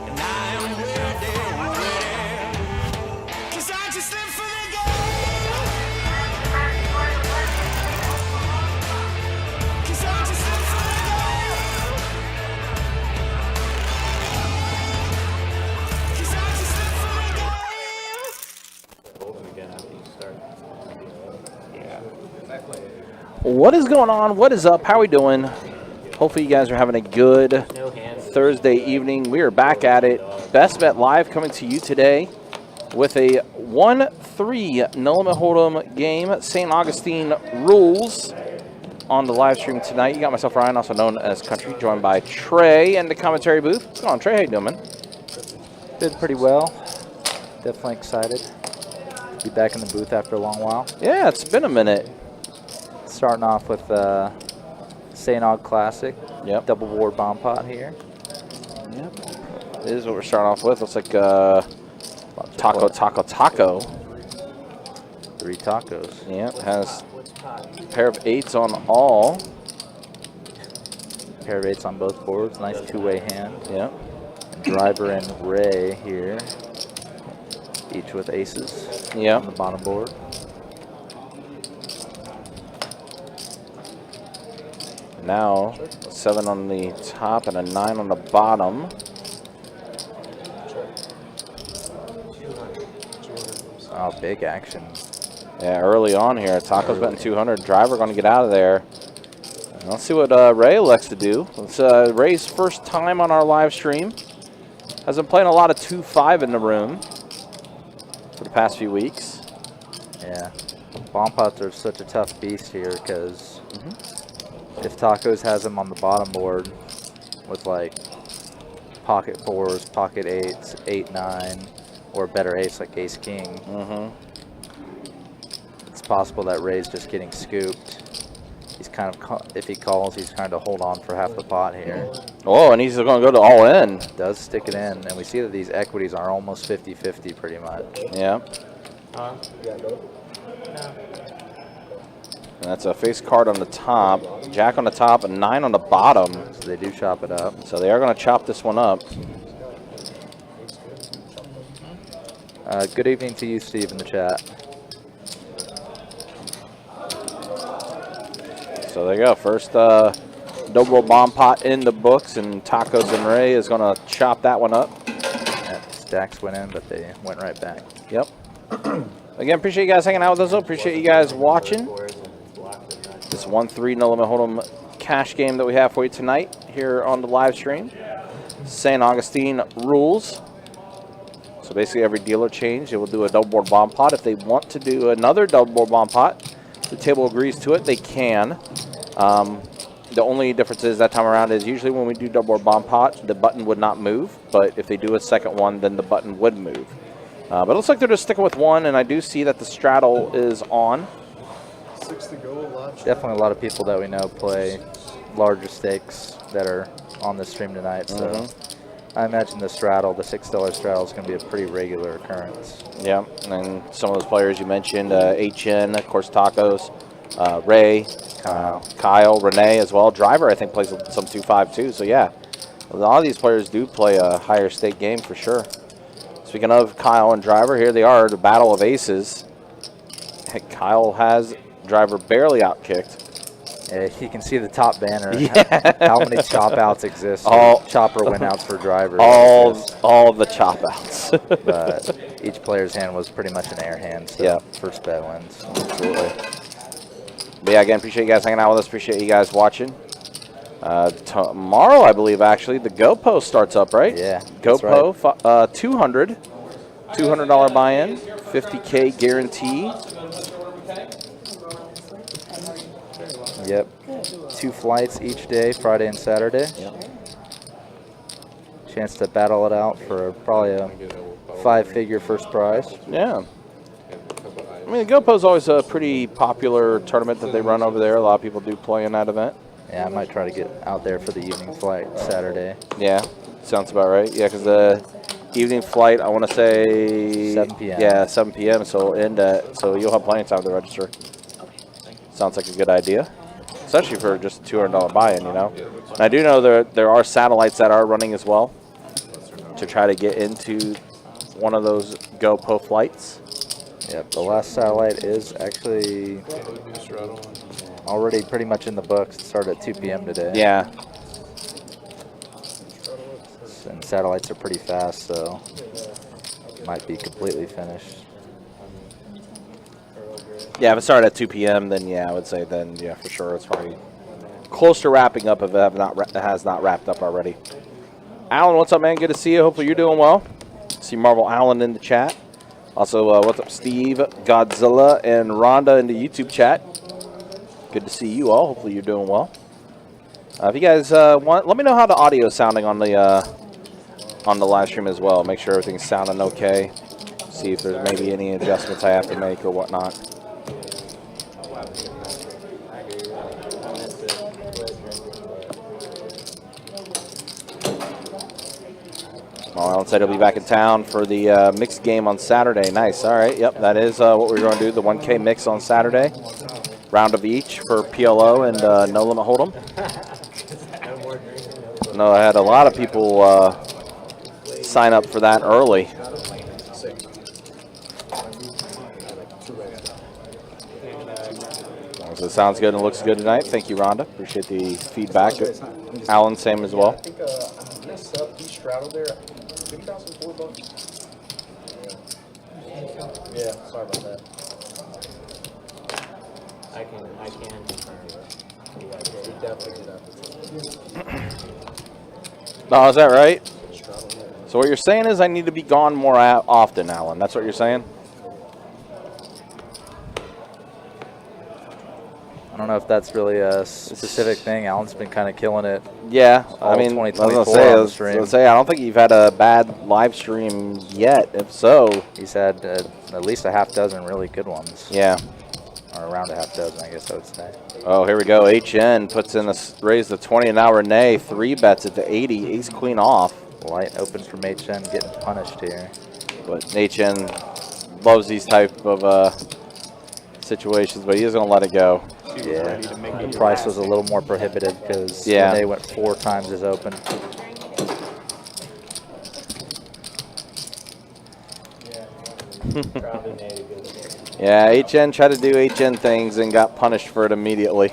and I am ready, ready. 'Cause I just live for the game. 'Cause I just live for the game. 'Cause I just live for the game. What is going on? What is up? How are we doing? Hopefully you guys are having a good Thursday evening. We are back at it. Best Bet Live coming to you today with a 1-3 no limit hold'em game. St. Augustine rules on the live stream tonight. You got myself, Ryan, also known as Country, joined by Trey in the commentary booth. What's going on, Trey? How you doing, man? Did pretty well. Definitely excited. Be back in the booth after a long while. Yeah, it's been a minute. Starting off with St. Aug Classic. Yep. Double board bomb pot here. Yep. This is what we're starting off with. Looks like taco. 3 tacos. Yep, has a pair of 8s on all. Pair of 8s on both boards. Nice two-way hand. Yep. Driver and Ray here. Each with aces. Yep. On the bottom board. Now, 7 on the top and a 9 on the bottom. Oh, big action. Yeah, early on here. Taco's betting 200. Driver going to get out of there. And let's see what Ray elects to do. It's Ray's first time on our live stream. Has been playing a lot of 2-5 in the room for the past few weeks. Yeah. Bomb pots are such a tough beast here because if Tacos has them on the bottom board with like pocket 4s, pocket 8s, 8-9, or better ace like ace king, it's possible that Ray's just getting scooped. He's kind of, if he calls, he's trying to hold on for half the pot here. Oh, and he's going to go to all in. Does stick it in, and we see that these equities are almost 50-50 pretty much. Yeah. And that's a face card on the top, Jack on the top, and 9 on the bottom. So they do chop it up. So they are going to chop this one up. Good evening to you, Steve, in the chat. So there you go. First double bomb pot in the books, and Tacos and Ray is going to chop that one up. Yeah, stacks went in, but they went right back. Yep. Again, appreciate you guys hanging out with us. Appreciate you guys watching. This 1-3 no limit hold'em cash game that we have for you tonight here on the live stream. St. Augustine rules. So basically every dealer change, they will do a double board bomb pot. If they want to do another double board bomb pot, the table agrees to it, they can. The only difference is that time around is usually when we do double board bomb pot, the button would not move. But if they do a second one, then the button would move. But it looks like they're just sticking with one, and I do see that the straddle is on. 6 to go. Definitely a lot of people that we know play larger stakes that are on the stream tonight. So I imagine the straddle, the $6 straddle, is going to be a pretty regular occurrence. Yeah, and some of those players you mentioned, HN, of course, Tacos, Ray, Kyle, Renee as well. Driver, I think, plays some 2-5 too. So yeah, a lot of these players do play a higher stake game for sure. Speaking of Kyle and Driver, here they are, the battle of aces. Heck, Kyle has Driver barely outkicked. Yeah, you can see the top banner. Yeah. How many chop outs exist? All chopper win outs for Driver. All the chop outs. But each player's hand was pretty much an air hand. So yeah. First bet wins. Absolutely. But yeah, again, appreciate you guys hanging out with us. Appreciate you guys watching. Tomorrow, I believe, actually, the GoPo starts up, right? Yeah. GoPo, right. $200 buy-in, $50K guarantee. Yep. 2 flights each day, Friday and Saturday. Yep. Chance to battle it out for probably a 5-figure first prize. Yeah. I mean, the GoPo is always a pretty popular tournament that they run over there. A lot of people do play in that event. Yeah, I might try to get out there for the evening flight Saturday. Yeah, sounds about right. Yeah, because the evening flight, I want to say 7 p.m. Yeah, 7 p.m. So so you'll have plenty of time to register. Sounds like a good idea, especially for just a $200 buy-in. You know, and I do know there are satellites that are running as well. to try to get into one of those GoPro flights. Yep, the last satellite is actually already pretty much in the books. It started at 2 p.m. today. Yeah. And satellites are pretty fast, so might be completely finished. Yeah, if it started at 2 p.m., then yeah, I would say then, yeah, for sure. It's probably close to wrapping up if it has not wrapped up already. Alan, what's up, man? Good to see you. Hopefully you're doing well. See Marvel Allen in the chat. Also, what's up, Steve, Godzilla, and Rhonda in the YouTube chat. Good to see you all. Hopefully you're doing well. If you guys want, let me know how the audio is sounding on the live stream as well. Make sure everything's sounding okay. See if there's maybe any adjustments I have to make or whatnot. Well, Alan said he'll be back in town for the mixed game on Saturday. Nice. All right. Yep, that is what we're going to do, the 1K mix on Saturday. Round of each for PLO and No Limit Hold'em. No, I had a lot of people sign up for that early. So it sounds good and looks good tonight. Thank you, Rhonda. Appreciate the feedback. Alan, same as well. I think I messed up. He straddled there. Did he cost him $4? Yeah, sorry about that. I can confirm it. He definitely did that. Oh, is that right? So what you're saying is I need to be gone more often, Alan. That's what you're saying? I don't know if that's really a specific thing. Alan's been kind of killing it. Yeah, I all mean, 2024 I on the was stream. gonna say, I don't think you've had a bad live stream yet. If so, He's had at least a half dozen really good ones. yeah. Or around a half dozen, I guess I would say. Oh, here we go. HN puts in raise the 20 an hour Renee. 3 bets at the 80. Ace queen off. Light open from HN, getting punished here. But HN loves these type of situations, but he is gonna let it go. Yeah, the price was a little more prohibitive because Yeah. they went 4 times as open. Yeah, HN tried to do HN things and got punished for it immediately.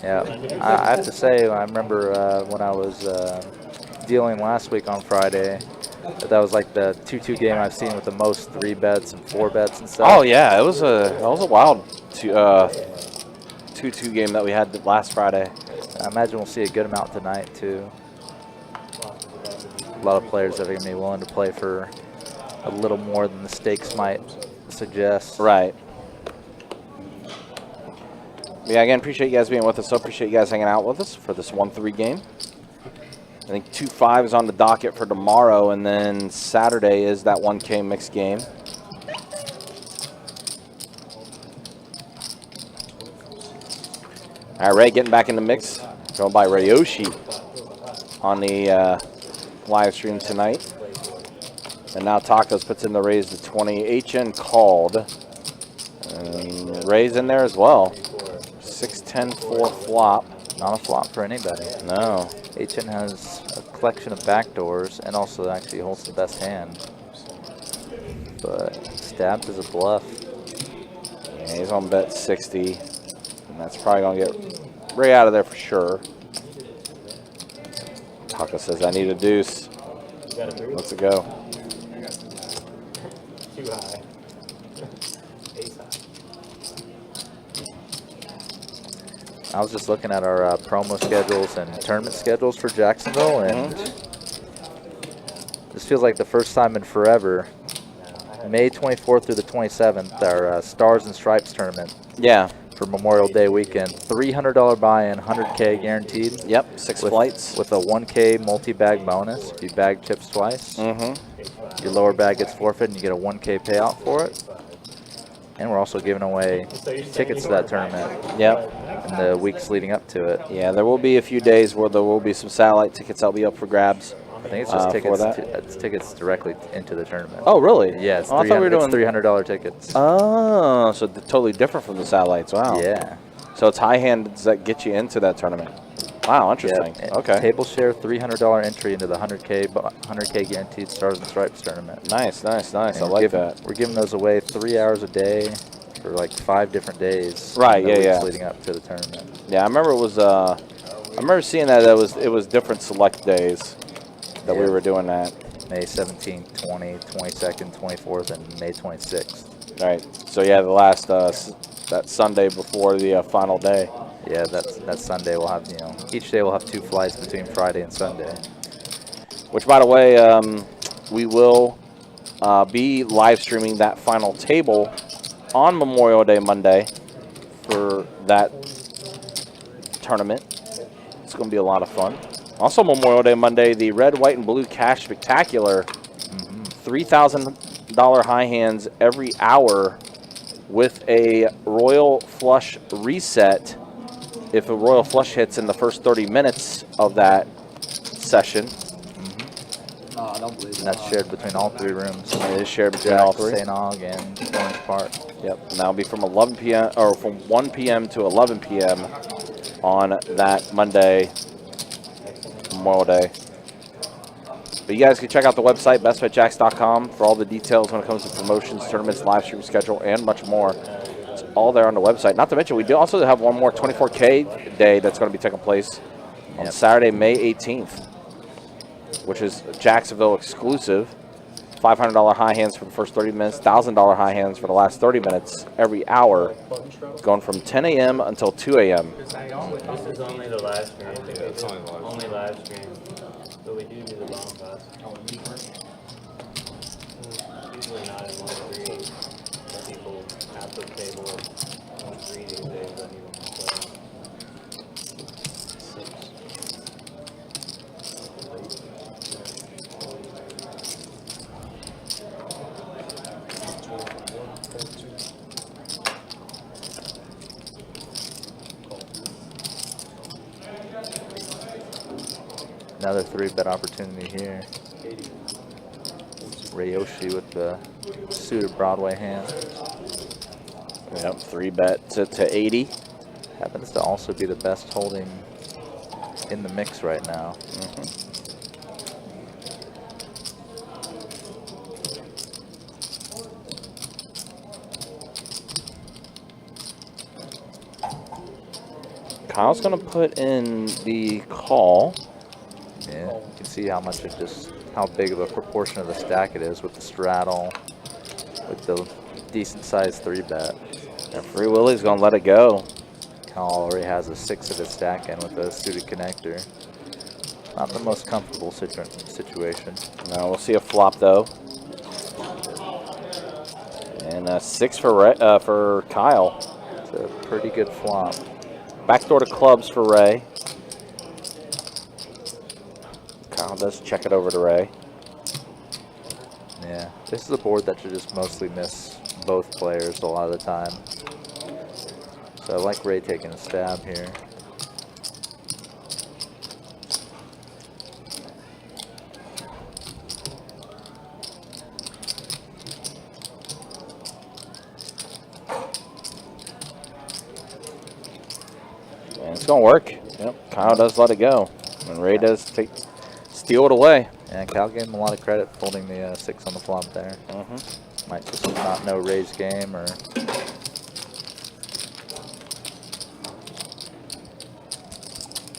Yeah, I have to say, I remember when I was dealing last week on Friday, that was like the 2-2 game I've seen with the most 3 bets and 4 bets and stuff. Oh yeah, it was a wild 2-2 game that we had last Friday. I imagine we'll see a good amount tonight too. A lot of players that are going to be willing to play for a little more than the stakes might suggest. Right. Yeah, again, appreciate you guys being with us. So appreciate you guys hanging out with us for this 1-3 game. I think 2-5 is on the docket for tomorrow, and then Saturday is that 1K mixed game. All right, Ray getting back in the mix. Going by Rayoshi on the live stream tonight. And now Tacos puts in the raise to 20. HN called. And Ray's in there as well. 6-10 4 flop. Not a flop for anybody. No. HN has a collection of backdoors and also actually holds the best hand. But Stabs is a bluff. Yeah, he's on bet 60. And that's probably going to get Ray out of there for sure. Taco says, I need a deuce. Let's go. Too high. Ace high. I was just looking at our promo schedules and tournament schedules for Jacksonville, and this feels like the first time in forever. May 24th through the 27th, our Stars and Stripes tournament. Yeah. For Memorial Day weekend. $300 buy-in, 100K guaranteed. Yep, 6 flights. With a 1K multi-bag bonus. If you bag chips twice, your lower bag gets forfeit and you get a 1K payout for it. And we're also giving away tickets to that tournament. Yep. In the weeks leading up to it. Yeah, there will be a few days where there will be some satellite tickets that'll be up for grabs. I think it's just tickets. It's tickets directly into the tournament. Oh, really? Yeah, it's, I thought we were doing $300 tickets. Oh, so totally different from the satellites. Wow. Yeah. So it's high hands that get you into that tournament. Wow, interesting. Yeah, Okay. Table share $300 entry into the 100K guaranteed Stars and Stripes tournament. Nice, nice, nice. And I like that. We're giving those away 3 hours a day for like 5 different days. Right, in the yeah, weeks yeah. leading up to the tournament. Yeah, I remember it was. I remember seeing that it was different select days that we Yeah. were doing that. May 17th, 20th, 22nd, 24th, and May 26th. Right. So yeah, the last that Sunday before the final day. Yeah, that Sunday we'll have, each day we'll have 2 flights between Friday and Sunday. Which, by the way, we will be live streaming that final table on Memorial Day Monday for that tournament. It's going to be a lot of fun. Also, Memorial Day Monday, the Red, White, and Blue Cash Spectacular. $3,000 high hands every hour with a Royal Flush reset. If a Royal Flush hits in the first 30 minutes of that session. No, I don't believe And that's shared between all 3 rooms. It is shared between all Jack, 3. St. Aug, and Orange Park. Yep, and that'll be from 11 p.m. or from 1 p.m. to 11 p.m. on that Monday, Memorial Day. But you guys can check out the website, bestbetjacks.com, for all the details when it comes to promotions, tournaments, live stream schedule, and much more. It's all there on the website. Not to mention, we do also have one more 24K day that's going to be taking place on Saturday, May 18th, which is Jacksonville exclusive. $500 high hands for the first 30 minutes, $1,000 high hands for the last 30 minutes every hour, going from 10 a.m. until 2 a.m. This is only the live stream. It's only live stream. But we do the bomb pass. Usually not in 1-3. Some people at the table 1-3 these days don't even play. 6. Another 3-bet opportunity here. Ryoshi with the suited Broadway hand. Yep, 3-bet to 80. Happens to also be the best holding in the mix right now. Kyle's going to put in the call. Yeah, you can see how much it how big of a proportion of the stack it is with the straddle, with the decent sized 3-bet. And Free Willy's going to let it go. Kyle already has a 6 of his stack in with a suited connector. Not the most comfortable situation. Now we'll see a flop though. And a 6 for Kyle. It's a pretty good flop. Backdoor to clubs for Ray. Kyle does check it over to Ray. Yeah, this is a board that should just mostly miss both players a lot of the time. So I like Ray taking a stab here. And it's going to work. Yep, Kyle does let it go. And Ray does steal it away. And Cal gave him a lot of credit for holding the 6 on the flop there. Might just not know Ray's game, or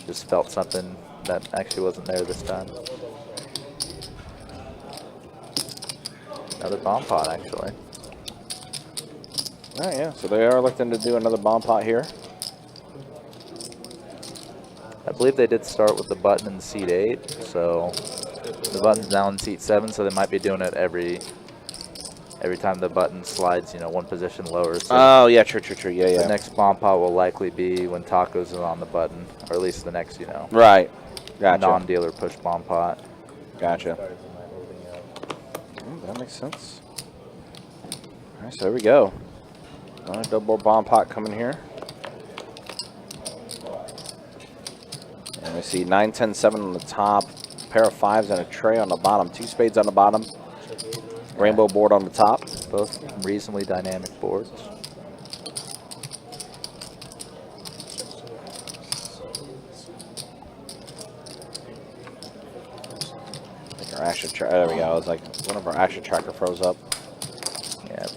just felt something that actually wasn't there this time. Another bomb pot, actually. Oh yeah, so they are looking to do another bomb pot here. I believe they did start with the button in seat 8, so the button's now in seat 7, so they might be doing it every time the button slides, one position lower. So Oh yeah, true. Yeah, the yeah. next bomb pot will likely be when Tacos is on the button, or at least the next, Right. Gotcha. non-dealer push bomb pot. Gotcha. That makes sense. All right, so there we go. Another double bomb pot coming here. And we see 9, 10, 7 on the top, pair of 5s and a tray on the bottom, 2 spades on the bottom, rainbow board on the top. Both reasonably dynamic boards. I think our action there we go. It's like one of our action tracker froze up. Yeah.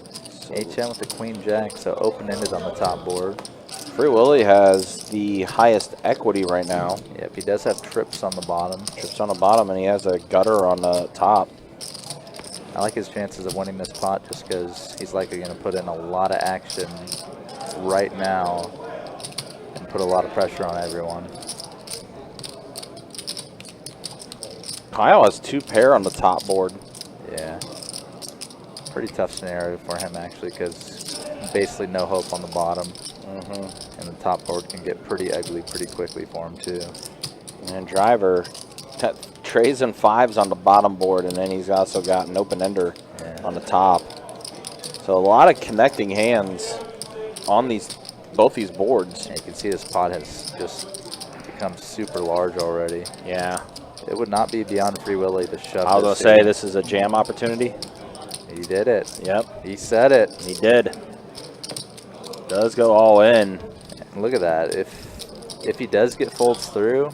HM with the queen jack, so open-ended on the top board. Free Willy has the highest equity right now. Yep, he does have trips on the bottom. Trips on the bottom, and he has a gutter on the top. I like his chances of winning this pot just because he's likely going to put in a lot of action right now and put a lot of pressure on everyone. Kyle has 2 pair on the top board. Yeah. Pretty tough scenario for him, actually, because basically no hope on the bottom. And the top board can get pretty ugly pretty quickly for him, too. And driver, trays and 5s on the bottom board, and then he's also got an open-ender on the top. So a lot of connecting hands on both these boards. And you can see this pot has just become super large already. Yeah. It would not be beyond Free Willy to shove I was going this to say in. this is a jam opportunity. He did it. Yep. He said it. He did. Does go all in. And look at that. If he does get folds through,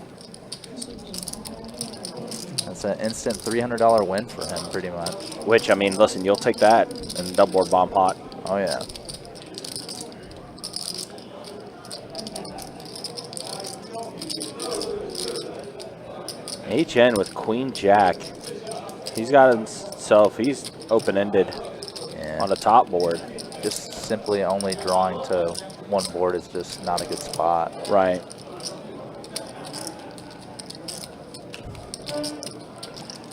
that's an instant $300 win for him, pretty much. Which, I mean, listen, you'll take that in the double board bomb pot. Oh, yeah. HN with Queen Jack. He's got himself, he's open-ended on the top board. Just simply only drawing to one board is just not a good spot. Right.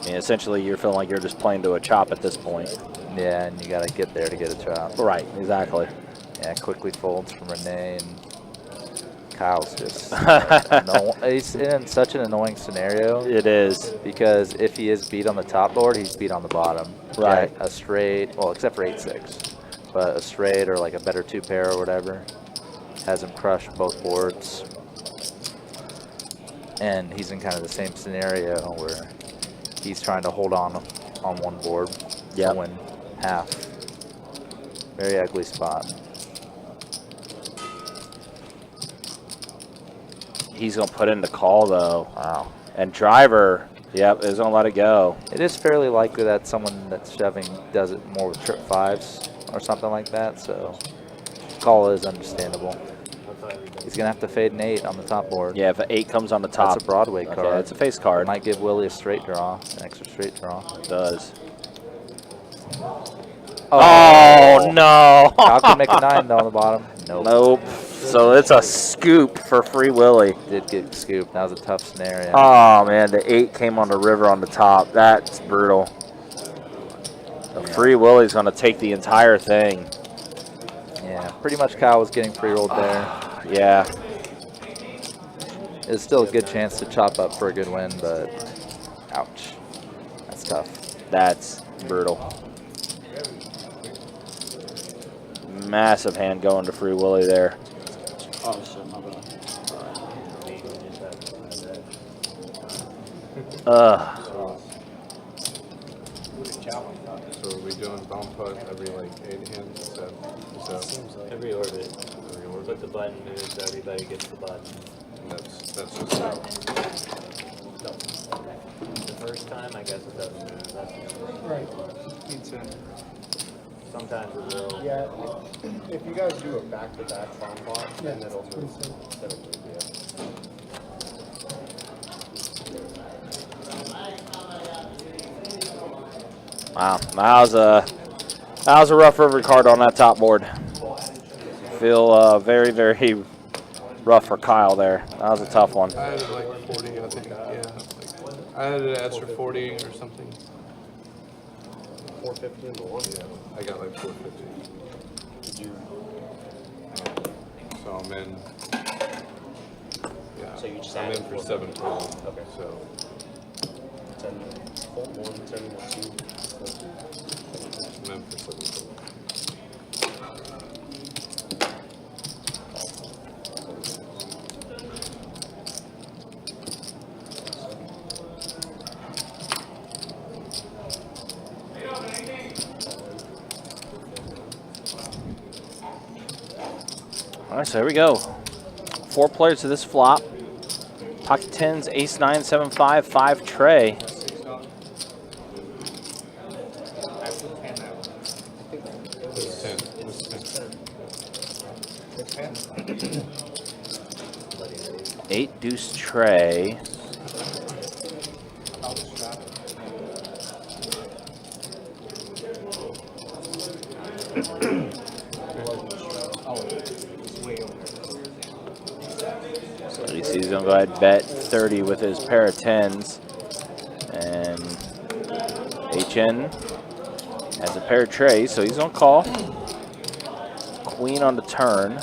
I mean, essentially, you're feeling like you're just playing to a chop at this point. Yeah, and you got to get there to get a chop. Right, exactly. Yeah, quickly folds from Renee, and Kyle's just he's in such an annoying scenario. It is. Because if he is beat on the top board, he's beat on the bottom. Right. A straight, well, except for 8-6. But a straight or like a better 2 pair or whatever has him crush both boards. And he's in kind of the same scenario where he's trying to hold on one board to win half. Very ugly spot. He's going to put in the call, though. Wow. And driver, yep, is going to let it go. It is fairly likely that someone that's shoving does it more with trip 5s or something like that, so call is understandable. He's going to have to fade an 8 on the top board. Yeah, if an 8 comes on the top. That's a Broadway card. Okay, it's a face card. Might give Willie a straight draw, an extra straight draw. It does. Oh, no. Kyle can make a 9 though on the bottom. Nope. Nope. So it's a scoop for Free Willy. Did get scooped. That was a tough scenario. Oh, man, the 8 came on the river on the top. That's brutal. So Free Willy's going to take the entire thing. Yeah, pretty much Kyle was getting free rolled there. Yeah. It's still a good chance to chop up for a good win, but ouch. That's tough. That's brutal. Massive hand going to Free Willy there. Oh, shit, my bad. So are we doing bomb putt every like 8 hands? Is that Every orbit. But the button moves, so everybody gets the button. that's just it. The first time, I guess it doesn't move. That's Right. sometimes it will. Yeah, if you guys do a back-to-back bomb pot, then it'll move. That'll move, yeah. Wow, that was a rough river card on that top board. Feel very, very rough for Kyle there. That was a tough one. I had it like 40, I think. Yeah, I had it extra 40 or something. 450 into 1. Yeah, I got like 450. Did you? So I'm in. Yeah, So you just I'm added in for 450. 7 total. Okay. So 10, fold 1, 10, 2. I'm in for 7 total. All right, so here we go. 4 players to this flop. Pocket 10s, ace 9, 7, 5, 5 tray. Eight deuce tray. So he's gonna go ahead and bet 30 with his pair of tens, and HN has a pair of trays, so he's gonna call. Queen on the turn.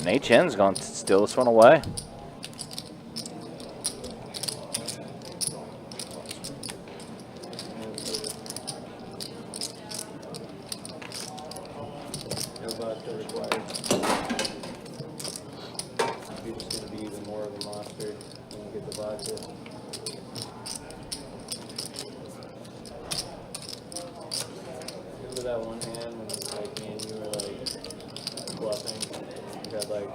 And HN's going to steal this one away. No vodka required. You're just going to be even more of a monster when you get the vodka. Remember that one hand when like me and you were like bluffing? You had like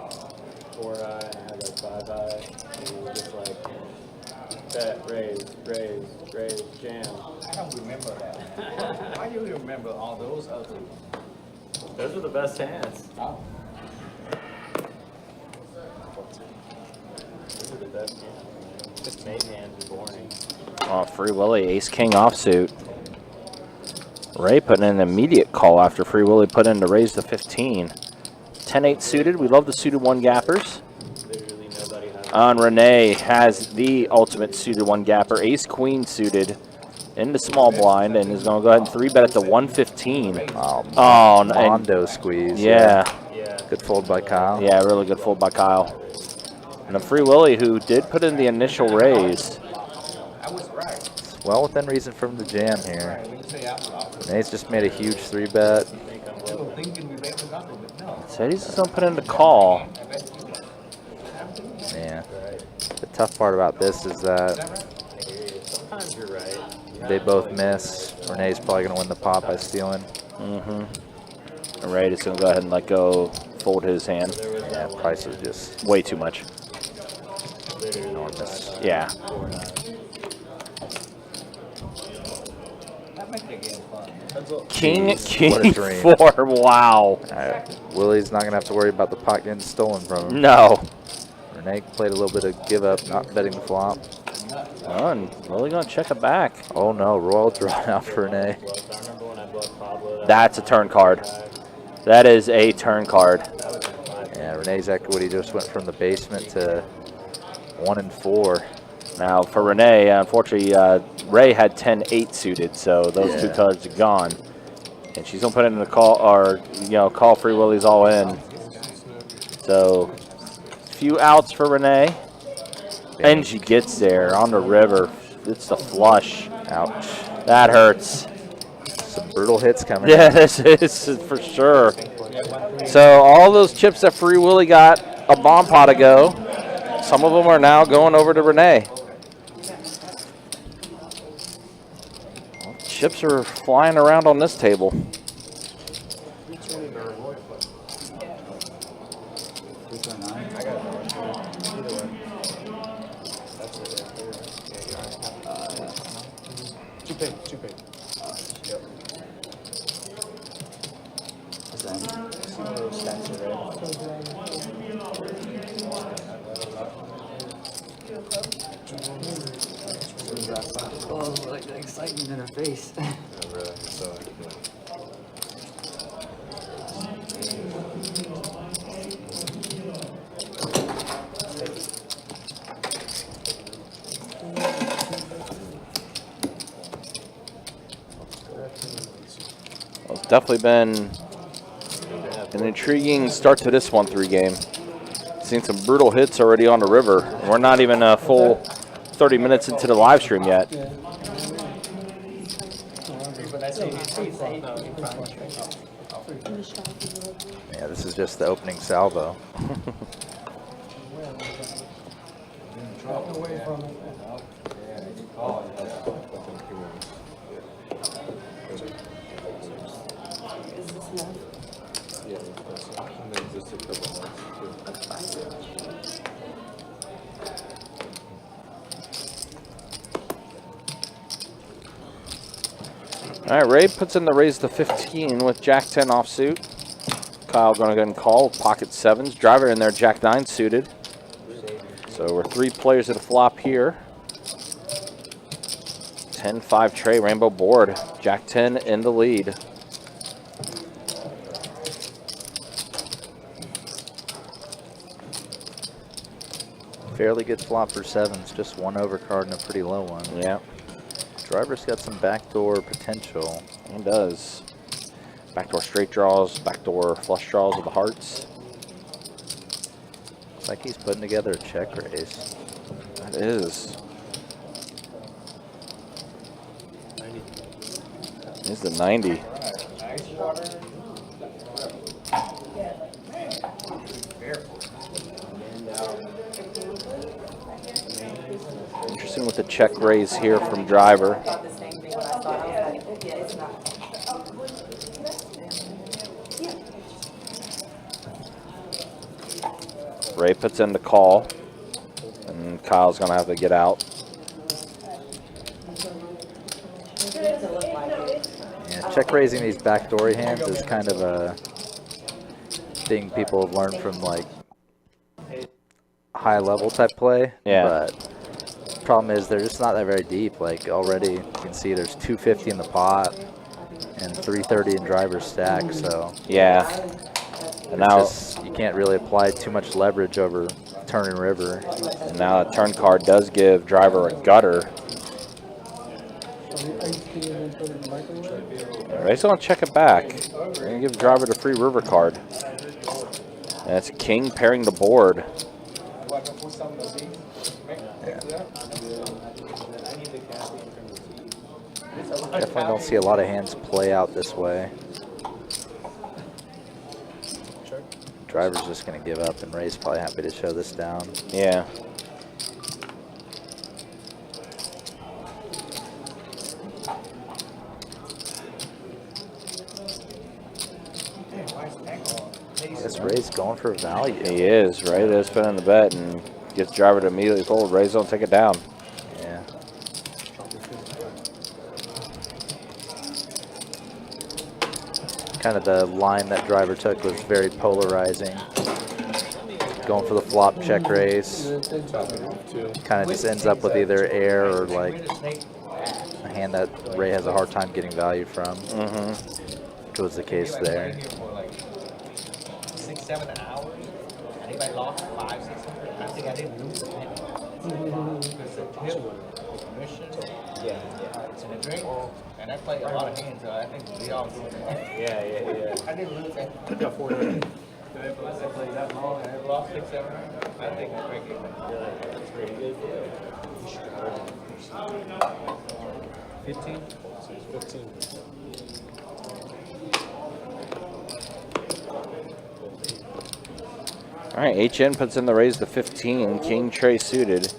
4 high and I had like 5 high. And you were just like, bet, raise, jam. I don't remember that. Why do you remember all those other? Those were the best hands. Oh. Those were the best hands. Just made hands are boring. Oh, Free Willy, ace king offsuit. Ray put in an immediate call after Free Willy put in to raise the 15. 10-8 suited. We love the suited one gappers. Literally nobody has. And Renee has the ultimate suited one gapper. Ace queen suited into small blind and is going to go ahead and 3-bet at the 115. Oh, and Mondo squeeze. yeah. Yeah. Good fold by Kyle. Yeah, really good fold by Kyle. And a Free Willy who did put in the initial raise. I was right. Well within reason from the jam here. When you say out loud, Nate's just made a huge 3-bet. I was thinking we bet with nothing, but no. So he's just going to put in the call. I bet you bet. Yeah. The tough part about this is that I hear you. Sometimes you're right. they both miss. Renee's probably going to win the pot by stealing. Mm-hmm. And Ray is going to go ahead and let go, fold his hand. There was Yeah, that one. price is just Way too much. Literally enormous. Yeah. 4 high. That makes the game fun. King, Jeez, what a king dream. 4. Wow. Willie's not going to have to worry about the pot getting stolen from him. No. Renee played a little bit of give up, not betting the flop. Oh, and Willie going to check it back. Oh no, royal draw out for Renee. Bluff. I remember when I bluffed Pablo. That's a turn card. That is a turn card. That was in 5. Yeah, Renee's equity just went from the basement to 1 and 4. Now for Renee, unfortunately, Ray had 10-8 suited, so those two Yeah. cards are gone. And she's gonna put in the call, or call Free Willie's all in. So few outs for Renee, and she gets there on the river. It's the flush. Ouch. That hurts. Some brutal hits coming. Yeah, this is for sure. So all those chips that Free Willie got a bomb pot ago, some of them are now going over to Renee. Chips are flying around on this table. Two pay. Yep. See one of those stacks of red? Oh, like the excitement in her face. Well, it's definitely been an intriguing start to this 1-3 game. Seen some brutal hits already on the river. We're not even a full 30 minutes into the live stream yet. Yeah, this is just the opening salvo. Away from it. Is this enough? And then just a couple months, That's fine. All right, Ray puts in the raise to 15 with Jack 10 offsuit. Kyle going to go and call pocket sevens. Driver in there, Jack 9 suited. So we're 3 players at a flop here. 10-5 tray, rainbow board. Jack 10 in the lead. Fairly good flop for sevens, just one overcard and a pretty low one. Yeah, Driver's got some backdoor potential. he does. Backdoor straight draws, backdoor flush draws with the hearts. Looks like he's putting together a check raise. That is. Here's the 90. Interesting with the check raise here from Driver. Ray puts in the call, and Kyle's gonna have to get out. Yeah, check raising these backdoor hands is kind of a thing people have learned from like high level type play. Yeah. But problem is they're just not that very deep. Like already you can see there's 250 in the pot and 330 in driver stack. So Yeah. And it's now, just, you can't really apply too much leverage over turn and river. and now a turn card does give Driver a gutter. Ray's gonna check it back. We're gonna give Driver the free river card. And it's King pairing the board. Definitely don't see a lot of hands play out this way. Driver's just going to give up, and Ray's probably happy to show this down. Yeah. I guess Ray's going for value. He is, right? They're spinning the bet and gets Driver to immediately fold. Ray's don't take it down. Yeah. Kind of the line that Driver took was very polarizing. Going for the flop check raise. Kind of just ends up with either air or like a hand that Ray has a hard time getting value from. Which was the case there. 6-7 hours. I think I lost 500-600. I think I didn't lose a penny. Because the tip, the commission, and the drink, and I played a lot of hands, so I think we all doing it. Yeah. I didn't lose that. I played that long, and I lost 6-7. I think I break it. That's pretty good. 15? 15. All right, HN puts in the raise to 15. King tray suited.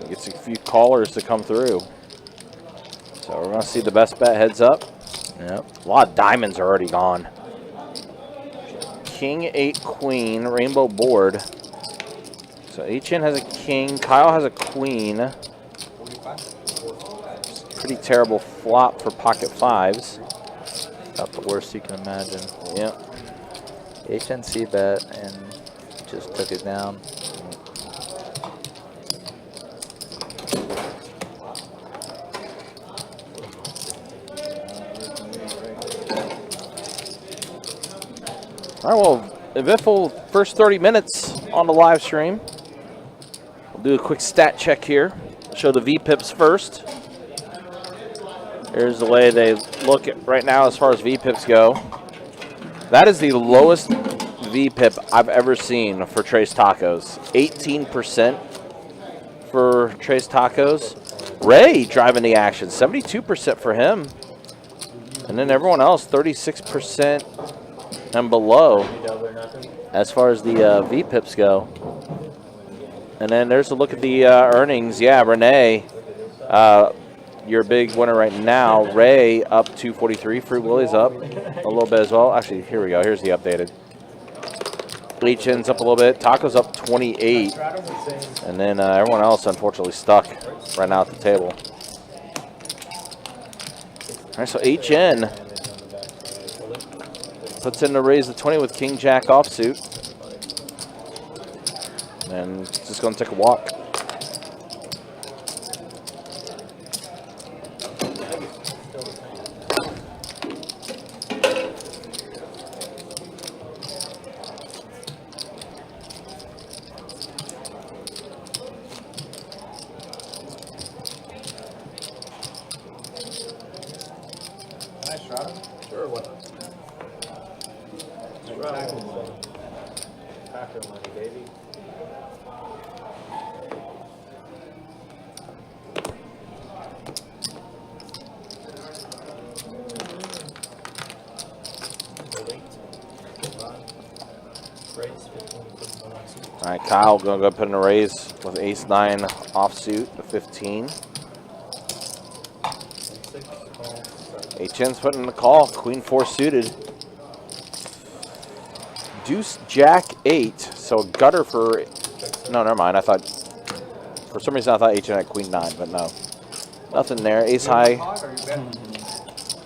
Gets a few callers to come through. So we're going to see the best bet heads up. Yep. A lot of diamonds are already gone. King, 8, queen, rainbow board. So HN has a king. Kyle has a queen. Pretty terrible flop for pocket fives. About the worst you can imagine. Yep. HNC bet and just took it down. All right, well, eventful first 30 minutes on the live stream. We'll do a quick stat check here. Show the VPIPs first. Here's the way they look at right now as far as VPIPs go. That is the lowest VPIP I've ever seen for Trace Tacos. 18% for Trace Tacos. Ray driving the action, 72% for him. And then everyone else, 36%. and below Double or nothing. as far as the VPIPs go. And then there's a look at the earnings. Yeah, Renee, your big winner right now. Ray up 243. Fruit Willie's up a little bit as well. Actually, here we go. Here's the updated. HN's up a little bit. Taco's up 28. And then everyone else, unfortunately, stuck right now at the table. All right, so HN puts in the raise the 20 with King Jack offsuit. And just going to take a walk. Sure, what? Taco money, baby. All right, Kyle going to go put in a raise with ace-9 offsuit, the 15. HN's putting in the call, queen-4 suited. Deuce, Jack, 8. So gutter for, no, never mind. I thought, for some reason I thought HN had queen-9, but no. Nothing there. Ace-high,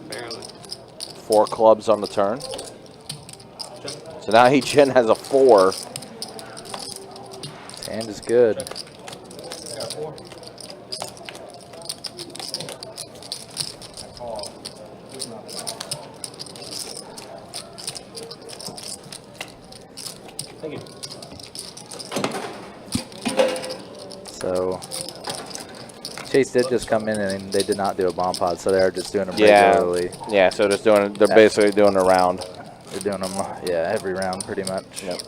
Barely. 4 clubs on the turn. So now HN has a 4. His hand is good. Thank you. So Chase did just come in and they did not do a bomb pod, so they're just doing them Yeah. regularly. Yeah, so just doing, they're basically doing a round. They're doing them, yeah, every round pretty much. Yep.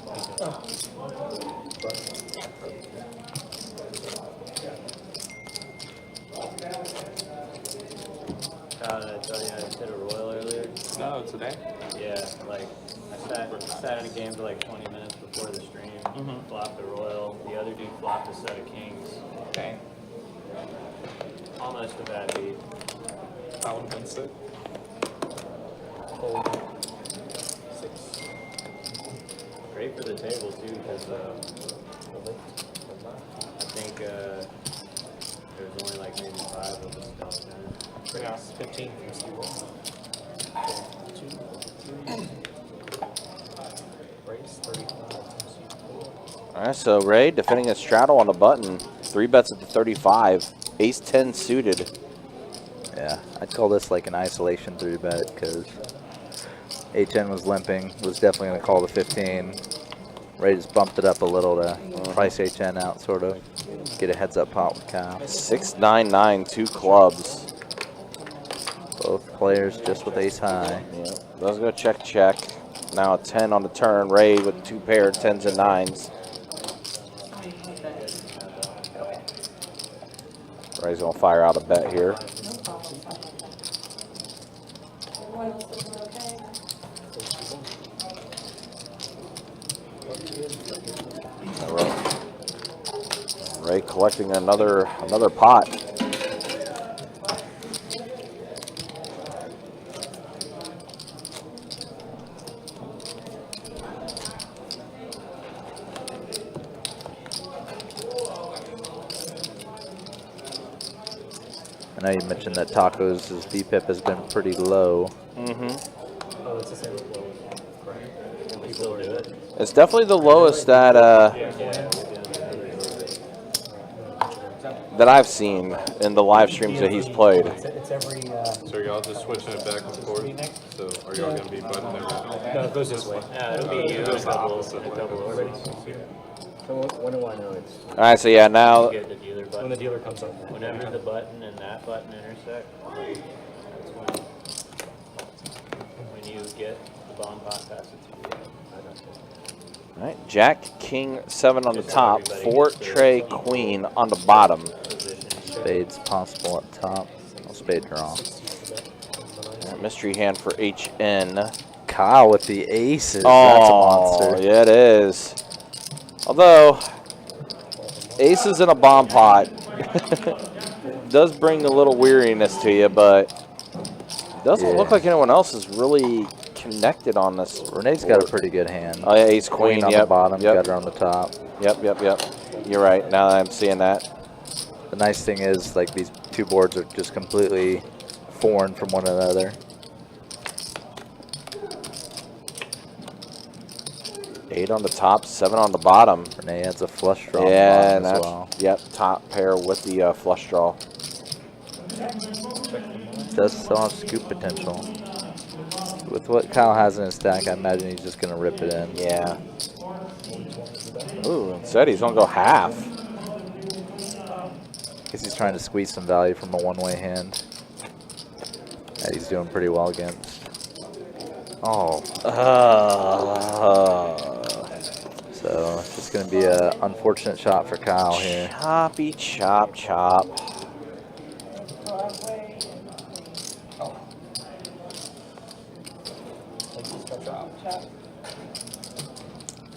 Did I tell you I hit a royal earlier? No, today? Yeah, like I sat at a game for like 20 minutes before the stream, flopped a royal. The other dude flopped a set of kings. Okay. Almost a bad beat. I would have been sick. Great for the table too, because I think there's only like maybe 5 of us down there. Yeah, 15 from Steve. All right, so Ray defending a straddle on the button. 3 bets at the 35. Ace-10 suited. Yeah, I'd call this like an isolation 3-bet because HN was limping, was definitely going to call the 15. Ray just bumped it up a little to price HN out, sort of. Get a heads-up pot with Kyle. 6-9-9, 2 clubs. Both players just with ace-high. Yeah, let's go check. Now a 10 on the turn. Ray with 2 pair, 10s and 9s. Ray's gonna fire out a bet here. Ray collecting another pot. I know you mentioned that Tacos' VPIP has been pretty low. Oh, it's the same as well. Can we still do it? It's definitely the lowest that that I've seen in the live streams that he's played. It's every, So are y'all just switching it back and forth? So are y'all going to be butting everything? no, it goes this way. Yeah, it'll be a couple orders. So when do I know it's, All right, so yeah, now Get the dealer when button. the dealer comes up? Whenever the button and that button intersect, that's when you get the bomb pot pass it to you. all right, Jack, King, 7 on the top, 4 tray, Queen on the bottom. Spades possible up top. No spade draw. Mystery hand for HN. Kyle with the aces. Oh, That's a monster. yeah, it is. Although, aces in a bomb pot does bring a little weariness to you, but it doesn't look like anyone else is really connected on this. Renee's got a pretty good hand. Oh, yeah, ace, queen, on yep, the bottom, yep. gutter on the top. Yep. You're right. Now that I'm seeing that. The nice thing is, like, these two boards are just completely foreign from one another. 8 on the top, 7 on the bottom. Renee has a flush draw Yeah, on the bottom as well. Yep, top pair with the flush draw. Does still have scoop potential. With what Kyle has in his stack, I imagine he's just going to rip it in. Yeah. Ooh, instead he's going to go half. Guess he's trying to squeeze some value from a one-way hand that he's doing pretty well against. Oh. So it's just going to be an unfortunate shot for Kyle here. Choppy chop chop.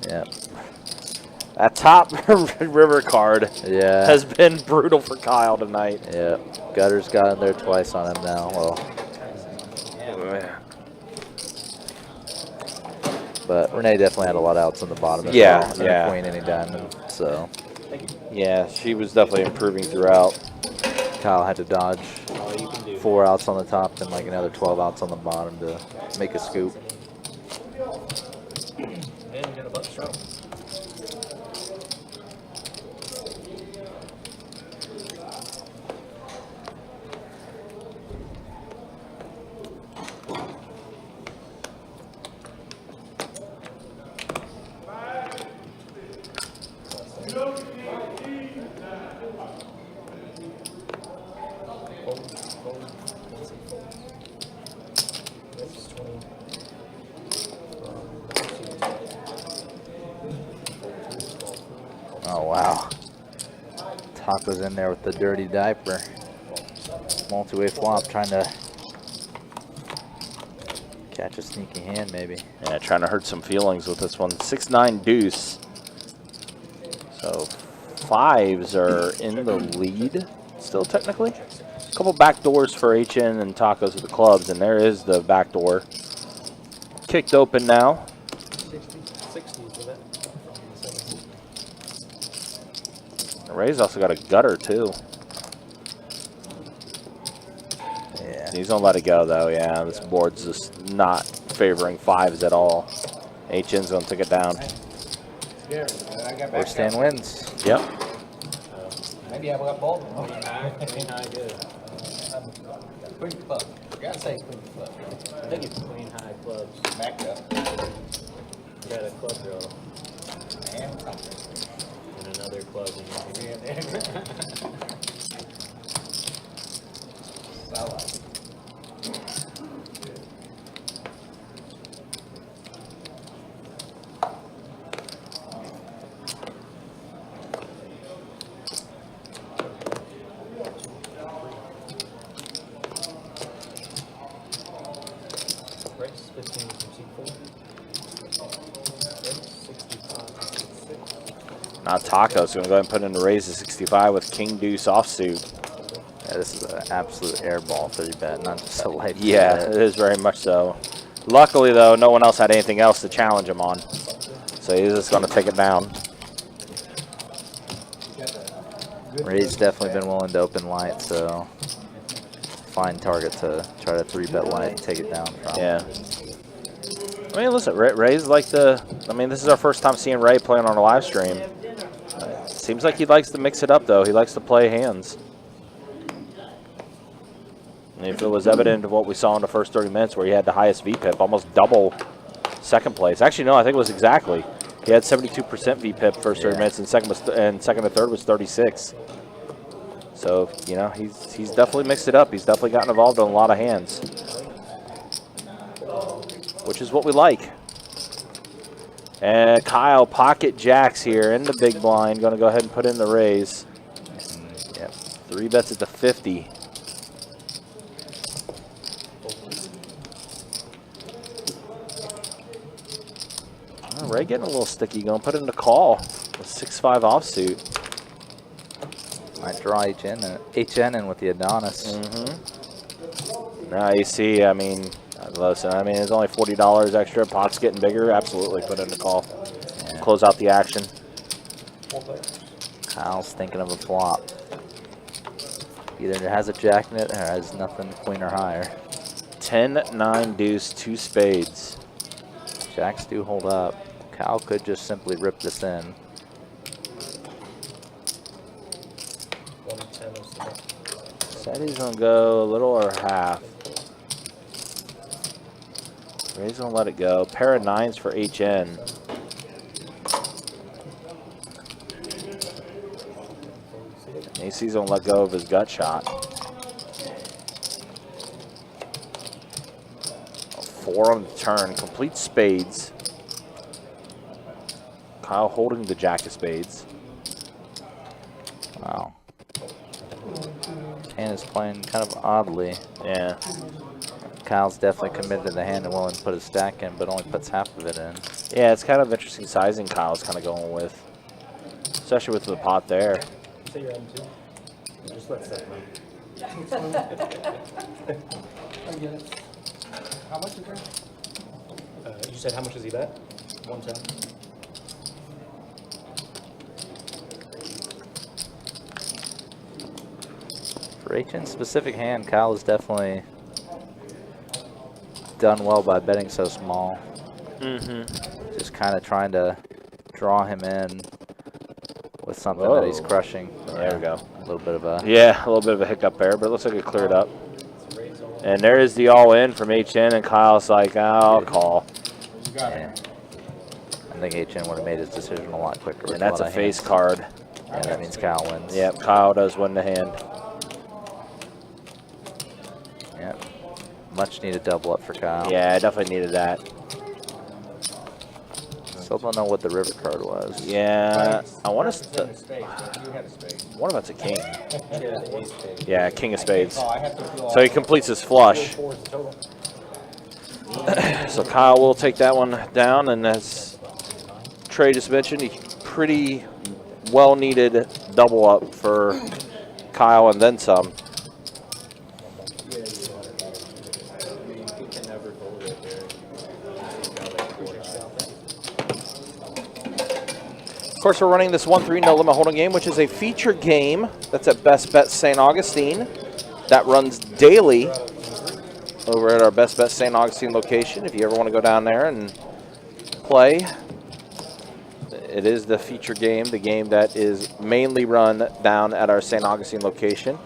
Yep. That top river card Yeah. has been brutal for Kyle tonight. Yep. Gutter's got in there twice on him now. Well, but Renee definitely had a lot of outs on the bottom as Yeah, well. yeah. Queen, any diamond. So Yeah, she was definitely improving throughout. Kyle had to dodge 4 outs on the top and like another 12 outs on the bottom to make a scoop. Didn't get a butt stroke. Oh, wow. Taco's in there with the dirty diaper. Multi-way flop trying to catch a sneaky hand maybe. Yeah, trying to hurt some feelings with this one. 6-9 deuce. So 5s are in the lead still technically. A couple back doors for HN and Tacos with the clubs, and there is the back door. Kicked open now. 60s with it. Ray's also got a gutter too. Yeah. He's gonna let it go though. Yeah, this board's just not favoring 5s at all. HN's gonna take it down. Or Stan wins. Yep. Maybe I got both. Queen high good. Queen club. Gotta say queen club. I think it's queen high clubs. Backed up. Got a club draw And something. and another club in your So I like it. Race 15 from C4. Race 65 from Now Taco's gonna go ahead and put in the raise to 65 with King Deuce offsuit. Yeah, this is an absolute airball 3-bet, not just a light. Yeah, it is very much so. Luckily though, no one else had anything else to challenge him on, so he's just gonna take it down. Ray's definitely been willing to open light, so fine target to try to 3-bet light and take it down from. Yeah. I mean, listen, Ray's like the. I mean, this is our first time seeing Ray playing on a live stream. Seems like he likes to mix it up though. He likes to play hands. And if it was evident of what we saw in the first 30 minutes where he had the highest VPIP, almost double second place. Actually, no, I think it was exactly. He had 72% VPIP first 30 minutes, and second and third was 36. So, you know, he's definitely mixed it up. He's definitely gotten involved in a lot of hands, which is what we like. And Kyle pocket jacks here in the big blind. Going to go ahead and put in the raise. Yep, 3 bets at the 50. Ray getting a little sticky. Going to put it into call. A 6-5 offsuit. Might draw HN in with the Adonis. Now you see, I mean, listen, I mean, it's only $40 extra. Pot's getting bigger. Absolutely put it into call. Yeah. Close out the action. Kyle's thinking of a flop. Either has a jack in it or has nothing, queen or higher. 10, 9, deuce, 2 spades. Jacks do hold up. Kyle could just simply rip this in. Said he's going to go a little or half. Ray's going to let it go. Pair of 9s for HN. AC's going to let go of his gut shot. 4 on the turn. Complete spades. Kyle holding the jack of spades. Wow. Hand is playing kind of oddly. Yeah. Kyle's definitely committed to the hand and willing to put his stack in, but only puts half of it in. Yeah, it's kind of interesting sizing Kyle's kind of going with. Especially with the pot there. Say you're M2. Just let Seth know. I get it. How much is it? You said how much is he bet? 110. For HN's specific hand, Kyle has definitely done well by betting so small. Just kind of trying to draw him in with something that he's crushing. There we go. A little bit of a... Yeah, a little bit of a hiccup there, but it looks like it cleared up. And there is the all-in from HN, and Kyle's like, I'll call. Yeah. I think HN would have made his decision a lot quicker. with And that's lot a of face hands. card. Yeah, that means Kyle wins. Yep, Kyle does win the hand. Yep. Much needed double up for Kyle. Yeah, I definitely needed that. Still don't know what the river card was. Yeah, I want to. You had a spade. What about a king? Yeah, ace spade. Yeah, king of spades. Oh, I have to do all So he completes his flush. 4 is the total. So Kyle will take that one down, and as Trey just mentioned, he pretty well needed double up for Kyle and then some. You can never fold it there. Of course, we're running this 1-3 no limit hold'em game, which is a feature game that's at Best Bet St. Augustine. That runs daily over at our Best Bet St. Augustine location. If you ever want to go down there and play, it is the feature game, the game that is mainly run down at our St. Augustine location.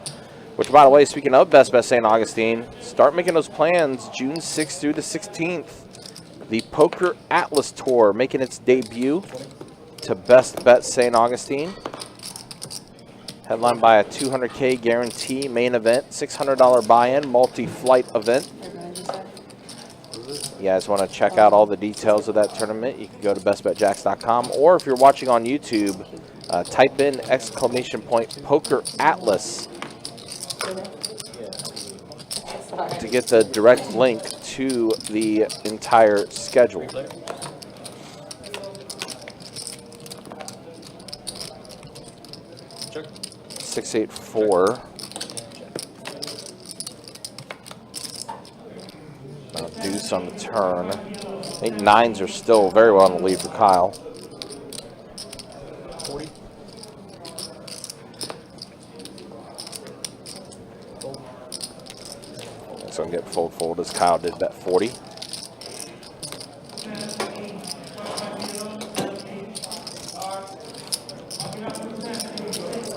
Which, by the way, speaking of Best Bet St. Augustine, start making those plans June 6th through the 16th. The Poker Atlas Tour making its debut to Best Bet St. Augustine. Headlined by a $200K guarantee main event, $600 buy-in, multi-flight event. You guys want to check out all the details of that tournament, you can go to bestbetjacks.com, or if you're watching on YouTube, type in ! Poker Atlas to get the direct link to the entire schedule. Check. 6-8-4. Deuce on the turn. I think 9s are still very well in the lead for Kyle. 40. So I'm getting fold as Kyle did bet 40.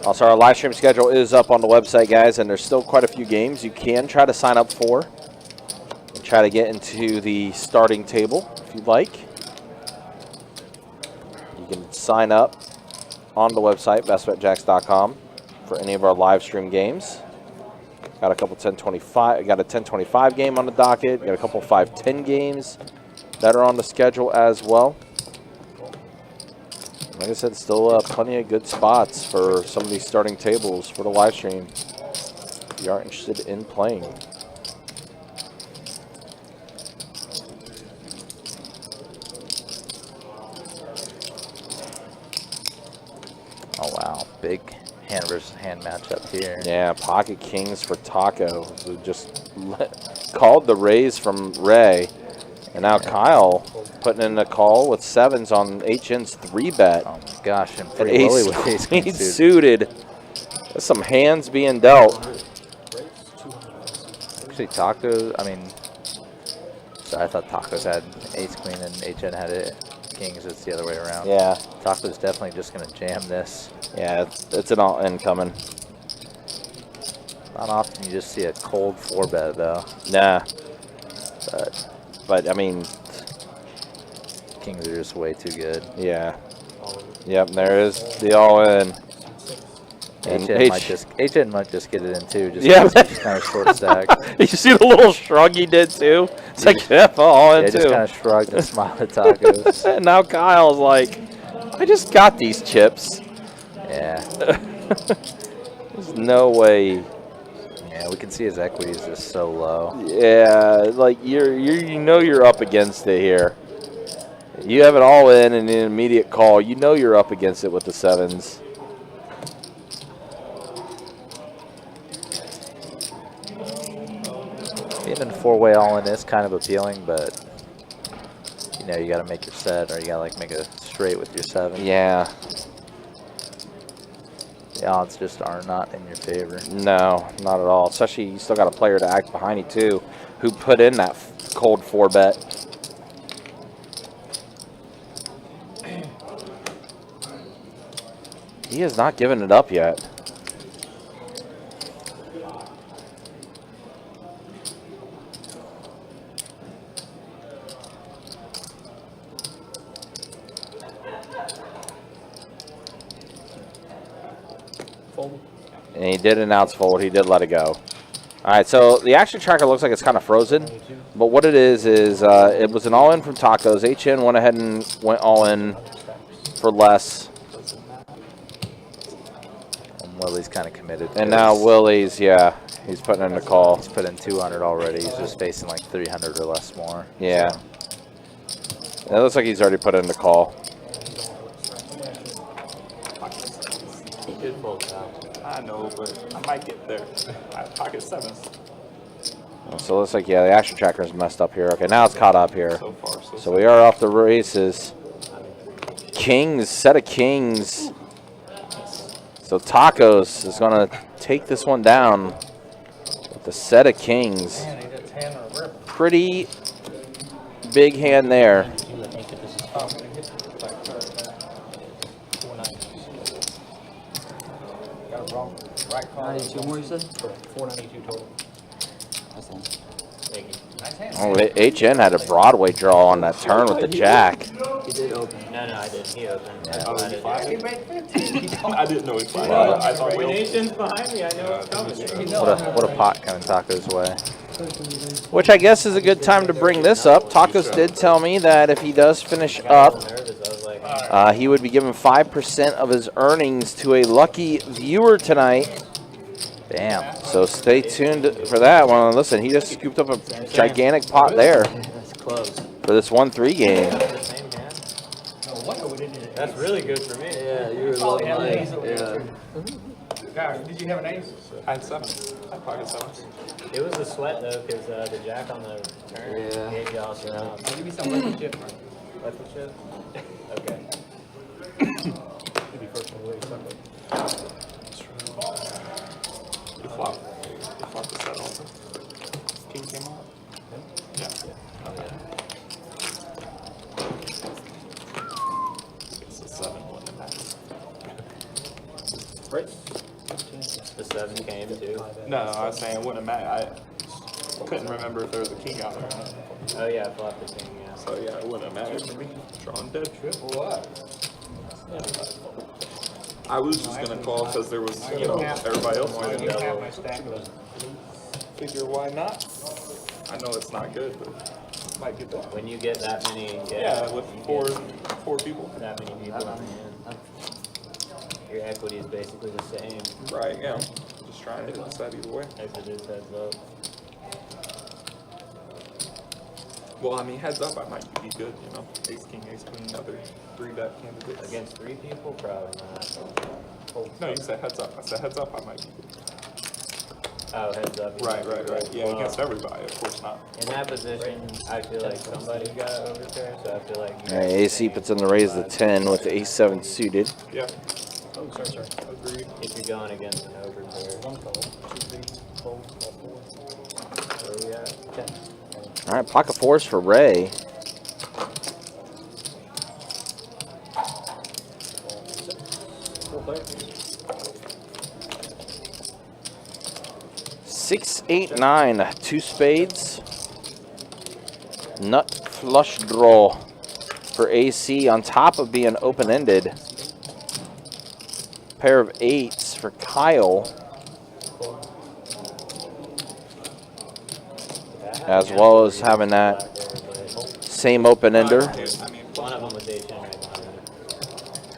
Also, our live stream schedule is up on the website, guys, and there's still quite a few games you can try to sign up for and try to get into the starting table if you'd like. You can sign up on the website, bestbetjacks.com, for any of our live stream games. Got a couple 10-25. Got a 10-25 game on the docket. Got a couple 5-10 games that are on the schedule as well. Like I said, still plenty of good spots for some of these starting tables for the live stream if you are interested in playing. hand versus hand matchup here. Yeah, pocket kings for Taco, who just called the raise from Ray. And now Kyle putting in a call with 7s on HN's 3-bet. Oh my gosh, and And Free Willy with ace queen queen suited. suited. There's some hands being dealt. Actually, Taco, I mean, sorry, I thought Tacos had ace queen and HN had it kings. It's the other way around. Yeah, Taco's definitely just going to jam this. yeah, it's an all-in coming. Not often you just see a cold 4-bet, though. Nah. But I mean, Kings are just way too good. yeah. Yep, there is the all-in. And HN might just get it in, too. Just Yeah. just kind of short stack. You see the little shrug he did, too? It's like, yeah, all-in, Yeah, too. just kind of shrugged and smiled at Tacos. And now Kyle's like, I just got these chips. Yeah. There's no way. Yeah, we can see his equity is just so low. Yeah, like you know you're up against it here. You have it all in and an immediate call. You know you're up against it with the 7s. Even 4-way all in is kind of appealing, but you know you got to make your set, or you got to like make a straight with your 7. Yeah. The odds just are not in your favor. No, not at all. Especially you still got a player to act behind you too, who put in that cold 4-bet. He has not given it up yet. And he did announce fold. He did let it go. All right, so the action tracker looks like it's kind of frozen. But what it is it was an all-in from Tacos. HN went ahead and went all-in for less. And Willie's kind of committed. And now Willie's, yeah, he's putting in the call. He's put in 200 already. He's just facing like 300 or less more. Yeah. It looks like he's already put in the call. It broke out. I know, but I might get there. I have pocket 7s. So it looks like, yeah, the action tracker is messed up here. Okay, now it's caught up here. So far, So we are off the races. Kings, set of kings. So Tacos is going to take this one down with the set of kings. Pretty big hand there. Right call. 92 more, you said? 492 total. Thank you. Nice hand. Oh, HN had a Broadway draw on that turn with the jack. He did open. No, I didn't. He opened. Yeah. Oh, I he did. fired? He made 15. I didn't know he fired. Wow. I thought When he Asian's behind me, I know it's coming. What a pot coming Tacos' way. Which I guess is a good time to bring this up. Tacos did tell me that if he does finish up, he would be given 5% of his earnings to a lucky viewer tonight. Damn. So stay tuned for that one. Listen, he just scooped up a gigantic pot there That's close. for this 1-3 game. The same hand. That's really good for me. Yeah, you were low. Yeah. Did you have an ace? I had 7. I had pocket 7s. It was a sweat though, because the jack on the turn Yeah. gave y'all some outs. Give me some liquid chip. Left the chip? Okay. You flopped. You flopped the set also. King came out. Yeah. It's a 7 one and that's. Right. The 7 came too. No, I was saying it wouldn't matter. I couldn't remember if there was a king out or not. Oh yeah, I flopped the king, yeah. So yeah, it wouldn't have mattered for me. Drawing dead. I was just gonna call because there was, you know, everybody else was You in have my stack. Figure why not? I know it's not good, but might get that. When you get that many, Yeah, with four people. that many people on hand, your equity is basically the same Right, yeah. Just trying to hit the set either way. as it is heads up. Well, I mean, heads up, I might be good, you know. Ace, king, other 3-bet candidates. Against 3 people, probably not. No, you said heads up. I said heads up, I might. Oh, heads up. Right. Yeah, Well, against everybody, of course not. in that position, I feel like somebody got overpair, so I feel like you All right, AC puts in the raise the 10 with the ace-7 suited. Yeah, Oh, sorry. agreed. if you're going against an overpair. One call. 2, 3, 4, 4. Where we at? 10. All right, pocket fours for Ray. Full player. 6, 8, 9, 2 spades. Nut flush draw for AC on top of being open-ended. Pair of 8s for Kyle, as well as having that same open-ender. I mean, One of them was 8-10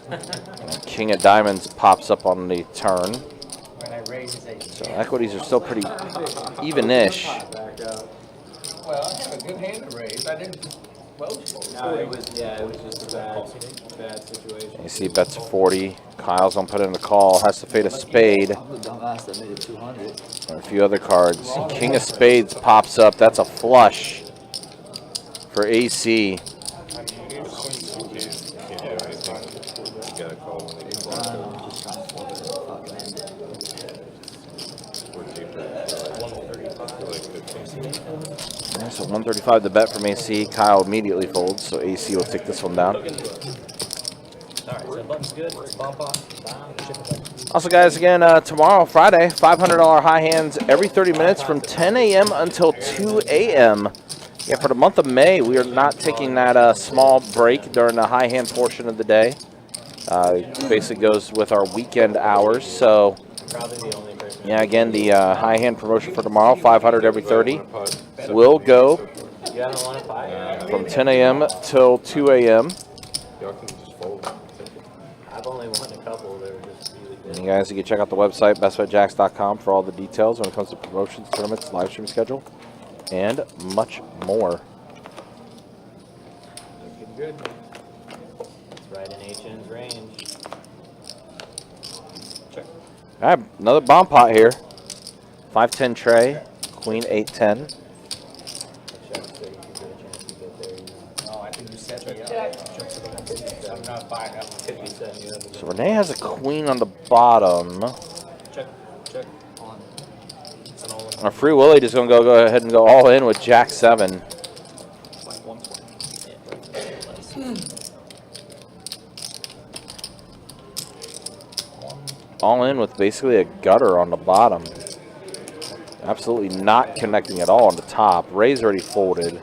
right now. King of Diamonds pops up on the turn. When I raise it, So equities are still pretty even-ish. Back up. well, I have a good hand to raise. I didn't. Well, No, it was just a bad situation. AC bets 40. Kyle's gonna put in the call. Has to fade a spade. I'm the dumbass that made it 200. And a few other cards. King of Spades pops up. That's a flush for AC. I mean, you can't do anything. You gotta call when they get blocked. I'm just trying to force it to fucking end it. We're cheaper. Like 15. Yeah, so 135 to bet from AC. Kyle immediately folds, so AC will take this one down. Alright, so button's good. Bump off. Ship it back. Also, guys, again, tomorrow, Friday, $500 high hands every 30 minutes from 10 a.m. until 2 a.m. Yeah, for the month of May, we are not taking that small break during the high hand portion of the day. Basically goes with our weekend hours. So, Probably the only person. yeah, again, the high hand promotion for tomorrow, 500 every 30, will go You haven't won a pie? from 10 a.m. till 2 a.m. Y'all can just fold. I've only won a couple that were just really And good. you guys, you can check out the website, bestbetjacks.com, for all the details when it comes to promotions, tournaments, live stream schedule, and much more. Looking good. It's right in HN's range. All right, another bomb pot here. 5-10 tray, queen 8-10. Check so you can get a chance to get there. Oh, I think you set me up. I'm not buying up. Could be setting you up. So Renee has a queen on the bottom. Check. On. It's an all-in. Our Free Willy just gonna go ahead and go all in with Jack 7. Like 120. All in with basically a gutter on the bottom. Absolutely not connecting at all on the top. Ray's already folded.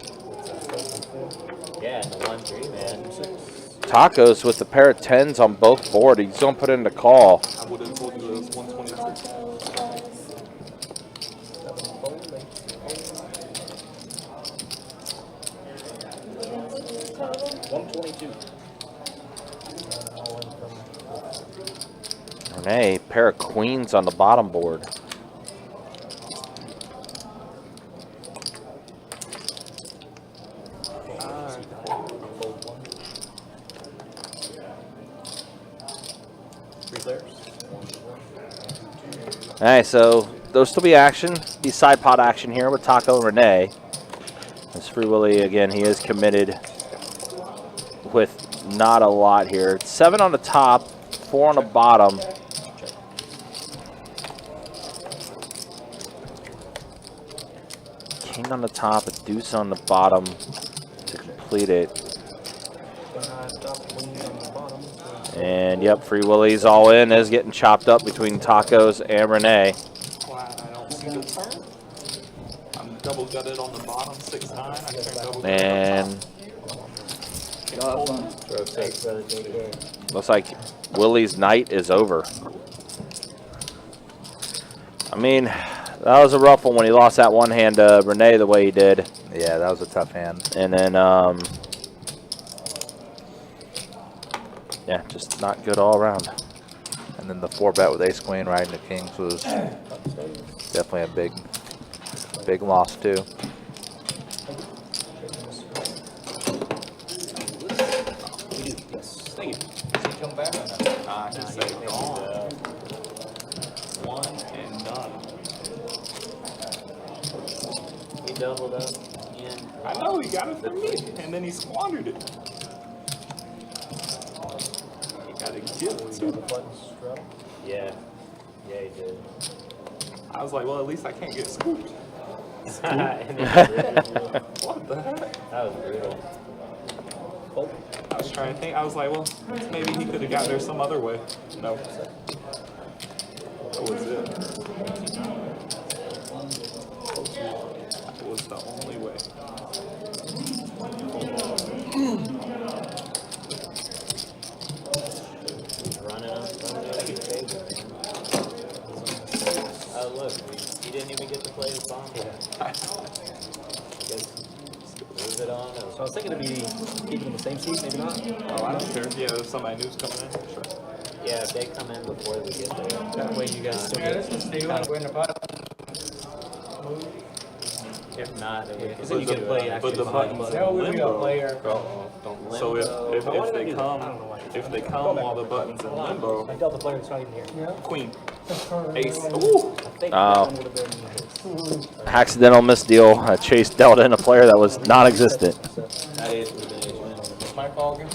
Yeah, and the 1-3, man. Tacos with a pair of 10s on both board. He's gonna put in the call. I would have told you it was 122. 122. Renee, pair of queens on the bottom board. Three players. All right, so there'll still be action, be side pot action here with Taco and Renee. As Free Willy, again, he is committed with not a lot here. 7 on the top, 4 on the bottom. King on the top, a deuce on the bottom to complete it. And yep, Free Willy's all in, is getting chopped up between Tacos and Renee. Glad I don't see the turn. I'm double gutted on the bottom, 6-9. I turn double gutted And Y'all have fun. Thanks, brother. Take care. looks like Willie's night is over. I mean, that was a rough one when he lost that one hand to Renee the way he did. Yeah, that was a tough hand. And then, yeah, just not good all around. And then the 4-bet with ace queen riding the kings was definitely a big loss too. Yes. Thank you. Does he come back or not? I just say gone. doubled up. Yeah. I know he got it from me, and then he squandered it. He got a gift too. Yeah. Yeah, he did. I was like, well, at least I can't get scooped. And then What the heck? that was brutal. I was trying to think. I was like, well, maybe he could have got there some other way. No. That was it. That was the only way. Running up your table. Oh, look, he didn't even get to play his bomb yet. Just move it on. So I was thinking to be keeping in the same seat, maybe not. Oh, I don't care. Yeah, if somebody new's coming in. Sure. Yeah, if they come in before we get there. That way you guys still get If not, then we can. Because then you can play actually But the behind buttons the in button. limbo. So if they come while the buttons in I limbo, dealt the player that's not even here. queen, ace. Ooh. I think Oh. that one would have been Accidental misdeal. Chase dealt in a player that was non-existent. That is what it is. My call again?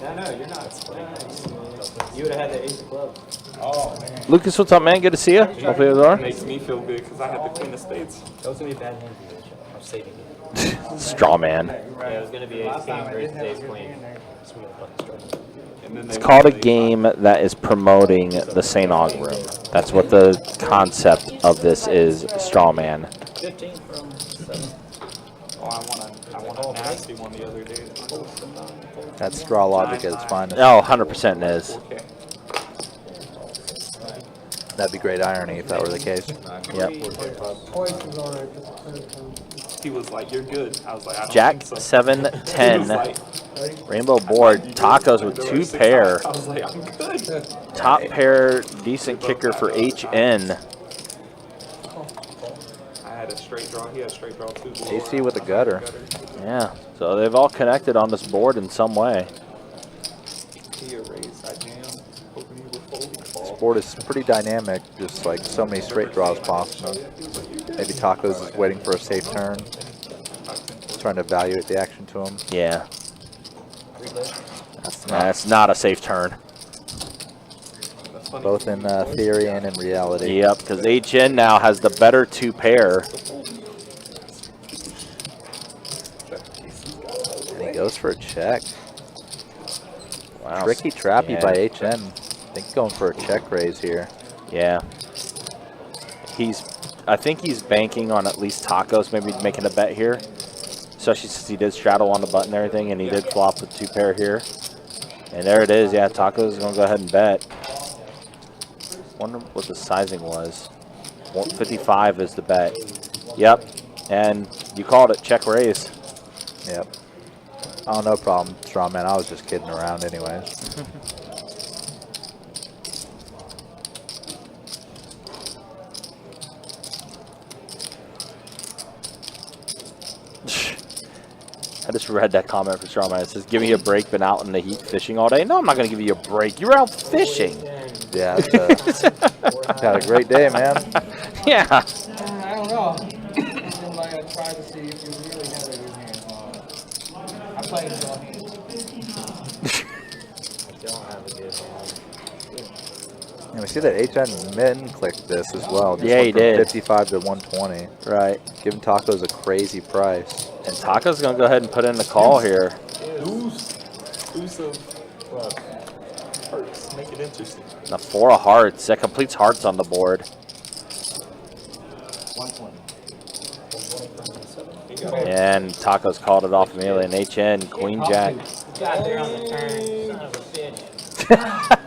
No, you're not. You would have had the ace of clubs. Oh, man. Lucas, what's up, man? Good to see you. Hopefully you are. Makes me feel good because I had the queen of spades. that was going to be a bad hand for you. I'm saving it. Straw man. Yeah, it was going to be ace king versus ace queen. So we got a button strike. And then It's called a game that is promoting the St. Aug room. That's what the concept of this is, straw man. 15 from 7. Oh, I want a nasty one the other day. That's straw logic at its finest. Oh, 100% is. Okay. That'd be great irony if that were the case. Yep. He was like, "You're good." I was like, "I don't Jack think so." 7, He was 10. like, Rainbow board. Tacos with 2 pair. I was like, "I'm good." Top pair, decent kicker for HN. I had a straight draw. He had a straight draw too. AC with a gutter. Yeah, so they've all connected on this board in some way. He erased. I jammed. Hoping he would fold. He called. Board is pretty dynamic, just like so many straight draws possible. Maybe Tacos is waiting for a safe turn, trying to evaluate the action to him. Yeah. That's not a safe turn. Both in theory and in reality. Yep, because HN now has the better 2 pair. And he goes for a check. Wow. Tricky trappy Yeah. by HN. I think going for a check raise here. Yeah. I think he's banking on at least Tacos maybe making a bet here. Especially since he did straddle on the button and everything, and he did flop with 2 pair here. And there it is. Yeah, Tacos is going to go ahead and bet. Wonder what the sizing was. 155 is the bet. Yep. And you called it, check raise. Yep. Oh, no problem, Strawman. I was just kidding around anyways. I just read that comment from Strawman. It says, give me a break, been out in the heat fishing all day. No, I'm not going to give you a break. You were out fishing. Yeah, it's, had a great day, man. Yeah. I don't know. Like I tried to see if you really had a good hand. I played it on hand. I don't have a good hand. And we see that HN Min clicked this as well. Just Yeah, went he from did. 55 to 120. Right. Giving Tacos a crazy price. And Taco's going to go ahead and put in the call here. Deuce of hearts. Make it interesting. The 4 of hearts. That completes hearts on the board. 120. And Taco's called it off immediately. And HN, Queen Jack. Got there on the turn. Son of a bitch.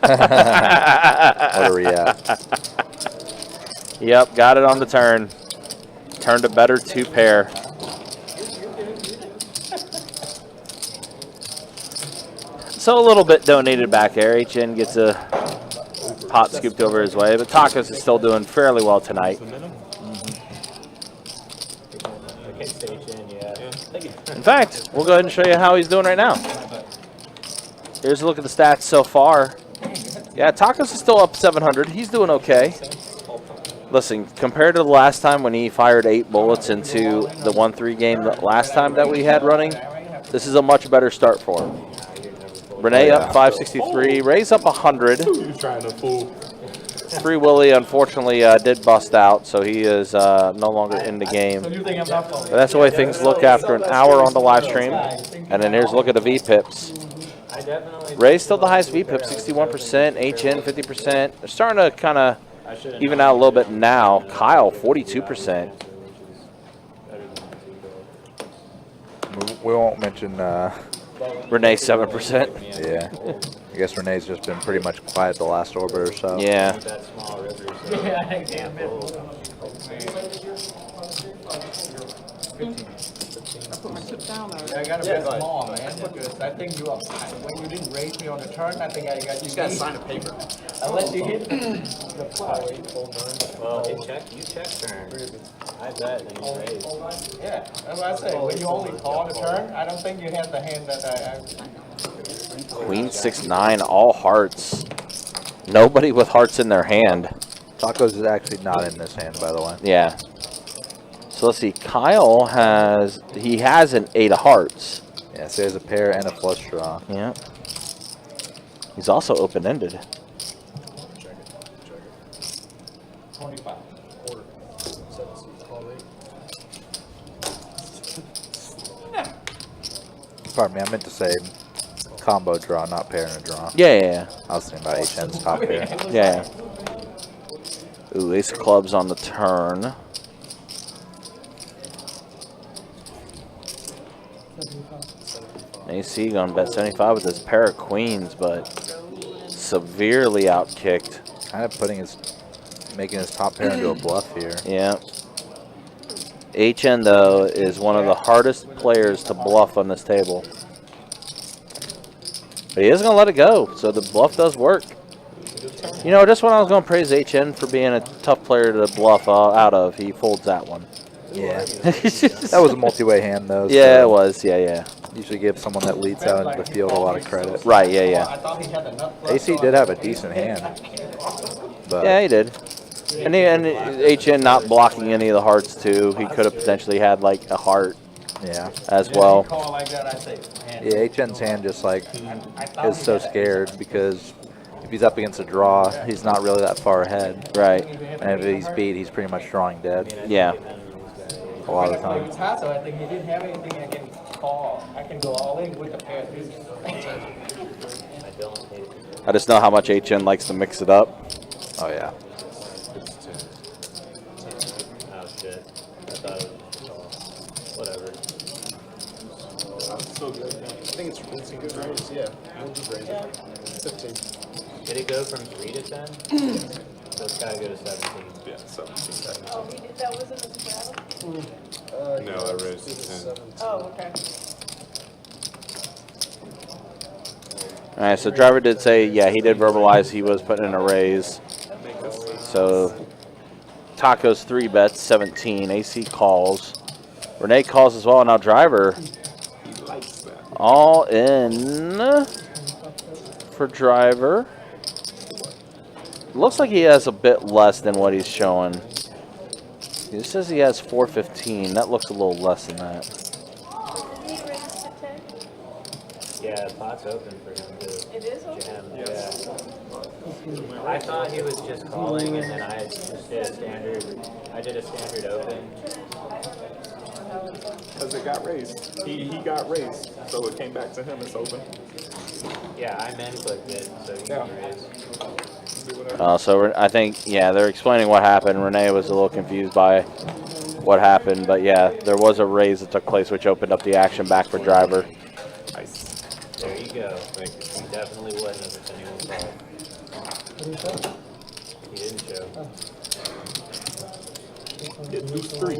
What a react. Yep, got it on the turn. Turned a better 2 pair. So a little bit donated back there. HN gets a pot scooped over his way, but Tacos is still doing fairly well tonight. Okay, station, yeah. Thank you. In fact, we'll go ahead and show you how he's doing right now. Here's a look at the stats so far. Yeah, Tacos is still up 700. He's doing okay. Listen, compared to the last time when he fired 8 bullets into the 1-3 game the last time that we had running, this is a much better start for him. Renee up 563, Ray's up 100. You trying to fool? Free Willy, unfortunately, did bust out, so he is no longer in the game. But that's the way things look after an hour on the live stream. And then here's a look at the VPIPs. Ray's still the highest VPIP, 61%, HN 50%. They're starting to kind of even out a little bit now. Kyle, 42%. We won't mention. Renee, 7%. Yeah. I guess Renee's just been pretty much quiet the last orbit or so. Yeah. I got a bit small, man, because I think you, when you didn't raise me on the turn, I think I got you. You gotta sign a paper. Unless you hit the fly. Well, you check turn. I bet, and you raise. Yeah, that's what I say. When you only call the turn, I don't think you had the hand that I Queen 6-9, all hearts. Nobody with hearts in their hand. Tacos is actually not in this hand, by the way. Yeah. So let's see. Kyle has an 8 of hearts. Yeah, so he has a pair and a flush draw. Yeah. He's also open-ended. 25. Pardon me, I meant to say combo draw, not pair and a draw. Yeah. I was thinking about HN's top pair. Yeah. Ooh, ace of clubs on the turn. AC going to bet 75 with his pair of queens, but severely outkicked. Kind of making his top pair into a bluff here. Yeah. HN, though, is one of the hardest players to bluff on this table. But he isn't going to let it go, so the bluff does work. You know, just when I was going to praise HN for being a tough player to bluff out of, he folds that one. Yeah. That was a multi-way hand, though. Yeah, so it was. Yeah. usually give someone that leads out into the field a lot of credit. Right, yeah. AC did have a decent hand. But Yeah, he did. And HN not blocking any of the hearts, too. He could have potentially had, like, a heart yeah. as well. Yeah, HN's hand just like is so scared because if he's up against a draw, he's not really that far ahead. Right. And if he's beat, he's pretty much drawing dead. Yeah. A lot of the time. I think he didn't have anything I can call. I can go all in with the pair. I just know how much HN likes to mix it up. Oh, yeah. Oh, shit. I thought it was whatever. So good. I think it's a good raise, yeah. We'll just raise it. 15. Did it go from 3 to 10? So it's gotta go to 17. Yeah, 17. Oh, that wasn't a straddle? No, I raised it 10. Oh, okay. All right, so driver did say, yeah, he did verbalize he was putting in a raise. So Tacos 3 bets 17. AC calls. Renee calls as well. Now driver He likes that. all in for driver. Looks like he has a bit less than what he's showing. He says he has 415. That looks a little less than that. Did he raise to 10? Yeah, pot's open for him to It is open? jam. Yeah. I thought he was just calling, and then I just did a standard. I did a standard open. Because it got raised. He got raised. So it came back to him. It's open. Yeah, I clicked it, so you can raise. Do whatever. So I think, yeah, they're explaining what happened. Renee was a little confused by what happened, but yeah, there was a raise that took place, which opened up the action back for driver. Nice. There you go. Thank you. He definitely wasn't if anyone called. He didn't show. It moves 3.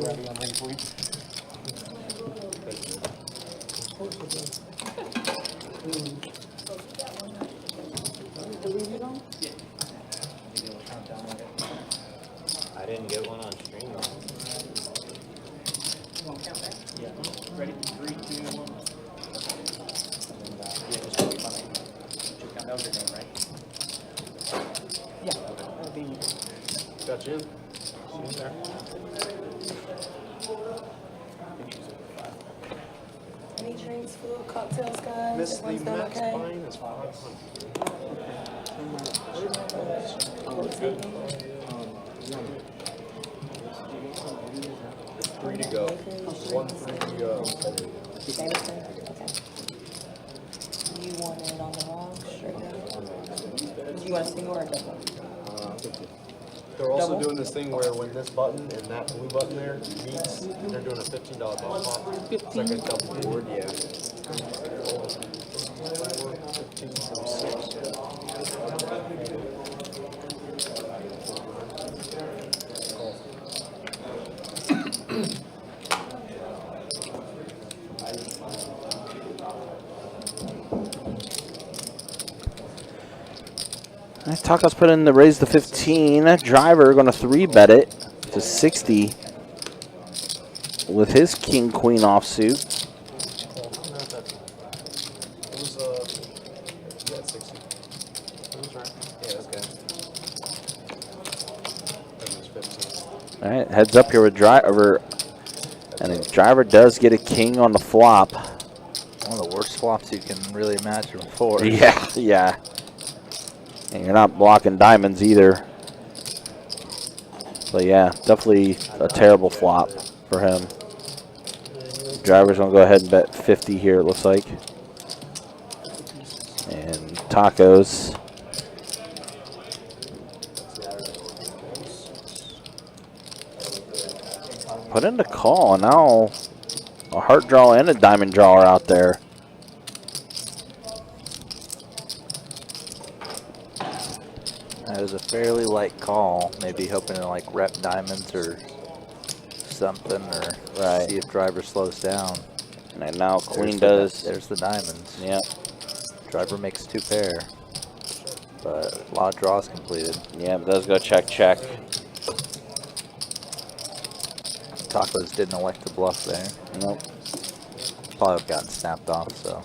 I didn't get one on stream. Ready? 3, 2, 1. That was your name, right? Yeah, that'll be. Got you? Any drinks, food, cocktails, guys? Miss, the Everyone's doing max okay? fine is 500. Three to go. 1-3 to go. Jameson? Okay. You want it on the wrong straight up? Do you want a single or a double? They're also Double? doing this thing where when this button and that blue button there meets, they're doing a $15 bump pop. It's like a double board, yeah. 15 from 6. Nice. Tacos put in the raise the 15. Driver going to 3-bet it to 60 with his king queen offsuit. It was, yeah, 60. It was right. Yeah, that's good. That was 15. All right, heads up here with driver, and the driver does get a king on the flop. One of the worst flops you can really imagine for. Yeah, yeah. And you're not blocking diamonds either. But yeah, definitely a terrible flop for him. Driver's gonna go ahead and bet 50 here, it looks like. And Tacos. Put in the call, and now a heart draw and a diamond draw are out there. That was a fairly light call, maybe hoping to like rep diamonds or something, or see if driver slows down. And now queen there's does. There's the diamonds. Yep. Driver makes 2 pair, but a lot of draws completed. Yeah, it does go check, check. Tacos didn't elect to bluff there. Nope. Probably have gotten snapped off, so.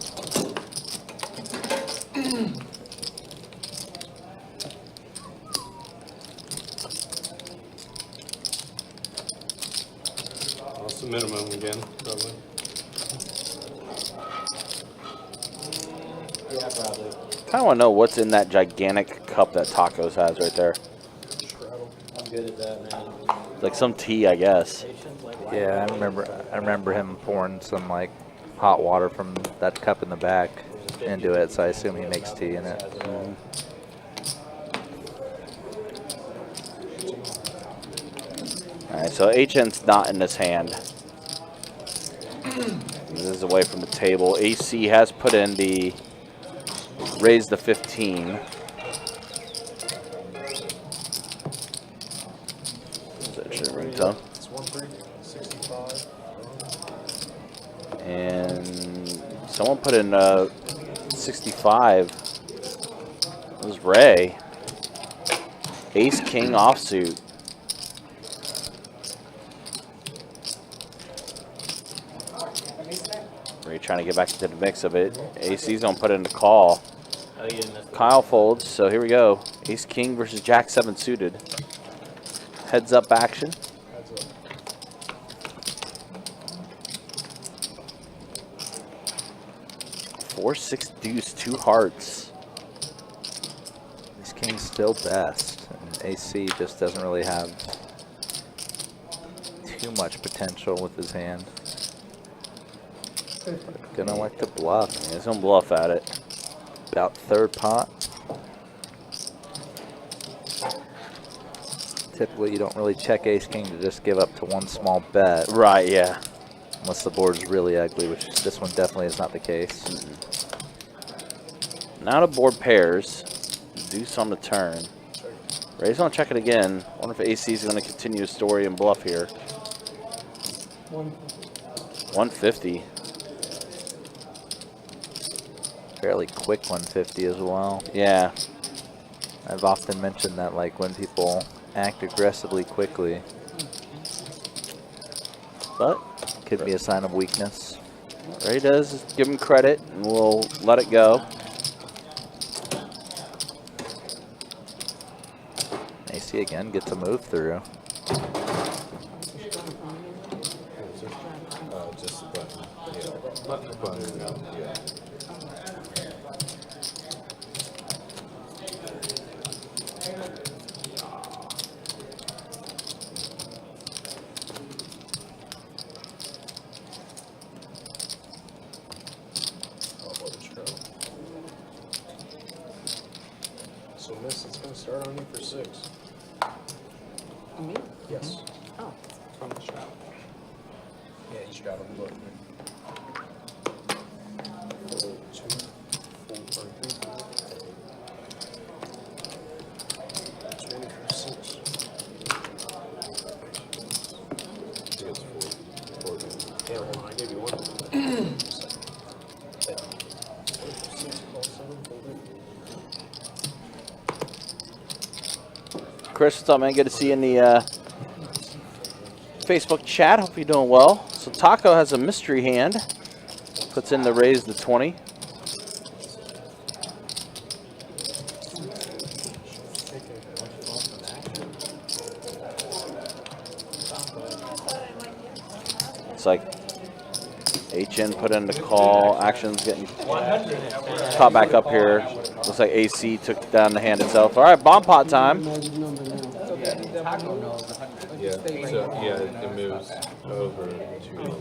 That's the minimum again, probably. Yeah, probably. Kind of want to know what's in that gigantic cup that Tacos has right there. I'm good at that, man. It's like some tea, I guess. Yeah, I remember him pouring some like hot water from that cup in the back into it, so I assume he makes tea in it. All right, so HN's not in this hand. This is away from the table. AC has put in the raise the 15. That should ringtone. It's 1-3, 65. And someone put in 65. It was Ray. Ace King offsuit. Ray trying to get back into the mix of it. AC's gonna put in the call. Oh, you didn't. Kyle folds, so here we go. Ace King versus Jack 7 suited. Heads up action. That's it. Four, 6 deuce, 2 hearts. This king's still best, and AC just doesn't really have too much potential with his hand. Gonna like to bluff. Yeah, he's gonna bluff at it. About 3rd pot. Typically, you don't really check ace king to just give up to one small bet. Right, yeah. Unless the board's really ugly, which this one definitely is not the case. Now to board pairs. Deuce on the turn. Ray's gonna check it again. Wonder if AC's gonna continue his story and bluff here. 150. Fairly quick 150 as well. Yeah. I've often mentioned that, like, when people act aggressively quickly, But could be a sign of weakness. Ray does give him credit, and we'll let it go. AC again gets a move through. So miss, it's gonna start on you for 6. Me? Yes. Oh. From the shop. Yeah, you straddle the button. 2, 4, 3, 20 for 6. Yeah, hold on, I gave you one. Chris, what's up, man? Good to see you in the Facebook chat. Hope you're doing well. So Taco has a mystery hand. Puts in the raise the 20. It's like HN put in the call. Action's getting caught back up here. Looks like AC took down the hand itself. All right, bomb pot time. Yeah, so yeah, it moves over to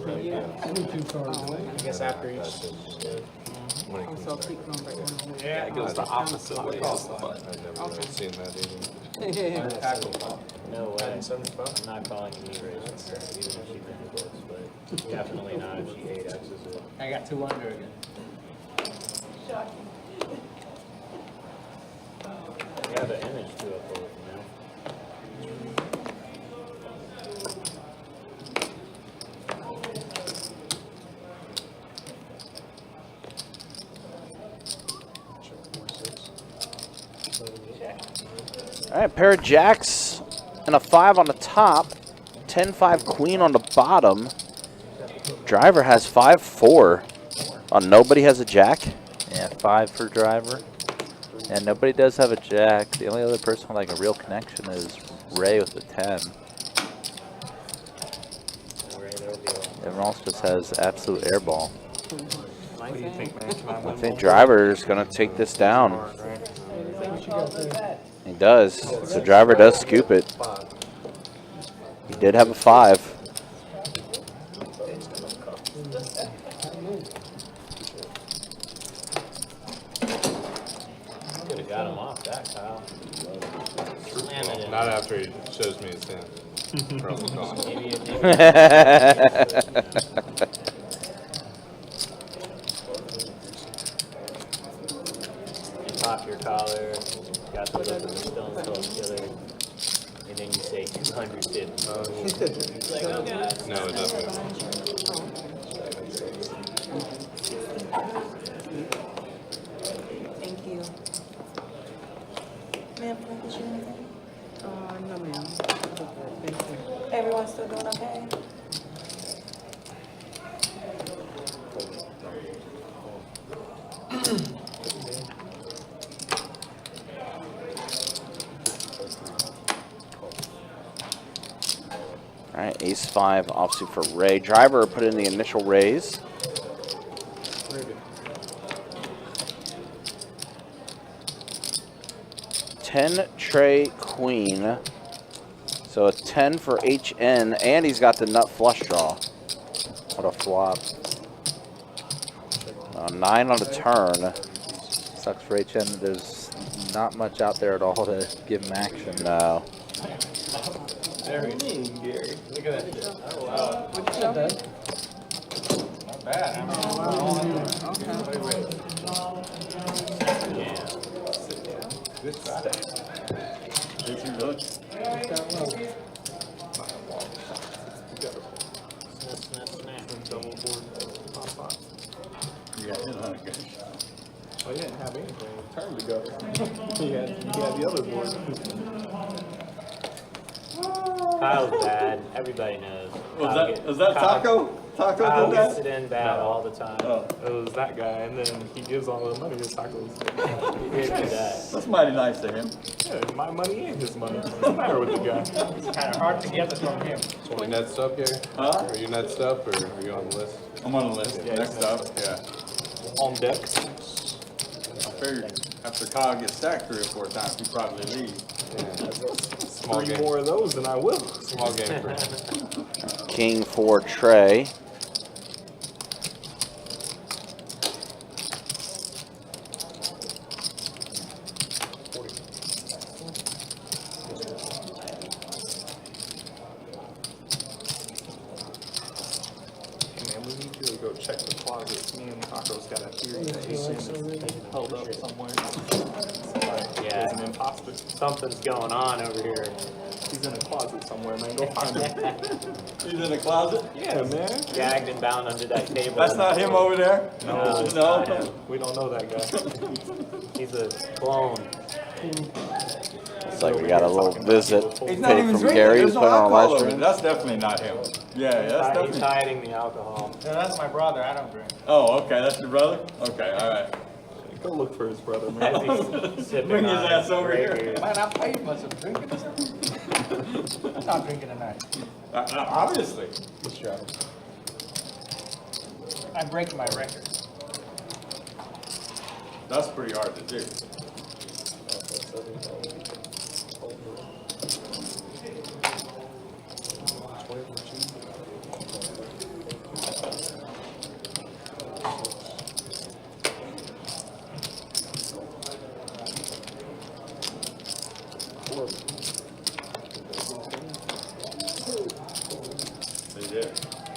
right. I guess after each. When it comes So back. keep going back one. Yeah, it goes the opposite way as the button. I've never really seen that either. No way. I'm not calling an E-raise, even if she manipulates, but definitely not if she 8X's it. I got 2 under again. You have an image to it, you know? All right, pair of jacks and a 5 on the top. 10-5 queen on the bottom. Driver has 5-4. Nobody has a jack. Yeah, 5 for driver. And nobody does have a jack. The only other person with like a real connection is Ray with the 10. Everyone else just has absolute airball. What do you think, man? Can I I win think one? driver is going to take this down. He does. So driver does scoop it. He did have a 5. Could have got him off that, Kyle. Slamming it. Not after he shows me his hand. Probably not. Maybe it, you pop your collar, got the look of the stone cold killer, and then you say 250. It's like, oh god. No, it doesn't. Thank you. Ma'am, can I get you anything? No, ma'am. Thank you. Everyone's still doing okay? All right, ace-5 offsuit for Ray. Driver put in the initial raise. Ten tray queen. So a 10 for HN, and he's got the nut flush draw. What a flop. 9 on the turn. Sucks for HN. There's not much out there at all to give him action. No. Very mean, Gary. Look at that shit. Oh, wow. What'd you say? Not bad. I mean, yeah. Good stuff. Did you look? Snap, snap, snap. Double board. Pop, pop. Yeah, okay. Oh, you didn't have anything. Turn to go. You had the other board. Kyle's bad. Everybody knows. Was that Taco? Taco I did always sit that? in bad all the time. It was that guy, and then he gives all the money to tacos. He did do that. That's mighty nice of him. Yeah, my money ain't his money. What's the matter with the guy? It's kind of hard to get it from him. So you next up here? Huh? Are you next up, or are you on the list? I'm on the list. Yeah, Next up. Yeah. On deck. I figured after Kyle gets sacked 3 or 4 times, he'd probably leave. Small 3 game. more of those, and I will. Small game for King for Trey. Hey man, we need to go check the closets. Me and Taco's got a theory that he's held up somewhere. Yeah. He's an imposter. Something's going on over here. He's in a closet somewhere, man. Go find him. He's in the closet? Yeah, man. Gagged and bound under that table. That's not him over there? No, it's No? not him. We don't know that guy. He's a clone. It's like we got a little visit He's not paid even from drinking. Gary. There's He's no putting on a alcohol live over stream. it. That's definitely not him. Yeah, that's He's definitely. hiding the alcohol. No, that's my brother. I don't drink. Oh, okay. That's your brother? Okay, all right. Go look for his brother, man. As he's sipping Bring his on ass over here. beer. Man, I paid for some drinking or something. I'm not drinking tonight. Obviously. I break my record. That's pretty hard to do. They did.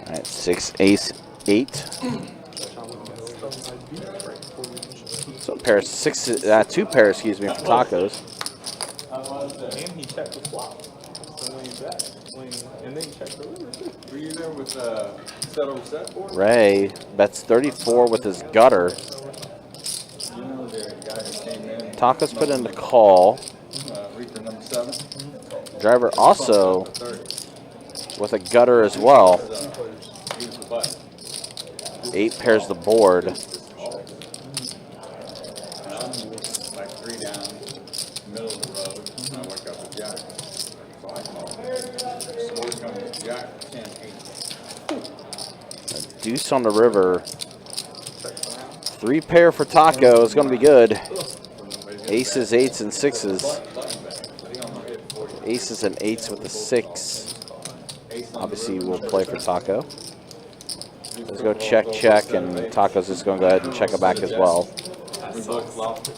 All right, 6, ace, 8. So pair, 2 pairs, excuse me, for tacos. And he checked the flop. So when he's back, and then he checked the river too. Were you there with settled set board? Ray bets 34 with his gutter. You know the guy who came in. Tacos put in the call. Reaper number 7. Driver also 30. with a gutter as well. Use the button. 8 pairs the board. Like 3 down, middle of the road. I wake up with Jack. So I call him. Board coming with Jack, 10, 8. A deuce on the river. 3 pair for Taco is going to be good. Aces, 8s, and 6s. Aces and 8s with the 6. Obviously, we'll play for Taco. Let's go check, check, and Taco's just going to go ahead and check it back as well. We both lost.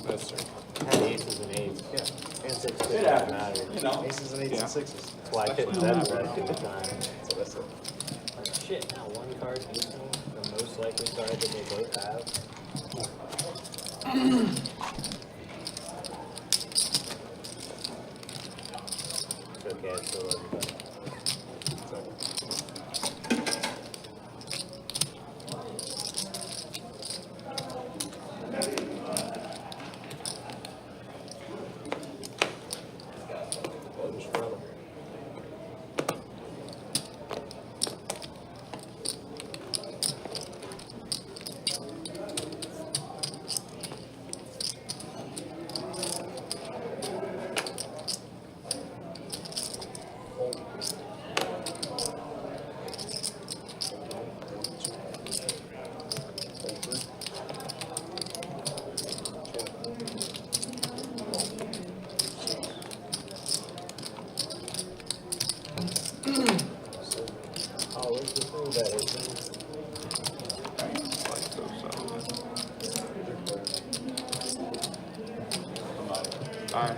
That's true. I had aces and eights. Yeah. And sixes. It doesn't matter. You know. Aces and 8s and 6s. That's why I couldn't bet for it at the time. So that's it. Like, shit, now one card each one, the most likely card that they both have. It's okay, I still love you, but. Oh, where's the thing that is? Alright.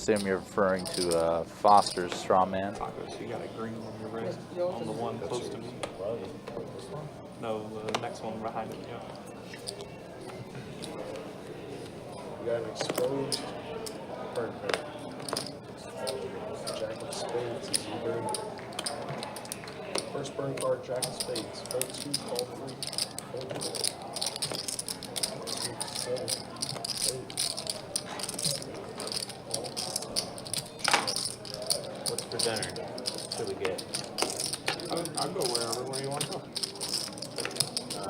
assume you're referring to Foster's straw man. Tacos, you got a green on your wrist. On the one close to me. No, the next one behind it, yeah. You got an exposed burn pair. Jack of spades is your burn. First burn card, Jack of spades. Fold 2, call 3. Fold 4. 2, 7, 8. What's for dinner? What should we get? I'll go where you want to go. I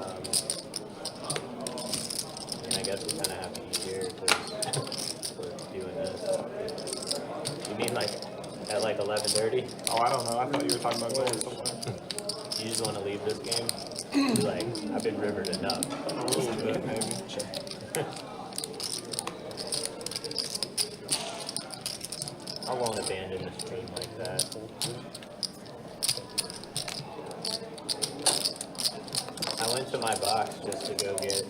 mean, I guess we kind of have to eat here because we're doing this. You mean like at like 11:30? Oh, I don't know. I thought you were talking about going somewhere. You just want to leave this game? Like, I've been rivered enough. A little bit, maybe. I won't abandon the stream like that. I went to my box just to go get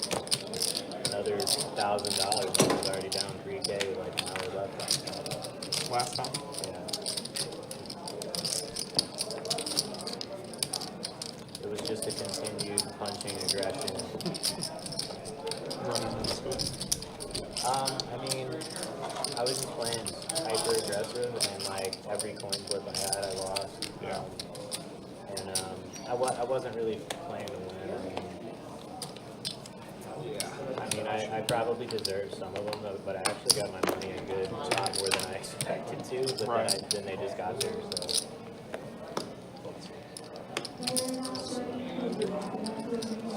another $1,000. I was already down 3K with like an hour left. Last time? Yeah. It was just a continued punching aggression. Running in school. I mean, I was just playing hyper aggressive, and like every coin flip I had, I lost. Yeah. And I wasn't really playing to win. I mean, I probably deserved some of them, but I actually got my money a good lot more than I expected to. But Right. then they just got there. So.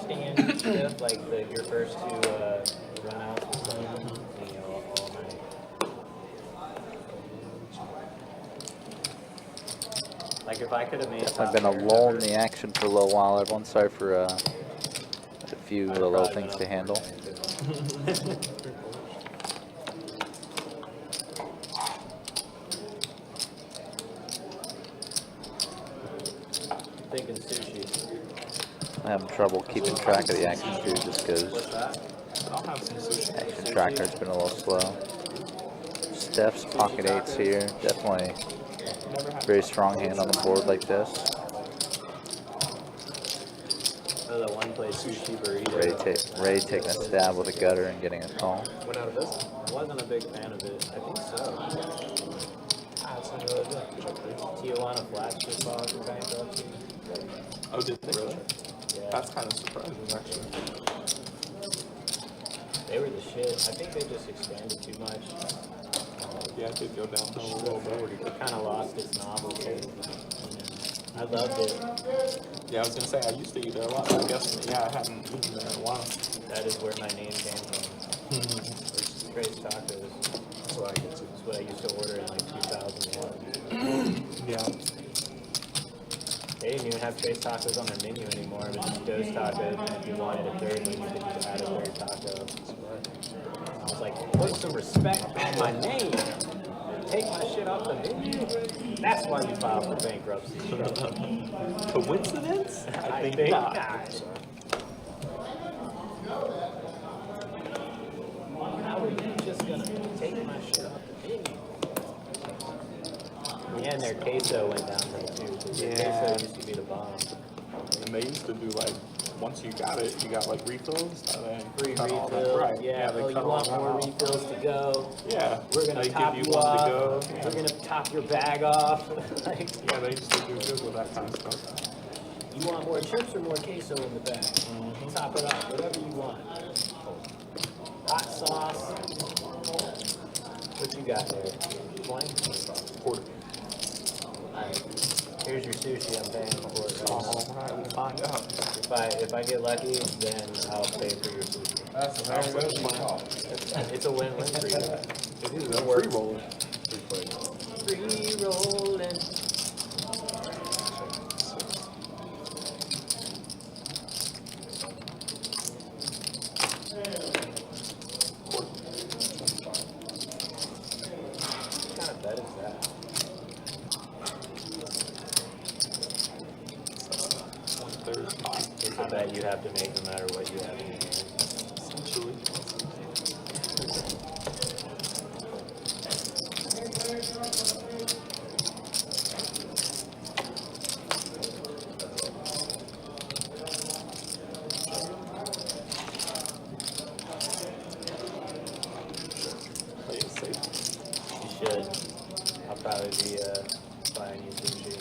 Stand stiff, like your first two run outs or something, you know, all night. Like if I could have made Definitely been a lull in the action for a little while, everyone. Sorry for a few little things to handle. Thinking sushi. I'm having trouble keeping track of the action too, just because I'll have some sushi. action tracker's been a little slow. Steph's pocket eights here, definitely very strong hand on the board like this. Oh, that one place sushi burrito. Ray taking a stab with a gutter and getting a call. Went out of business? I wasn't a big fan of it. I think so. That's not really good. Tijuana Flats just filed for bankruptcy. Oh, did they really? Yeah. That's kind of surprising, actually. They were the shit. I think they just expanded too much. Yeah, it did go downhill a little bit. It kind of lost its novelty. I loved it. Yeah, I was going to say, I used to eat there a lot, but I guess, yeah, I hadn't eaten there in a while. That is where my name came from. Trace Tacos. That's what I get to. That's what I used to order in like 2001. Yeah. They didn't even have Trace Tacos on their menu anymore. It was just Dos Tacos, and if you wanted a third one, you could just add a third taco. I was like, put some respect on my name. Take my shit off the menu. That's why we filed for bankruptcy. Coincidence? I think not. How are you just gonna take my shit off the menu? And their queso went downhill too. Their queso used to be the bomb. And they used to do like, once you got it, you got like refills. Free cut all that. refills. Right. Yeah, they oh, you cut all want that more out. refills to go? Yeah. We're gonna They top give you you one off. to go. Yeah. We're gonna top your bag off. Like, Yeah, they used to do good with that kind of stuff. you want more chips or more queso in the bag? Top it off, whatever you want. Hot sauce. What you got there? 20? Quarter. Alright. Here's your sushi. I'm paying for it. All right, we'll find out. If I get lucky, then I'll pay for your sushi. That's a very good one. It's a win-win for you. It is a free roll. Free rolling. What kind of bet is that? One-third pot. It's a bet you have to make no matter what you have in your hand. Essentially. You should. I'll probably be buying you sushi.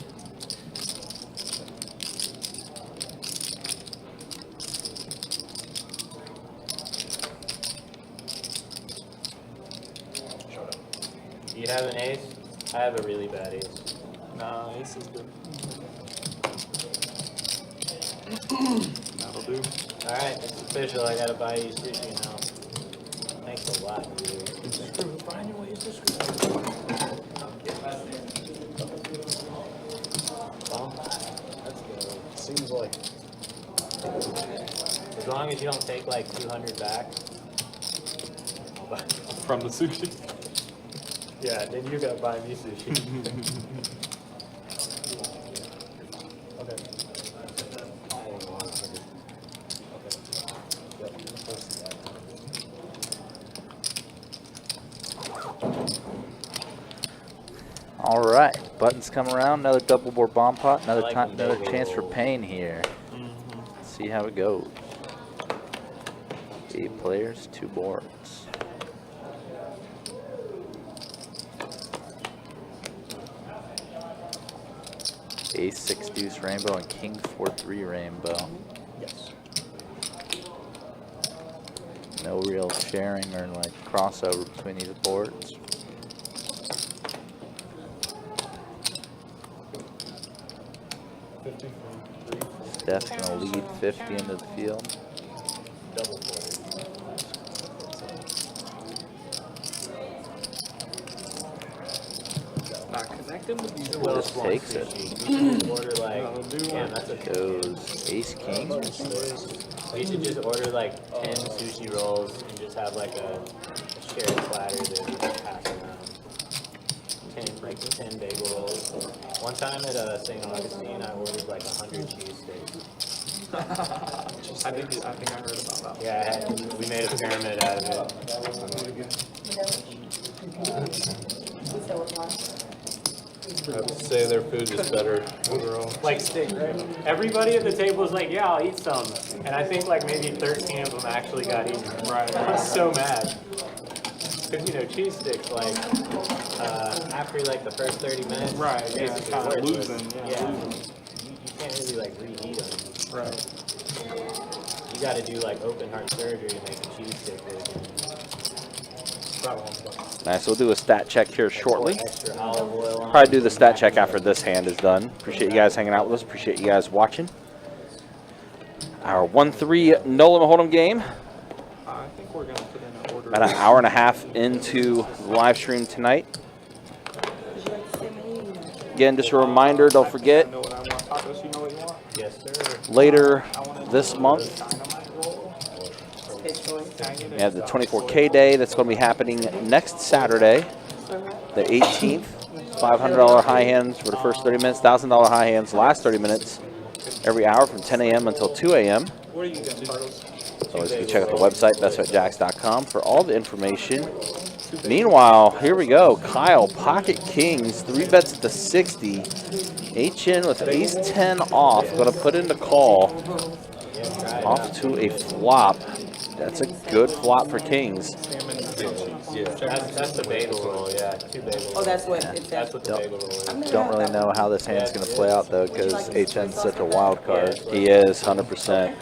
Do you have an ace? I have a really bad ace. Nah, ace is good. That'll do. Alright, it's official. I gotta buy you sushi now. Thanks a lot, dude. Find your ways to screw. Well, let's go. Seems like As long as you don't take like 200 back. I'll buy From the sushi. Yeah, then you gotta buy me sushi. okay. All right, buttons come around. Another double board bomb pot. Another like time, them another big chance for old- pain here. Let's see how it goes. 8 players, 2 boards. Ace 6 deuce rainbow and king 4-3 rainbow. Yes. No real sharing or like crossover between these boards. Steph's gonna lead 50 into the field. Double fold. Not connecting with these Who else Just wants takes it. sushi? You should order like, That'll do damn, it. that's a Goes ace king. You should just order like 10 sushi rolls and just have like a shared platter that you just pass around. 10 bagel rolls. One time at St. Augustine, I ordered like 100 cheesesteaks. I think I heard about that. Yeah, we made a pyramid out of it. I have to say their food is better overall. Like steak, right? Everybody at the table was like, yeah, I'll eat some. And I think like maybe 13 of them actually got eaten. Right. I was so mad. Because, you know, cheese sticks, like, after like the first 30 minutes, Right, they're yeah, basically kinda worthless. losing, yeah, Yeah. losing. You can't really like reheat them. Right. You got to do like open heart surgery to make a cheese stick really good. Nice. We'll do a stat check here shortly. Extra olive oil on Probably do the stat check after this hand is done. Appreciate you guys hanging out with us. Appreciate you guys watching. Our 1-3 no limit hold'em game. I think we're gonna put in an order. About an hour and a half into the live stream tonight. Again, just a reminder, don't forget, I know what I want. Tacos, you know what you want? Yes, sir. later this month, Dynamite roll. we have the 24K day that's going to be happening next Saturday, the 18th. $500 high hands for the first 30 minutes, $1,000 high hands last 30 minutes every hour from 10 a.m. until 2 a.m. What are you getting, Tacos? So always you can check out the website, bestbetjacks.com for all the information. Meanwhile, here we go. Kyle, pocket kings, 3 bets at the 60. HN with ace 10 off, going to put in the call. Off to a flop. That's a good flop for kings. That's the bagel roll, yeah. 2 bagel rolls. Oh, that's what it's That's what the bagel roll is. Don't really know how this hand's going to play out though, because HN's such a wild card. He is 100%.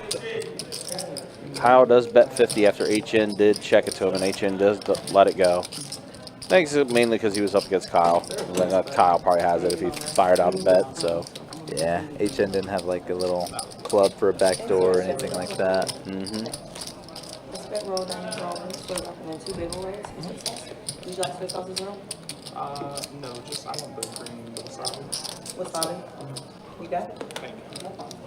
Kyle does bet 50 after HN did check it to him, and HN does let it go. I think it's mainly because he was up against Kyle. And then Kyle probably has it if he fired out a bet. So Yeah, HN didn't have like a little club for a backdoor or anything like that. Let's bet roll down, split up, and then 2 bagel rolls. Would you like soy sauce as well? No, just I want the green wasabi. Wasabi? You got it? Thank you. No problem.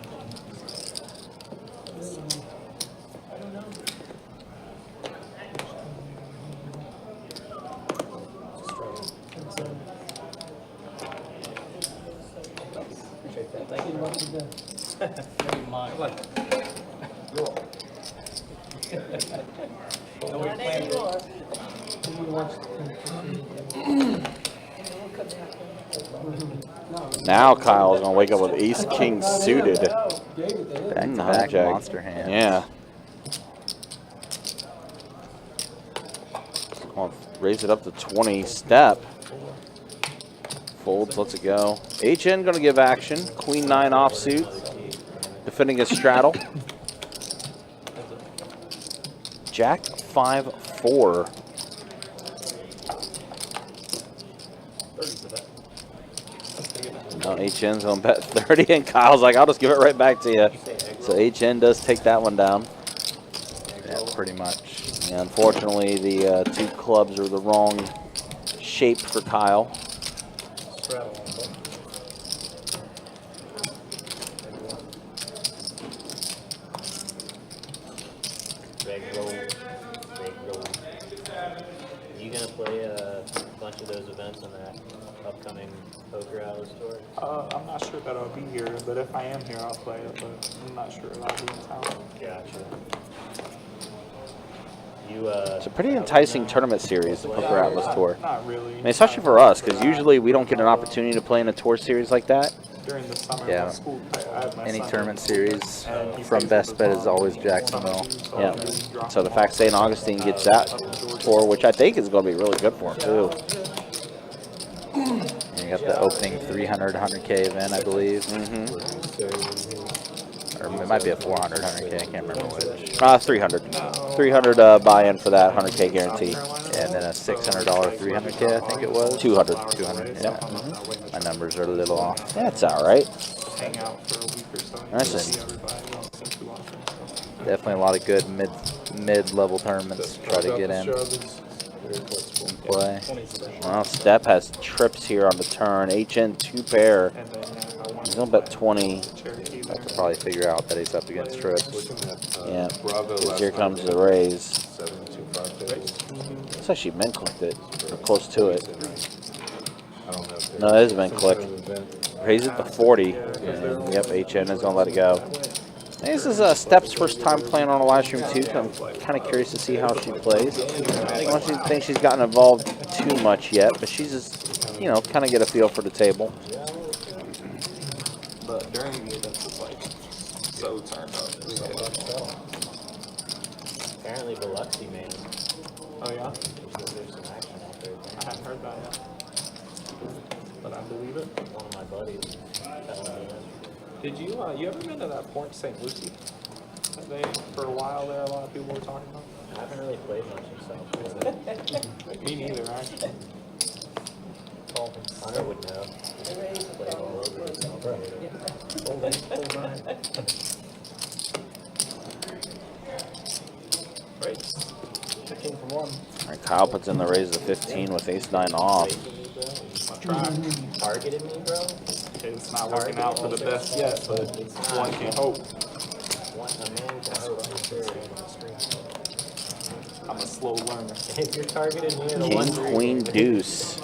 now Kyle's going to wake up with ace king suited. Back-to-back Hijack. monster hands. Yeah. On, raise it up to 20. Step. Folds, lets it go. HN going to give action. Queen 9 offsuit. Defending his straddle. Jack 5-4. Now HN's going to bet 30, and Kyle's like, I'll just give it right back to you. So HN does take that one down. Yeah, pretty much. Yeah, unfortunately, the 2 clubs are the wrong shape for Kyle. You gonna play a bunch of those events on that upcoming poker hours tour? I'm not sure that I'll be here, but if I am here, I'll play it. But I'm not sure I'll be in town. Gotcha. It's a pretty enticing tournament series, the Poker Atlas Tour. Not really. I mean, especially for us, because usually we don't get an opportunity to play in a tour series like that. During the summer, Yeah. my school, I have my Any son, tournament series and he from plays Best with Bet his is mom. always Jacksonville. Yeah. So the fact St. Augustine gets that tour, which I think is going to be really good for him, too. And you got the opening 300, 100K event, I believe. Or it might be a 400, 100K, I can't remember which. 300. 300 buy-in for that 100K guarantee. And then a $600 300K, I think it was. 200. 200, yeah. My numbers are a little off. That's all right. Hang out for a week or so. That's See just- everybody. I don't see too often, so. Definitely a lot of good mid-level tournaments to try to get in and play. Well, Step has trips here on the turn. HN 2 pair. And then He's going to bet 20. Cherokee I there. have to probably figure out that he's up against trips. Yeah. 'Cause here comes the raise. It's actually been clicked it. Or close to it. No, it has been clicked. Raise it to 40. And, yep, HN is going to let it go. I think this is Step's first time playing on a live stream too. I'm kind of curious to see how she plays. I don't think she's gotten involved too much yet, but she's just, you know, kind of get a feel for the table. But during the events, it's like so turned up. Apparently Biloxi, man. Oh yeah? There's some action out there. I hadn't heard that yet. But I believe it. One of my buddies telling me that. Did you you ever been to that Port St. Lucie? That they for a while there, a lot of people were talking about. I haven't really played much myself. Me neither, actually. Hunter would know. He's played all over himself. Right. 15 for 1. All right, Kyle puts in the raise to 15 with ace-9 off. I tried. Targeted me, bro? It's not working out for the best yet, but one can hope. A man can hope. I'm a slow learner. If you're targeting me in a King, 1-3. queen, deuce.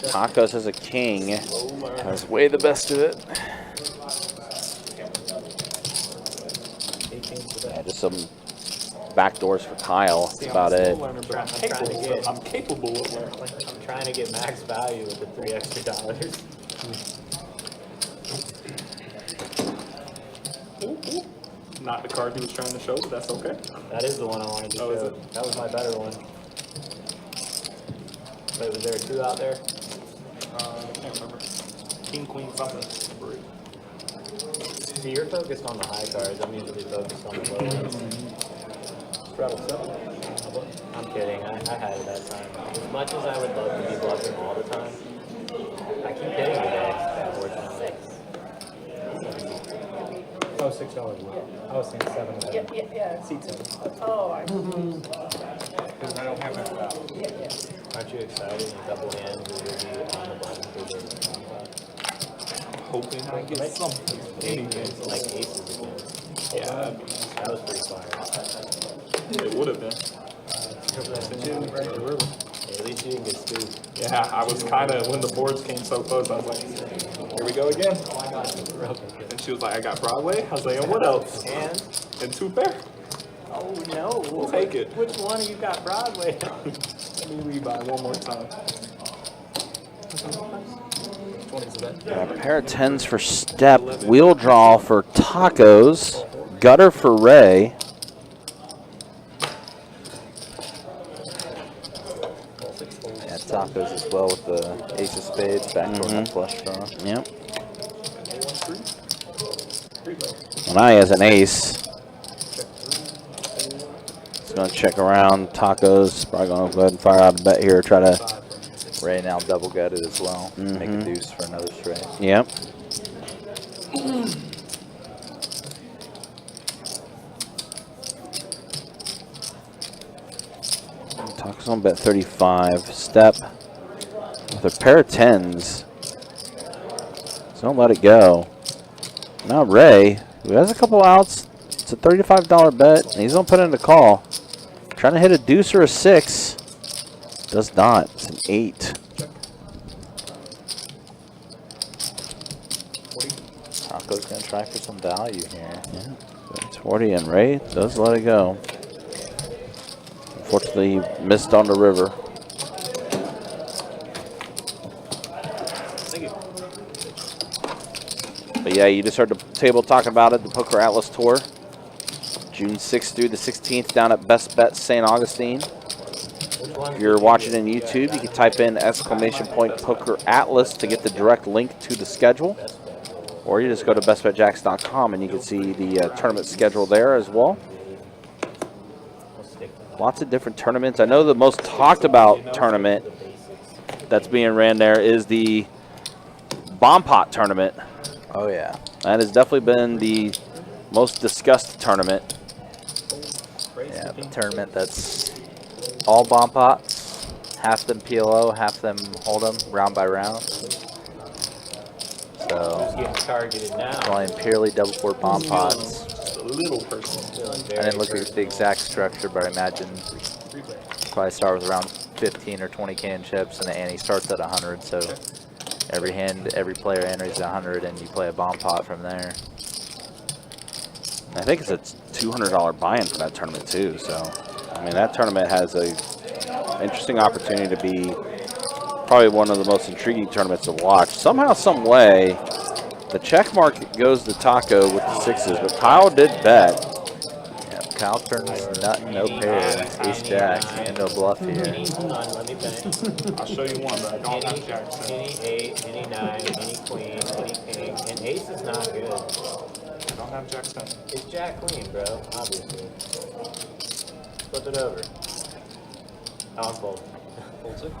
Tacos has a king. Has way the best of it. Yeah, just some backdoors for Kyle. That's about it. I'm capable of learning. I'm trying to get max value with the $3 extra. Not the card he was trying to show, but that's okay. That is the one I wanted to Oh, is show. it? That was my better one. Wait, was there 2 out there? I can't remember. King, queen, something. See, you're focused on the high cards. I'm usually focused on the low ones. I'm kidding. I had it that time. As much as I would love to be bluffing all the time, I keep hitting today, unfortunately. Oh, $6 more. I was saying 7 of them. Yeah. Seat 7. Oh, I Because I don't have that value. Aren't you excited in a couple hands that you'll be on the button for the Hoping I get something. Anything. like aces again? Yeah, That was pretty fire. it would have been. Yeah, at least you didn't get spooked. Yeah, I was kind of, when the boards came so close, I was like, here we go again. And she was like, I got Broadway. I was like, and what else? And 2 pair. Oh no! We'll take it. Which one of you got Broadway? Let me rebuy one more time. A pair of 10s for Step. Wheel draw for Tacos. Gutter for Ray. Yeah, tacos as well with the ace of spades, backdoor nut flush draw. Yep. And I, as an ace, just going to check around. Tacos, probably going to go ahead and fire out a bet here. Try to. Ray now double gutted as well. Make a deuce for another straight. Yep. Tacos on bet 35. Step with a pair of tens. So don't let it go. Now Ray, who has a couple outs, it's a $35 bet, and he's going to put in a call. Trying to hit a deuce or a 6. Does not. It's an 8. Taco's going to try for some value here. Yeah. It's 40, and Ray does let it go. Unfortunately, he missed on the river. But yeah, you just heard the table talking about it, the Poker Atlas Tour. June 6th through the 16th down at Best Bet St. Augustine. If you're watching on YouTube, you can type in !Poker Atlas to get the direct link to the schedule. Or you just go to bestbetjacks.com and you can see the tournament schedule there as well. Lots of different tournaments. I know the most talked about tournament that's being ran there is the Bomb Pot tournament. Oh, yeah. That has definitely been the most discussed tournament. Yeah, the tournament that's all bomb pots, half them PLO, half them hold'em, round by round. So, Getting targeted now. playing purely double board bomb pots. Just a little personal. I didn't look at the exact structure, but I imagine probably start with around 15 or 20 can chips, and the ante starts at 100. So every hand, every player enters 100, and you play a bomb pot from there. I think it's a $200 buy-in for that tournament too. So, I mean, that tournament has a interesting opportunity to be probably one of the most intriguing tournaments to watch. Somehow, some way, the check mark goes to Taco with the 6s, but Kyle did bet. Yeah, Kyle turns nut, no pair, ace jack, into a bluff here. Hold on, let me think. I'll show you one, but I don't have jacks. Any 8, any 9, any queen, any king, and ace is not good. I don't have jacks 10. It's jack queen, bro, obviously. Flip it over. Oh, I'm fold. Fold 6?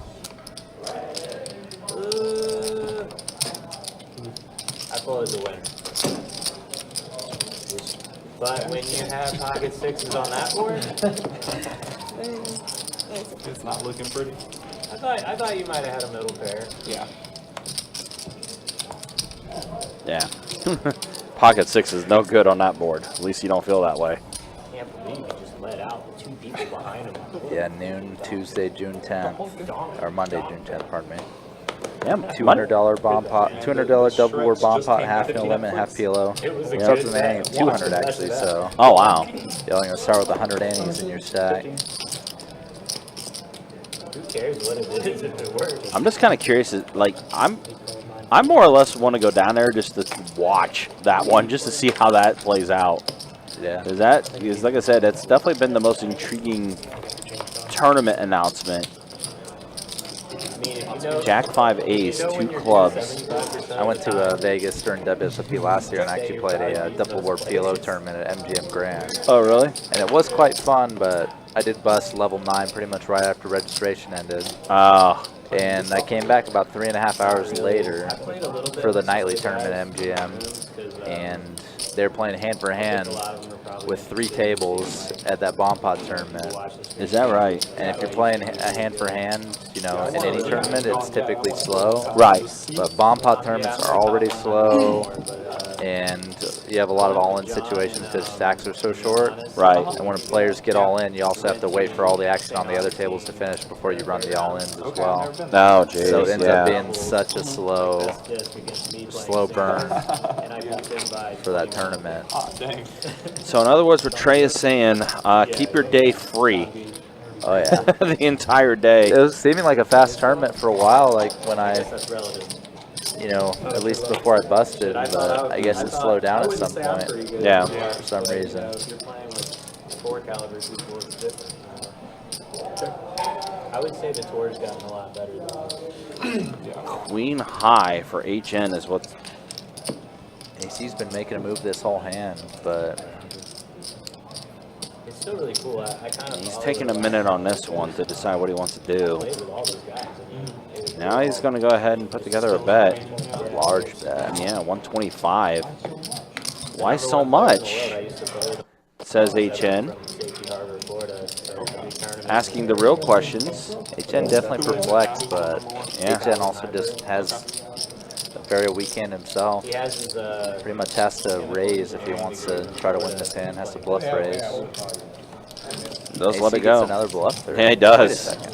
I folded to win. But when you have pocket 6s on that board, It's not looking pretty. I thought you might have had a middle pair. Yeah. Yeah. Pocket 6 is no good on that board. At least you don't feel that way. I can't believe you just let out the 2 people behind him. Yeah, noon Tuesday, June 10th, or Monday, June 10th. Pardon me. Yeah, $200 bomb pot, $200 double board bomb pot, half no limit, half PLO. Starts with an ante of 200 actually. So. Oh wow. You're only gonna start with 100 antes in your stack. Who cares what it is if it works? I'm just kind of curious. Like I more or less want to go down there just to watch that one, just to see how that plays out. Yeah. Because like I said, it's definitely been the most intriguing tournament announcement. Jack 5 ace, 2 clubs. I went to Vegas during WSOP last year and actually played a double board PLO tournament at MGM Grand. Oh, really? And it was quite fun, but I did bust level 9 pretty much right after registration ended. Oh. And I came back about 3.5 hours later for the nightly tournament at MGM, and they're playing hand for hand with 3 tables at that bomb pot tournament. Is that right? And if you're playing a hand for hand, you know, in any tournament, it's typically slow. Right. But bomb pot tournaments are already slow, and you have a lot of all-in situations because stacks are so short. Right. And when players get all in, you also have to wait for all the action on the other tables to finish before you run the all-ins as well. Oh, geez. So it ends up being such a slow burn for that tournament. Oh, dang. So in other words, what Trey is saying, keep your day free. Oh yeah. The entire day. It was seeming like a fast tournament for a while, like when I, you know, at least before I busted, but I guess it slowed down at some point. Yeah. For some reason. If you're playing with 4 caliber people, it's different. I would say the tour's gotten a lot better though. Queen high for HN is what. AC's been making a move this whole hand, but It's still really cool. I kind of. He's taking a minute on this one to decide what he wants to do. Played with all those guys. I mean, Now he's going to go ahead and put together a bet. a large bet. Yeah, 125. Why so much? Says HN. Asking the real questions. HN definitely perplexed, but Yeah. HN also just has a very weak hand himself. He has his. Pretty much has to raise if he wants to try to win this hand. Has to bluff raise. Does AC let it gets go. another bluff. There. Yeah, he Wait a does. second.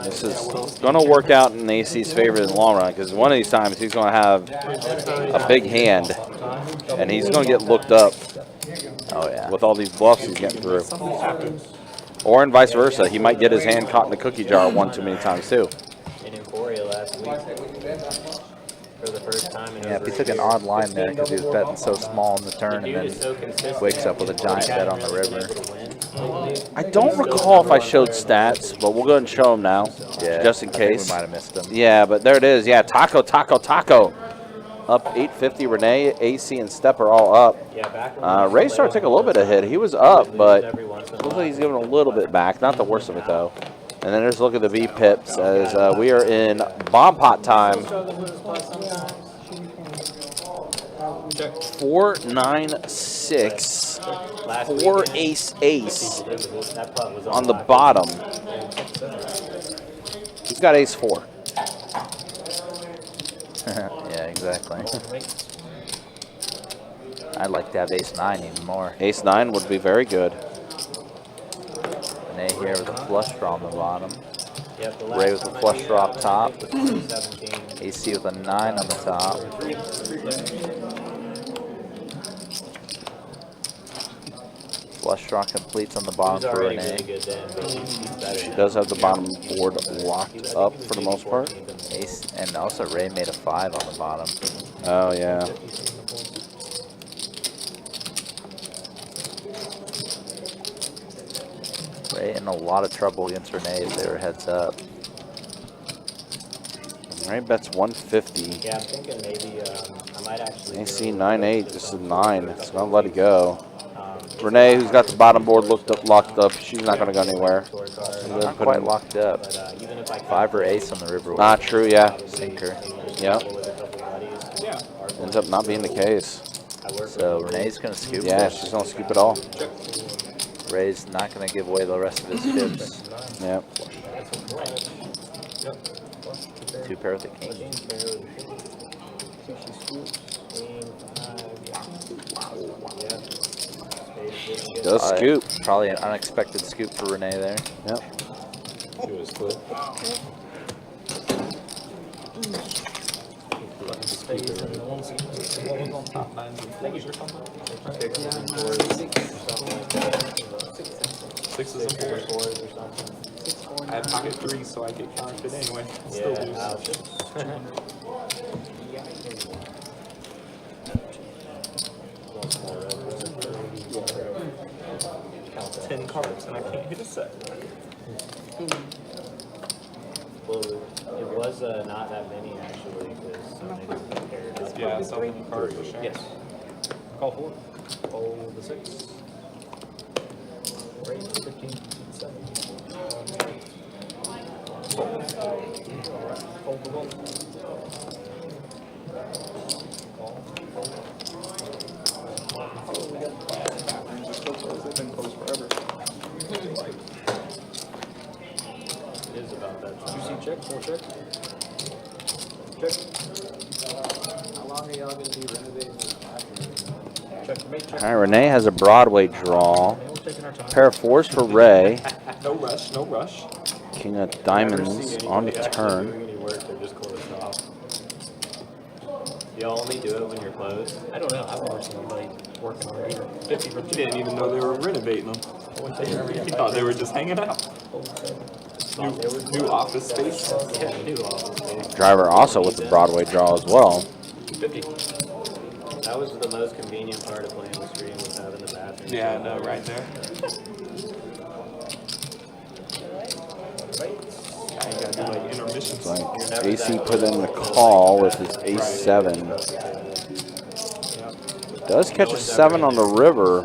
This is going to work out in AC's favor in the long run because one of these times he's going to have a big hand and he's going to get looked up. Oh yeah. With all these bluffs he's getting through. Or and vice versa. He might get his hand caught in the cookie jar one too many times too. In Emporia last week. For the first time in Yeah, if he took an odd line there because he was betting so small in the turn and then wakes up with a giant bet on the river. I don't recall if I showed stats, but we'll go ahead and show them now, Yeah, just in I think case. we might have missed them. Yeah, but there it is. Yeah, Taco. Up 850. Renee, AC, and Step are all up. Ray started to take a little bit of hit. He was up, but looks like he's giving a little bit back. Not the worst of it, though. And then there's a look at the VPIPs as we are in bomb pot time. 4-9-6. 4 ace on the bottom. He's got ace 4. Yeah, exactly. I'd like to have ace 9 even more. Ace 9 would be very good. Renee here with a flush draw on the bottom. Yep, Ray with a flush draw up top. AC with a 9 on the top. Flush draw completes on the bottom for Renee. She does have the bottom board locked up for the most part. Ace, and also Ray made a 5 on the bottom. Oh, yeah. Ray in a lot of trouble against Renee if they were heads up. Ray bets 150. Yeah, I'm thinking maybe I might actually. AC 9-8, just a 9. It's going to let it go. Renee, who's got the bottom board locked up, she's not going to go anywhere. Not quite locked up. 5 or ace on the river. Not true, yeah. Sinker. Yep. Ends up not being the case. So Renee's going to scoop Yeah, this. she's going to scoop it all. Ray's not going to give away the rest of his chips. Yep. 2 pair with the king. Does scoop. Probably an unexpected scoop for Renee there. Yep. She was cool. Sixes and fours. I had pocket 3, so I get counted anyway. Still lose. 10 cards, and I can't hit a set. Well, it was not that many actually, because so many different pairs. Yeah, so many cards. Yes. Call 4. Call the 6. Right, 15, 7. Hold the 1. They've been closed forever. It is about that time. 2C check, 4 check. Check. How long are y'all going to be renovating this bathroom? Check for me, check. All right, Renee has a Broadway draw. Pair of 4s for Ray. No rush, no rush. King of diamonds on the turn. Doing any work, they're just closed off. You only do it when you're closed. I don't know. I've never seen anybody working on it either. 50 for He didn't even know they were renovating them. He thought they were just hanging out. New office space. Yeah, new office space. Driver also with the Broadway draw as well. 50. That was the most convenient part of playing the stream, was having the bathroom Yeah, I know, right there. Now you gotta do like intermissions. Like AC put in the call with his ace-7. Does catch a 7 on the river.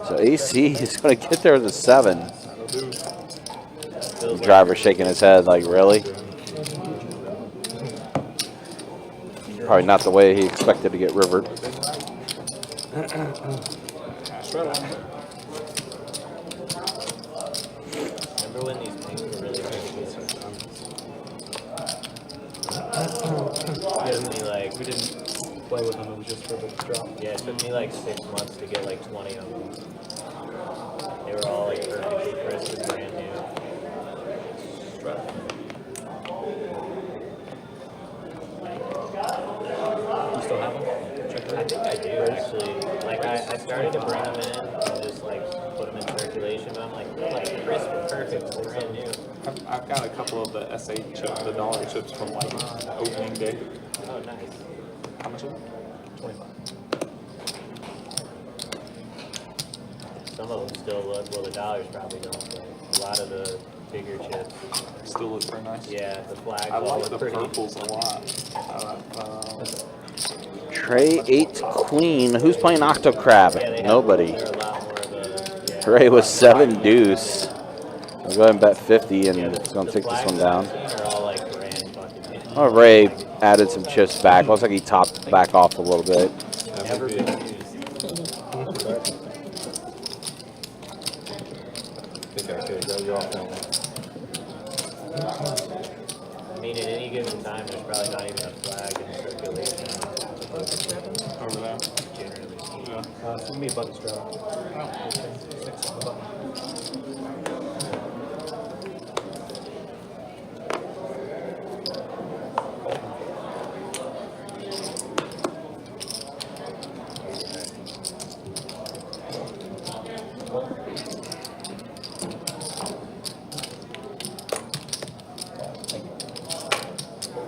So AC is going to get there with a 7. The driver shaking his head like, really? Probably not the way he expected to get rivered. Remember when these things were really hard to get? It took me like, We didn't play with them, it was just for the drop. yeah, it took me like 6 months to get like 20 of them. They were all like perfectly crisp and brand new. You still have them? I think I do actually. Like I started to bring them in and just like put them in circulation, but I'm like, they're like crisp and perfect, brand new. I've got a couple of the SA chips, the dollar chips from like opening day. Oh, nice. How much of them? 25. Some of them still look, well, the dollars probably don't, but a lot of the bigger chips. Still look pretty nice. Yeah, the flags I all like look the pretty. purples a lot. Trey 8 queen. Who's playing Octo Crab? Yeah, they have- Nobody. they're a lot more of a, yeah. Trey was 7 deuce. I'll go ahead and bet 50 and Yeah, it's going to take this flags one that down. I've seen are all like brand fucking new. Oh, Ray added some chips back. Looks like he topped back off a little bit. Never been used. Think I could go you off that one. I mean, at any given time, there's probably not even a flag in circulation. Over there. Generally. Yeah. Give me a button straw. 6 on the button.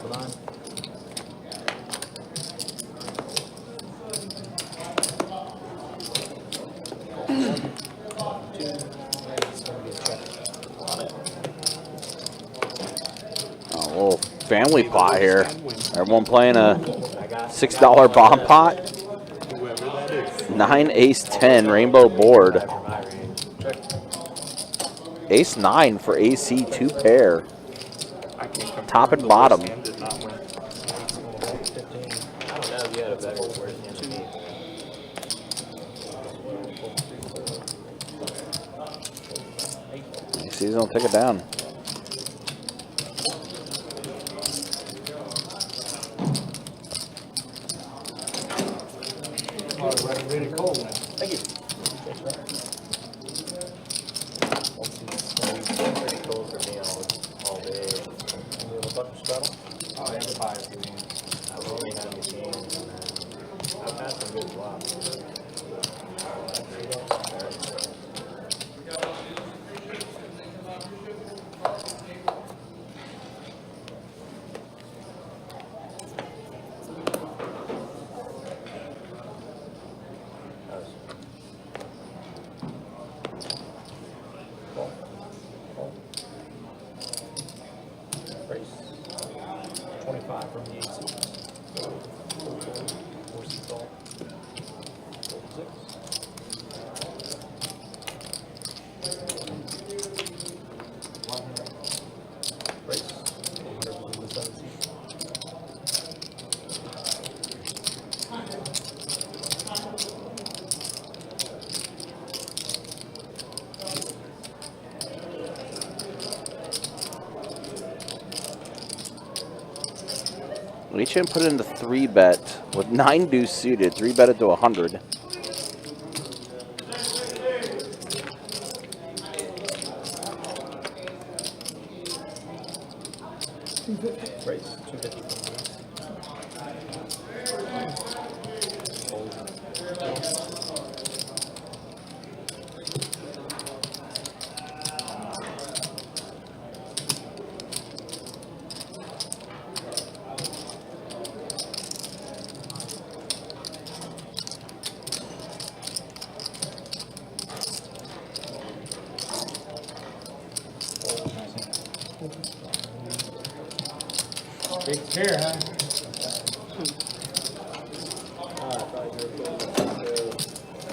Hold on. Oh, a little family pot here. Everyone playing a $6 bomb pot. Whoever that is. 9 ace 10 rainbow board. For my range. Ace 9 for AC 2 pair. I can't confirm Top and the bottom. worst hand did not win. I don't know if you had a better or worse hand than me. AC's gonna take it down. Really cold. Thank you. Pretty cold for me all day. You have a button straddle? Oh, I have a buy I've only had machines and then I've had some good flops. Race. 25 from the AC. 4 seats all. 6. Race. 100 on the 7 seats. HM put in the 3-bet with 9 deuce suited. 3-betted to 100. Race. 250 from the race. Big chair, huh?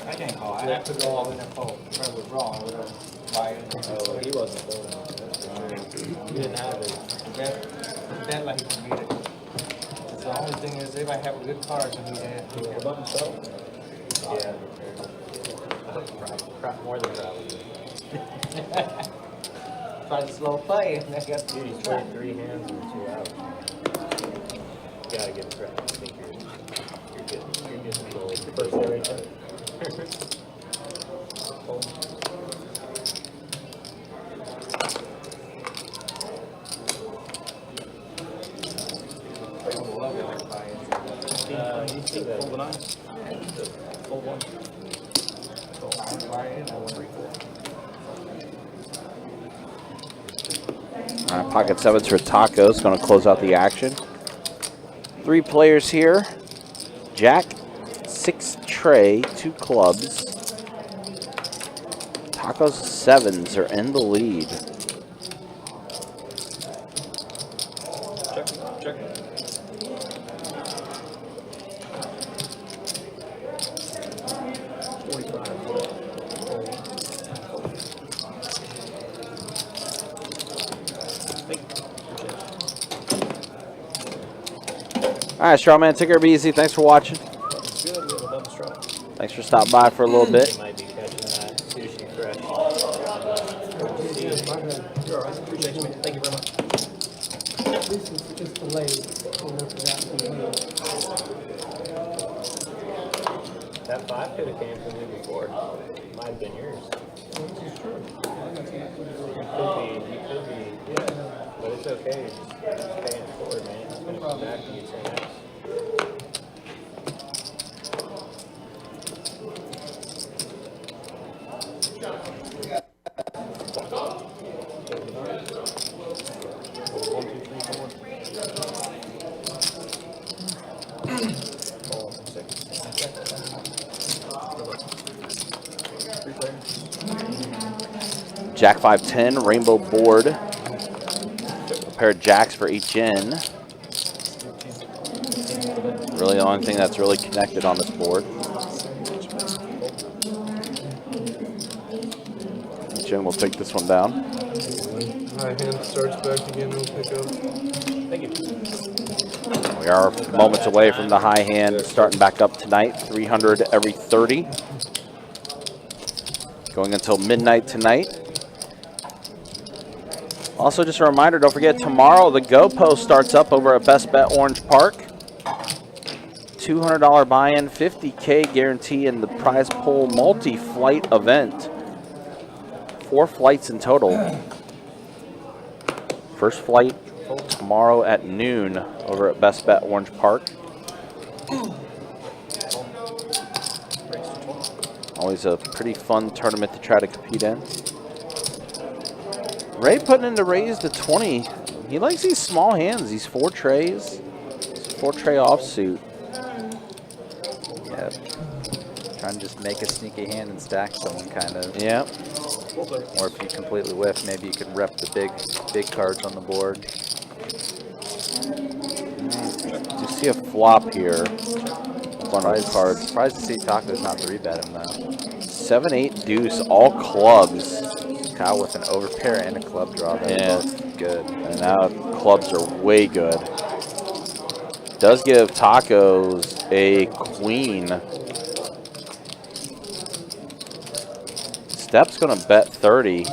I can't call. I have to go all in there for if I was wrong. I would have buy it. Oh, he wasn't voting. He didn't have it. Bet like he can beat it. The only thing is, if I have a good card, then he had to The button fell. Yeah. More than probably. try to slow play, and I got Dude, he's played 3 hands and 2 outs. You gotta give it credit. I think you're good. You're getting gold. First day right there. You see that? Hold on. Hold one. All right, pocket sevens for Tacos. Going to close out the action. 3 players here. Jack, 6 tray, 2 clubs. Tacos sevens are in the lead. Check. All right, Strawman, take care, be easy. Thanks for watching. Good, we have a double straw. Thanks for stopping by for a little bit. Might be catching that sushi fresh. You're all right. Appreciate you, man. Thank you very much. This is just delayed. That 5 could have came from you before. Might have been yours. You could be, yeah. But it's okay. Just paying it forward, man. It's gonna come back and you say yes. Jack 510, rainbow board. A pair of jacks for each in. Really the only thing that's really connected on this board. Each in will take this one down. High hand starts back again, we'll pick up. Thank you. We are moments away from the high hand starting back up tonight. 300 every 30. Going until midnight tonight. Also, just a reminder, don't forget, tomorrow the Go Post starts up over at Best Bet Orange Park. $200 buy-in, $50K guarantee in the prize pool multi-flight event. 4 flights in total. First flight tomorrow at noon over at Best Bet Orange Park. Always a pretty fun tournament to try to compete in. Ray putting in the raise to 20. He likes these small hands, these 4 trays. 4 tray offsuit. Yeah. Trying to just make a sneaky hand and stack someone, kind of. Yeah. Or if you completely whiff, maybe you can rep the big cards on the board. You see a flop here. One of those cards. Surprised to see Tacos not 3-bet him though. 7-8 deuce, all clubs. Kyle with an overpair and a club draw. Yeah. Good. And now clubs are way good. Does give Tacos a queen. Step's gonna bet 30.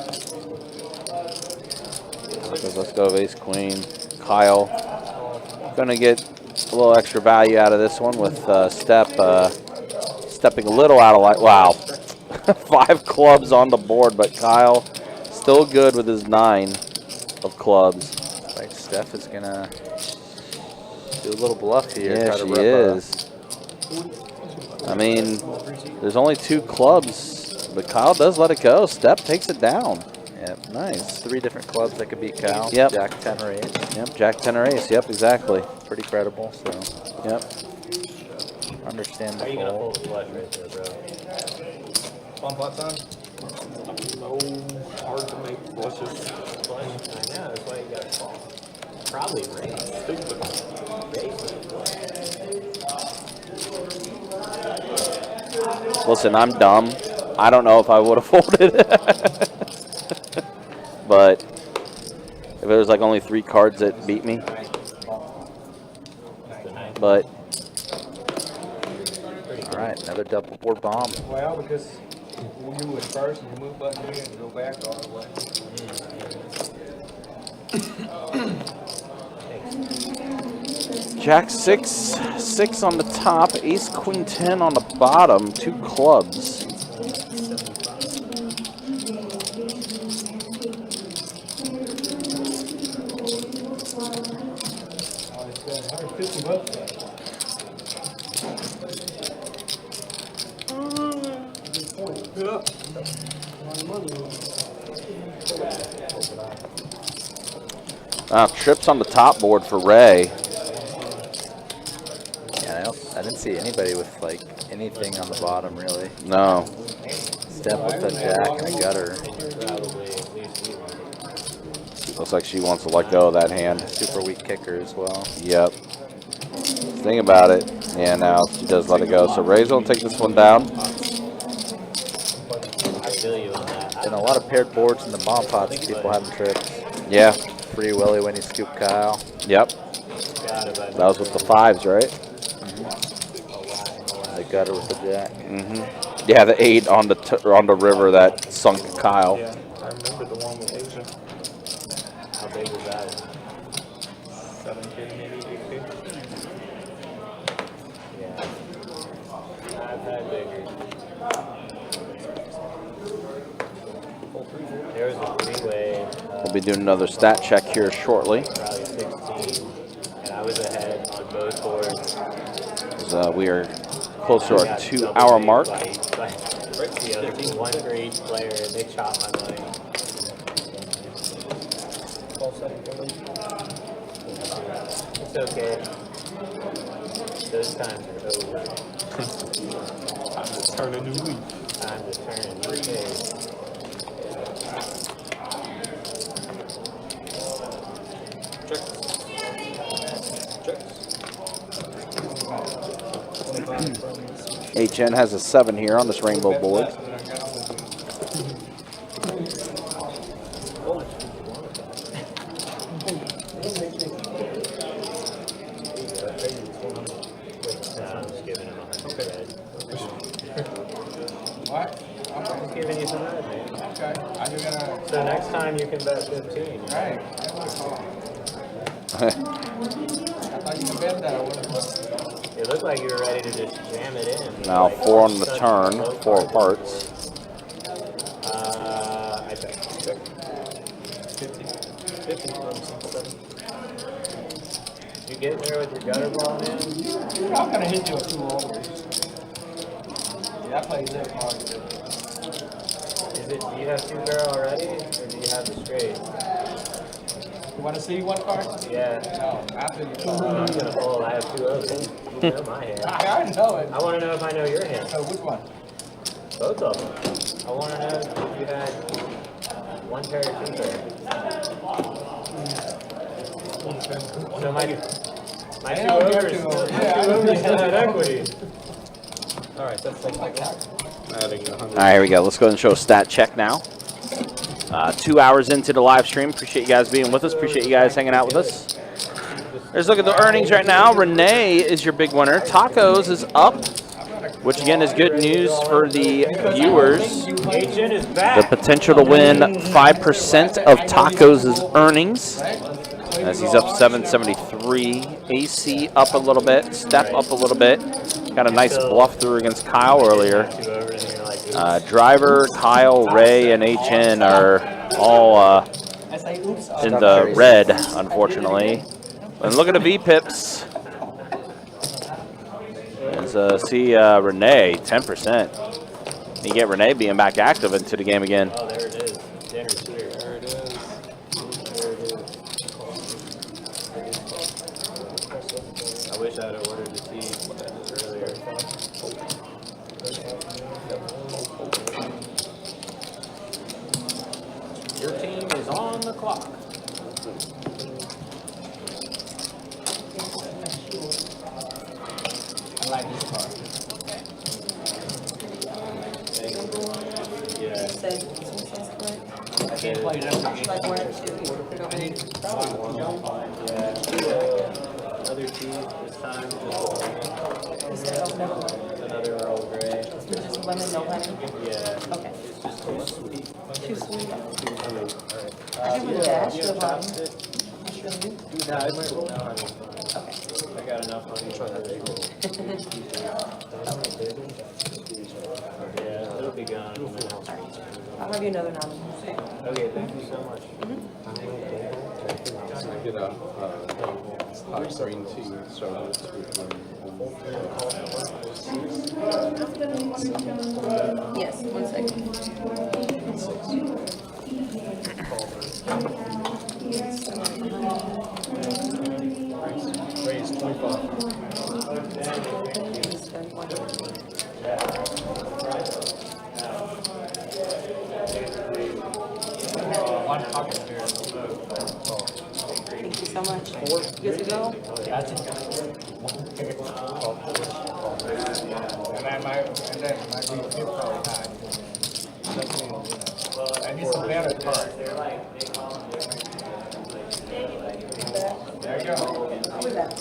Let's go with ace queen. Kyle gonna get a little extra value out of this one with Step stepping a little out of line. Wow. 5 clubs on the board, but Kyle still good with his 9 of clubs. Like Steph is gonna do a little bluff here. Yeah, try to she rep is. I mean, there's only 2 clubs, but Kyle does let it go. Step takes it down. Yep. Nice. 3 different clubs that could beat Kyle. Yep. Jack 10 or 8. Yep, Jack 10 or ace. Yep, exactly. Pretty credible, so. Yep. Understand How the you gonna fold. hold the flush right there, bro? Bump pots on? So hard to make flushes. Flush? I know, that's why you gotta call. Probably raise. Listen, I'm dumb. I don't know if I would have folded. But if it was like only 3 cards that beat me. But All right, another double board bomb. Well, because you move first and you move button here and you go back all the way. Jack 6, 6 on the top, Ace Queen 10 on the bottom, 2 clubs. Oh, it's $150. Trips on the top board for Ray. Yeah, I didn't see anybody with like anything on the bottom really. No. Step with a jack and a gutter. Looks like she wants to let go of that hand. Super weak kicker as well. Yep. Think about it. Yeah, now she does let it go. So Ray's will take this one down. I feel you on that. And a lot of paired boards in the bomb pots. People having trips. Yeah. Free Willy when you scoop Kyle. Yep. That was with the 5s, right? The gutter with the jack. Yeah, the 8 on the river that sunk Kyle. Yeah, I remember the one with Asia. How big was that one? 7K, maybe 8K. Yeah. I've had bigger. There was a 3-way. We'll be doing another stat check here shortly. Probably 16, and I was ahead on both boards. We are close to our 2-hour mark. By the other team, 1 for each player, and they chopped my money. It's okay. Those times are over. Time to turn a new leaf. Time to turn a new page. HN has a 7 here on this rainbow board. I'm just giving him 100 red. What? I'm just giving you some red, man. Okay. I'm gonna. So next time you can bet 15. Right. I thought you could bet that. I wouldn't. It looked like you were ready to just jam it in. Now Like, 4 on the such turn, low 4 card. of hearts. I check. 50. You get there with your gutter ball, man? I'm gonna hit you with 2 overs. Yeah, I played that hard. Do you have 2 barrel already, or do you have the straight? You want to see one card? Yeah. No, after you I'm gonna fold. I have 2 overs. You know my hand. I already know it. I want to know if I know your hand. So which one? Both of them. I want to know if you had 1 pair or 2 pair. So my 2 overs. Yeah, My 2 overs still had equity. All right, that's like my cat. Adding 100. All right, here we go. Let's go ahead and show a stat check now. 2 hours into the live stream. Appreciate you guys being with us. Appreciate you guys hanging out with us. Let's look at the earnings right now. Renee is your big winner. Tacos is up, which again is good news for the viewers. Agent is The back. potential to win 5% of Tacos' earnings, as he's up 773. AC up a little bit. Step up a little bit. Got a nice bluff through against Kyle earlier. 2 overs and you're like, oops. Driver, Kyle, Ray, and HN are all in the red, unfortunately. And look at the VPIPs. And see Renee, 10%. You get Renee being back active into the game again. Oh, there it is. Dinner's here. There it is. There it is. I wish I had ordered the tea earlier. Your team is on the clock. can't play them. Like where it's put it over here. Other tea this time. Is it oh, never mind. Another Earl Grey. It's just lemon, no honey? Yeah. Okay. It's just too sweet. Too sweet. Alright. I give it a dash of honey. chopstick. Shouldn't you? No, it's no honey. Okay. I got enough honey. Try that Yeah, it'll be gone. I'll have you another nominee. Okay, thank you so much. Can I get a hot green tea started with Yes, 1 second. Raise 25. One pocket here. Thank you so much. Good to go? That's it. And then my VPIP probably high. I need some better cards. There you go. I'll be back.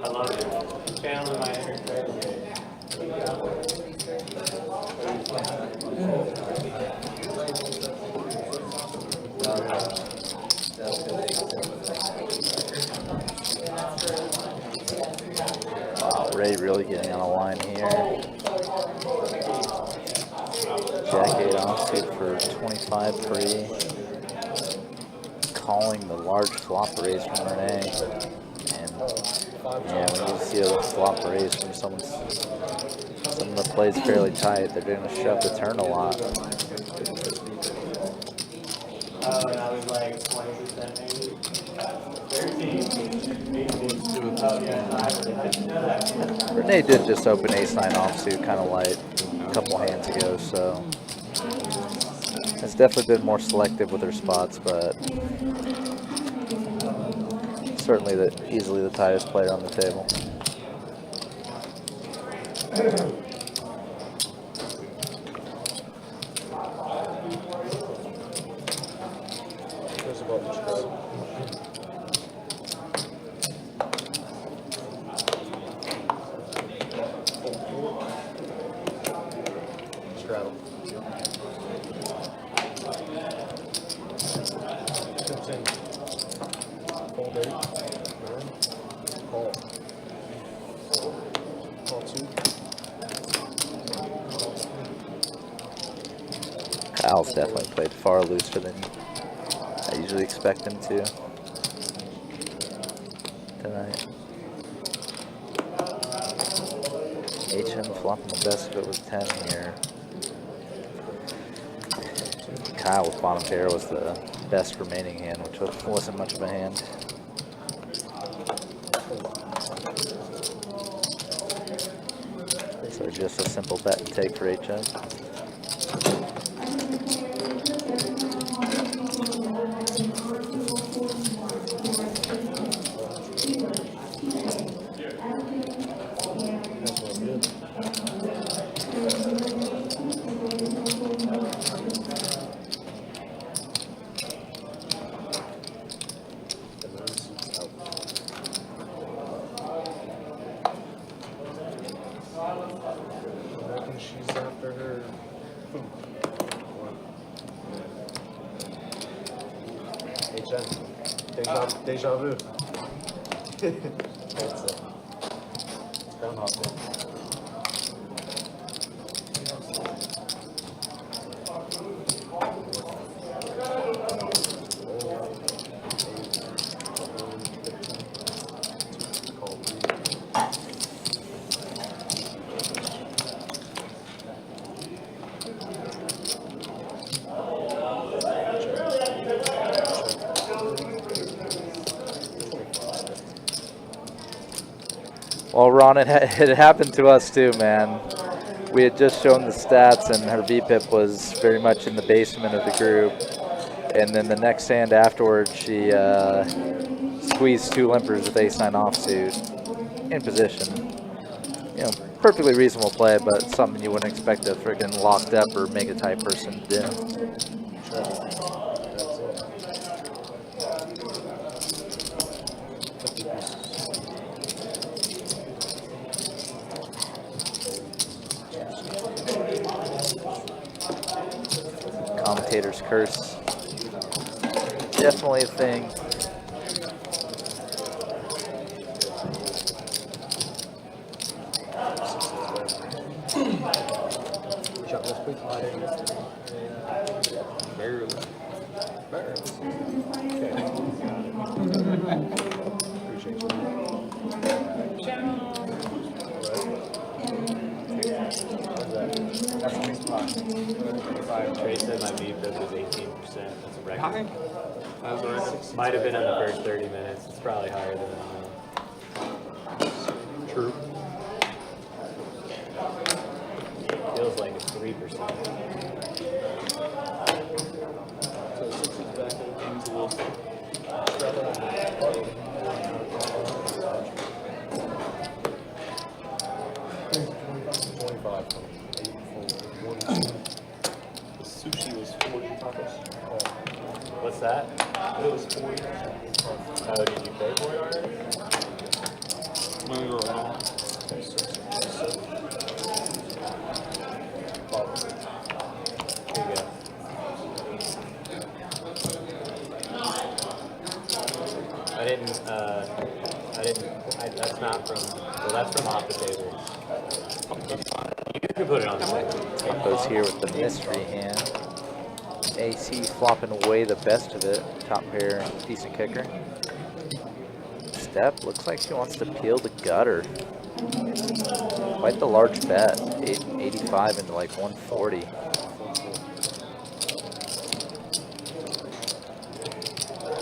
I love it. Channeling my inner critic. Wow, Ray really getting on a line here. Jack 8 offsuit for 25 free. Calling the large flop raise from Renee. And yeah, we need to see a flop raise from someone that plays fairly tight. They're going to shove the turn a lot. Oh, and I was like 20% maybe. 13. Oh, yeah. Renee did just open ace-9 offsuit kind of light a couple hands ago, so has definitely been more selective with her spots, but certainly easily the tightest player on the table. Straddle. 15. Fold 8. Call. Call 2. Kyle's definitely played far looser than I usually expect him to tonight. HM flopping the best of it with 10 here. Kyle with bottom pair was the best remaining hand, which wasn't much of a hand. So just a simple bet and take for HM. She's after her. HN. Deja vu. That's it. Groundhog Day. Well, Ron, it happened to us too, man. We had just shown the stats, and her VPIP was very much in the basement of the group. And then the next hand afterwards, she squeezed 2 limpers with ace-9 offsuit in position. You know, perfectly reasonable play, but something you wouldn't expect a freaking locked up or mega type person to do. Commentator's curse. Definitely a thing. Trey said my VPIP was 18%. That's a record. That was a record. Might have been in the first 30 minutes. It's probably higher than that. True. Feels like it's 3%. So 6 is back into the Sushi was 40 tacos. What's that? It was 40. Oh, did you pay for it already? When we were wrong. Here you go. That's not from, well, that's from off the table. You can put it on the table. Goes here with the mystery hand. AC flopping away the best of it. Top pair, decent kicker. Step, looks like she wants to peel the gutter. Quite the large bet. 85 into like 140.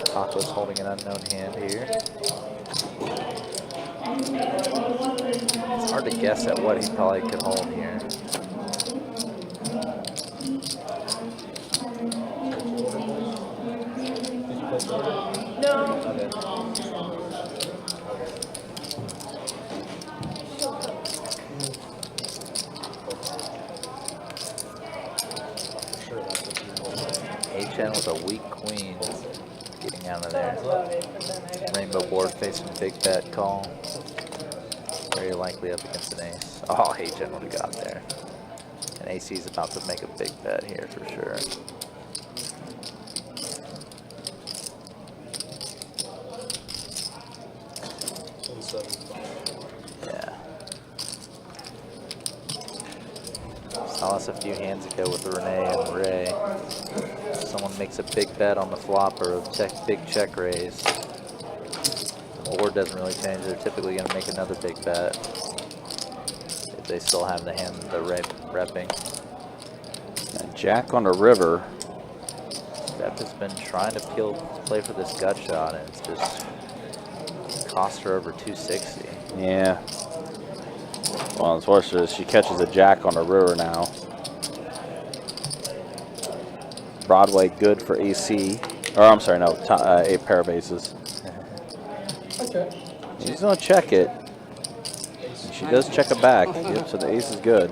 Taco's holding an unknown hand here. It's hard to guess at what he probably could hold here. No. HN with a weak queen getting out of there. Rainbow board facing big bet call. Very likely up against an ace. Oh, HN would have got there. And AC's about to make a big bet here for sure. Yeah. Saw us a few hands ago with Renee and Ray. Someone makes a big bet on the flop or a big check raise. The board doesn't really change. They're typically going to make another big bet if they still have the hand that they're repping. And Jack on the river. Steph has been trying to play for this gut shot, and it's just cost her over 260. Yeah. Well, unfortunately, she catches a jack on the river now. Broadway good for AC. Or, I'm sorry, no, 8 pair of aces. Okay. She's going to check it. And she does check it back. Yep, so the ace is good.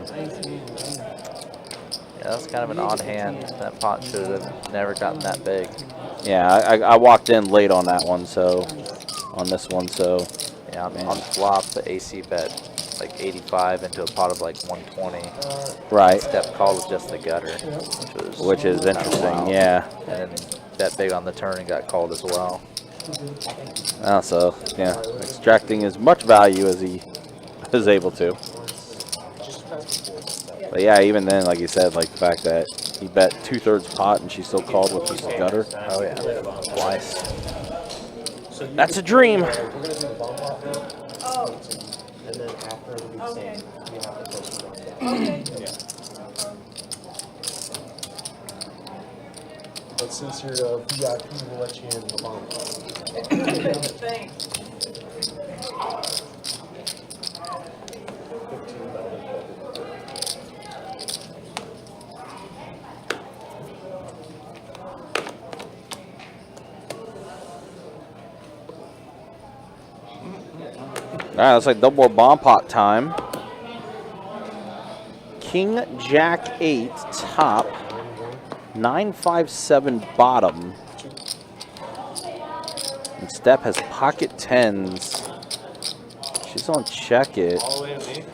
Yeah, that's kind of an odd hand. That pot should have never gotten that big. Yeah, I walked in late on that one, so on this one, so yeah, on flop the AC bet like 85 into a pot of like 120. Right. Step called with just the gutter, which is interesting. Yeah. And then bet big on the turn and got called as well. So yeah, extracting as much value as he is able to. But yeah, even then, like you said, like the fact that he bet 2/3 pot and she still called with just the gutter. Oh yeah, twice. That's a dream. We're gonna do the bomb pot now. Oh. And then after we sing, we have to post the bomb pot. Okay. Yeah. But since you're a VIP, we'll let you in the bomb pot. Thanks. All right, looks like double board bomb pot time. King, Jack 8 top, 957 bottom. And Steph has pocket tens. She's on check it. All the way to me.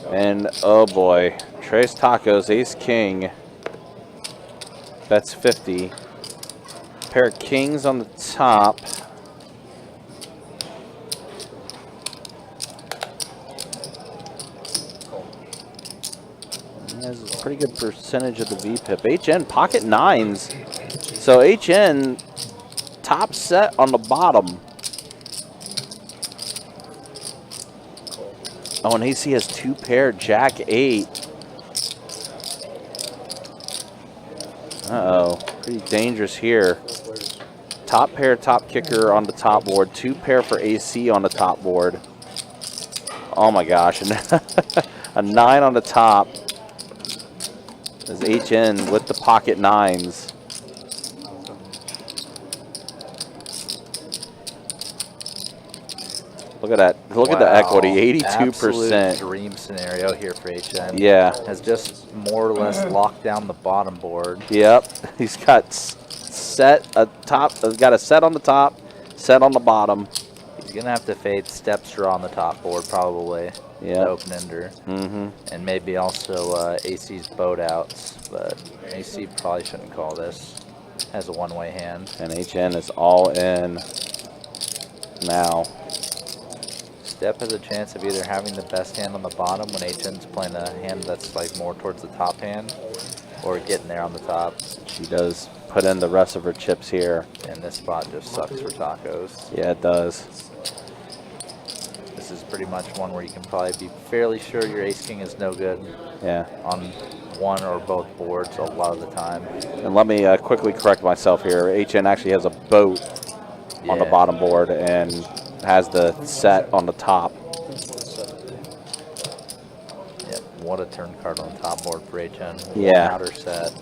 And oh boy, Tres Tacos, Ace King. Bets 50. Pair of kings on the top. He has a pretty good percentage of the VPIP. HN pocket nines. So HN top set on the bottom. Oh, and AC has 2 pair, Jack 8. Uh-oh, pretty dangerous here. Top pair, top kicker on the top board. 2 pair for AC on the top board. Oh my gosh, a 9 on the top. Is HN with the pocket nines. Look at that. Look at the equity, 82%. Absolute dream scenario here for HN. Yeah. Has just more or less locked down the bottom board. Yep. He's got got a set on the top, set on the bottom. He's going to have to fade step straw on the top board probably. Yeah. The open ender. And maybe also AC's boat outs, but AC probably shouldn't call this. Has a one-way hand. And HN is all in now. Step has a chance of either having the best hand on the bottom when HN's playing a hand that's like more towards the top hand, or getting there on the top. She does put in the rest of her chips here. And this spot just sucks for tacos. Yeah, it does. This is pretty much one where you can probably be fairly sure your ace king is no good. Yeah. On one or both boards a lot of the time. And let me quickly correct myself here. HN actually has a boat on the bottom board and has the set on the top. Yep, what a turn card on the top board for HN. Yeah. Outer set.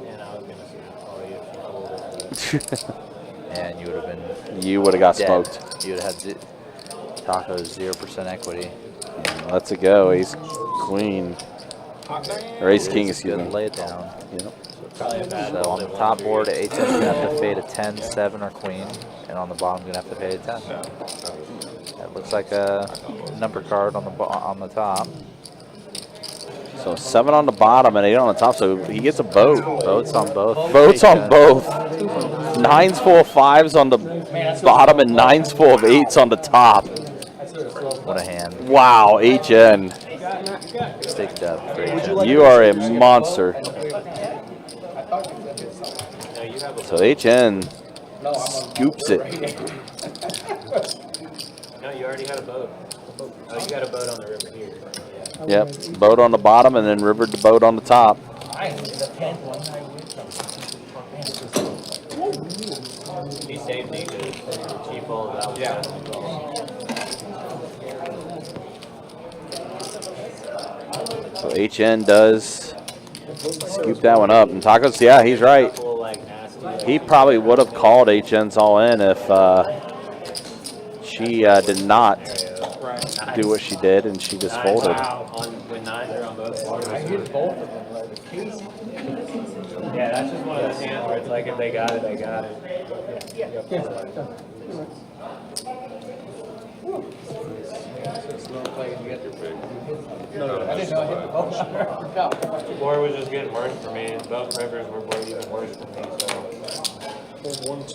And I was going to say, And you would have been. You would have got dead. smoked. You would have had tacos 0% equity. And let's it go. Ace Queen. Or Ace King, excuse me. Lay it down. Yep. So on the top board, HN's going to have to fade a 10, 7, or queen. And on the bottom, going to have to fade a 10. That looks like a number card on the top. So 7 on the bottom and 8 on the top, so he gets a boat. Boats on both. Boats on both. 9's full of 5s on the bottom and 9's full of 8s on the top. What a hand. Wow, HN. Sticked up for HN. You are a monster. So HN scoops it. No, you already had a boat. Oh, you got a boat on the river here. Yep, boat on the bottom and then rivered the boat on the top. He saved me because he followed that one. Yeah. So HN does scoop that one up. And Tacos, yeah, he's right. He probably would have called HN's all in if she did not do what she did and she just folded. When 9s are on both boards. I hit both of them. Yeah, that's just one of those hands where it's like if they got it, they got it. Board was just getting worse for me. Both rivers were even worse for me, so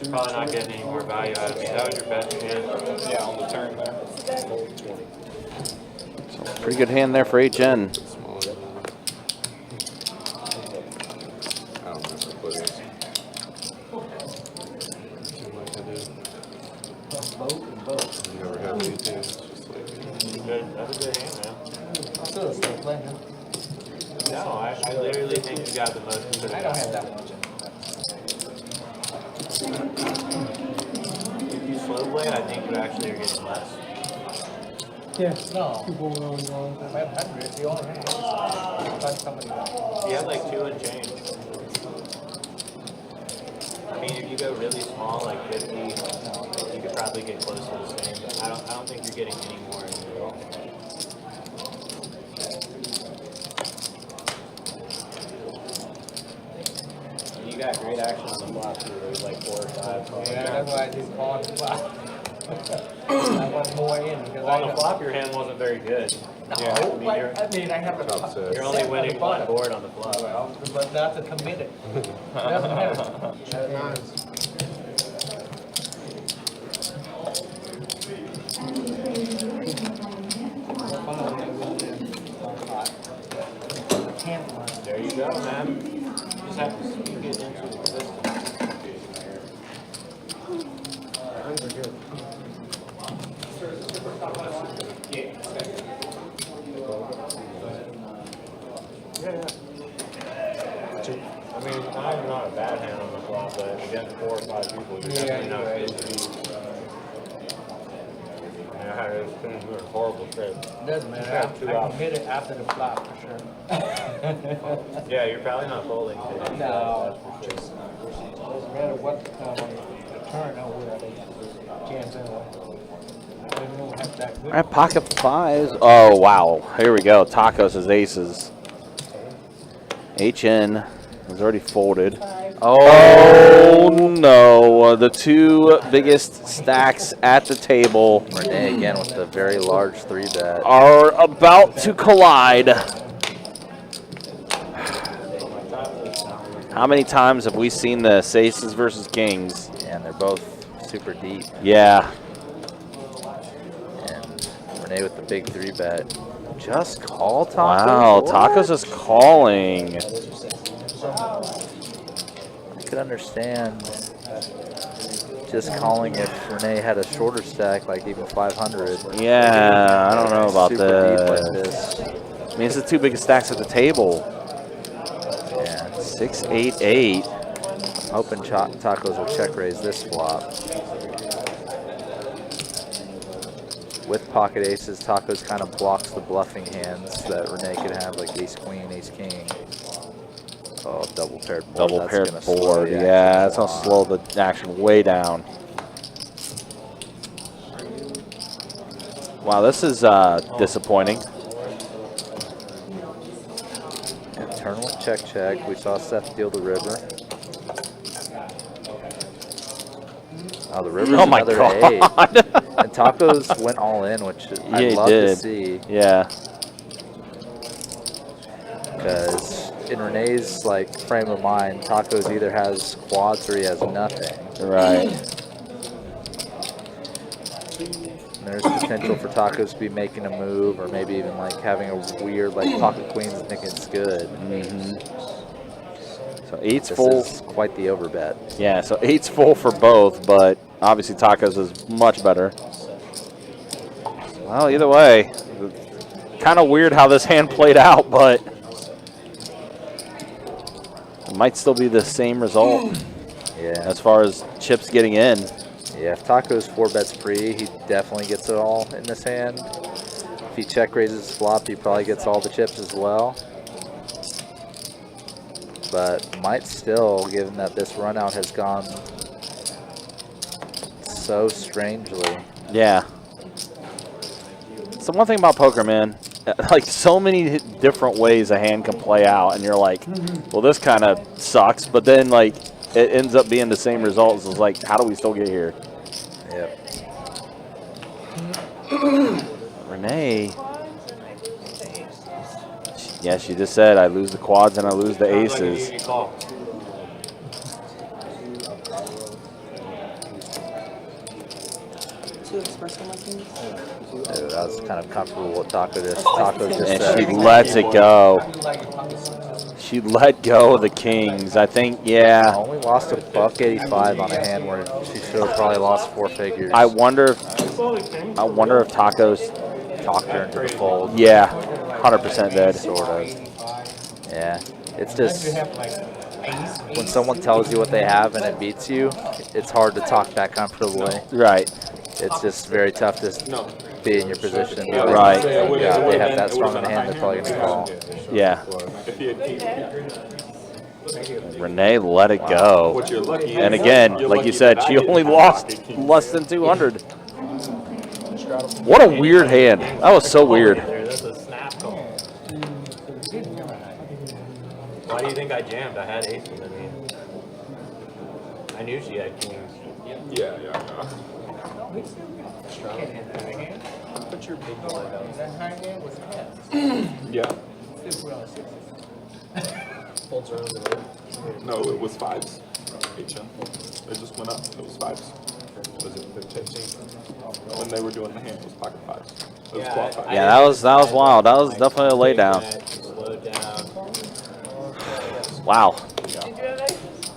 probably not getting any more value out of me. That was your best hand. Yeah, on the turn there. So pretty good hand there for HN. That's a good hand, man. No, I literally think you got the most. I don't have that much. If you slow play it, I think you actually are getting less. Yeah. No. People wrong. 500, the only hand. You have like 2 and change. I mean, if you go really small, like 50, 55, could probably get close to the same, but I don't think you're getting any more in real. You got great action on the flop too. There was like 4 or 5. Yeah, that's why I didn't call the flop. I want more in because On the flop, your hand wasn't very good. No, Yeah, I mean, I have a You're only winning one board on the flop. Well, but that's a committed. Doesn't matter. There you go, man. Just have to speak it into existence. I mean, I'm not a bad hand on the flop, but against 4 or 5 people, you're definitely not going to be. I had this thing doing horrible trade. Doesn't matter. I committed after the flop for sure. Yeah, you're probably not folding today. No, doesn't matter what the turn over they chance anyway. They don't have that good. All right, pocket 5s. Oh, wow. Here we go. Tacos is aces. HN was already folded. Oh, no. The 2 biggest stacks at the table Renee again with the very large 3-bet. are about to collide. How many times have we seen this? Aces versus kings. And they're both super deep. Yeah. And Renee with the big 3-bet. Just call Tacos. Wow, What? Tacos is calling. I could understand just calling if Renee had a shorter stack, like even 500. Yeah, I don't know about Super deep like that. this. I mean, it's the 2 biggest stacks at the table. Yeah. 6, 8, 8. I'm hoping Tacos will check raise this flop. With pocket aces, Tacos kind of blocks the bluffing hands that Renee could have, like ace queen, ace king. Oh, double paired board. Double That's paired gonna slow board. the Yeah, action that's going to down. slow the action way down. Wow, this is disappointing. And tournament check check. We saw Seth deal the river. Oh, the river's Oh my another God. 8. And Tacos went all in, which Yeah, I'd he love to did. see. Yeah. Because in Renee's like frame of mind, Tacos either has quads or he has nothing. Right. And there's potential for Tacos to be making a move, or maybe even like having a weird like pocket queens and thinking it's good. So 8's This full. is quite the overbet. Yeah, so 8's full for both, but obviously Tacos is much better. Well, either way, kind of weird how this hand played out, but it might still be the same result. Yeah. As far as chips getting in. Yeah, if Tacos 4-bets free, he definitely gets it all in this hand. If he check raises flop, he probably gets all the chips as well. But might still, given that this run out has gone so strangely. Yeah. So one thing about poker, man, like so many different ways a hand can play out, and you're like, well, this kind of sucks, but then like it ends up being the same results. It's like, how do we still get here? Yep. Renee. Yeah, she just said, I lose the quads and I lose the aces. Two espresso martinis. Dude, that was kind of comfortable what Tacos just And said. she lets it go. She let go of the kings. I think, yeah. Only lost a $1.85 on a hand where she should have probably lost 4 figures. I wonder if Tacos talked her into the fold. Yeah, 100% dead. Sort of. Yeah. It's just when someone tells you what they have and it beats you, it's hard to talk that comfortably. Right. It's just very tough to be in your position. And be like, Right. Yeah, they have that strong in the hand, they're probably going to call. Yeah. Renee let it go. What you're lucky And is- again, you're like lucky you said, that I she didn't only have lost pocket kings. less than 200. What a weird hand. That was so weird. That's a snap call. Why do you think I jammed? I had aces. I mean, I knew she had kings. Yeah. Put your big blind out. That high hand was half. Yeah. Folds around the road. No, it was fives. HM. It just went up. It was fives. Was it 15? When they were doing the hand, it was pocket fives. It was Yeah, quad fives. Yeah, that was wild. That was definitely a lay down. Slow down. Wow. Did you have aces?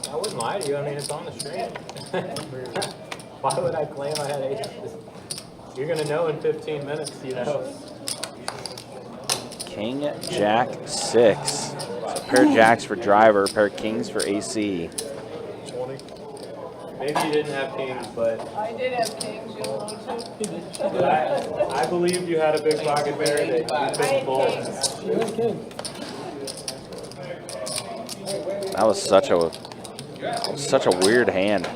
I wouldn't lie to you. I mean, it's on the screen. Why would I claim I had aces? You're gonna know in 15 minutes. You know. King, Jack, 6. A pair of jacks for driver, pair of kings for AC. 20. Maybe you didn't have kings, but I did have kings, you know, too. but I believed you had a big pocket pair that you I couldn't had fold. kings. You had kings. That was such a weird hand.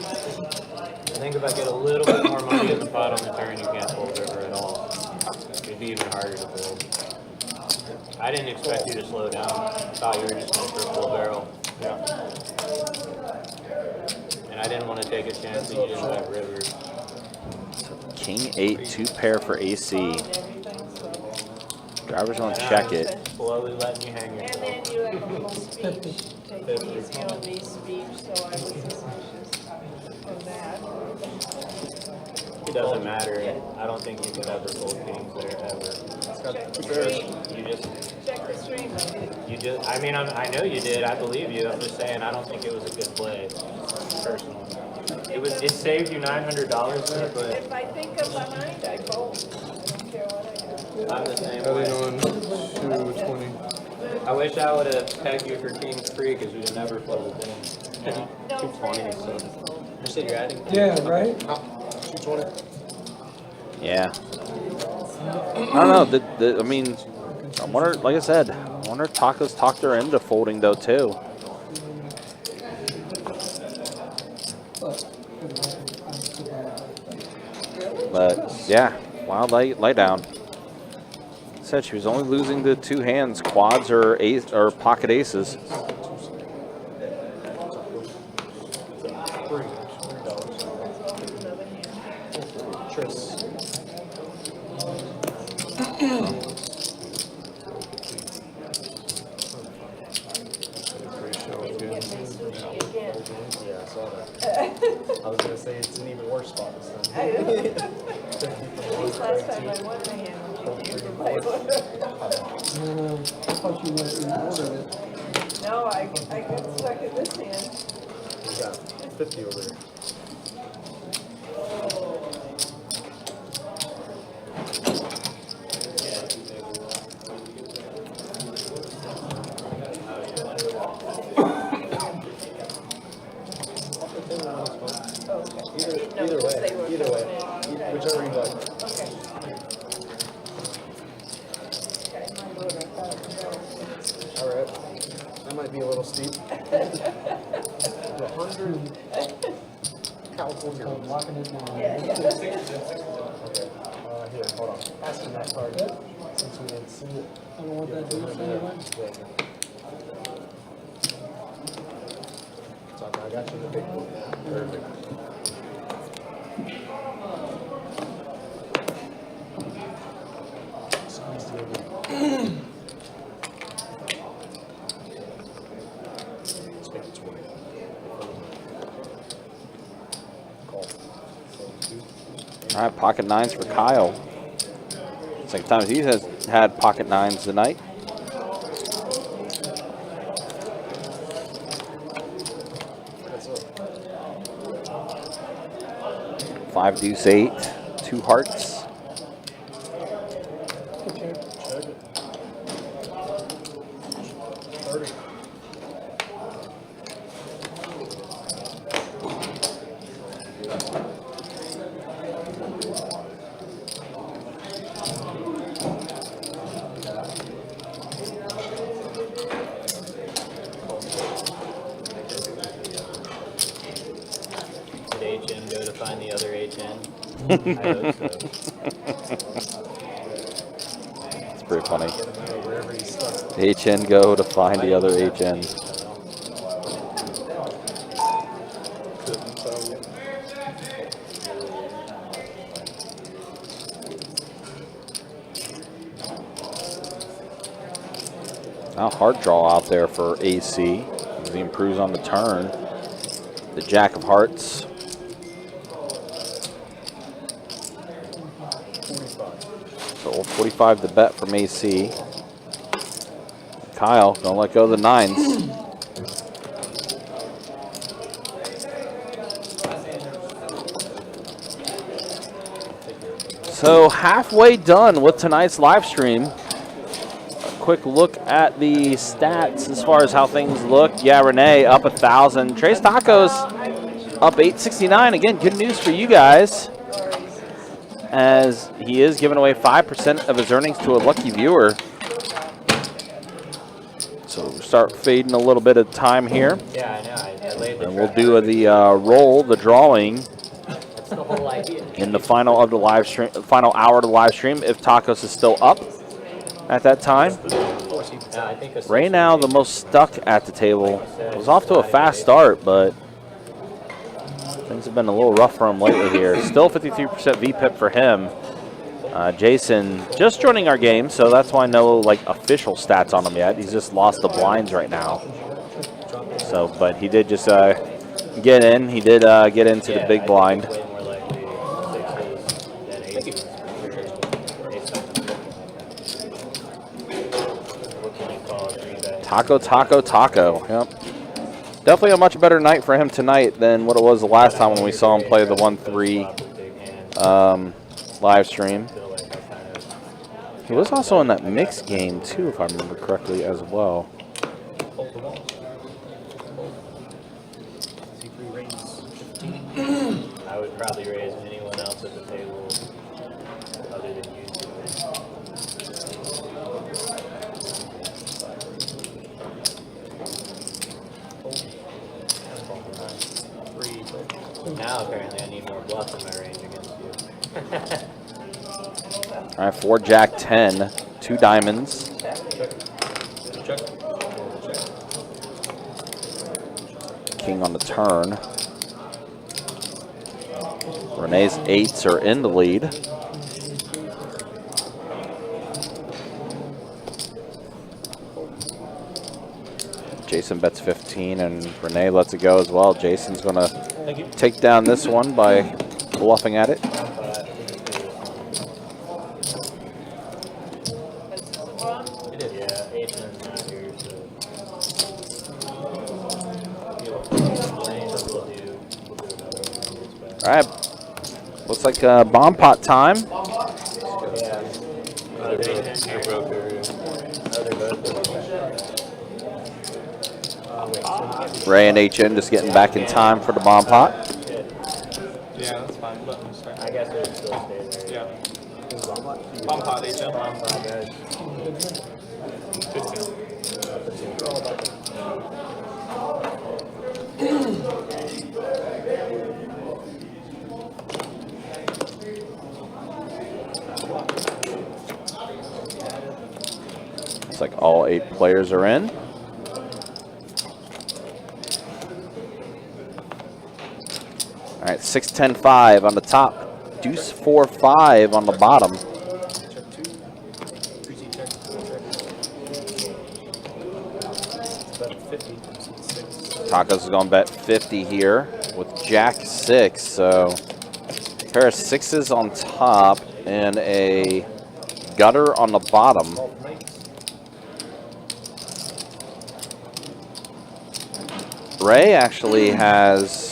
I think if I get a little bit more money in the pot on the turn, you can't fold river at all. It'd be even harder to fold. I didn't expect you to slow down. I thought you were just going for a full barrel. Yeah. And I didn't want to take a chance that you didn't have river. King, 8, 2 pair for AC. Driver's gonna check it. Slowly letting you hang And yourself. then you have a little speech. Take it easy on these speech, so I was suspicious of that. It doesn't matter. I don't think you could ever fold kings there ever. Check the street. You just, Check the street, I did. you just. I mean, I know you did. I believe you. I'm just saying, I don't think it was a good play, personally. It saved you $900 there, but If I think of behind, I fold. I don't care what I do. I'm the same I think way. on 220. I wish I would have pegged you for kings free because we'd have never folded in. 220. So. You said you're adding. Yeah, right? 220. Yeah. I don't know. I mean, I wonder, like I said, I wonder if Tacos talked her into folding though too. But yeah, wild lay down. Said she was only losing the 2 hands, quads or ace or pocket aces. Tris. Yeah, I saw that. I was gonna say it's an even worse spot this time. I know. At least last time I won the hand. I thought you went in order it. No, I got stuck in this hand. We got 50 over there. Either way, whichever you like. Okay. All right, that might be a little steep. 100 California. Locking it down. Yeah. Okay, here, hold on. Pass me that card, since we didn't see it. I don't want that to do anyway. So I got you the big one. Perfect. Squeeze the other. Let's make it 20. Call. All right, pocket 9s for Kyle. Second time he has had pocket 9s tonight. That's it. 5 deuce 8, 2 hearts. Check it. 30. HN go to find the other HN? I hope so. It's pretty funny. Get him out of wherever he's stuck. HN go to find the other HN. Couldn't tell you. Now hard draw out there for AC as he improves on the turn. The Jack of Hearts. So 45 the bet from AC. Kyle, don't let go of the nines. So halfway done with tonight's live stream. Quick look at the stats as far as how things look. Yeah, Renee up 1,000. Trace Tacos up 869. Again, good news for you guys, as he is giving away 5% of his earnings to a lucky viewer. So we'll start fading a little bit of time here. Yeah, I know. I laid the And we'll track. do the roll, the drawing, That's the whole idea. in the final of the live stream, final hour of the live stream, if Tacos is still up at that time. Yeah, I think Right now, the most stuck at the table. Was off to a fast start, but things have been a little rough for him lately here. Still 53% VPIP for him. Jason just joining our game, so that's why no like official stats on him yet. He's just lost the blinds right now. So, but he did just get in. He did get into the big blind. Way more likely sixes than aces. What can you call it? Three-bet. Taco. Yep. Definitely a much better night for him tonight than what it was the last time when we saw him play the 1-3 live stream. He was also in that mixed game too, if I remember correctly, as well. I would probably raise anyone else at the table other than you two. Now apparently I need more bluffs in my range against you. All right, 4 Jack 10, 2 diamonds. King on the turn. Renee's 8s are in the lead. Jason bets 15 and Renee lets it go as well. Jason's gonna take down this one by bluffing at it. It is, yeah. Aiden's not here, so. We'll do another one. All right, looks like bomb pot time. Yeah. They're both here. Ray and HN just getting back in time for the bomb pot. Yeah, that's fine. Let them start. I guess it would still stay there. Yeah. Bomb pot, HM. Bomb pot, guys. 15. Looks like all 8 players are in. All right, 6, 10, 5 on the top. Deuce 4, 5 on the bottom. Tacos is going to bet 50 here with Jack 6. So pair of 6s on top and a gutter on the bottom. Ray actually has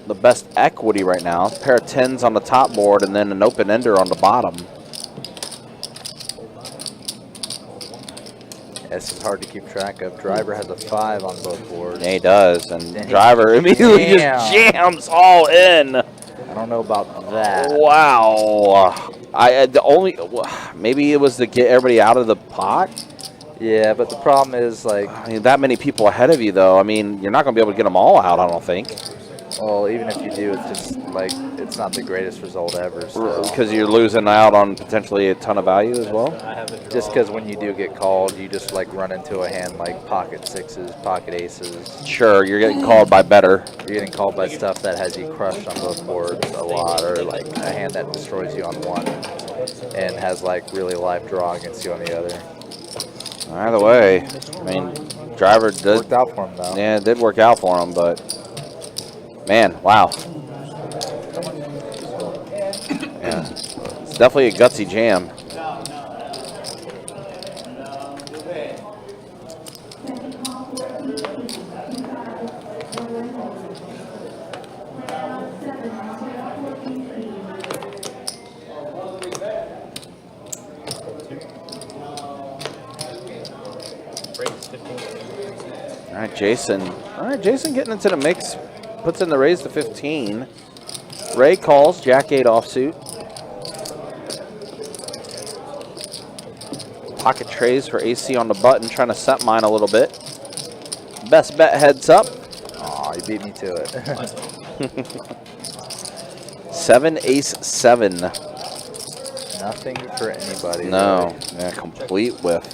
the best equity right now. Pair of 10s on the top board and then an open ender on the bottom. This is hard to keep track of. Driver has a 5 on both boards. Yeah, he does, and Dang. Driver immediately just jams all in. I don't know about that. Wow. The only maybe it was to get everybody out of the pot. Yeah, but the problem is, like, I mean, that many people ahead of you, though. I mean, you're not going to be able to get them all out, I don't think. Well, even if you do, it's just like it's not the greatest result ever. So Because you're losing out on potentially a ton of value as well. just because when you do get called, you just like run into a hand like pocket sixes, pocket aces. Sure, you're getting called by better. You're getting called by stuff that has you crushed on both boards a lot, or like a hand that destroys you on one and has like really live draw against you on the other. Either way, I mean, driver did Worked out for him though. Yeah, it did work out for him, but man, wow. Yeah, it's definitely a gutsy jam. All right, Jason. All right, Jason getting into the mix. Puts in the raise to 15. Ray calls, Jack 8 offsuit. Pocket trays for AC on the button, trying to set mine a little bit. Best bet heads up. Aw, you beat me to it. 7 ace 7. Nothing for anybody. No, really. yeah, complete whiff.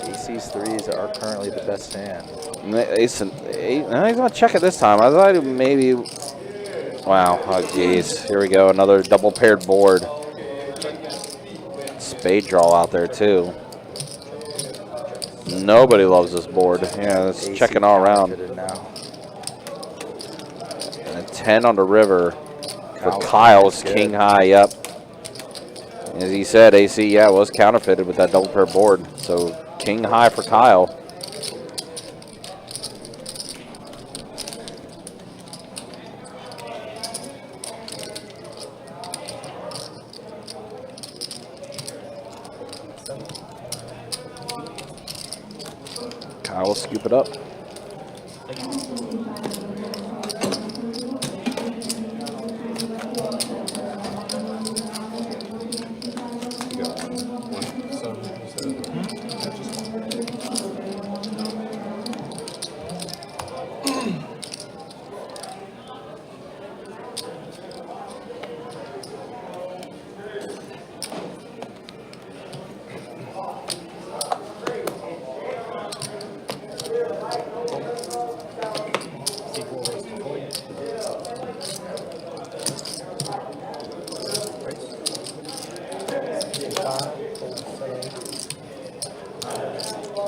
AC's threes are currently the best hand. Ace and 8. No, he's gonna check it this time. I thought maybe. Wow. Oh, geez. Here we go. Another double paired board. Spade draw out there too. Nobody loves this board. Yeah, it's checking all around. Now. And a 10 on the river for Kyle's king high. Yep. As he said, AC, yeah, was counterfeited with that double pair board. So king high for Kyle. Kyle will scoop it up.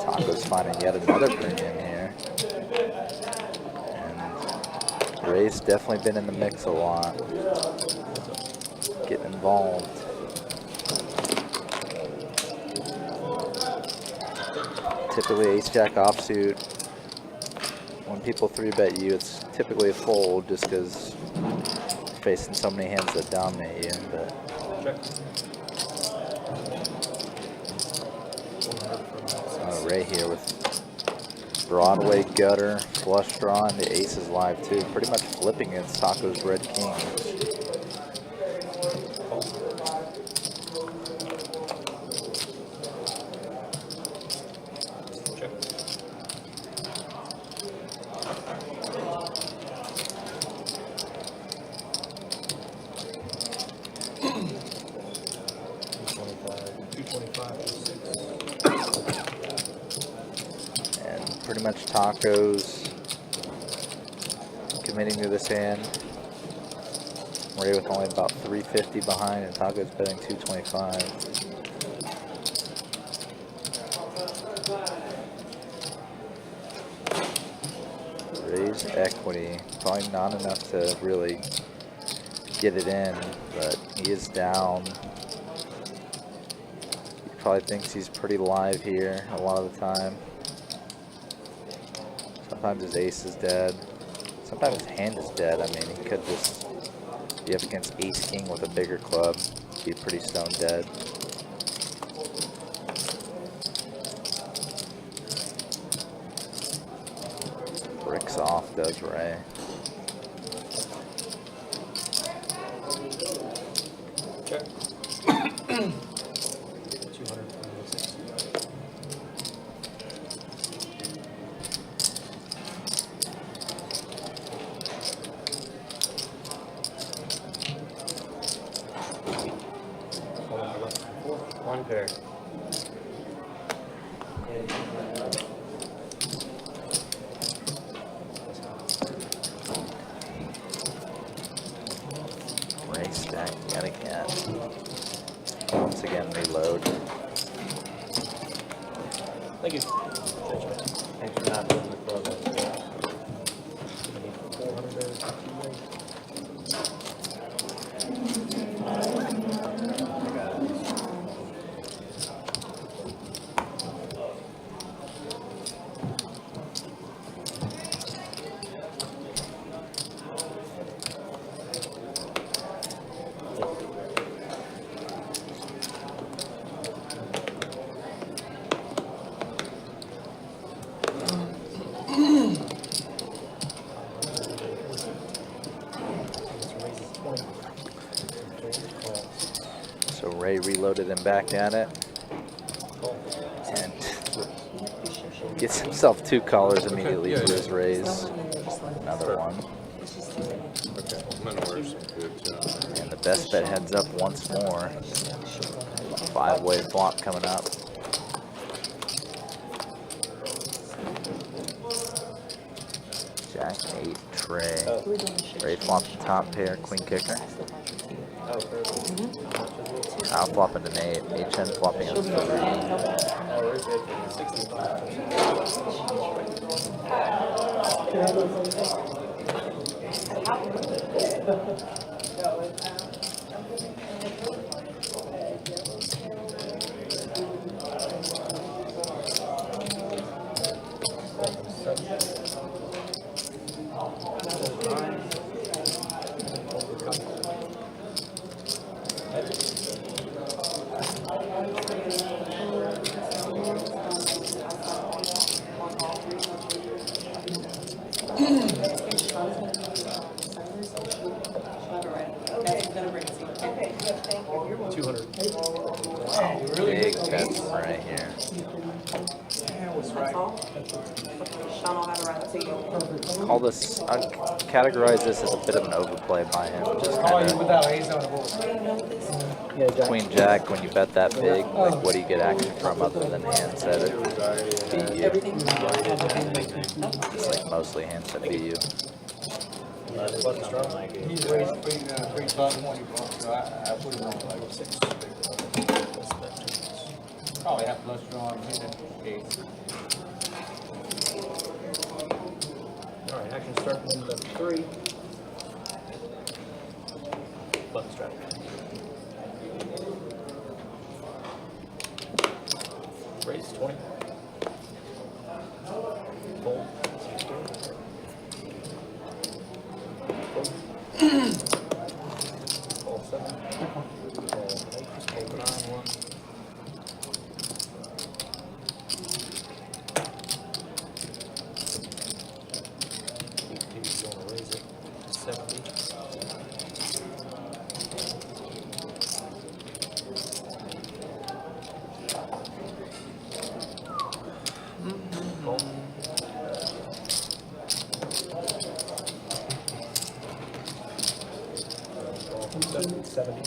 Taco's finding yet another premium here. And Ray's definitely been in the mix a lot. Getting involved. Typically ace-jack offsuit. When people 3-bet you, it's typically a fold just because you're facing so many hands that dominate you. But Ray here with Broadway gutter, flush draw, and the ace is live too. Pretty much flipping against Taco's red king. Pretty much Taco's committing to this hand. Ray with only about 350 behind, and Taco's betting 225. Ray's equity, probably not enough to really get it in, but he is down. He probably thinks he's pretty live here a lot of the time. Sometimes his ace is dead. Sometimes his hand is dead. I mean, he could just be up against ace-king with a bigger club. Be pretty stone dead. Bricks off, does Ray. Check. Thank you. Thanks for not putting the club in. 400 there. So Ray reloaded him back at it. And gets himself 2 callers immediately for his raise. Another one. Okay, I'm gonna wear some good. And the best bet heads up once more. 5-way flop coming up. Jack 8 tray. Ray flops the top pair, queen kicker. I'll flop it an 8. HN flopping a 3. Big bets right here. Call this, categorize this as a bit of an overplay by him. Just kind of Queen Jack, when you bet that big, like what do you get action from other than hand set it? Beat you. It's like mostly hand set beat you. He's raised pretty tough when he bought, so I put him on like 6. Probably have flush draw and hit it. Alright, action start in the 3. Button strap. Raise 20. Fold. Fold 7. Fold 8. Fold 9. 1. He's going to raise it to 70. Fold. 70.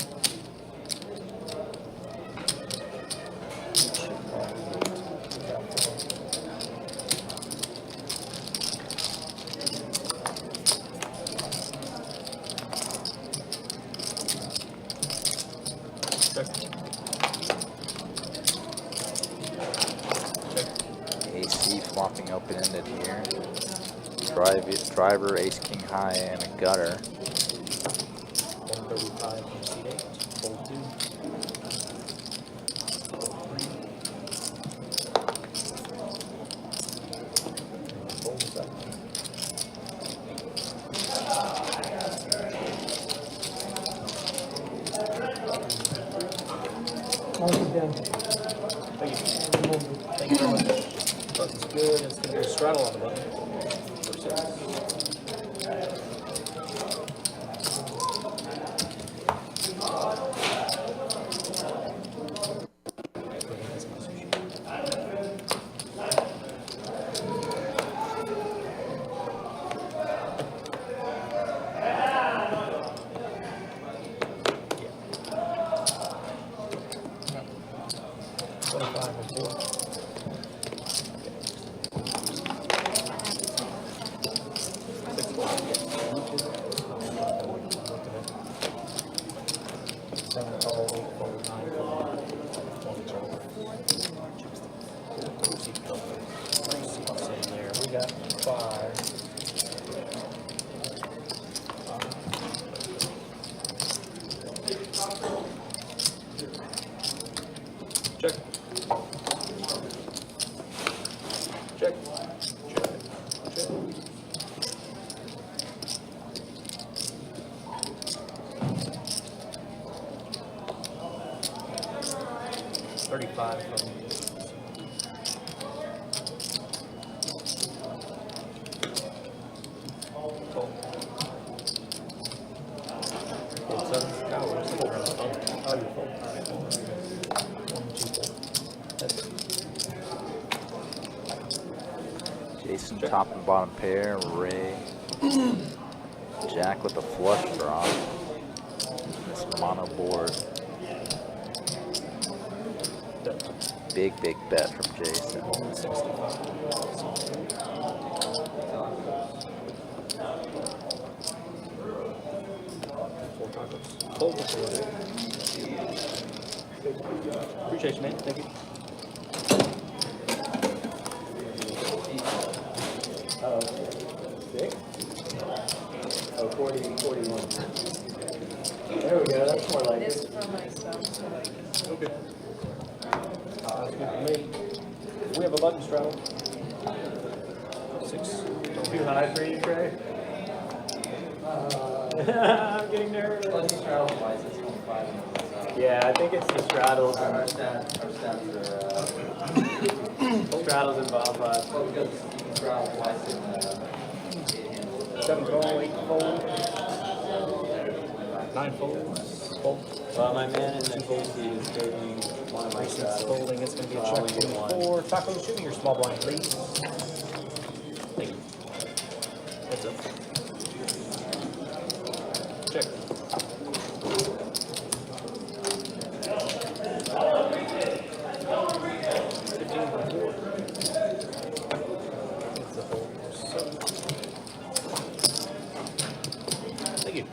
AC flopping open-ended here. Driver, ace king high, and a gutter. 135 on seat 8. Fold 2. Fold 7. Mark it down. Thank you. Thank you very much. Button's good. It's going to go straddle on the button. For 6. bet 5. Check. Check. Check. 35 from me. Jason top and bottom pair. Ray. Jack with a flush draw. This mono board. Big bet from Jason. Appreciate you, man. Thank you. Oh, 6? Oh, 40, 41. There we go, that's more like This it. for myself, so I can. Okay. That's good for me. We have a button straddle. 6. Too high for you, Trey? I'm getting nervous. Yeah, I think it's the straddles. Our stats are straddles and bomb pots. 7 fold, 8 fold. 9 folds. Fold. Well, my man in the Casey is taking one of my straddles. Folding, it's going to be a So I'll check only get one. 4. Taco, shoot me your small blind, please. Thank you. Heads up. Check. Thank you.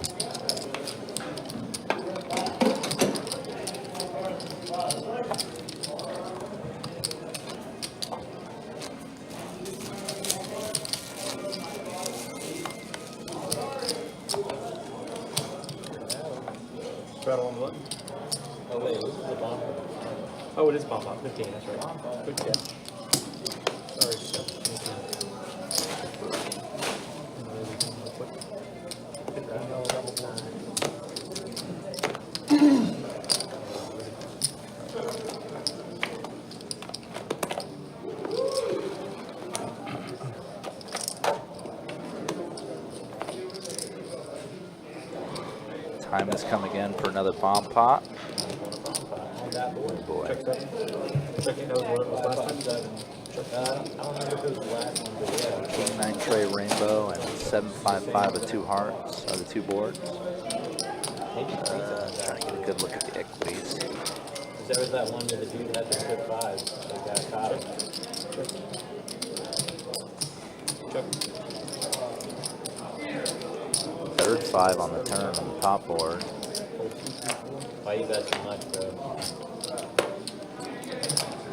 Straddle on the button. Oh, wait, this is the bomb. Oh, it is bomb pop. 15, that's right. Good catch. Sorry, Steph. Thank Time has come again for another bomb pot. On that board. Oh boy. Check 7. Check 8, that was what it was last time. I don't remember if it was the last one, but yeah. King 9 tray rainbow and 755 with 2 hearts are the 2 boards. Trying to get a good look at the equities. Because there was that one where the dude had the good 5. So the guy caught it. Check. Third 5 on the turn on the top board. Why you bet so much, bro?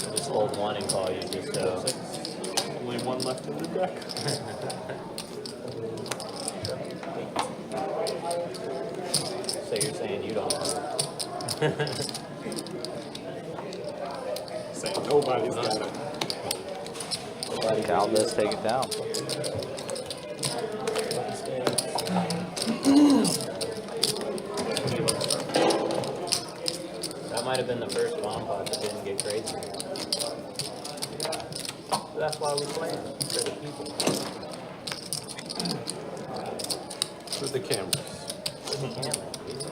I'll just hold one and call you just so. Only one left in the deck. So you're saying you don't know. Saying nobody's got it. Cal does take it down. That might have been the first bomb pot that didn't get crazy. So that's why we play it, for the people. For the cameras. For the camera, dude.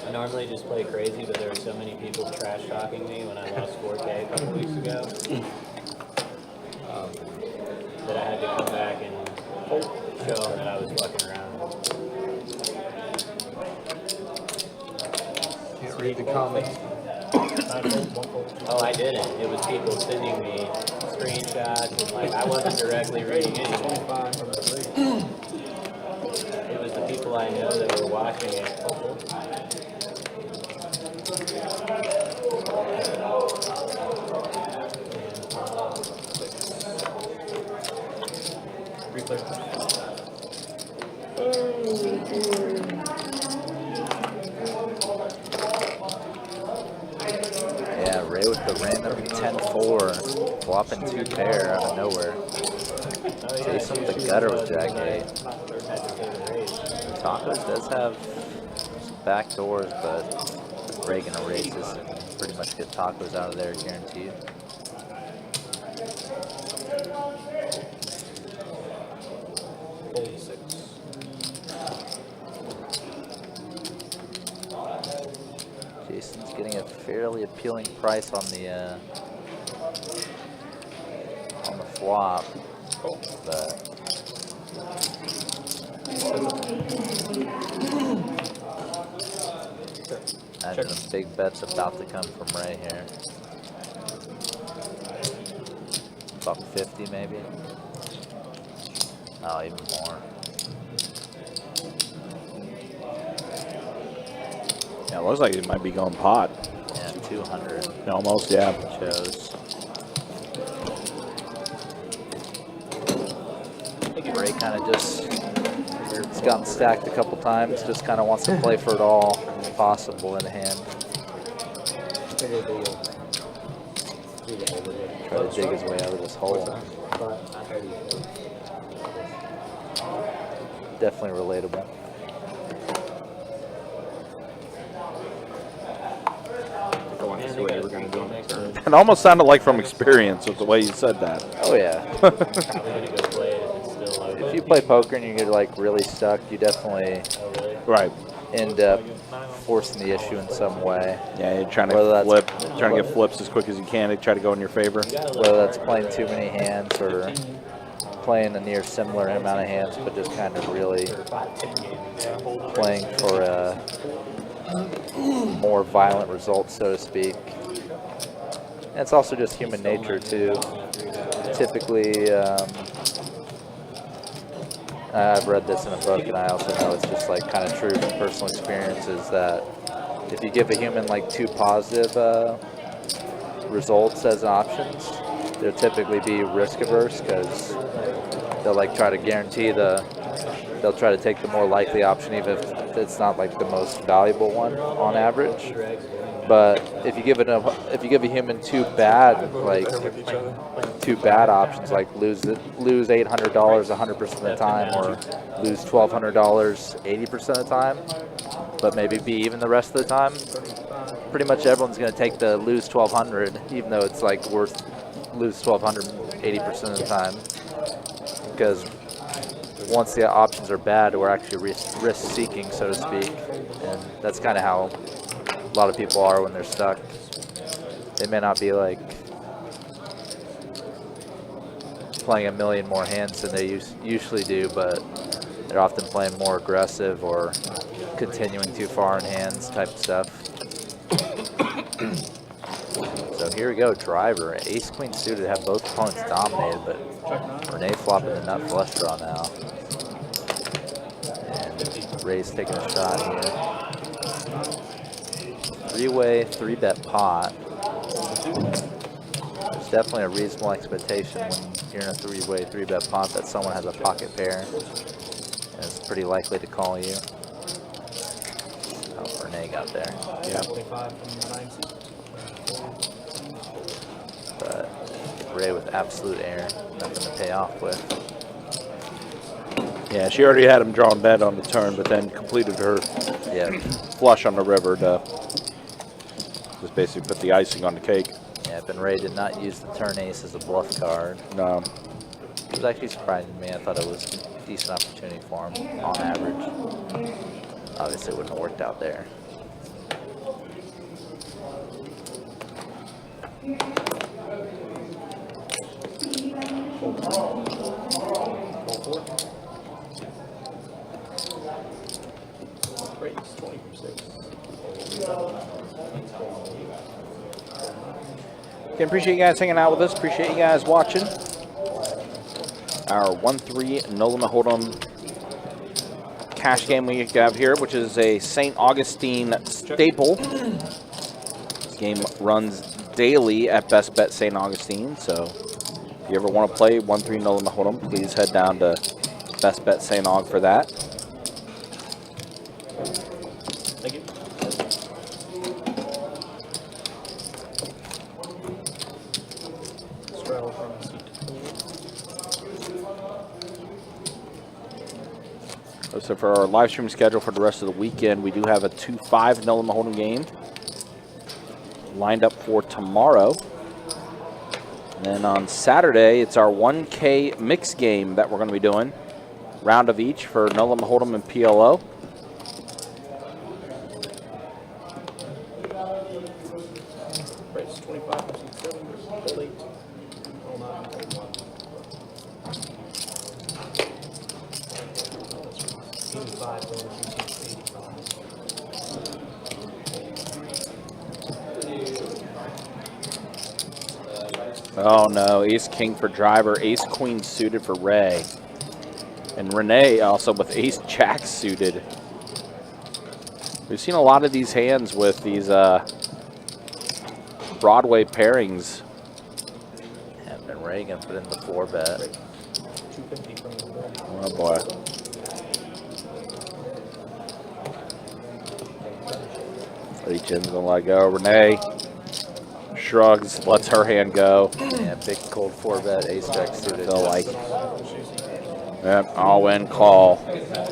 I normally just play crazy, but there were so many people trash talking me when I lost 4K a couple weeks ago that I had to come back and show them that I was fucking around. Can't read the comments. Oh, I didn't. It was people sending me screenshots and like I wasn't directly reading anything. It was the people I know that were watching it. Ray with the random 10-4, flopping 2 pair out of nowhere. Jason with the gutter with Jack 8. Tacos does have some back doors, but Ray gonna raise this and pretty much get Tacos out of there guaranteed. Fold 6. Jason's getting a fairly appealing price on the flop, but imagine a big bet's about to come from Ray here. About 50 maybe. Oh, even more. Yeah, it looks like it might be going pot. Yeah, 200. Almost, yeah. Shows. I think Ray kind of just, it's gotten stacked a couple times, just kind of wants to play for it all if possible in hand. Try to dig his way out of this hole. Definitely relatable. It almost sounded like from experience with the way you said that. Oh yeah. If you play poker and you get like really stuck, you definitely end up forcing the issue in some way. Yeah, you're trying to trying to get flips as quick as you can to try to go in your favor. Whether that's playing too many hands or playing a near similar amount of hands, but just kind of really playing for a more violent result, so to speak. And it's also just human nature too. Typically, I've read this in a book, and I also know it's just like kind of true from personal experience, is that if you give a human like 2 positive results as options, they'll typically be risk averse because they'll like try to guarantee they'll try to take the more likely option even if it's not like the most valuable one on average. But if you give a human 2 bad options, like lose $800 100% of the time, or lose $1,200 80% of the time, but maybe be even the rest of the time, pretty much everyone's going to take the lose 1,200, even though it's like worth lose 1,200 80% of the time, because once the options are bad, we're actually risk-seeking, so to speak, and that's kind of how a lot of people are when they're stuck. They may not be like playing a million more hands than they usually do, but they're often playing more aggressive or continuing too far in hands type of stuff. So here we go, driver. Ace queen suited, have both opponents dominated, but Renee flopping the nut flush draw now. And Ray's taking a shot here. 3-way, 3-bet pot. There's definitely a reasonable expectation when you're in a 3-way, 3-bet pot that someone has a pocket pair and is pretty likely to call you. Oh, Renee got there. Yeah. But Ray with absolute air, nothing to pay off with. Yeah, she already had him drawn dead on the turn, but then completed her flush on the river to just basically put the icing on the cake. Yeah, and Ray did not use the turn ace as a bluff card. No. It was actually surprising to me. I thought it was a decent opportunity for him on average. Obviously, it wouldn't have worked out there. Again, appreciate you guys hanging out with us. Appreciate you guys watching our 1-3 no limit hold'em cash game we have here, which is a St. Augustine staple. This game runs daily at Best Bet St. Augustine, so if you ever want to play 1-3 no limit hold'em, please head down to Best Bet St. Aug for that. Thank you. So for our live stream schedule for the rest of the weekend, we do have a 2-5 no limit hold'em game lined up for tomorrow. And then on Saturday, it's our 1K mix game that we're going to be doing. Round of each for no limit hold'em and PLO. Race 25, 7, hold 8. Hold 9, hold 1. 85, 85. Oh no, ace king for driver, ace queen suited for Ray. And Renee also with ace jack suited. We've seen a lot of these hands with these Broadway pairings. And then Ray gonna put in the 4-bet. Oh boy. Chin's gonna let go. Renee shrugs, lets her hand go. Yeah, big cold 4-bet, ace jack suited. Feel like, yep, all in, call,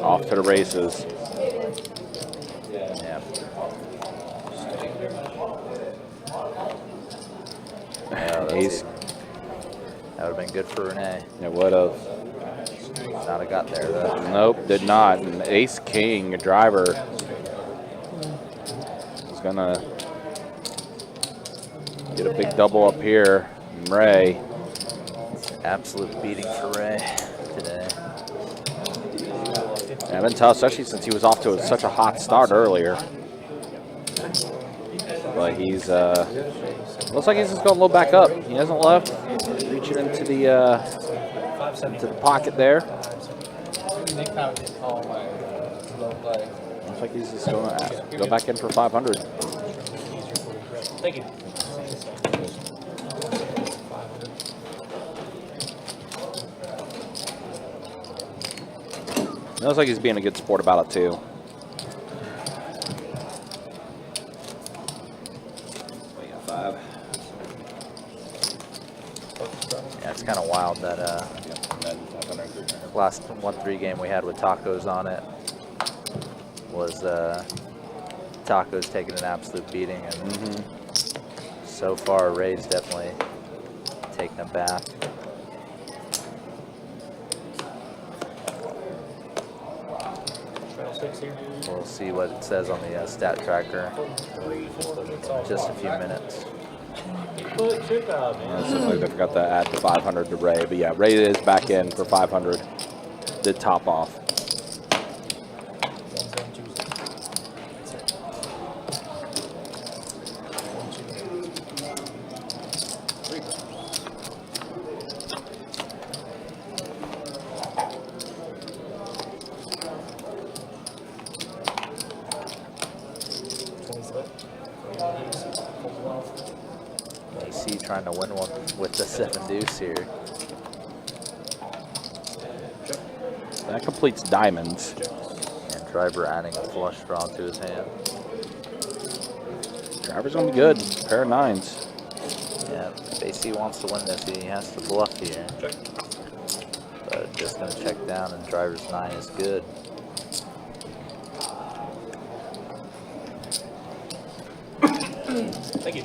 off to the races. Yeah. Ace. That would have been good for Renee. It would have. Not have got there though. Nope, did not. And ace king, a driver, is gonna get a big double up here. And Ray. Absolute beating for Ray today. Yeah, been tough, especially since he was off to such a hot start earlier. But he's looks like he's just going a little back up. He hasn't left, reaching into the pocket there. Looks like he's just going to go back in for 500. Thank you. It looks like he's being a good sport about it too. Yeah, it's kind of wild that last 1-3 game we had with tacos on it was tacos taking an absolute beating, and so far Ray's definitely taking a bath. We'll see what it says on the stat tracker in just a few minutes. It seems like they forgot to add the 500 to Ray, but yeah, Ray is back in for 500. Did top off. AC trying to win one with the 7 deuce here. That completes diamonds. And driver adding a flush draw to his hand. Driver's gonna be good. Pair of 9s. Yeah, if AC wants to win this, he has to bluff here. But just gonna check down, and driver's 9 is good. Thank you.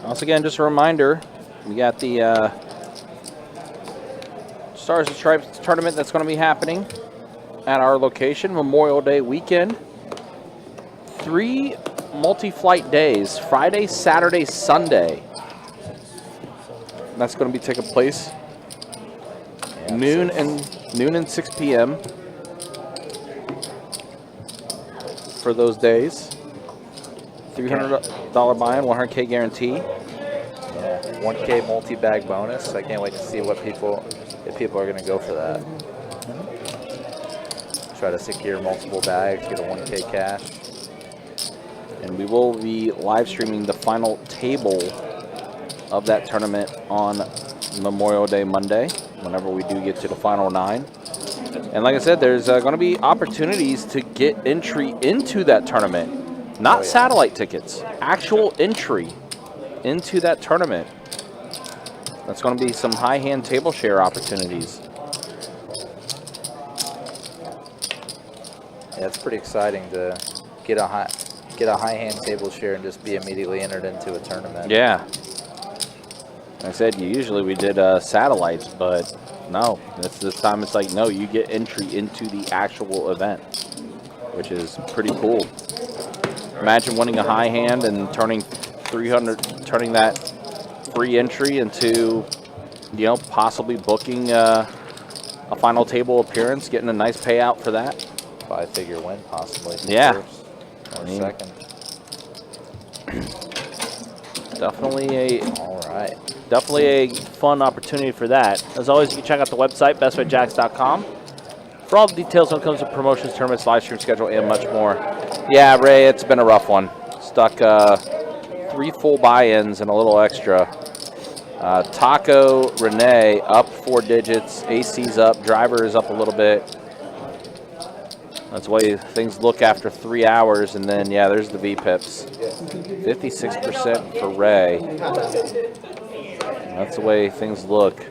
Once again, just a reminder, we got the Stars and Stripes tournament that's going to be happening at our location Memorial Day weekend. 3 multi-flight days, Friday, Saturday, Sunday. That's going to be taking place noon and 6 p.m. for those days. $300 buy-in, 100K guarantee. Yeah, 1K multi-bag bonus. I can't wait to see if people are going to go for that. Try to secure multiple bags, get a 1K cash. And we will be live streaming the final table of that tournament on Memorial Day Monday. whenever we do get to the final 9. And like I said, there's going to be opportunities to get entry into that tournament. Not satellite tickets, actual entry into that tournament. That's going to be some high hand table share opportunities. Yeah, it's pretty exciting to get a high hand table share and just be immediately entered into a tournament. Yeah. Like I said, usually we did satellites, but no, this time it's like, no, you get entry into the actual event, which is pretty cool. Imagine winning a high hand and turning that free entry into, you know, possibly booking a final table appearance, getting a nice payout for that. 5-figure win, possibly. Yeah. First or second. Definitely a fun opportunity for that. As always, you can check out the website, bestwayjacks.com, for all the details when it comes to promotions, tournaments, live stream schedule, and much more. Yeah, Ray, it's been a rough one. Stuck 3 full buy-ins and a little extra. Taco, Renee, up 4 digits. AC's up. Driver is up a little bit. That's the way things look after 3 hours. And then, yeah, there's the VPIPs. 56% for Ray. That's the way things look.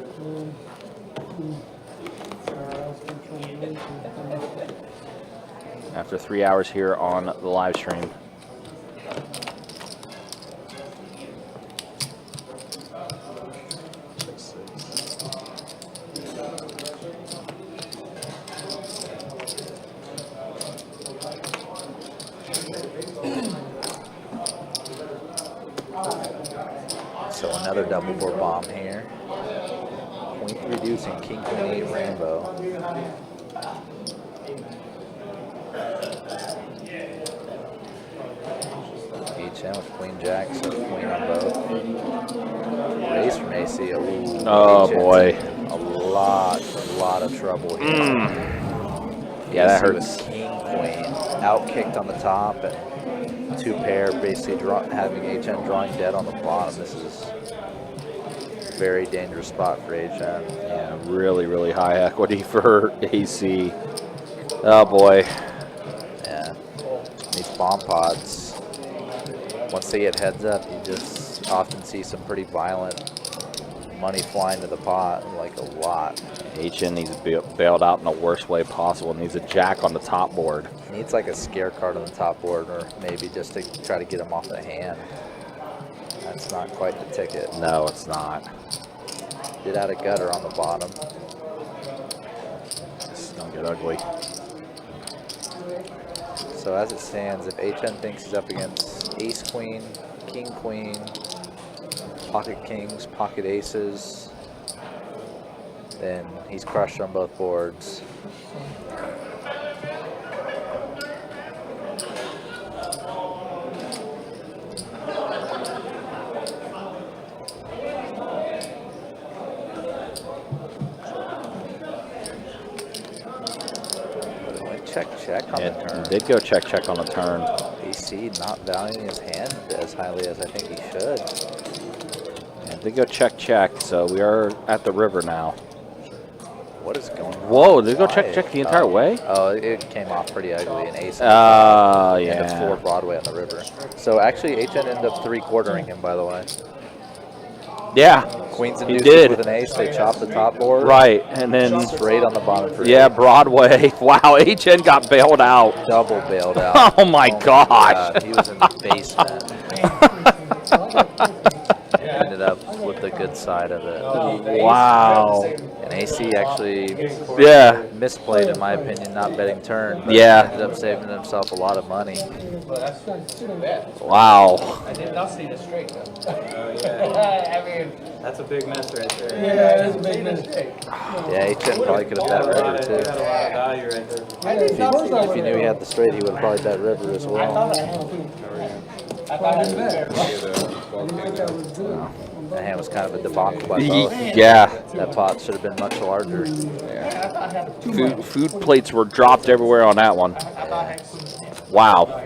After 3 hours here on the live stream. So another double board bomb here. Queen 3 deuce and king 8 rainbow. Each in with queen jack, so queen on both. Raise from AC. Ooh, oh boy. A lot of trouble here. Yeah, that hurts. King queen. Out kicked on the top and 2 pair, basically having HN drawing dead on the bottom. This is a very dangerous spot for HN. Yeah, really high equity for AC. Oh boy. Yeah. These bomb pods, once they get heads up, you just often see some pretty violent money flying to the pot, like a lot. HN needs to be bailed out in the worst way possible. Needs a jack on the top board. Needs like a scare card on the top board, or maybe just to try to get him off the hand. That's not quite the ticket. No, it's not. Did add a gutter on the bottom. This is gonna get ugly. So as it stands, if HN thinks he's up against ace queen, king queen, pocket kings, pocket aces, then he's crushed on both boards. Check on the turn. Did go check on the turn. AC not valuing his hand as highly as I think he should. And did go check, so we are at the river now. What is going on? Whoa, did it go check the entire way? Oh, it came off pretty ugly. An ace. Oh, And yeah. a 4 Broadway on the river. So actually, HN ended up 3-quartering him, by the way. Yeah. Queens and he deuces did. with an ace. They chopped the top board. Right, and then straight on the bottom for yeah, Broadway. Wow, HN got bailed out. Double bailed out. Oh my gosh. He was in the basement. Ended up with the good side of it. Wow. And AC actually misplayed, in my opinion, not betting turn. But Yeah. ended up saving himself a lot of money. Wow. I did not see the straight though. yeah. I mean, That's a big miss right there. Yeah, that's a big miss. Yeah, HN probably could have bet river You too. got a lot of value right there. If he knew he had the straight, he would have probably bet river as well. That hand was kind of a debacle by both. Yeah. That pot should have been much larger. Food plates were dropped everywhere on that one. Wow.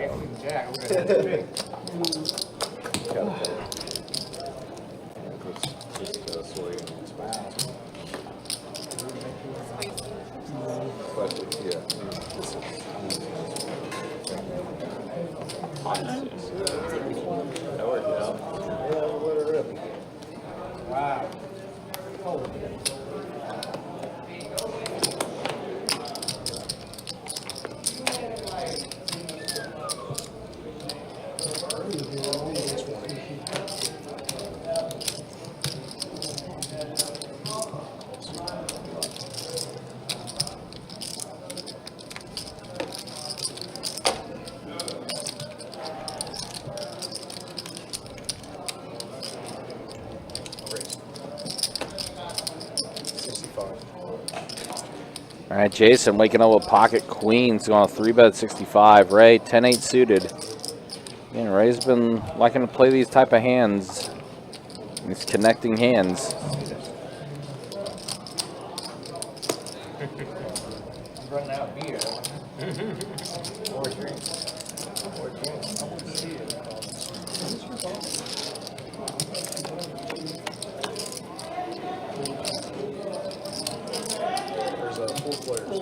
That worked out. Wow. All right, Jason waking up with pocket queens, going 3-bet 65. Ray 10-8 suited. Yeah, Ray's been liking to play these type of hands. These connecting hands. I'm running out of beer. Or drinks. Or drinks. I want to see it. There's a 4 players.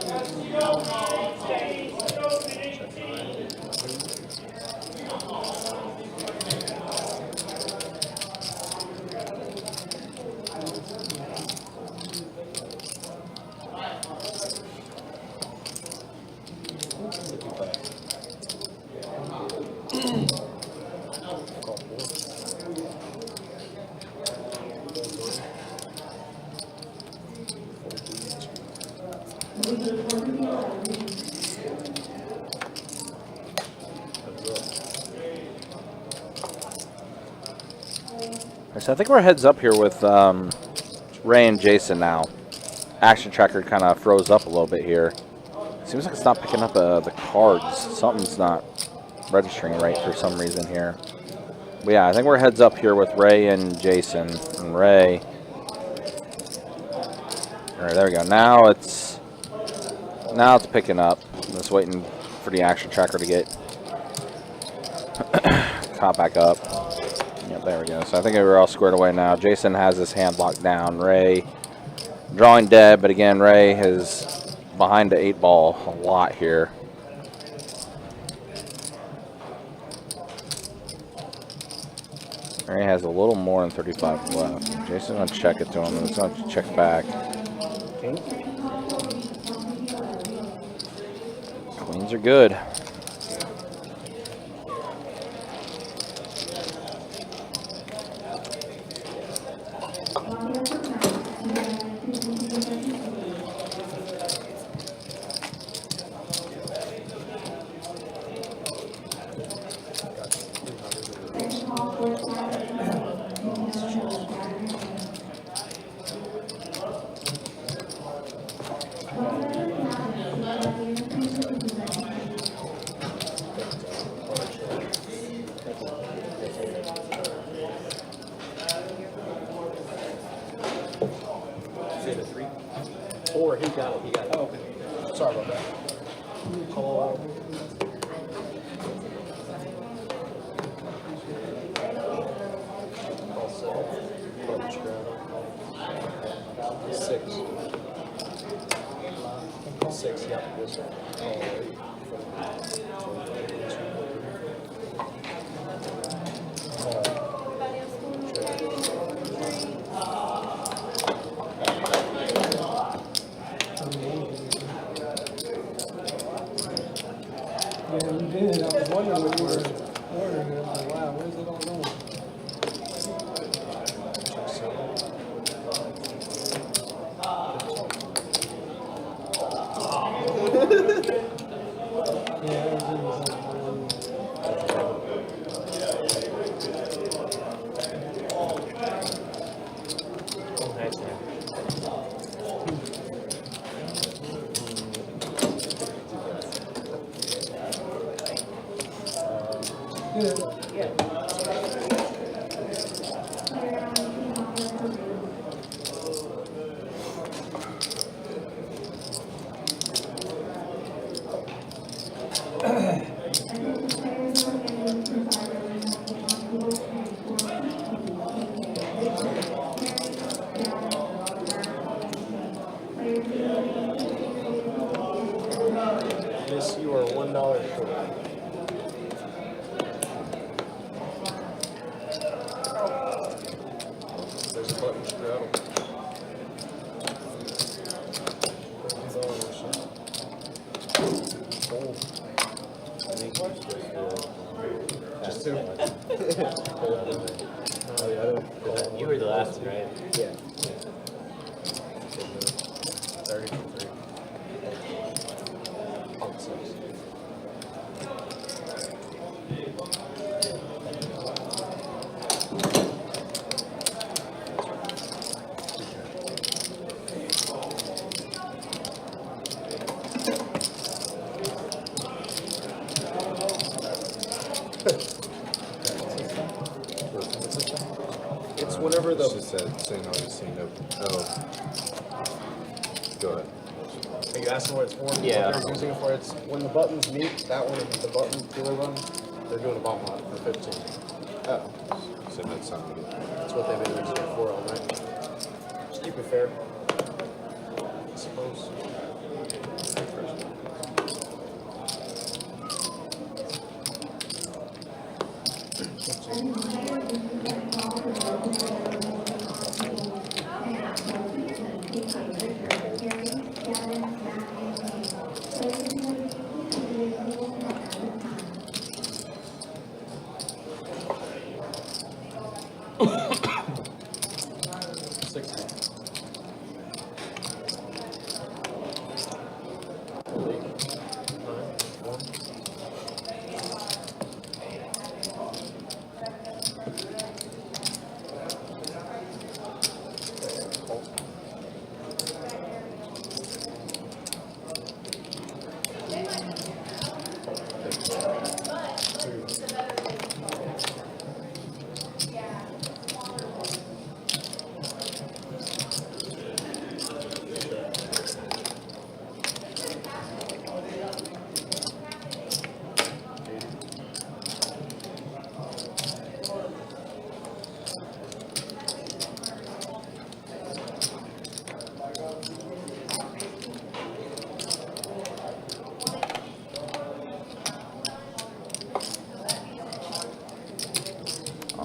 So I think we're heads up here with Ray and Jason now. Action tracker kind of froze up a little bit here. Seems like it's not picking up the cards. Something's not registering right for some reason here. But yeah, I think we're heads up here with Ray and Jason. And Ray. All right, there we go. Now it's picking up. I'm just waiting for the action tracker to get caught back up. Yep, there we go. So I think we're all squared away now. Jason has his hand locked down. Ray drawing dead, but again, Ray is behind the 8-ball a lot here. Ray has a little more than 35 left. Jason's going to check it to him, and it's going to check back. Queens are good. Or he got it. He got it. Oh, okay. Sorry about that. Call. Six. Six, yeah. Yes, sir. Yeah, we did. I was wondering what you were ordering. I was like, wow, where's it all going? Yeah, I was doing something. Yes, you are $1 short. too. Oh, yeah. You were the last one, right? Yeah. 33. Pump 6. It's whenever the. It's just that St. Augustine of. Oh. Go ahead. Are you asking what it's for? Yeah. What they're using it for? It's when the buttons meet, that one, the button dealer run, they're doing a bump lot for 15. Oh. So that's somebody. That's what they've been using it for all night. Just keep it fair. I suppose.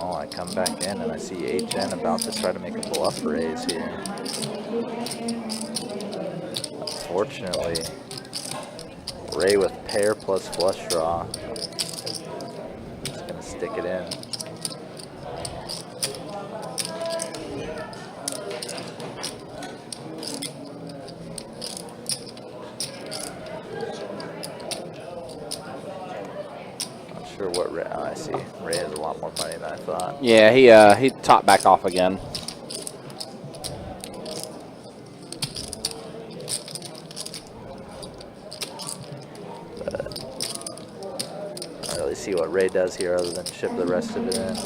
Oh, I come back in and I see HN about to try to make a bluff raise here. Unfortunately, Ray with pair plus flush draw. Just gonna stick it in. Sure what Ray, oh, I see. Ray has a lot more money than I thought. Yeah, he topped back off again. But I don't really see what Ray does here other than ship the rest of it in.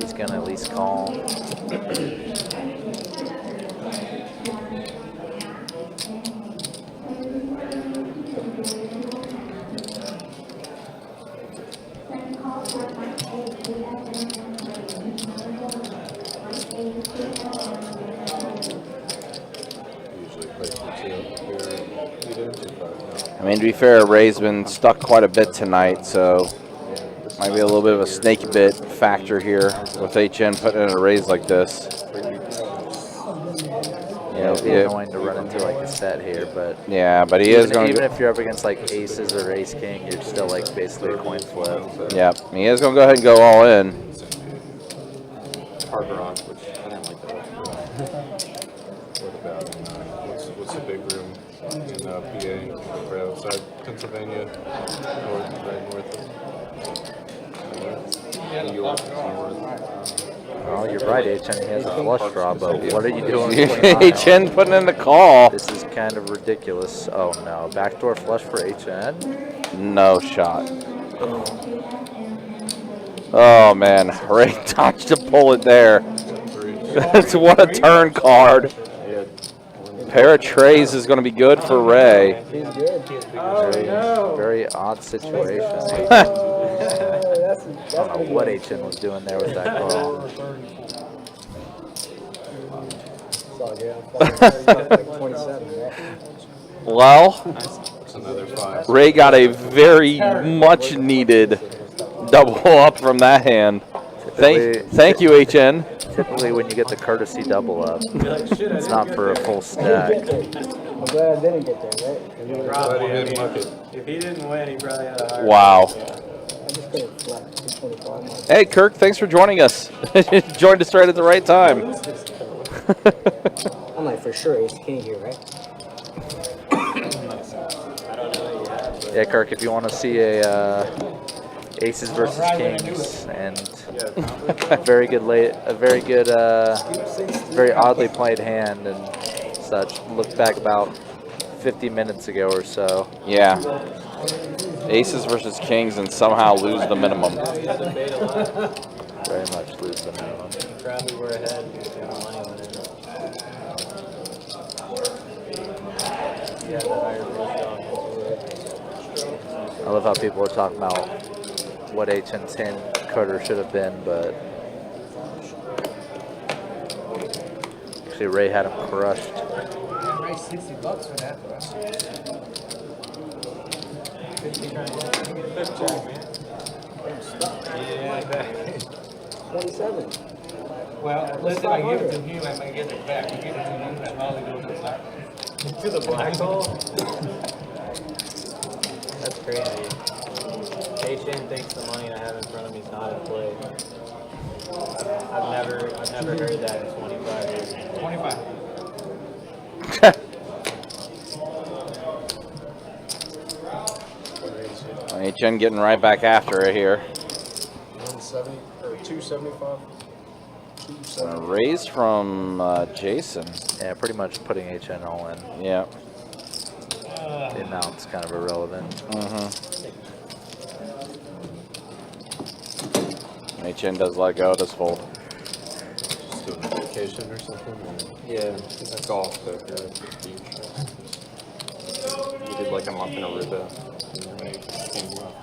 He's gonna at least call. I mean, to be fair, Ray's been stuck quite a bit tonight, so might be a little bit of a snake bit factor here with HN putting in a raise like this. Yeah, it'll be annoying to run into like a set here, but yeah, but he is going. Even if you're up against like aces or ace king, you're still like basically a coin flip. Yep, he is going to go ahead and go all in. Hard rock, which I didn't like that. What about what's the big room in PA, right outside Pennsylvania, north? New York, north. Oh, you're right, HN. He has a flush draw, but what are you doing? HN putting in the call. This is kind of ridiculous. Oh no, backdoor flush for HN? No shot. Oh man, Ray dodged to pull it there. That's what a turn card. Pair of trays is going to be good for Ray. He's good. Very odd situation. I don't know what HN was doing there with that call. Well, Another 5. Ray got a very much needed double up from that hand. Thank you, HN. Typically, when you get the courtesy double up, it's not for a full stack. I'm glad I didn't get there, right? If he didn't win, he probably had a hard Wow. I just couldn't flex 225. Hey, Kirk, thanks for joining us. Joined us right at the right time. I'm like, for sure, ace king here, right? Yeah, Kirk, if you want to see a aces versus kings and a very good very oddly played hand and such, look back about 50 minutes ago or so. Yeah. Aces versus kings and somehow lose the minimum. Very much lose the minimum. Probably were ahead. Money went in. Yeah, the higher risk going into it. I love how people are talking about what HN10 Carter should have been, but actually Ray had him crushed. Raised $60 for that, bro. 27. Well, listen, I give it to him, I'm gonna get it back. You give it to him, that's all he goes To the black hole? That's crazy. HN thinks the money I have in front of me is not in play. I've never heard that in 25 years. 25. HN getting right back after it here. 170 or 275. Raise from Jason. Yeah, pretty much putting HN all in. Yeah. The amount's kind of irrelevant. HN does let go, does fold. Just doing a vacation or something? Or Yeah. golf there at the beach. We did like a month in Aruba. And then we came up.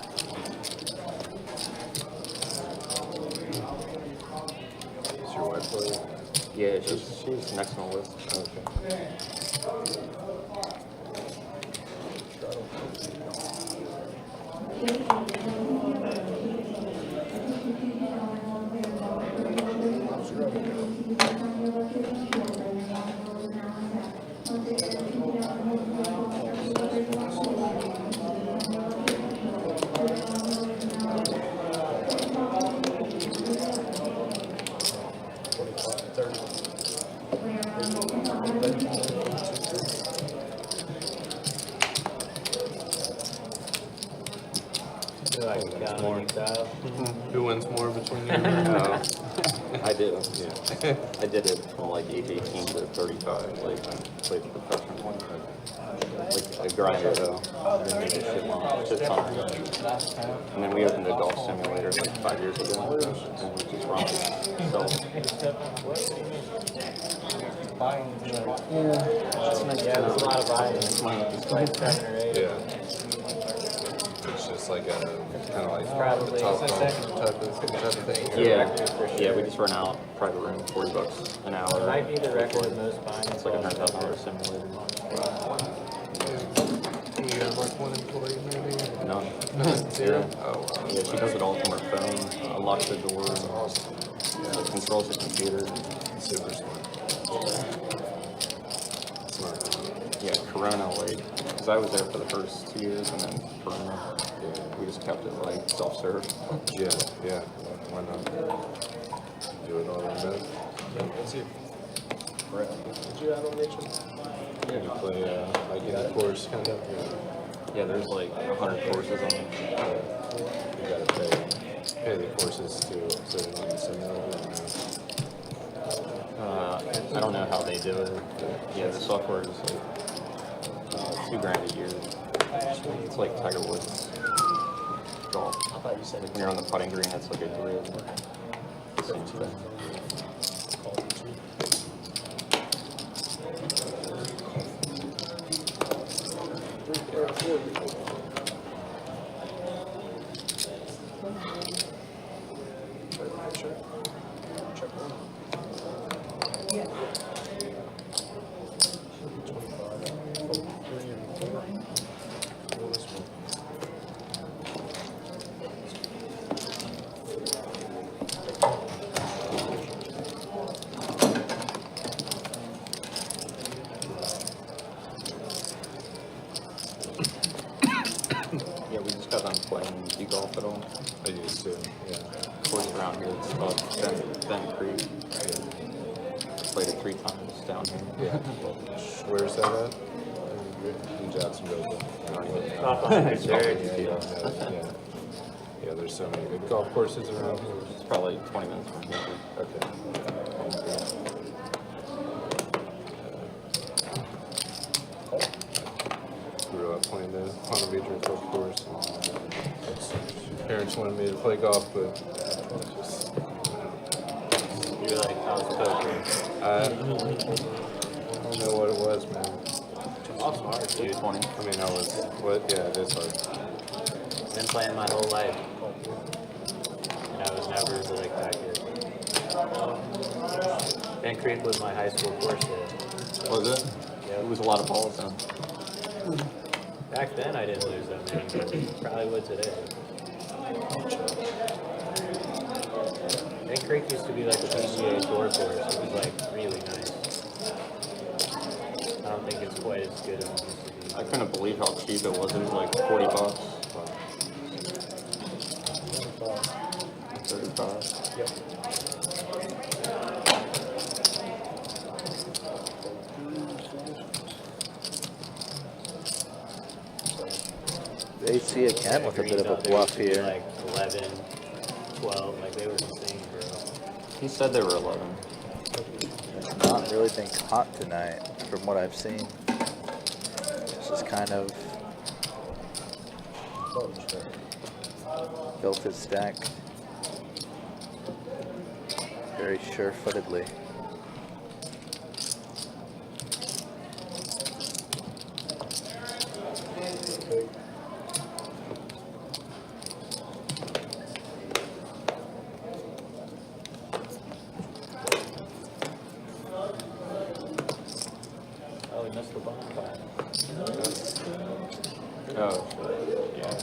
Is your wife play? Yeah, she's next on the list. Okay. Who wins more between you and her? I did. Yeah. I did it from like age 18 to 35. Like I played professional. Like a grinder though. Then made a shit ton. And then we opened a golf simulator like 5 years ago. And we just run it. So Yeah, there's a lot of buying. It's like 7 or 8. Yeah. It's just like a kind of like Probably. the top type of thing. yeah, we just run out private room, $40 an hour. It might be the record of most buying. It's like a $100,000 simulator. You have like one employee maybe? None. Zero? Yeah. Oh, wow. Yeah, she does it all from her phone. Unlocks the door. Controls the computer. Super smart. Smart. Yeah, Corona, like, because I was there for the first 2 years and then Corona. Yeah, we just kept it like self-serve. Yeah, yeah. Why not? Do it all in bed. Let's see. Brett, did you add on nature? Yeah, you play like in a course kind of. Yeah, there's like 100 courses on it. You gotta pay the courses to sit on the simulator. I don't know how they do it. But yeah, the software is like $2,000 a year. It's like Tiger Woods golf. I thought you said Like when you're on the putting green, it's like a grid. Same thing. Yeah, we just got done playing. Do you golf at all? Central. I used to, yeah. Course around here, it's called Bent Creek. Played it 3 times down here. Yeah. Where's that at? In Jacksonville. Yeah, there's so many good golf courses around here. It's probably 20 minutes from here. Okay. Grew up playing the Ponte Vedra golf course. Parents wanted me to play golf, but You're like, how's poker? I don't know what it was, man. Awesome hard, dude. 20. I mean, I was, what? Yeah, it is hard. Been playing my whole life. And I was never like that good. Bent Creek was my high school course there. Was it? Yeah. It was a lot of balls then. Back then I didn't lose that many, but probably would today. Bent Creek used to be like a PGA tour course. It was like really nice. I don't think it's quite as good as it used to be. I couldn't believe how cheap it was. It was like $40. 35. Yep. AC again with a bit of a bluff here. Like 11, 12, like they were insane, bro. He said they were 11. Not really been caught tonight from what I've seen. Just kind of built his stack very sure-footedly. Oh, he missed the bomb pot. Oh, yeah.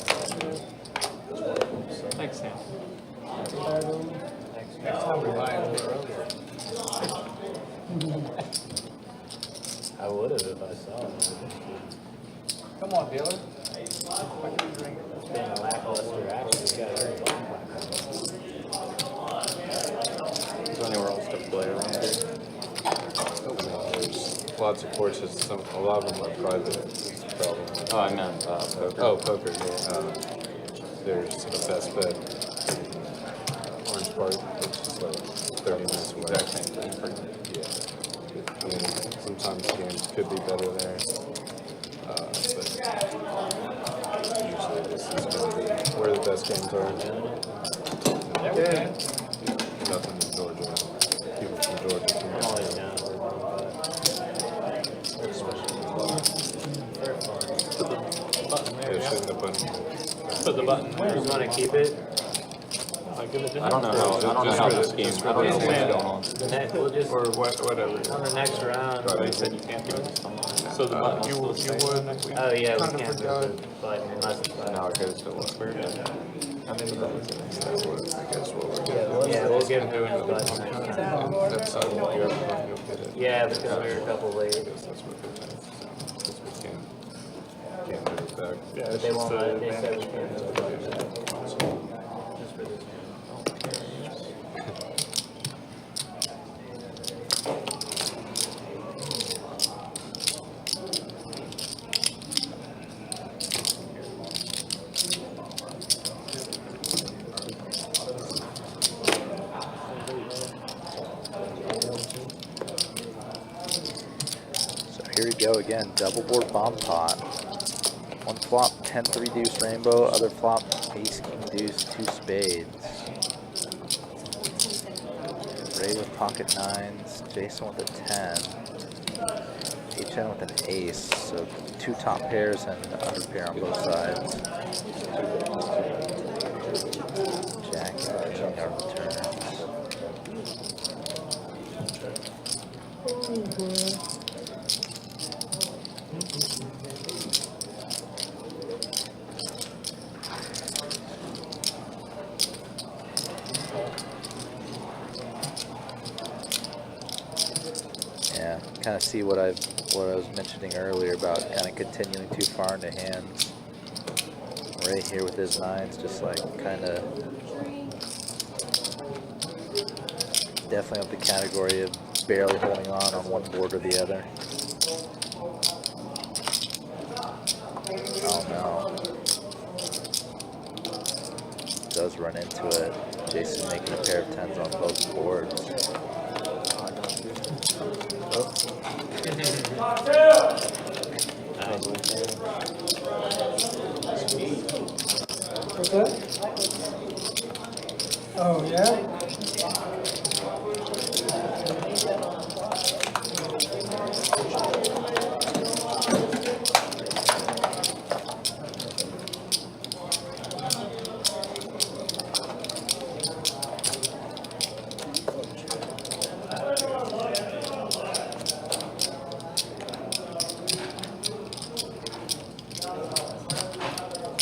Thanks, Sam. Next time we buy it a little earlier. I would have if I saw it. Come on, dealer. It's been a lackluster action. We got every bomb pot. Is there anywhere else to play around here? There's lots of courses. A lot of them are private. It's the problem. Oh, I meant poker. Oh, poker. Yeah. There's a Best Bet, Orange Park, which is like 30 minutes away. Exact same thing. Yeah. I mean, sometimes games could be better there, but usually this is going to be where the best games are. Yeah. Nothing in Georgia. People from Georgia come I'm out. always down for a bomb pot. They're fun. Put the button there. They shouldn't have been. Put the button there. You want to keep it? I don't know how this game. I don't know what's going on. We'll just, Or whatever. on the next round. They said you can't do it. So the button you would. Oh, yeah, we can't move the button unless it's Now it goes to what? Yeah, we'll give him the button next time. That's how you'll get it. Yeah, because we were a couple late. That's what they're doing. Because we can't put it back. Yeah, But they won't let, they said we can't move the button. Just for this one. So here we go again, double board bomb pot. One flop, 10-3 deuce rainbow, other flop, ace king deuce, 2 spades. Ray with pocket nines, Jason with a 10, HN with an ace, so 2 top pairs and under pair on both sides. Jack and King are returns. Yeah, kind of see what I was mentioning earlier about kind of continuing too far into hands. Ray here with his nines, just like kind of definitely up the category of barely holding on one board or the other. Oh no. Does run into it. Jason making a pair of 10s on both boards. What's that? Oh, yeah?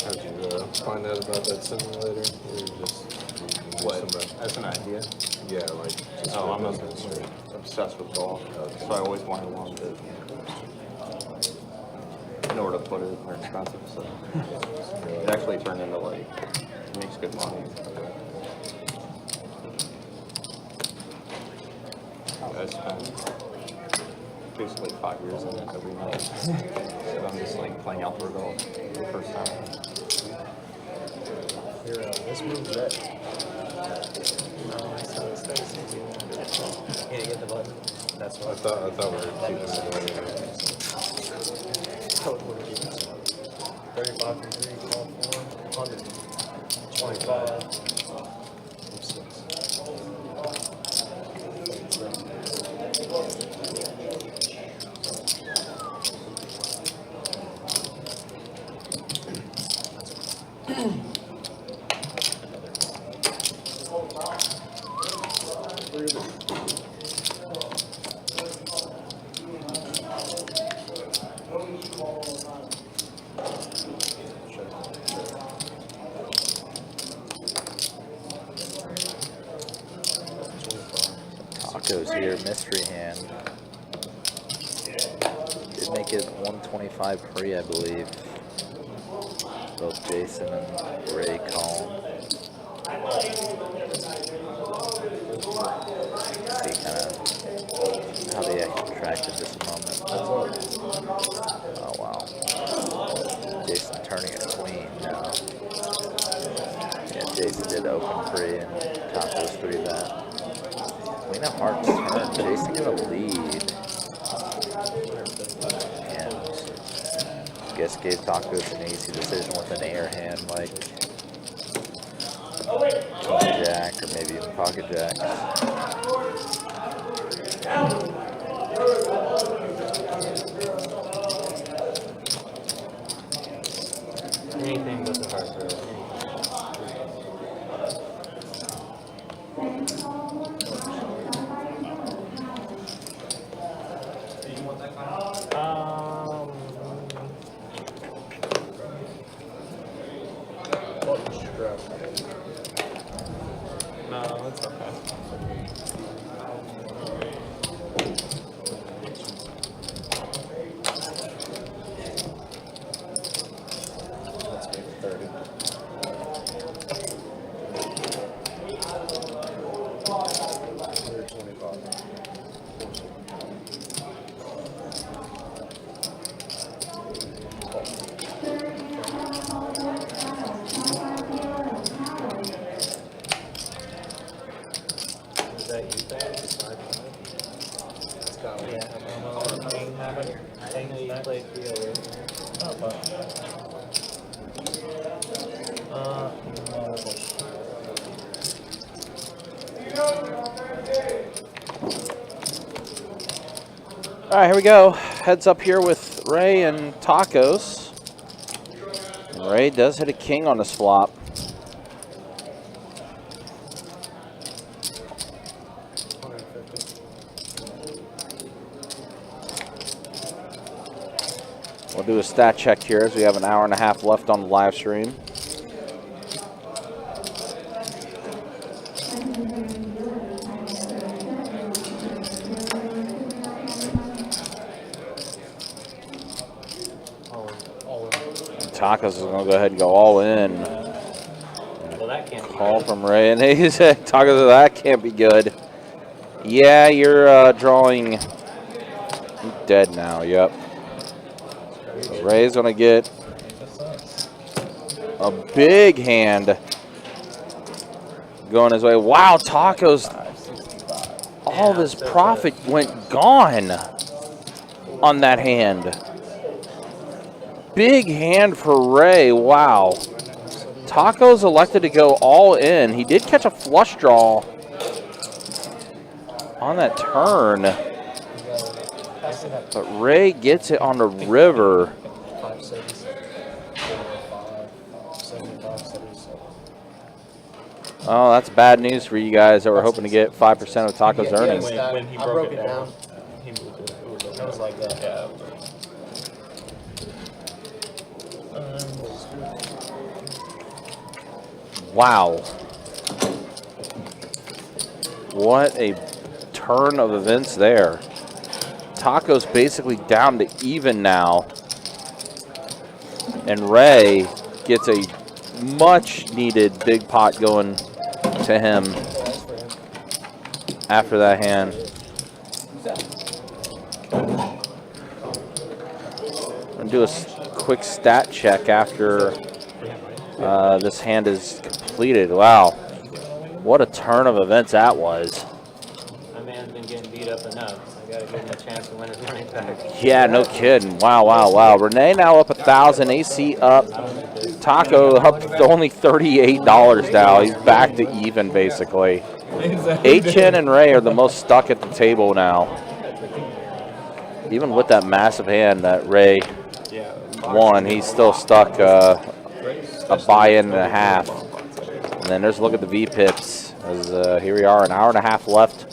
How'd you find out about that simulator? Or you just What? somebody? As an idea? Yeah, like. Just Oh, I'm for not business. obsessed with golf, so I always wanted one that nowhere to put it, they're expensive, so it actually turned into like, it makes good money. I spent basically 5 years in it every night. So I'm just like playing outdoor golf for the first time. Here, this moves that. No, I saw it stays. Can't get the button. That's I what thought we were keeping it away. 35 and 3, call 4, 125. Tacos here, mystery hand. Did make it 125 pre, I believe. Both Jason and Ray call. See kind of how they attracted this moment. Oh wow. Jason turning it queen now. Yeah, Jason did open free and Tacos 3 that. Queen of Hearts turn. Jason gonna lead. And I guess gave Tacos an easy decision with an air hand like King Jack or maybe even Pocket Jack. Anything but the heart, bro. No, it's okay. Let's make it 30. Is that you think? It's got Yeah, I know you played field. Oh, but. All right, here we go. Heads up here with Ray and Tacos. And Ray does hit a king on this flop. We'll do a stat check here as we have an hour and a half left on the live stream. Tacos is going to go ahead and go all in. Well, that can't be Call good. from Ray, and he said, Tacos, that can't be good. Yeah, you're drawing. He's dead now, yep. So Ray's going to get a big hand going his way. Wow, Tacos, all this profit went gone on that hand. Big hand for Ray, wow. Tacos elected to go all in. He did catch a flush draw on that turn. But Ray gets it on the river. Oh, that's bad news for you guys that were hoping to get 5% of Tacos earnings. When he broke it down, he moved it. It was like that. Yeah. Wow. What a turn of events there. Tacos basically down to even now. And Ray gets a much needed big pot going to him after that hand. I'm going to do a quick stat check after this hand is completed. Wow. What a turn of events that was. My man's been getting beat up enough. I gotta give him a chance to win his money back. Yeah, no kidding. Wow, wow, wow. Renee now up 1,000. AC up. Taco up to only $38 now. He's back to even, basically. HN and Ray are the most stuck at the table now. Even with that massive hand that Ray won, he's still stuck a buy-in and a half. And then there's a look at the VPIPs. As here we are, an hour and a half left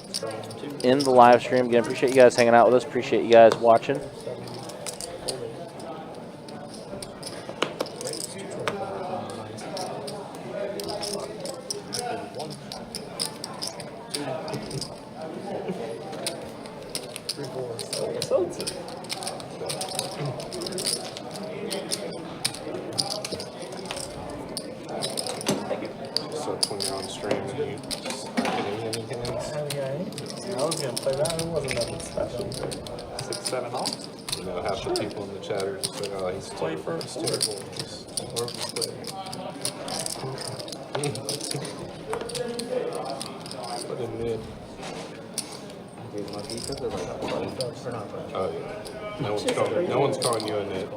in the live stream. Again, appreciate you guys hanging out with us. Appreciate you guys watching. So when you're on stream and you just aren't getting any hands. I was gonna play that. It wasn't nothing special. 6-7 off. You know, half the people in the chat are just like, oh, he's Play terrible. first. He's terrible. He's a horrible player. Put him mid. Oh yeah. No one's calling you a nit.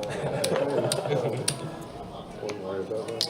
Wouldn't worry about that.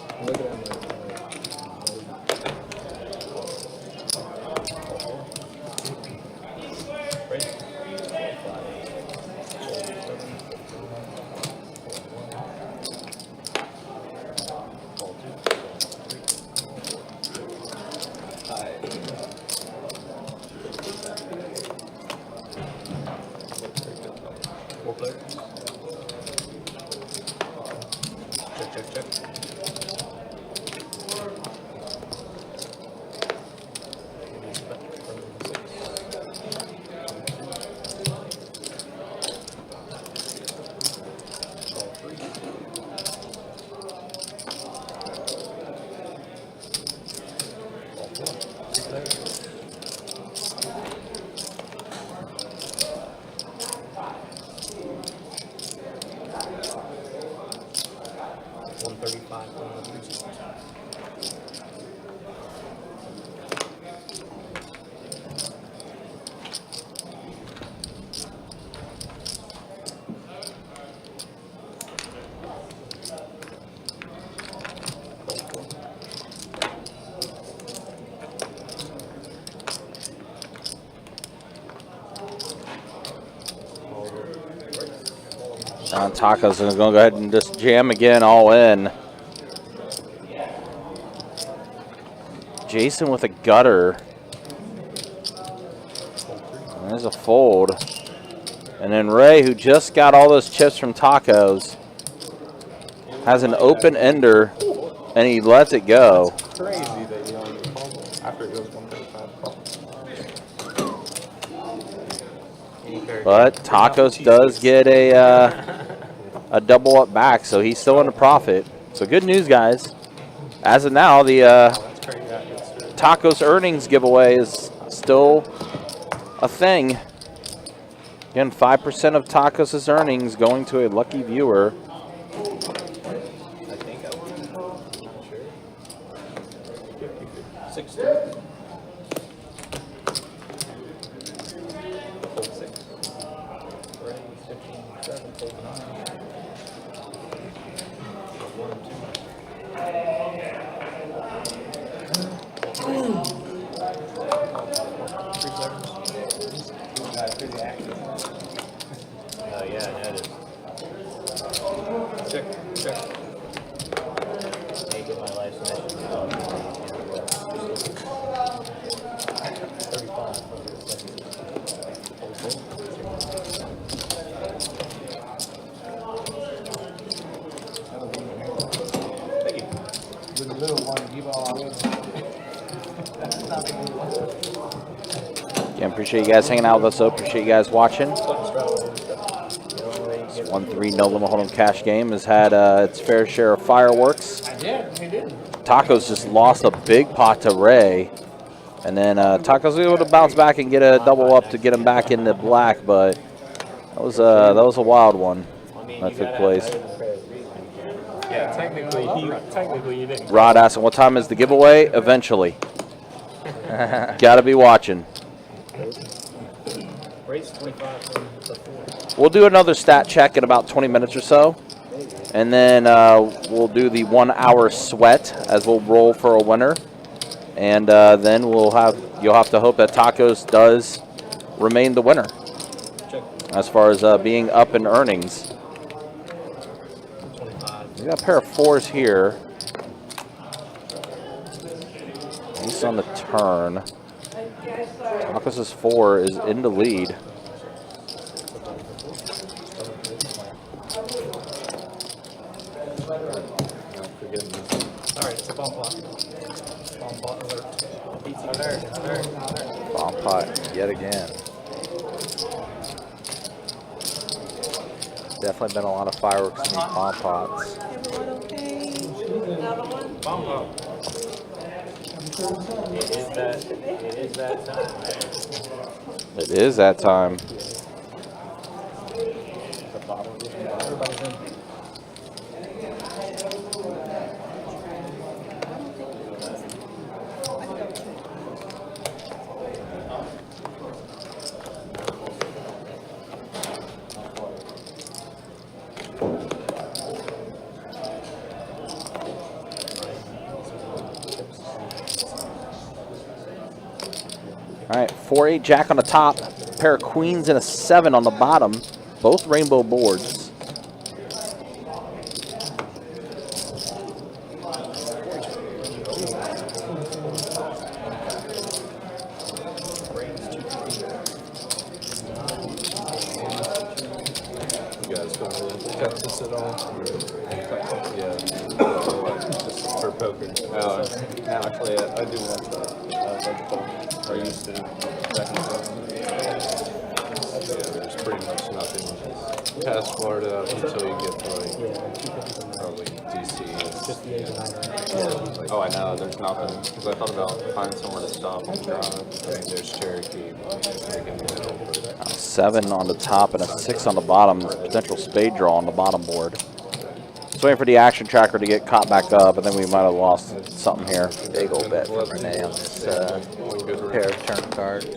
Tacos is going to go ahead and just jam again, all in. Jason with a gutter. And there's a fold. And then Ray, who just got all those chips from Tacos, has an open ender, and he lets it go. Crazy that you only fumble after it goes 135. But Tacos does get a a double up back, so he's still in a profit. So good news, guys. As of now, the Tacos earnings giveaway is still a thing. Again, 5% of Tacos' earnings going to a lucky viewer. I think I won. I'm not sure. 60. Fold 6. Raise 15, 7, fold 9. 1, 2. 3 seconds. Yeah, that is. Check, check. Make it my life's mission. 35. Thank you. With a little one, give all in. Again, appreciate you guys hanging out with us. So appreciate you guys watching. This 1-3 no limit hold'em cash game has had its fair share of fireworks. Tacos just lost a big pot to Ray, and then Tacos was able to bounce back and get a double up to get him back in the black, but that was a wild one that took place. Yeah, technically he didn't. Rod asking, what time is the giveaway? Eventually. Gotta be watching. Raise 25 from the 4. We'll do another stat check in about 20 minutes or so, and then we'll do the 1 hour sweat as we'll roll for a winner, and then you'll have to hope that Tacos does remain the winner as far as being up in earnings. We got a pair of 4s here. At least on the turn. Tacos' 4 is in the lead. Alright, it's a bomb pot. Bomb pot alert. Bomb pot yet again. Definitely been a lot of fireworks in these bomb pots. Everyone okay? Another one? Bomb pot. It is that time. It is that time. Everybody's in. All right, 4-8 jack on the top, pair of queens and a 7 on the bottom, both rainbow boards. You guys don't really cut this at all? Yeah, just for poker. No, actually, I do want that. I used to back in the Yeah, there's pretty much nothing past Florida up until you get to like probably DC. Oh, I know. There's nothing. Because I thought about finding somewhere to stop and drive. I mean, there's Cherokee, like in the middle, but 7 on the top and a 6 on the bottom, potential spade draw on the bottom board. Just waiting for the action tracker to get caught back up, and then we might have lost something here. Big old bet from Renee on this pair of turn cards. New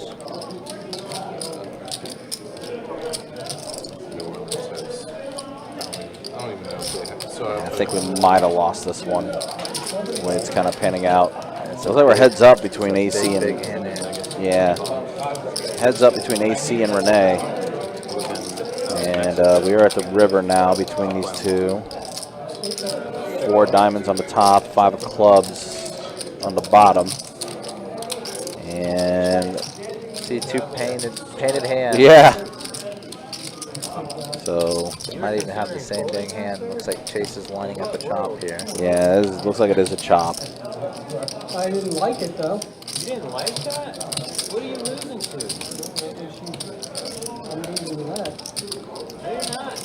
Orleans has, I don't even know if they have. So I think we might have lost this one, the way it's kind of panning out. It looks like we're heads up between AC and yeah, heads up between AC and Renee, and we are at the river now between these two. 4 diamonds on the top, 5 of clubs on the bottom, and see 2 painted hands. Yeah. So might even have the same dang hand. Looks like Chase is lining up a chop here. yeah, it looks like it is a chop. I didn't like it though. You didn't like that? What are you losing to? I'm losing that. No, you're not.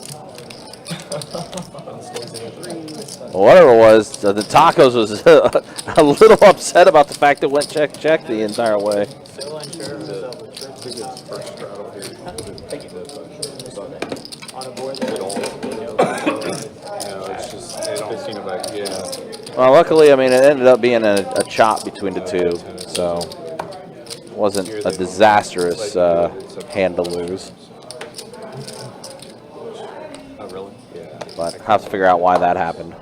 Whatever it was, the Tacos was a little upset about the fact it went check the entire way. Still unsure of himself with I think it's first straddle here. on a board that No, it's just it don't. 15 of back, yeah. Well, luckily, I mean, it ended up being a chop between the two, so it wasn't a disastrous hand to lose. Oh, really? Yeah. But I have to figure out why that happened.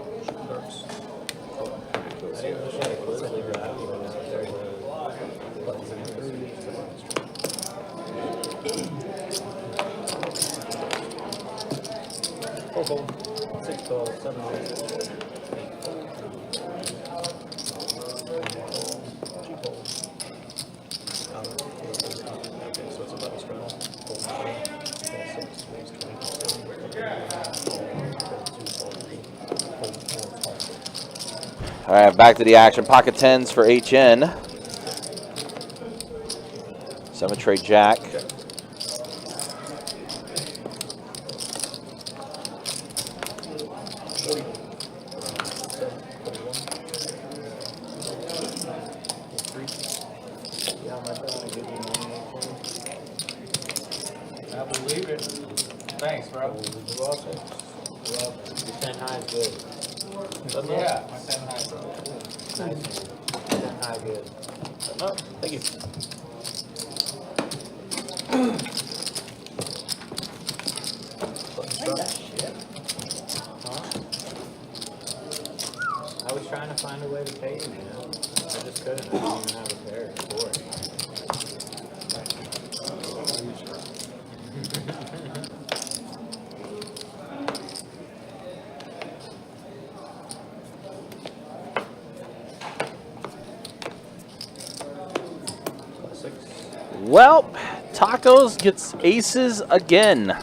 All right, back to the action. Pocket tens for HN. 7 trade jack. I believe it. Thanks, bro. You're welcome. You're welcome. Your 10 high is good. Yeah, my 10 high, bro. Nice. 10 high good. Oh, thank you. I was trying to find a way to pay you, man. I just couldn't. I didn't even have a pair for it. Well, Tacos gets aces again.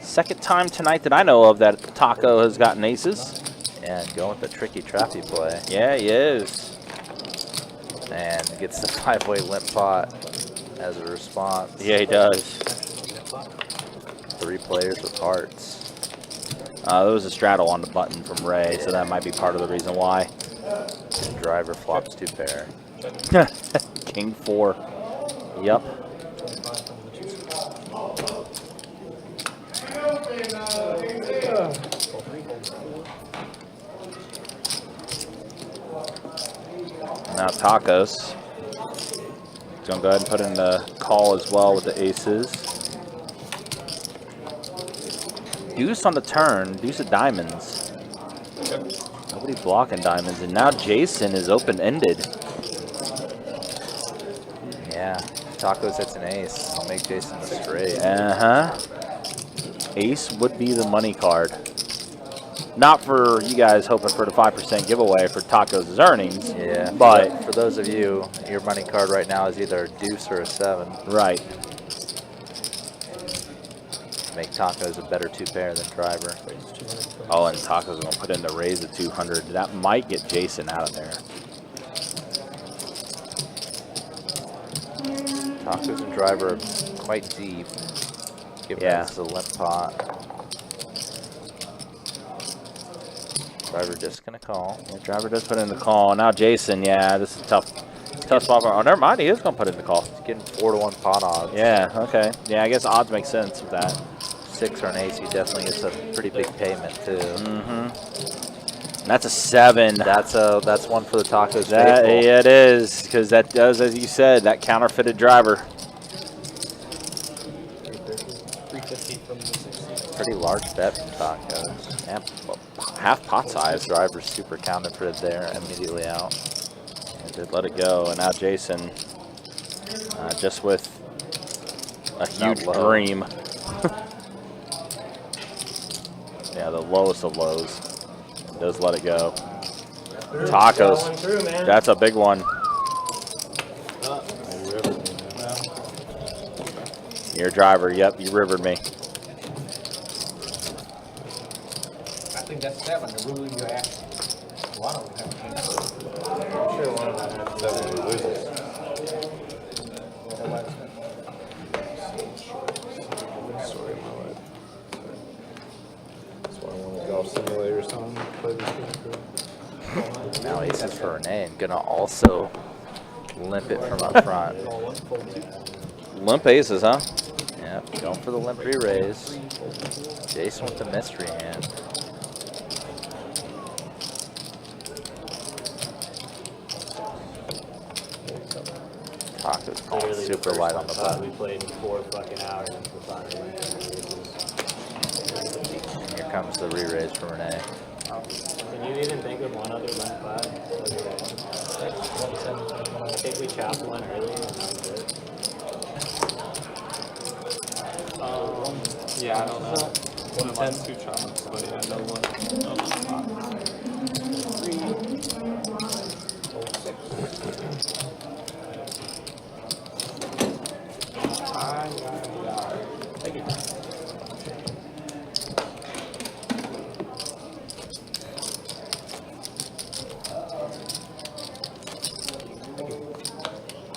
Second time tonight that I know of that Taco has gotten aces. And going with the tricky trappy play. Yeah, he is. And gets the 5-way limp pot as a response. Yeah, he does. 3 players with hearts. There was a straddle on the button from Ray, so that might be part of the reason why. And driver flops 2 pair. King 4. Yep. Now Tacos. He's gonna go ahead and put in the call as well with the aces. Deuce on the turn, deuce of diamonds. Nobody blocking diamonds, and now Jason is open-ended. Yeah, Tacos hits an ace. I'll make Jason the straight. Ace would be the money card. Not for you guys hoping for the 5% giveaway for Tacos' earnings. Yeah, but for those of you, your money card right now is either a deuce or a 7. Right. Make Tacos a better 2-pair than driver. Oh, and Tacos are going to put in the raise of 200. That might get Jason out of there. Tacos and driver are quite deep. Given it's a limp pot. Driver just gonna call. Yeah, driver does put in the call. Now Jason, yeah, this is tough spot. Oh, never mind. He is going to put in the call. He's getting 4-to-1 pot odds. Yeah, okay. Yeah, I guess odds make sense with that. 6 or an ace, he definitely gets a pretty big payment too. That's a 7. That's one for the Tacos. Yeah, it is, because that does, as you said, that counterfeited driver. 350 from the 60. Pretty large bet from Tacos. Yeah, half pot size. Driver's super counterfeited there, immediately out. And did let it go, and now Jason, just with a huge dream. Yeah, the lowest of lows. Does let it go. Tacos. Through, man. That's a big one. Your driver. Yep, you rivered me. I think that's 7, the rule you asked. One of them. I'm sure one of them has 7 loses. Story of my life. That's why I want Gonna also limp it from up front. Limp aces, huh? Yep, going for the limp re-raise. Jason with the mystery hand. Taco's calling Literally the super first light one on the thought button. we played in 4 fucking hours until finally went to And here comes the re-raise from Renee. Can you even think of one other limp 5? I think we chopped one earlier and that was it. Yeah, I don't know. One of my 2 chops, but yeah, no one. Thank you.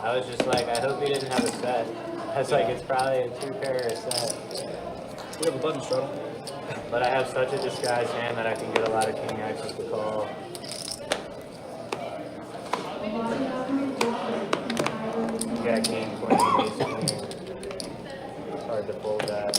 I was just like, I hope he didn't have a set. I was like, it's probably a 2-pair set. We have a button struggle. But I have such a disguised hand that I can get a lot of king axes to call. You got king, queen, ace, queen. It's hard to fold that.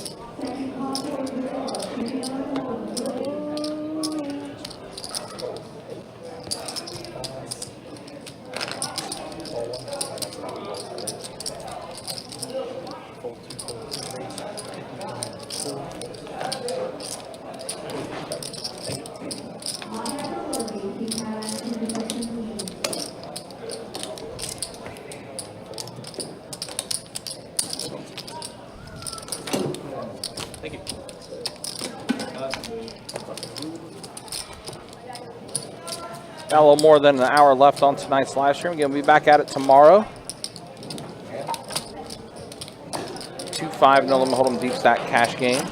Thank you. Got a little more than an hour left on tonight's live stream. Again, we'll be back at it tomorrow. 2-5 no limit hold'em deep stack cash game.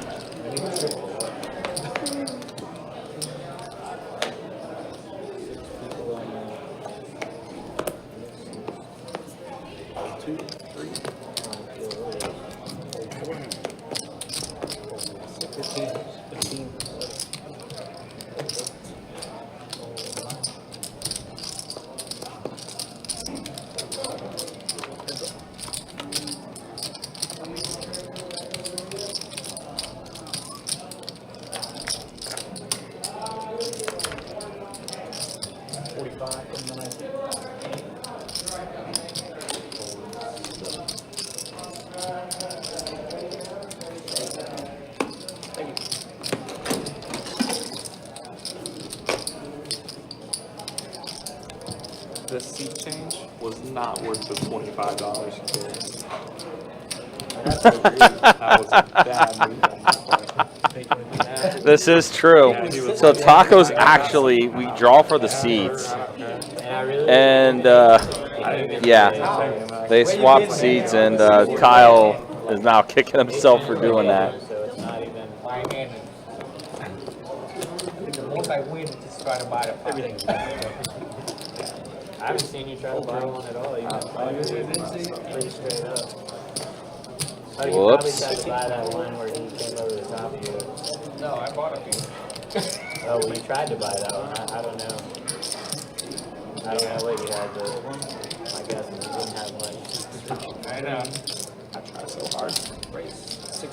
The seat change was not worth the $25 you paid. That was a bad move on my part. This is true. Yeah, he was So like, Tacos actually, we draw for the seats. And yeah, they swapped seats and Kyle is now kicking himself for doing that. So it's not even Right-handed. The most I win is just try to buy the everything. I haven't seen you try to buy one at all. You've been playing pretty straight up. Oh, you probably tried to buy that one where he came over the top of you. No, I bought a few. Oh, well, you tried to buy that one. I don't know. I don't know what you had, but my guess is you didn't have much. I know. I tried so hard.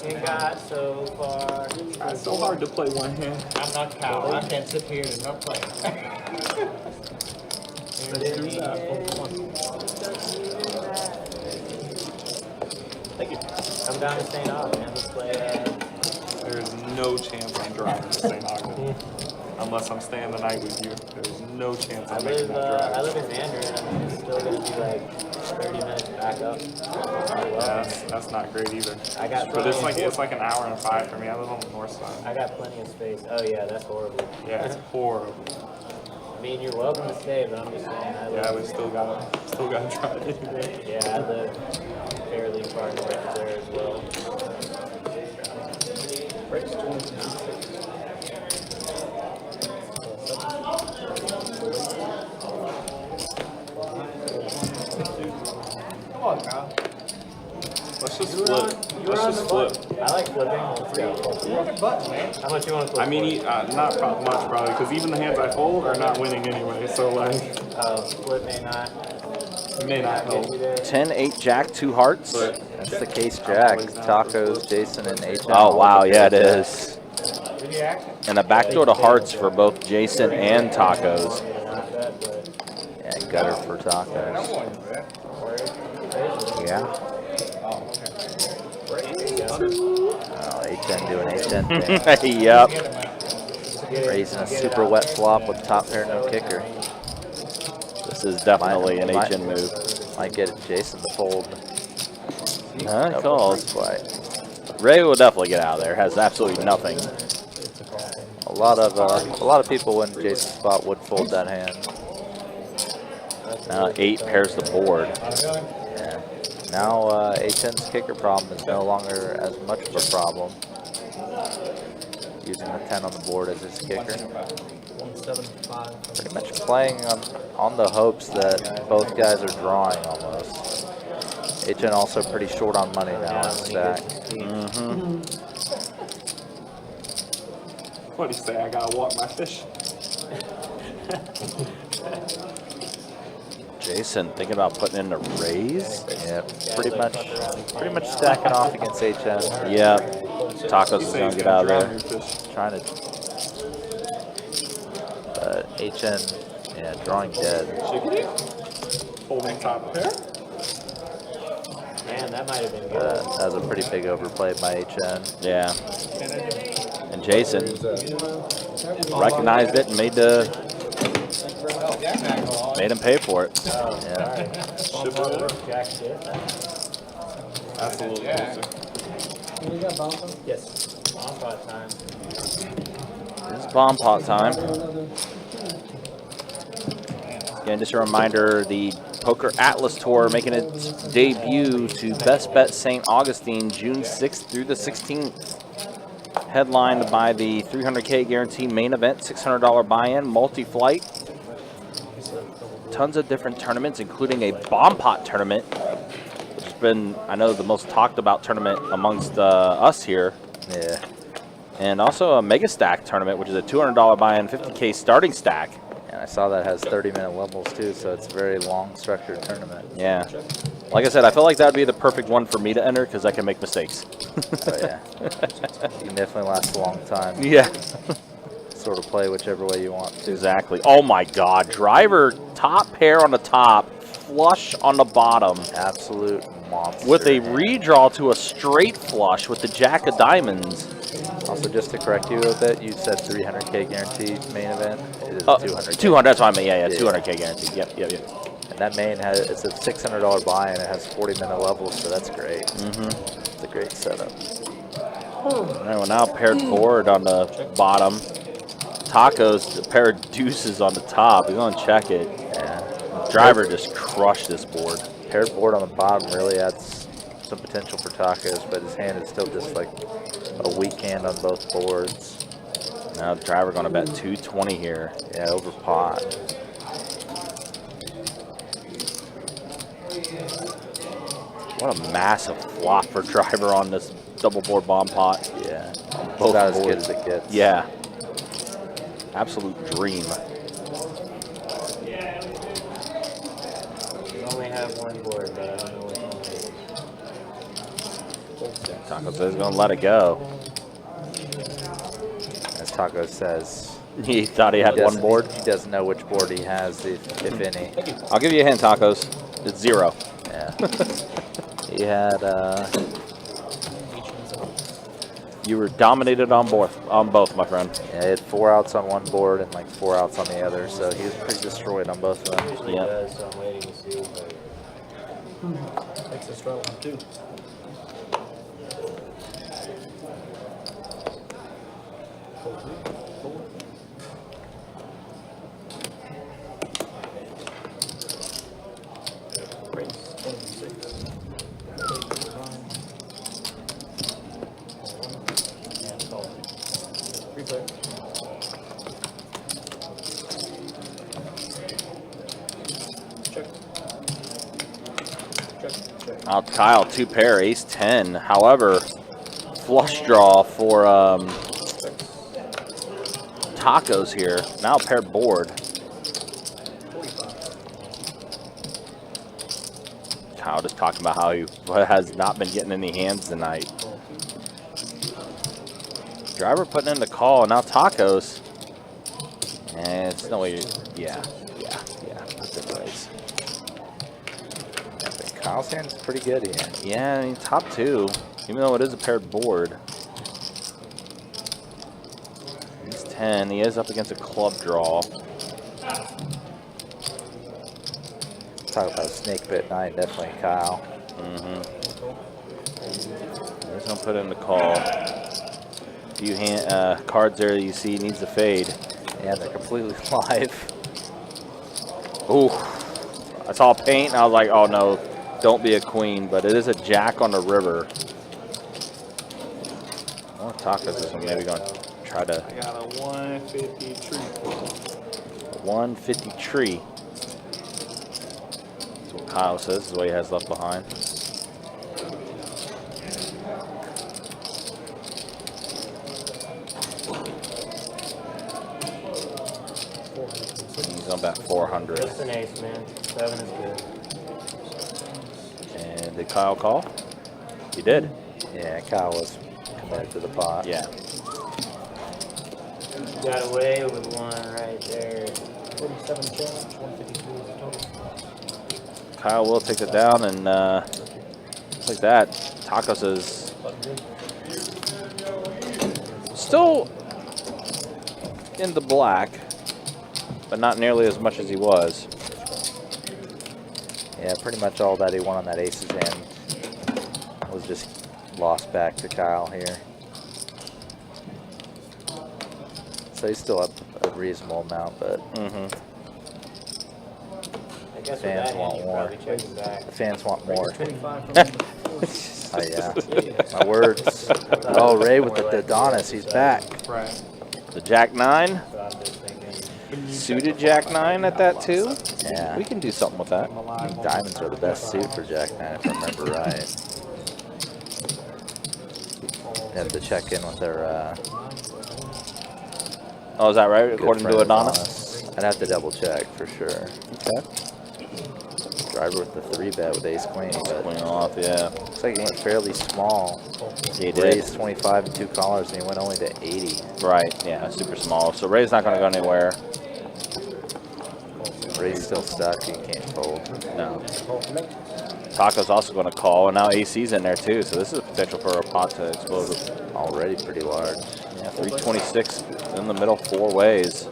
You got so far. I tried so hard to play one hand. I'm not Kyle. I can't sit here and not play. Let's do that. Thank you. Come down to St. Aug, man. Let's play. There's no chance I'm driving to St. Augustine. Unless I'm staying the night with you. There's no chance I'm making that drive. I live in Xander, and I mean, it's still going to be like 30 minutes back up. Yeah, that's not great either. But it's like an hour and 5 for me. I live on the north side. I got plenty of space. Oh yeah, that's horrible. Yeah, it's horrible. I mean, you're welcome to stay, but I'm just saying. Yeah, we still gotta try it. Yeah, I live fairly far north there as well. Come on, Kyle. Let's just flip. Let's just flip. I like flipping. Let's go. How much you want to flip? I mean, not much probably, because even the hands I fold are not winning anyway. So like, Flip may not. may not help. 10, 8, Jack, 2 hearts. But That's the case, Jack. Tacos, Jason, and HN. Oh, wow. Yeah, it is. Did you act? And a backdoor to hearts for both Jason and Tacos. Yeah, gutter for tacos. Yeah. Oh, HN doing HN thing. Yep. Raising a super wet flop with top pair, no kicker. This is definitely an HN move. Might get Jason to fold. Huh? Nope, Calls. quite. Ray will definitely get out of there. Has absolutely nothing. A lot of people when Jason's spot would fold that hand. Now 8 pairs the board. Yeah. Now HN's kicker problem is no longer as much of a problem. Using the 10 on the board as his kicker. 175. Pretty much playing on the hopes that both guys are drawing almost. HN also pretty short on money now on stack. What do you say? I gotta walk my fish. Jason thinking about putting in a raise. Yeah, pretty much stacking off against HN. Yeah. Tacos is gonna get out of there. Trying to, but HN, yeah, drawing dead. Holding top pair. Man, that might have been good. That was a pretty big overplay by HN. Yeah. And Jason recognized it and made him pay for it. Yeah. Jack shit. That's a little closer. We got bouncing. Yes. Bomb pot time. It's bomb pot time. Again, just a reminder, the Poker Atlas Tour making its debut to Best Bet St. Augustine June 6th through the 16th. Headlined by the 300K guarantee main event, $600 buy-in, multi-flight. Tons of different tournaments, including a bomb pot tournament, which has been, I know, the most talked about tournament amongst us here. Yeah. And also a mega stack tournament, which is a $200 buy-in, 50K starting stack. And I saw that has 30-minute levels too, so it's a very long structured tournament. Yeah. Like I said, I feel like that would be the perfect one for me to enter because I can make mistakes. Oh yeah. You can definitely last a long time. Yeah. Sort of play whichever way you want to. Exactly. Oh my God. Driver, top pair on the top, flush on the bottom. Absolute monster. With a redraw to a straight flush with the Jack of Diamonds. Also, just to correct you a bit, you said 300K guaranteed main event. It is 200K. 200, that's what I meant. Yeah, 200K guaranteed. Yep. And that main it's a $600 buy and it has 40-minute levels, so that's great. It's a great setup. All right, well, now paired board on the bottom. Tacos, a pair of deuces on the top. He's going to check it. Yeah. Driver just crushed this board. Paired board on the bottom really adds some potential for Tacos, but his hand is still just like a weak hand on both boards. Now the driver going to bet 220 here. Yeah, over pot. What a massive flop for driver on this double board bomb pot. Yeah, both about as boards. good as it gets. Yeah. Absolute dream. We only have one board, but I don't know which one. Taco says he's going to let it go. As Taco says, He thought he had one board. He doesn't know which board he has, if any. I'll give you a hint, Tacos. It's 0. Yeah. He had, You were dominated on both, my friend. yeah, he had 4 outs on one board and like 4 outs on the other, so he was pretty destroyed on both of them. Usually Yep. does, so I'm waiting to see. But Takes a strong one too. Now Kyle, 2 pair, ace 10. However, flush draw for Tacos here. Now paired board. Kyle just talking about how he has not been getting any hands tonight. Driver putting in the call, and now Tacos. And it's no way. Yeah. That's a raise. I think Kyle's hand's pretty good here. Yeah, I mean, top 2, even though it is a paired board. He's 10. He is up against a club draw. Talk about snake bit 9, definitely Kyle. He's gonna put in the call. Few cards there that you see needs to fade. Yeah, they're completely live. Ooh, I saw paint and I was like, oh no, don't be a queen, but it is a jack on the river. Oh, Tacos is maybe gonna try to. I got a 150 tree. 150 tree. That's what Kyle says is what he has left behind. He's on about 400. Just an ace, man. 7 is good. And did Kyle call? He did. Yeah, Kyle was committed to the pot. Yeah. Got away with one right there. 47 challenge, 152 is the total. Kyle will take it down, and just like that, Tacos is still in the black, but not nearly as much as he was. Yeah, pretty much all that he won on that aces hand was just lost back to Kyle here. So he's still up a reasonable amount, but I guess fans want more. Back. The fans want more. 25 from Oh yeah, my words. Oh, Ray with the Adonis, he's back. Right. The Jack 9, So I'm just thinking, suited Jack 9 at that too. Yeah, We can do something with that. I think diamonds are the best suit for Jack 9 if I remember right. You have to check in with their Oh, is that right? good According to friend Adonis? I'd have to double check for sure. Okay. Driver with the 3-bet with ace queen, but Queen off, yeah. looks like he went fairly small. He did. Raised 25 and 2 callers, and he went only to 80. Right, yeah, super small. So Ray's not going to go anywhere. Ray's still stuck, he can't fold. No. Taco's also going to call, and now AC's in there too, so this is potential for a pot to explode. Already pretty large. Yeah, 326 in the middle 4 ways.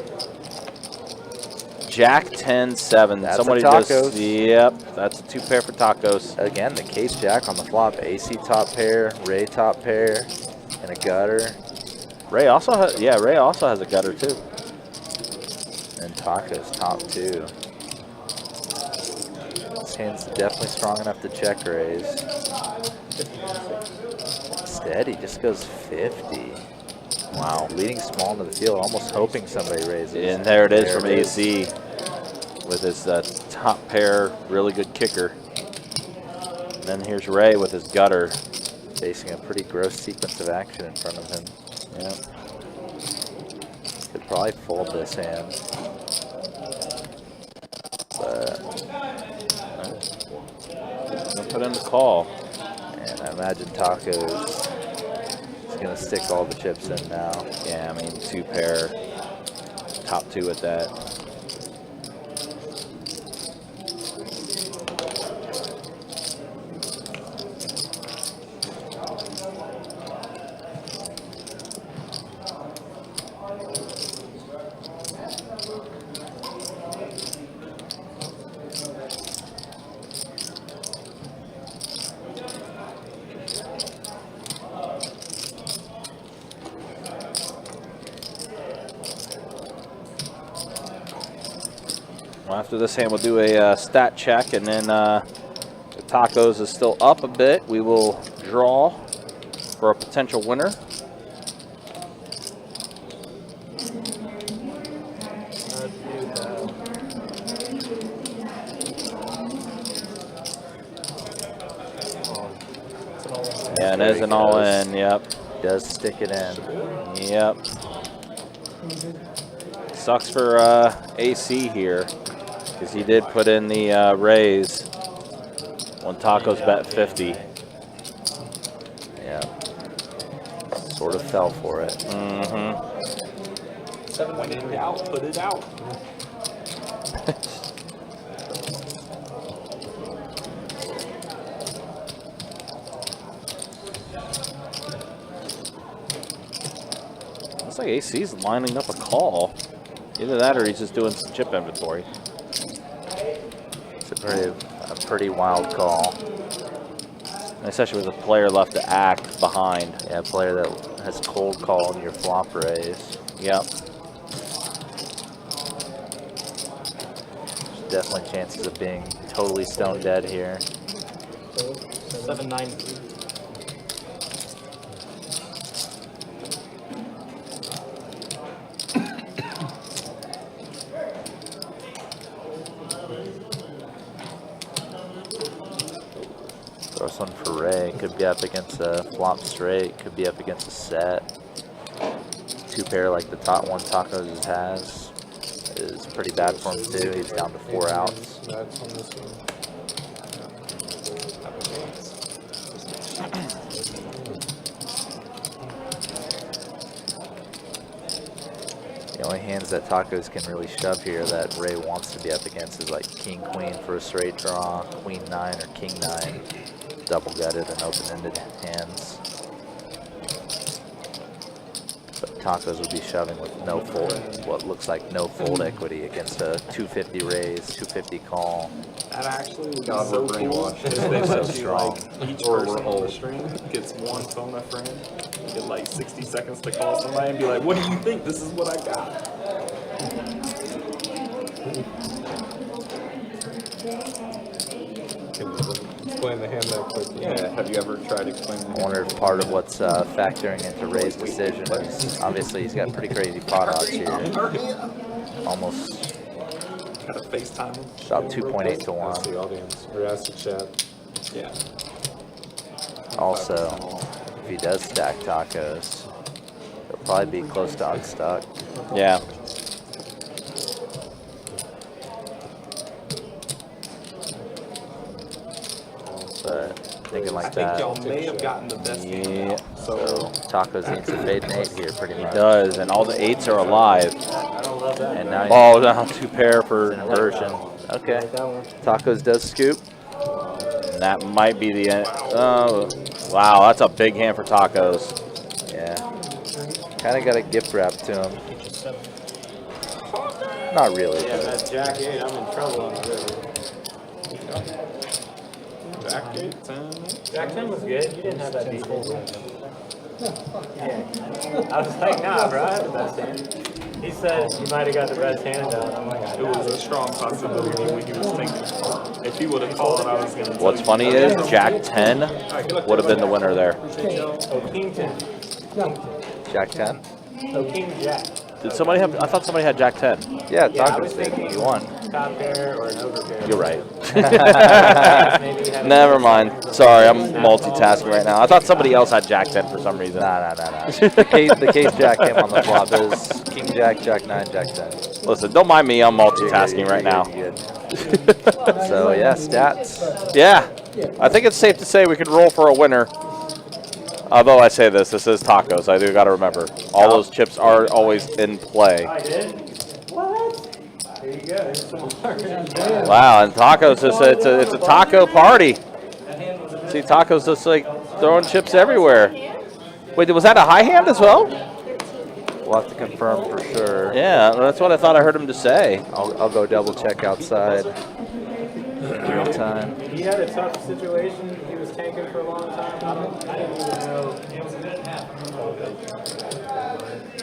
Jack 10 7. That's Somebody a Tacos. just yep, that's a 2 pair for Tacos. Again, the case jack on the flop. AC top pair, Ray top pair, and a gutter. Ray also has Ray also has a gutter too. And Tacos top 2. This hand's definitely strong enough to check raise. Instead, he just goes 50. Wow, leading small into the field, almost hoping somebody raises. And there it is from AC with his top pair, really good kicker. And then here's Ray with his gutter. Facing a pretty gross sequence of action in front of him. Yeah. Could probably fold this hand. But Gonna put in the call. and I imagine Tacos is gonna stick all the chips in now. Yeah, I mean 2 pair, top 2 with that. Well, after this hand, we'll do a stat check, and then the Tacos is still up a bit. We will draw for a potential winner. Yeah, and isn't all in. Yep. Does stick it in. Yep. Sucks for AC here, because he did put in the raise when Tacos bet 50. Yeah. Sort of fell for it. Mm-hmm. When in doubt, put it out. Looks like AC's lining up a call. Either that or he's just doing some chip inventory. It's a pretty wild call. Especially with a player left to act behind. Yeah, a player that has cold called your flop raise. Yep. There's definitely chances of being totally stone dead here. 793. Throw one for Ray. Could be up against a flop straight. Could be up against a set. Two pair like the top one Tacos has is pretty bad for him too. He's down to 4 outs. That's on this one. The only hands that Tacos can really shove here that Ray wants to be up against is like King Queen for a straight draw, Queen 9 or King 9, double gutted and open-ended hands. But Tacos would be shoving with no fold, what looks like no fold equity against a 250 raise, 250 call. That actually would be God, so we're cool. brainwashed. If they So let you, strong. like, each Or person we're on the old. stream gets one phone a friend, get like 60 seconds to call somebody and be like, what do you think? This is what I got. Can you explain the hand that quickly? Yeah, have you ever tried explaining I that? wonder if part of what's factoring into Ray's decision is obviously he's got pretty crazy pot odds here. Almost Gotta FaceTime him. about 2.8 to 1. Ask the audience, or ask the chat. Yeah. Also, if he does stack Tacos, he'll probably be close to unstuck. Yeah. But thinking I like think that. y'all may have gotten the best hand Yeah. out. So Tacos needs to fade an 8 here pretty He much. does, and all the 8s are alive. I don't love that. And now Oh, down 2 pair for he's inversion. Okay. Like that one. Tacos does scoop. And that might be the end. Oh, wow, that's a big hand for Tacos. Yeah. Kind of got a gift wrap to him. Not really. Yeah, but that's Jack 8. I'm in trouble on the river. Jack 8, 10. Jack 10 was good. You didn't have that beat. Yeah. I was like, nah, bro, I have the best hand. He said you might have got the best hand out. I'm like, I It was a strong possibility when he was thinking. If he would have called, I was going to What's funny is Jack 10 would have been the winner there. Oh, King 10. Jack 10. Oh, King Jack. Did somebody have? I thought somebody had Jack 10. Yeah, Yeah, I was Tacos did. thinking He won. top pair or an over pair. You're right. Maybe he had a- Never mind. Sorry, I'm multitasking right now. I thought somebody else had Jack 10 for some reason. Nah. The case Jack came on the flop is King Jack, Jack 9, Jack 10. Listen, don't mind me. I'm multitasking right now. You're good. So yeah, stats. Yeah, I think it's safe to say we could roll for a winner. Although I say this is Tacos. I do got to remember all those chips are always in play. I did? What? There you go. There's some more. Wow, and Tacos it's a taco party. See, Tacos just like throwing chips everywhere. Wait, was that a high hand as well? We'll have to confirm for sure. Yeah, that's what I thought I heard him to say. I'll go double check outside in real time. He had a tough situation. He was tanking for a long time. I didn't even know. It was a good half.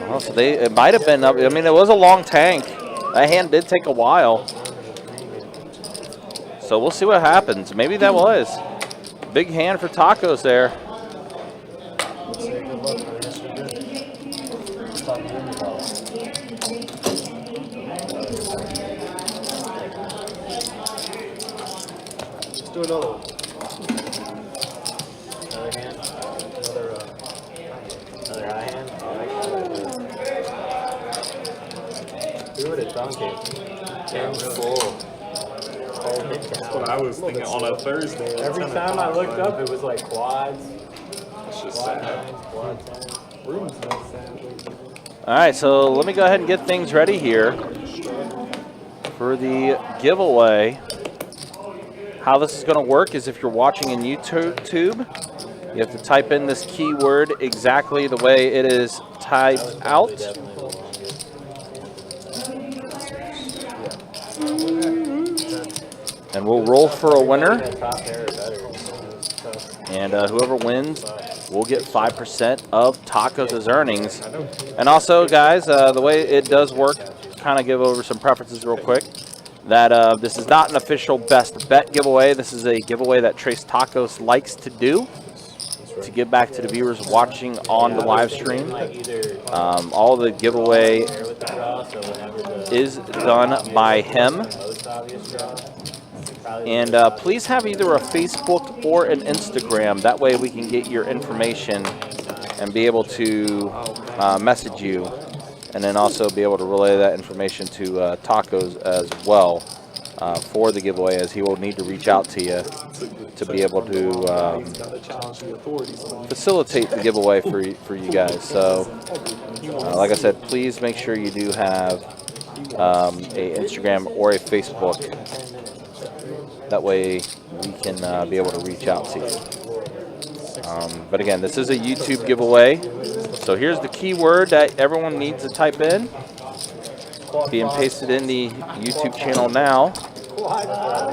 Oh, so it might have been up. I mean, it was a long tank. That hand did take a while. So we'll see what happens. Maybe that was big hand for Tacos there. Let's do another one. Another hand. Another high hand. I like that. Who would have thunk it? 10 full. That's what I was thinking on a Thursday. Every time I looked up, it was like quads. It's just Quad sad. 9s, quad 10s. Room's not sad. All right, so let me go ahead and get things ready here for the giveaway. How this is going to work is if you're watching in YouTube, you have to type in this keyword exactly the way it is typed out. And we'll roll for a winner. And whoever wins will get 5% of Tacos' earnings. And also, guys, the way it does work, kind of give over some preferences real quick, that this is not an official best bet giveaway. This is a giveaway that Trace Tacos likes to do to give back to the viewers watching on the live stream. All the giveaway is done by him. And please have either a Facebook or an Instagram. That way we can get your information and be able to message you. And then also be able to relay that information to Tacos as well for the giveaway, as he will need to reach out to you to be able to facilitate the giveaway for you guys. So, like I said, please make sure you do have a Instagram or a Facebook. That way we can be able to reach out to you. But again, this is a YouTube giveaway. So here's the keyword that everyone needs to type in. Being pasted in the YouTube channel now.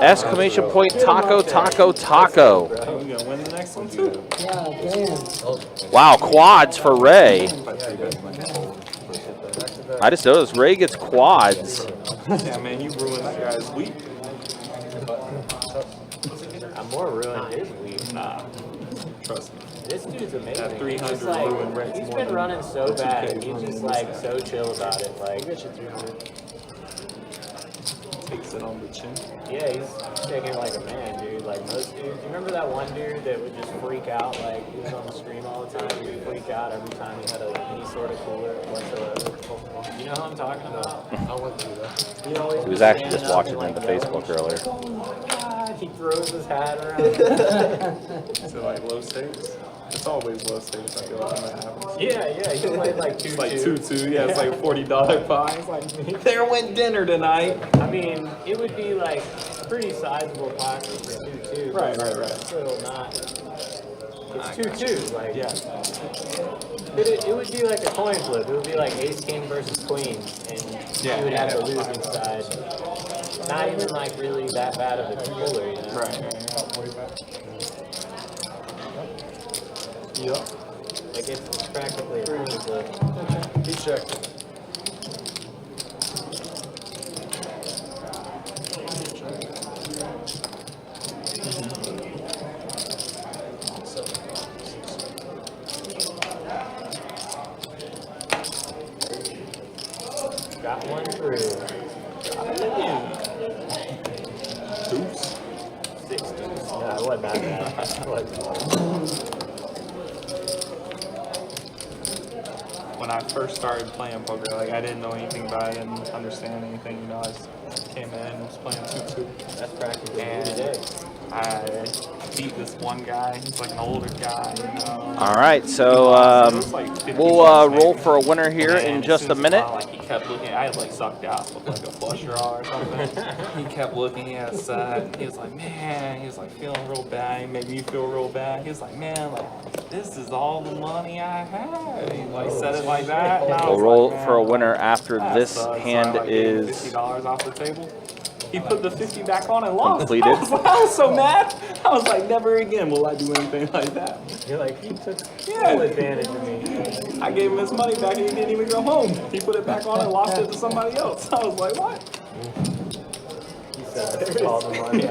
Exclamation point taco, taco, taco. We're gonna win the next one too. Wow, quads for Ray. I just noticed Ray gets quads. Yeah, man, you ruined that guy's week. I'm more ruined his week. Nah, trust me. This dude's amazing. That 300 He's like, ruined Rex he's more been than running so the 2K bad, and he's ruined just this like guy. so chill about it. Like, Takes it on the chin. yeah, he's taking it like a man, dude. Like most dudes. You remember that one dude that would just freak out? Like he was on the stream all the time. He would freak out every time he had any sort of cooler whatsoever. You know who I'm talking about? I went through that. He was actually just watching on the Facebook earlier. He throws his hat around. Is it like low stakes? It's always low stakes, I feel like, when that happens. Yeah, he played like 2-2. It's like 2-2, yeah, it's like $40 buy. It's like, there went dinner tonight. I mean, it would be like pretty sizable pocket for 2-2. Right. Still not. It's 2-2, like, Yeah. It would be like a coin flip. It would be like ace king versus queen, and you would have the losing side. Not even like really that bad of a cooler, you know? Right. Yep. Like it's practically a coin flip. He checked. Got one through. Deuce. 6 deuce. No, it wasn't that bad. It wasn't. When I first started playing poker, like I didn't know anything about it, I didn't understand anything, you know, I just came in, was playing 2-2. That's practically And today. I beat this one guy, he's like an older guy, you know. All right, so we'll roll for a winner here in just a minute. Like he kept looking, I had like sucked out with like a flush draw or something. He kept looking at his side. He was like, man, he was like feeling real bad. He made me feel real bad. He was like, man, like this is all the money I have. He like said it like that. And I We'll was roll like, man, for a winner after that this sucks. So hand I, like, gave him is $50 off the table. He put the 50 back on and lost. completed. I was so mad. I was like, never again will I do anything like that. You're like, he took full advantage of me. I gave him his money back and he didn't even go home. He put it back on and lost it to somebody else. I was like, what? He said, all the money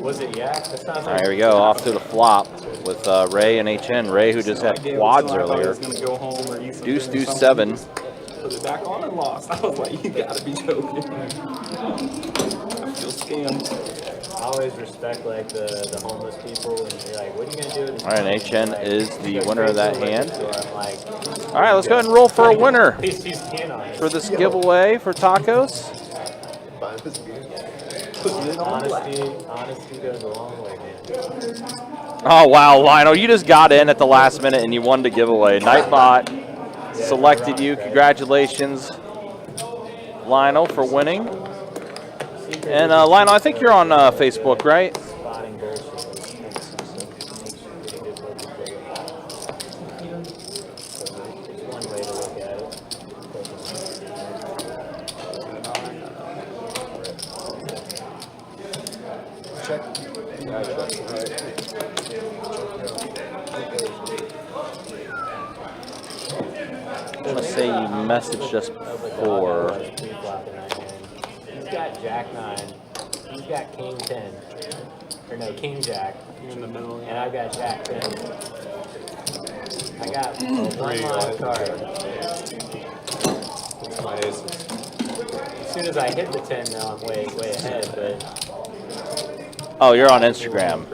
Was it Yak? That's not All right, here we go, off to the flop with Ray and HN. Ray, who just had quads earlier. Deuce, deuce, 7. Put it back on and lost. I was like, you gotta be joking. I feel scammed. always respect like the homeless people, and you're like, what are you gonna do? With this All right, money? HN Like, is the winner of that hand. I'm like, All right, let's go ahead and roll for a winner he's in on it. for this giveaway for tacos. Honesty goes a long way, man. Oh, wow, Lionel, you just got in at the last minute and you won the giveaway. Nightbot selected you. Congratulations, Lionel, for winning. And Lionel, I think you're on Facebook, right? Spotting bullshit. It's one way to look at it. Check. Yeah, I checked. I'm going to say you messaged us before. He's got Jack 9. He's got King 10. Or no, King Jack. You're in the middle. And I've got Jack 10. I got one live card. My aces. As soon as I hit the 10 now, I'm way ahead, but... Oh, you're on Instagram.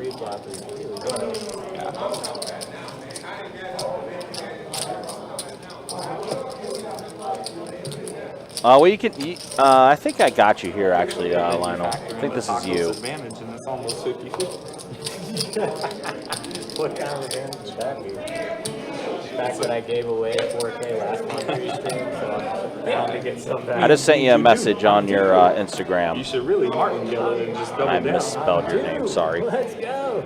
Well, you can. I think I got you here, actually, Lionel. I think this is you. Advantage, and it's almost 50-50. What kind of advantage would that be? The fact that I gave away 4K last month for your stream, so I'm bound to get some back. I just sent you a message on your Instagram. You should really martingale it and just double I down. misspelled your name. Sorry. Let's go.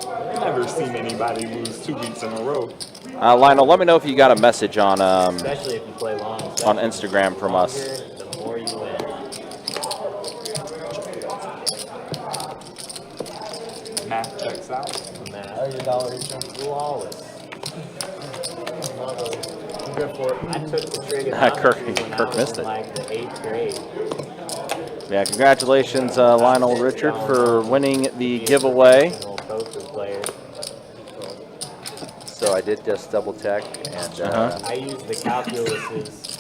I've never seen anybody lose 2 weeks in a row. Lionel, let me know if you got a message on Especially if you play long. on Instagram from us. The more you win. Math checks out. Flawless. Good for it. I took the trigonometry when I Kirk was missed in it. like the 8th grade. Yeah, congratulations, Lionel Richard, for winning the giveaway. Poker player. So I did just double check, and I use the calculuses.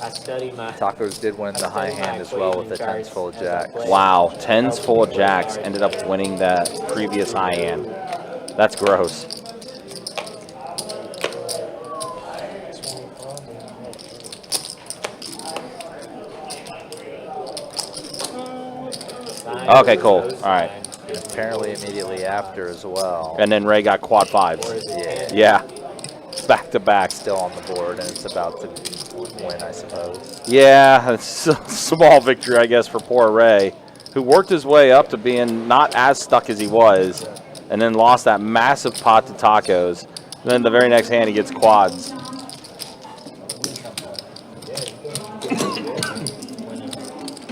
I study my... Tacos did win the high hand as well with the 10s full of jacks. Wow, 10s full of jacks ended up winning that previous high hand. That's gross. Okay, cool. All right. Apparently immediately after as well. And then Ray got quad 5s. Yeah. Yeah. Back to back. Still on the board, and it's about to win, I suppose. Yeah, it's a small victory, I guess, for poor Ray, who worked his way up to being not as stuck as he was, and then lost that massive pot to tacos. And then the very next hand, he gets quads. Are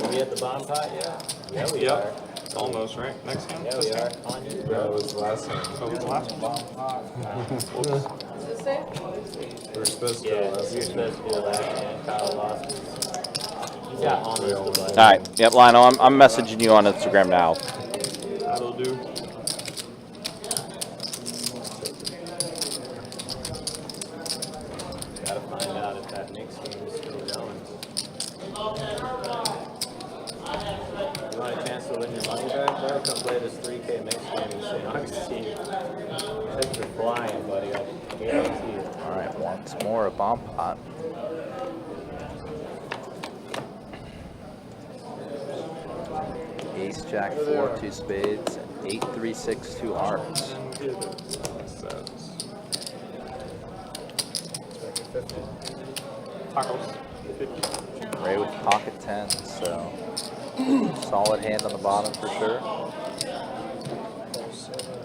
we at the bottom pot yet? Yeah, we are. Yep. Almost, right? Next hand? Yeah, we are. On you, bro. That was the last hand. So it was the last one. Whoops. We were supposed to Yeah, go you're last supposed hand. to do the last hand. Kyle lost. He's got almost the button. All right. Yep, Lionel, I'm messaging you on Instagram now. That'll do. Gotta find out if that next game is still going. You want a chance to win your money back, bro? Come play this 3K mix game in St. Augustine. Chips are flying, buddy. I guarantee it. All right, once more a bomb pot. Ace, Jack, 4, 2 spades, and 8, 3, 6, 2 hearts. Tacos. Ray with pocket 10, so solid hand on the bottom for sure.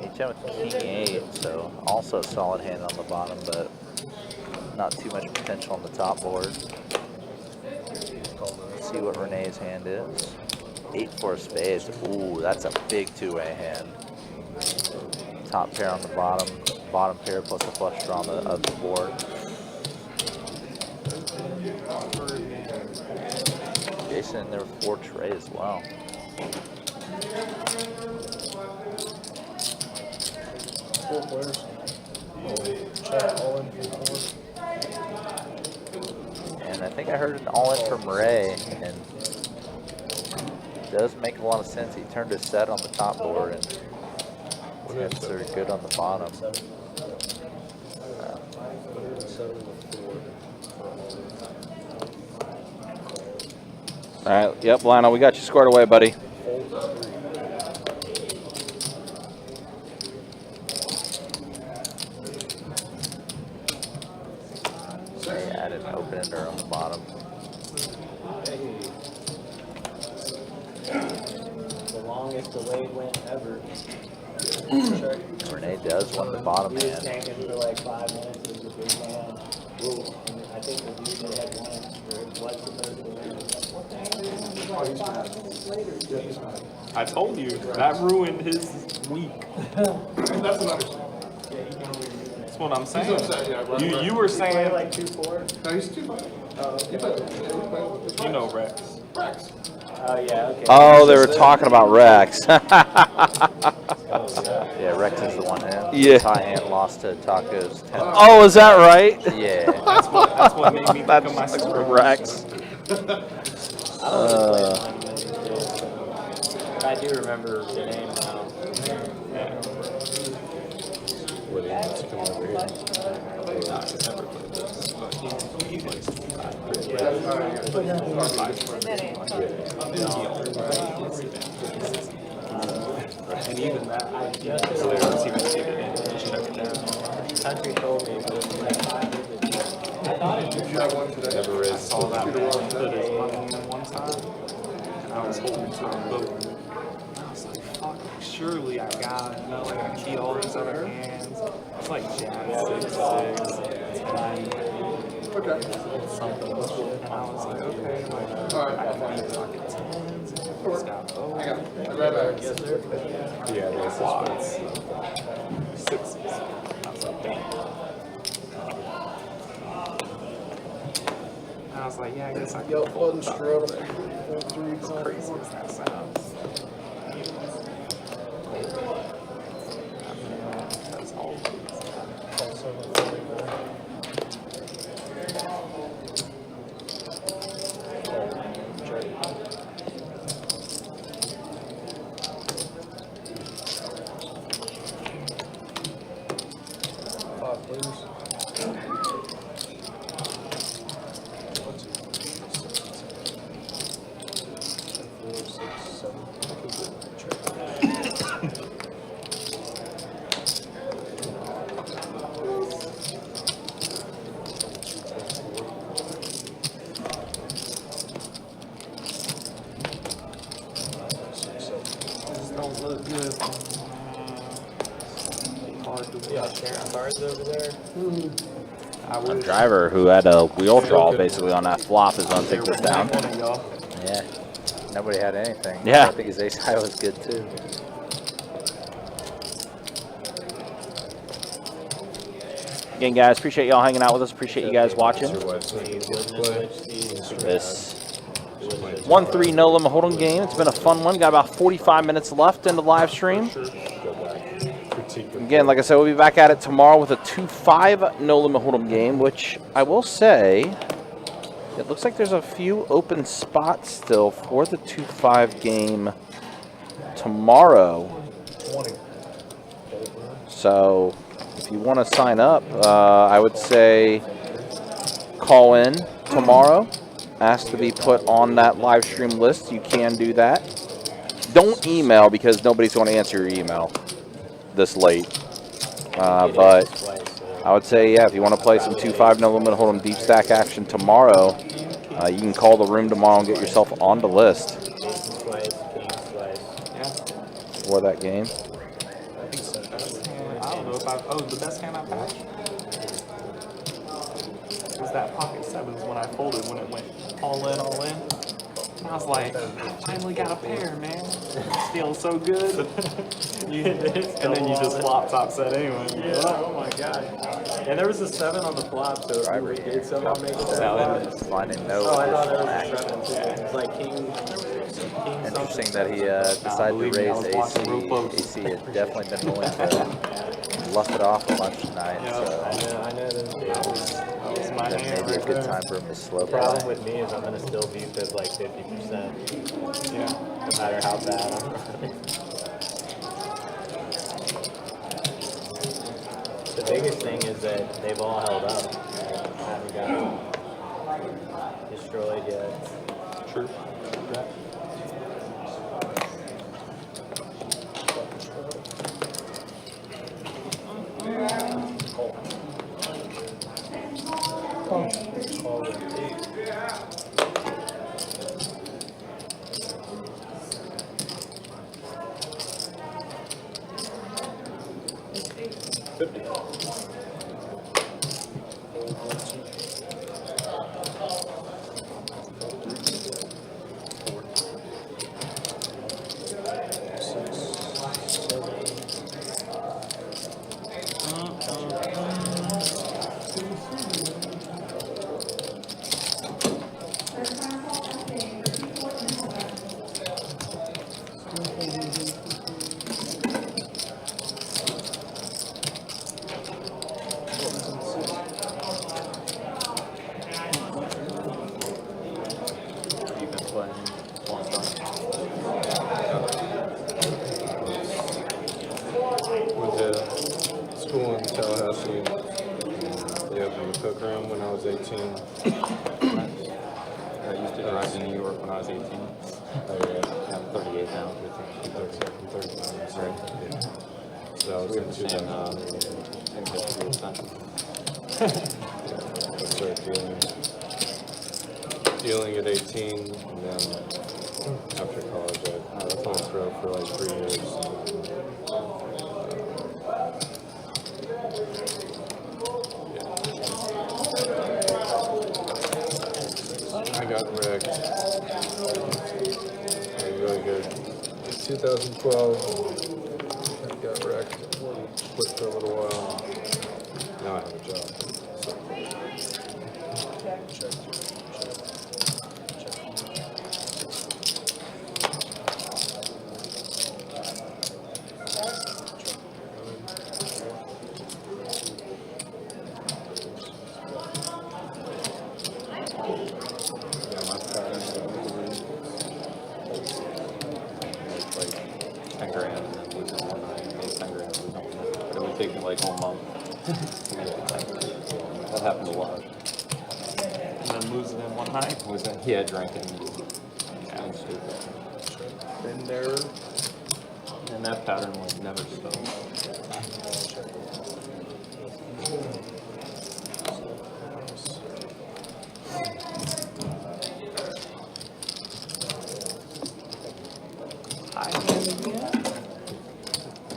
HM with king 8, so also a solid hand on the bottom, but not too much potential on the top board. Let's see what Renee's hand is. 8, 4 spades. Ooh, that's a big two-way hand. Top pair on the bottom pair plus a flush draw on the board. Jason in there with 4 tray as well. Four players. Check all in for 4. And I think I heard an all-in from Ray, and does make a lot of sense. He turned his set on the top board and hits are good on the bottom. All right, yep, Lionel, we got you squared away, buddy. They added an open ender on the bottom. The longest delayed win ever. Renee does win the bottom He was hand. tanking for like 5 minutes with the big hand. And I think the dude that had won it, or it was the third win, was like, what the heck? I told you that ruined his week. That's an understanding. That's what I'm saying. He's upset, yeah. You were saying Like 2-4? No, he's 2-5. You know Rex. Rex. Oh, yeah, okay. Oh, they were talking about Rex. Yeah, Rex is the one hand. Yeah. High hand lost to Taco's 10. Oh, is that right? Yeah. That's what made me That's become my super Rex. I do remember the name now. What he wants to come over here. And even that, so they don't even see it in. Just check it down. Country told me, but like, I thought it Did you have one today? Never I raised. saw that man put his money in one time, and I was holding to a boat. And I was like, fuck, surely I got it. You know, like I keyed all these other hands. It's like Jack 6-6, 9, Okay. something. And I was like, okay, like, Alright. I can beat pocket 10s, and he's got Hang both. on. I'll be right back. Yeah, there's quads, 6s. I was like, damn. I was like, yeah, I guess I can Yo, pull flood and it up. stroke. As crazy as that sounds. That's all. Don't look good. Hard to Yeah, sharing cards over there. I A wish. driver who had a wheel draw basically on that flop is going to take this down. One of y'all. Yeah. Nobody had anything. Yeah. I think his ace high was good too. Again, guys, appreciate y'all hanging out with us. Appreciate you guys watching. Your wife's name is play. This 1-3 no limit hold'em game. It's been a fun one. Got about 45 minutes left in the live stream. Go back. Critique the Again, like I said, we'll be back at it tomorrow with a 2-5 no limit hold'em game, which I will say, it looks like there's a few open spots still for the 2-5 game tomorrow. So if you want to sign up, I would say call in tomorrow. Ask to be put on that live stream list. You can do that. Don't email because nobody's going to answer your email this late. But I would say, yeah, if you want to play some 2-5 no limit hold'em deep stack action tomorrow, you can call the room tomorrow and get yourself on the list for that game. I don't know if I. Oh, the best hand I patched was that pocket sevens when I folded when it went all in, all in. And I was like, I finally got a pair, man. It feels so good. And then you just flop top set anyway. Yeah, oh my god. And there was a 7 on the flop, so if you did somehow make it that flop. Finding no Oh, I thought there additional was a 7 too. It was like king Interesting that he decided to raise AC. AC had definitely been willing to bluff it off a bunch tonight. So. I know those days. my then hand maybe a right good there. time for him to slow The problem play. with me is I'm gonna still VPIP like 50%. Yeah. No matter how bad I'm running. The biggest thing is that they've all held up. I haven't gotten destroyed yet. True. You've been playing a long time. Went to school in Tallahassee. Yeah, in the cook room when I was 18. I used to drive to New York when I was 18. I'm 38 now. 39, sorry. Yeah. So I was We in have the same, 2000. same history essentially. I started dealing at 18, and then after college I played pro for like 3 years. I got wrecked. Really good. 2012, I got wrecked. Quit for a little while. Now I have a job. So. Yeah, my pattern like 10 grand and then losing one night, make 10 grand, losing one night. But it would take me like a whole month to make it 10 grand. That happened a lot. And then losing in one night. Yeah, drinking and stupid. Been there. And that pattern like never stopped.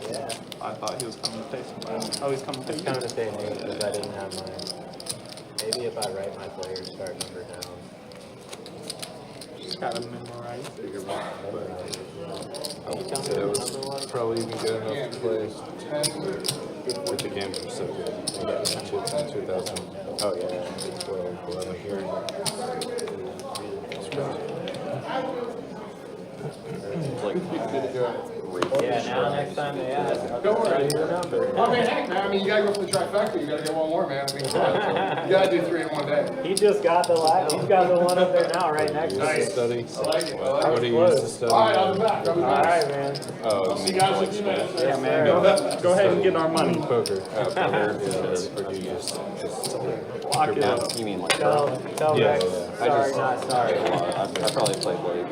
Yeah. I thought he was coming to pay somebody. Oh, he's coming to pay It's you. coming to pay me because I didn't have mine. Maybe if I write my player start number down. Gotta memorize. It was probably even good enough to play. But the games were so good. I got chips in 2000. Oh yeah. 12, 11 here. Like, Yeah, now next time they ask, I'll Don't worry. write your number. I mean, heck, man, I mean, you gotta go for the trifecta. You gotta get one more, man. I mean, come on. You gotta do 3 in one day. He just got the he's got the one up there now, right next to Used me. to study. I like it. I like What it. do you use to study? All right, I'll be back. I'll be All back. right, man. Oh, See you guys in a few minutes. Yeah, man. Go ahead and get our money. Poker. poker. Yeah, what do you use? Just Lock it up. You mean like Tell Yeah, Rex, yeah. sorry, not sorry. I probably played like,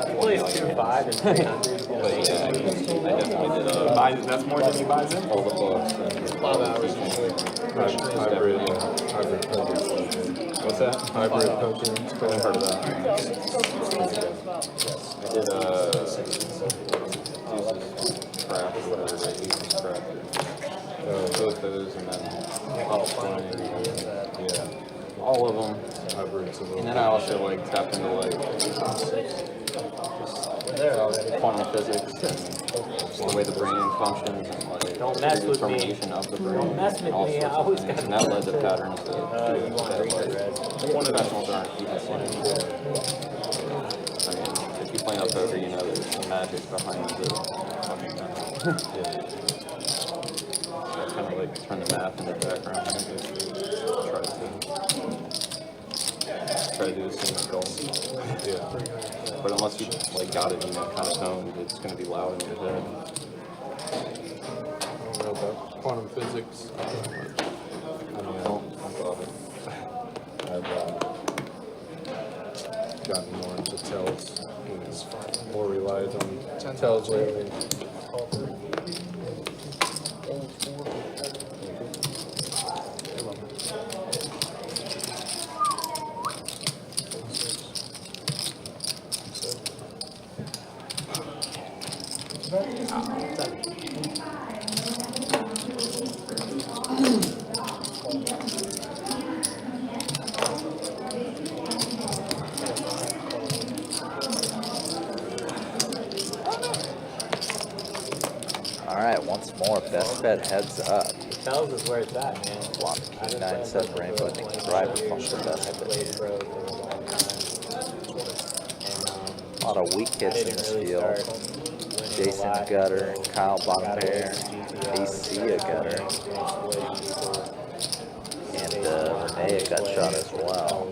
He plays 2-5 and 300. but yeah, I definitely did That's more than he buys in. all the books. And 5 hours usually. hybrid poker. what's that? Hybrid poker. I haven't heard of that. I did craft or whatever, right? Uses craft. Both those and then yeah, all of them. Hybrids a And little. then I also like tapped into like quantum physics and the way the brain functions and like Don't mess with me. determination of the brain. Don't mess with all me, I sorts of always things. got And that led to patterns that you want that, green or like, red? professionals aren't even seeing. I mean, if you play enough poker, you know there's some magic behind the fucking kind of like turn the math into the background. I think it's try to try to do the same with golf. Yeah. But unless you like got it, kind of honed, it's gonna be loud in your head. I don't know about quantum physics. I love it. I've gotten more into tells. More relied on tells lately. All right, once more, best bet heads up. Tells is where it's at, man. Block I just 9-7 played Rainbow. I pro think for driver 20 function years, best and I bet. played pro for a long time. And A lot of weak I hits in didn't this really field. start winning Jason a lot, Gutter, so Kyle bottom got pair, away from GTO, AC a started gutter, playing, exploiting people. and Renee got shot as well.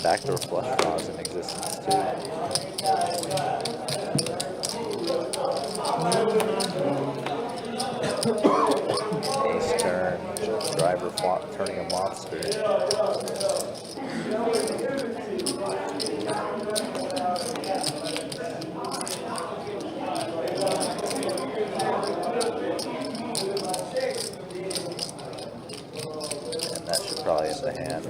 Backdoor flush draws in existence too. Ace turn, driver flop turning a monster. And that should probably end the hand.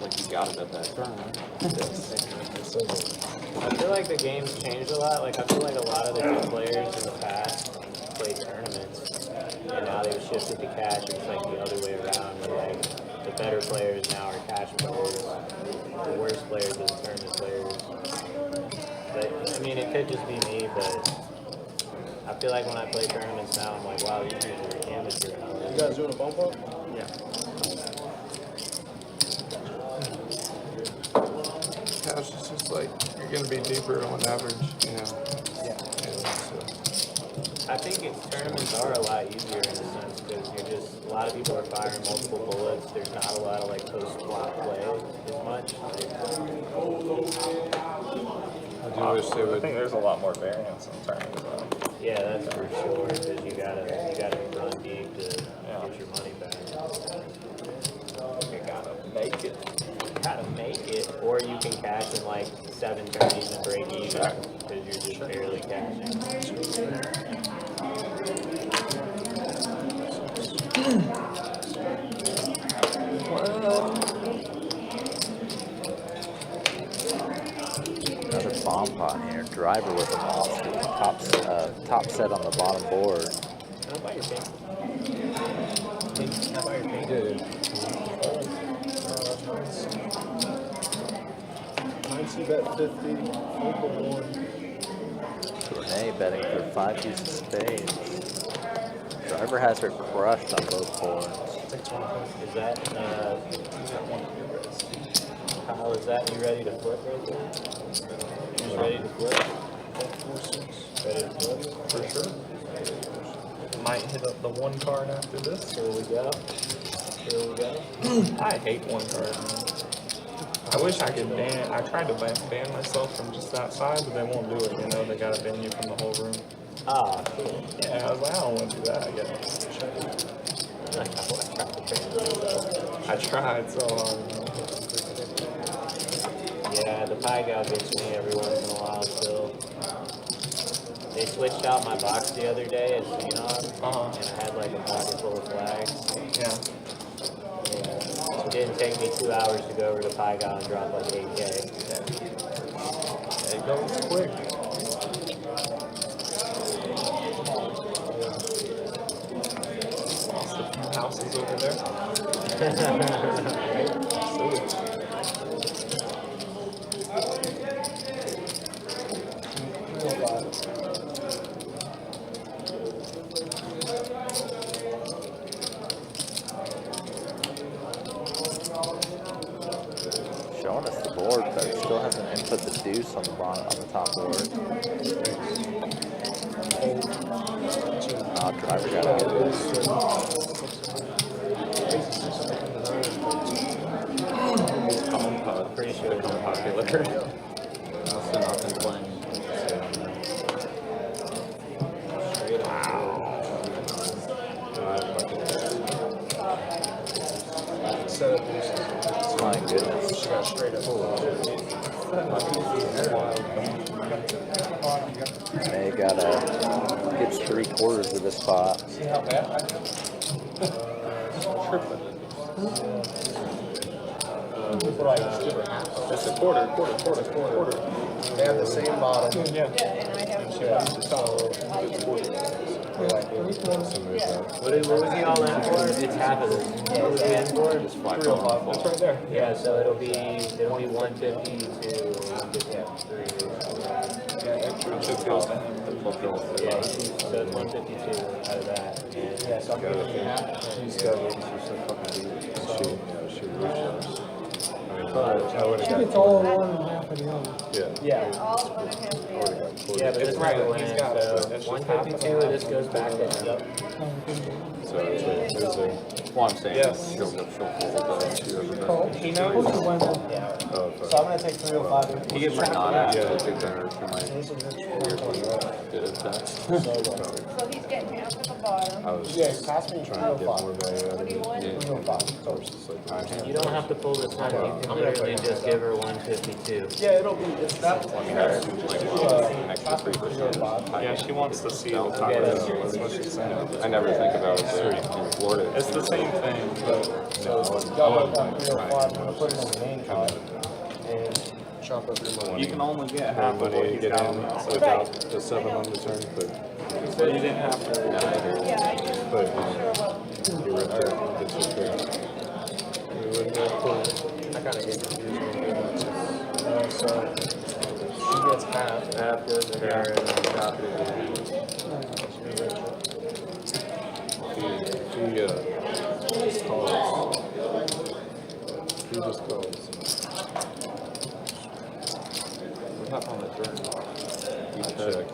Like you got it at that turn, I feel like the game's changed a lot. Like I feel like a lot of the good players in the past played tournaments, and now they've shifted to cash. It's like the other way around, where like the better players now are cash players, the worst players are the tournament players. But I mean, it could just be me, but I feel like when I play tournaments now, I'm like, wow, these dudes are amateur. You guys doing a bump up? Yeah. Cash is just like, you're going to be deeper on average, Yeah. So, I think tournaments are a lot easier in a sense because you're just, a lot of people are firing multiple bullets. There's not a lot of like post-flop play as much. I do wish they I would. think there's a lot more variance in tournaments though. Yeah, that's for sure. Because you gotta run deep to get your money back. You gotta make it. You gotta make it, or you can cash in like 7 turns and break even because you're just barely cashing. Another bomb pot here. Driver with a monster. Top set on the bottom board. How about your pink? How about your pink? Mine's bet 50, focal 1. Renee betting for 5 deuces of spades. Driver has her crushed on both boards. Is that, Kyle, is that you ready to flip right there? You ready to flip? Ready to flip? For sure. Might hit up the one card after this. Here we go. Here we go. I hate one card. I wish I could ban. I tried to ban myself from just that side, but they won't do it. You know, they gotta ban you from the whole room. Ah, cool. Yeah, I was like, I don't want to do that. I guess. I tried so hard. Yeah, the pie gal gets me every once in a while still. They switched out my box the other day as Xenon, and I had like a pocket full of flags. Yeah. Yeah. It didn't take me 2 hours to go over to pie gal and drop like 8K. It goes quick. Lost a few houses over there. Showing us the board, but still hasn't input the deuce on the bottom, on the top board. Driver got out. Pretty sure it's popular. Also not been playing. My goodness. They gets 3/4 of this pot. See how bad I It's a quarter. They have the same bottom. Yeah, and I have. What was he all in for? It's half of this. What was he in for? Just flat It's right there. Yeah, so it'll be 150 to 153. Yeah, so it's 152 out of that. And Yeah, so I'm giving you half. She's got it. She's so fucking deep. She reached us. I would've She got gets all in one and half of the other. Yeah. All of it has the other. yeah, but this right He's went, got it. so That's just 152 and this goes back to him. So it's a Well, I'm saying, Yes. she'll fold, she doesn't. He knows. So I'm gonna take 305. He gave my nod after Yeah. the big dinner for my did attack. So he's getting half at the bottom. I was Yeah, pass me trying to get more value out What of do you it. want? 305. So it's just like, You don't have to pull this one. You can literally just give her 152. Yeah, it'll be, it's that. Extra 3%. Yeah, she wants to see the No, top yeah, of that's it. That's what she's saying. I never think about it there in Florida. It's the same thing, but So y'all got 305, I'm gonna put it on the main card and chop up your money. you can only get more half of what money he's get got in on the outside. without the 7 on the turn, but So you didn't have to. Yeah, I just but sure will. you're right there. It's just great. You wouldn't go for it. I kinda get confused when we do that. So she gets half. Half goes to her and then chop it again. He just calls. He just calls. What happened on the turn? He checked.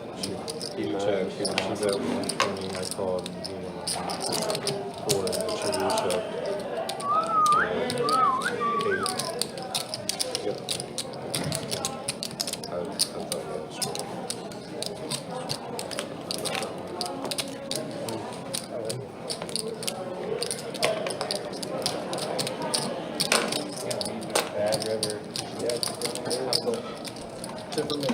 He checked. She's at 120. I called and he went 4 and she reshoved. 8. Yep. I thought that was straight. Bad river. Yeah. Tip of me.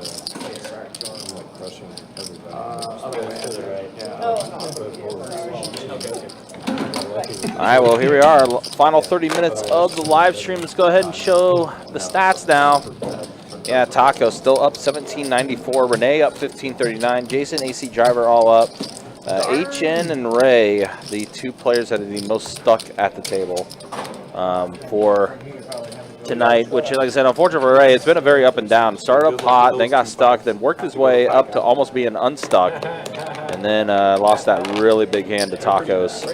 I'm like crushing everybody. All right, well, here we are. Final 30 minutes of the live stream. Let's go ahead and show the stats now. Yeah, Taco still up 1794. Renee up 1539. Jason, AC Driver all up. HN and Ray, the two players that are the most stuck at the table for tonight, which, like I said, unfortunately for Ray, it's been a very up and down. Started up hot, then got stuck, then worked his way up to almost being unstuck, and then lost that really big hand to Tacos,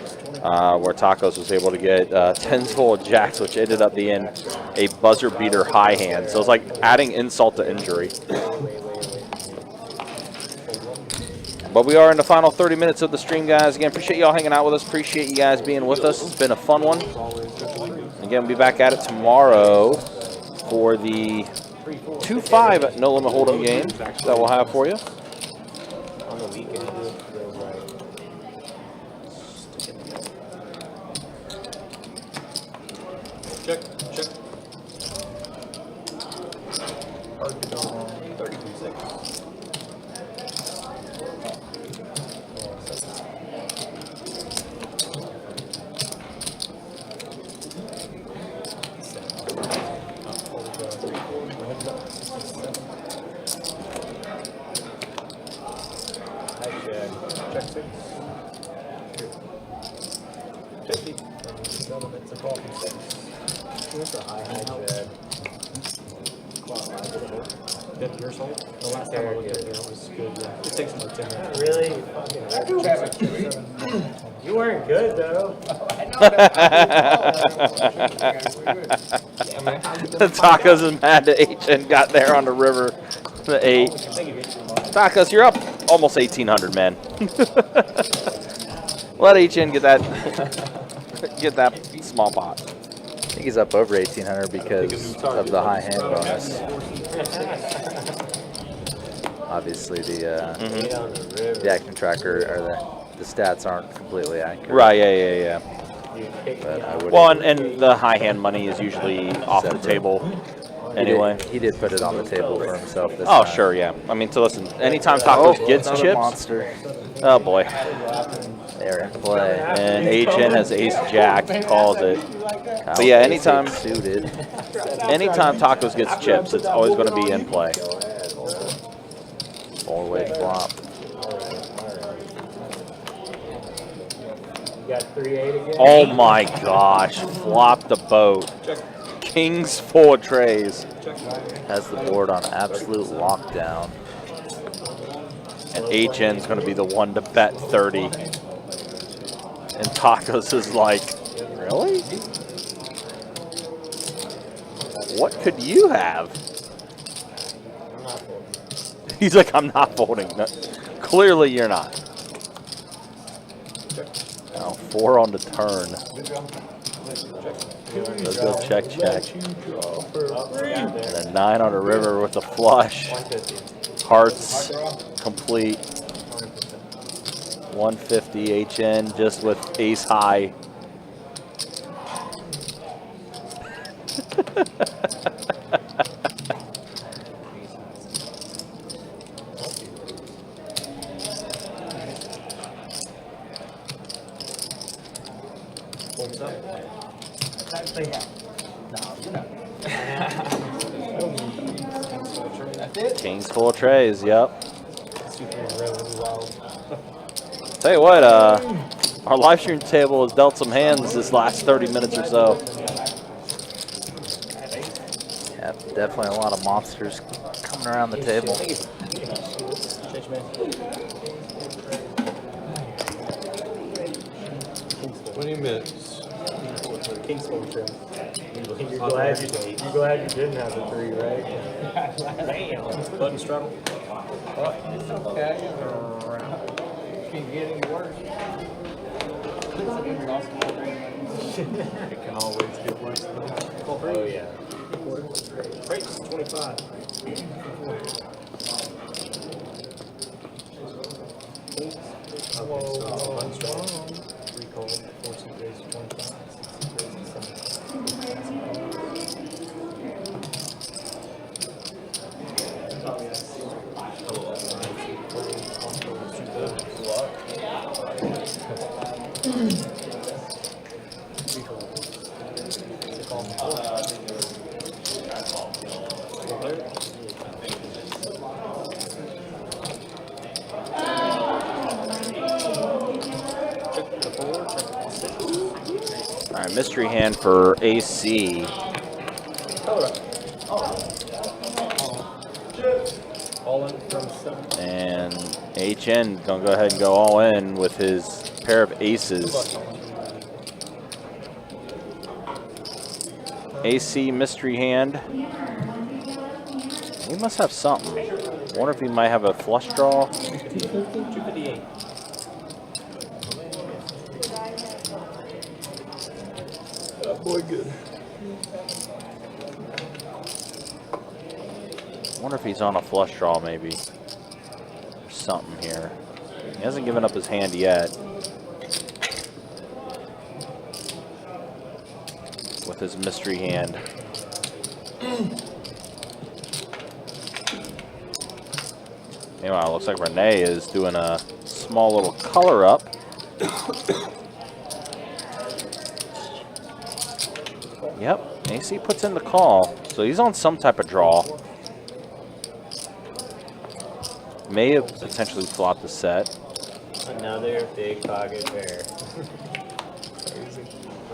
where Tacos was able to get 10s full of jacks, which ended up being a buzzer beater high hand. So it's like adding insult to injury. But we are in the final 30 minutes of the stream, guys. Again, appreciate y'all hanging out with us. Appreciate you guys being with us. It's been a fun one. Again, we'll be back at it tomorrow for the 2-5 No Limit Hold'em game that we'll have for you. On the weekend, it feels like. Check. Hard to go wrong. 32-6. Check 6. 50. It's a call from 6. What's a high check? 10 years old. The last time I looked at it, it was good. Yeah. It takes like 10 minutes. Really? You weren't good though. The Tacos is mad that HN got there on the river. The 8. Tacos, you're up almost 1,800, man. Let HN get that small pot. I think he's up over 1,800 because of the high hand bonus. Obviously, the action tracker or the stats aren't completely accurate. Right, yeah. But I would. Well, and the high hand money is usually off the table anyway. He did put it on the table for himself this Oh, time. sure, yeah. I mean, so listen, anytime Tacos gets another chips. monster. Oh, boy. They're in play. And HN has ace jack, calls it. But yeah, anytime Tacos gets chips, it's always going to be in play. 4-way flop. You got 3-8 again. Oh my gosh, flop the boat. Kings 4 trays. Has the board on absolute lockdown. And HN's going to be the one to bet 30. And Tacos is like, really? What could you have? He's like, I'm not folding. No, clearly you're not. Now 4 on the turn. Let's go check. And a 9 on the river with a flush. Hearts complete. 150 HN just with ace high. Kings 4 trays, yep. Tell you what, our live stream table has dealt some hands this last 30 minutes or so. Yeah, definitely a lot of monsters coming around the table. 20 minutes. King's 4 trim. You're glad you didn't have the 3, right? Button straddle. It's okay. Can't get any worse. It can always get worse. Oh yeah. Rates 25. Button straddle. 3 cold. 4 suit raise 25. 6 raise All right, mystery hand for AC. all in from 7. And HN gonna go ahead and go all in with his pair of aces. AC mystery hand. He must have something. Wonder if he might have a flush draw. 258. Boy, good. Wonder if he's on a flush draw maybe. There's something here. He hasn't given up his hand yet. With his mystery hand. Meanwhile, it looks like Renee is doing a small little color up. Yep, AC puts in the call. So he's on some type of draw. May have potentially flopped the set. Another big pocket pair.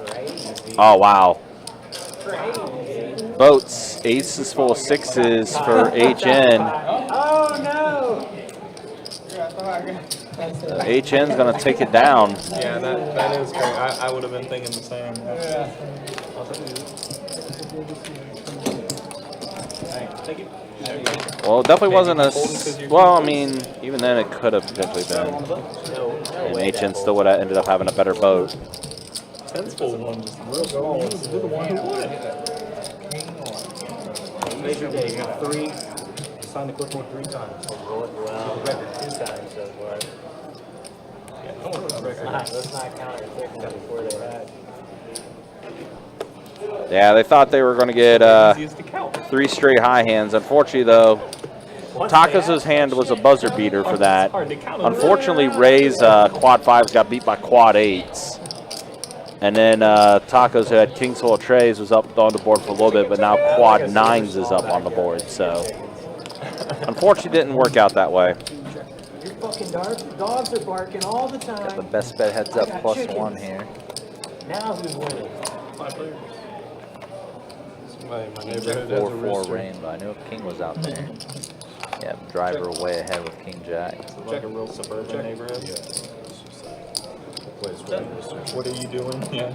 Crazy. Oh, wow. Boats. Ace is full of sixes for HN. Oh no! HN's going to take it down. Yeah, that is great. I would have been thinking the same. Thank you. Well, it definitely wasn't a. Well, I mean, even then it could have potentially been. And HN still would have ended up having a better boat. Ten's full one. Basically, three. Sign the clipboard 3 times. Well, record 2 times so far. Let's not count it before they had. Yeah, they thought they were going to get 3 straight high hands. Unfortunately, though, Tacos' hand was a buzzer beater for that. Unfortunately, Ray's quad 5s got beat by quad 8s. And then Tacos, who had King's Full of Trays, was up on the board for a little bit, but now quad 9s is up on the board. So, unfortunately, didn't work out that way. Your fucking dogs are barking all the time. Got the best bet heads up +1 here. Now who's winning? My neighborhood has a 4-4 rain, but I knew if King was out there. Yeah, driver way ahead with King Jack. Like a real suburban neighborhood. What are you doing? Yeah.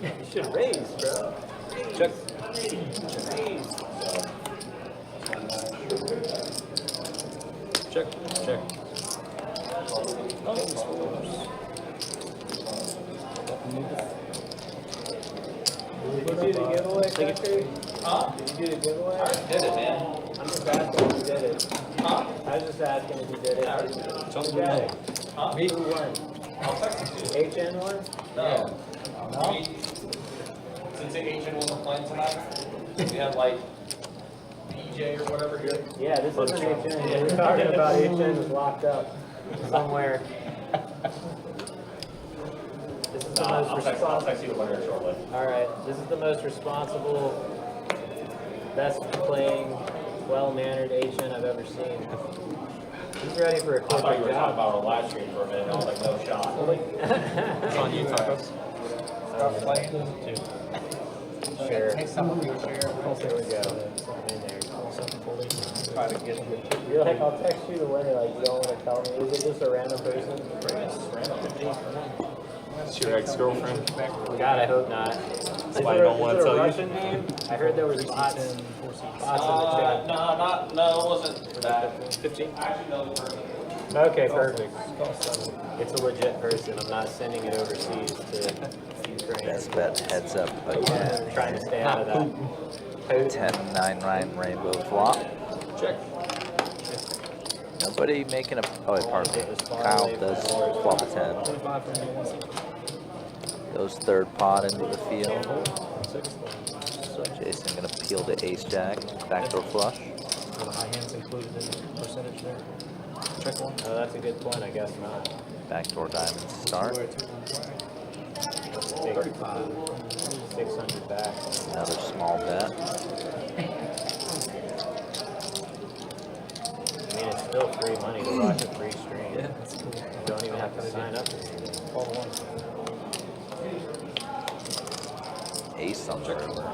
You should raise, bro. Check. Raise. Check. Check. Did you do the giveaway, Tucker? Huh? Did you do the giveaway? I did it, man. I'm just asking if you did it. Huh? I was just asking if you did it. Who got it? Huh? Me? Who won? I'll text it to you. HN won? No. No? Since HN wasn't playing tonight, we had like PJ or whatever here. Yeah, this isn't HN. We're talking about HN was locked up somewhere. This is the most responsible. I'll text you the winner shortly. All right, this is the most responsible, best playing, well-mannered HN I've ever seen. He's ready for a I thought corporate you were talking job. about our live stream for a minute. I was like, no shot. It's on you, Tacos. Start playing. Share. Take some of your share. There we go. Something in there. Try to get you. You're like, I'll text you the winner. Like, you don't want to tell me. Is it just a random person? It's your ex-girlfriend. God, I hope not. That's why I don't want to tell you. Russian name? I heard there was bots. Bots in the chat. No, it wasn't for that. 15? Actually, no, for Okay, perfect. It's a legit person. I'm not sending it overseas to Ukraine. Best bet heads up again. Trying to stay out of that. 10-9 rainbow flop. Check. Nobody making a. Oh, wait, pardon me. Kyle does flop a 10. Goes third pot into the field. So Jason gonna peel the ace jack. Backdoor flush. The high hands included in the percentage there. Check one. Oh, that's a good point. I guess not. Backdoor diamond start. 600 back. Another small bet. I mean, it's still free money to watch a free stream. Yeah, that's cool. You don't even have to sign up for anything. Ace on the river.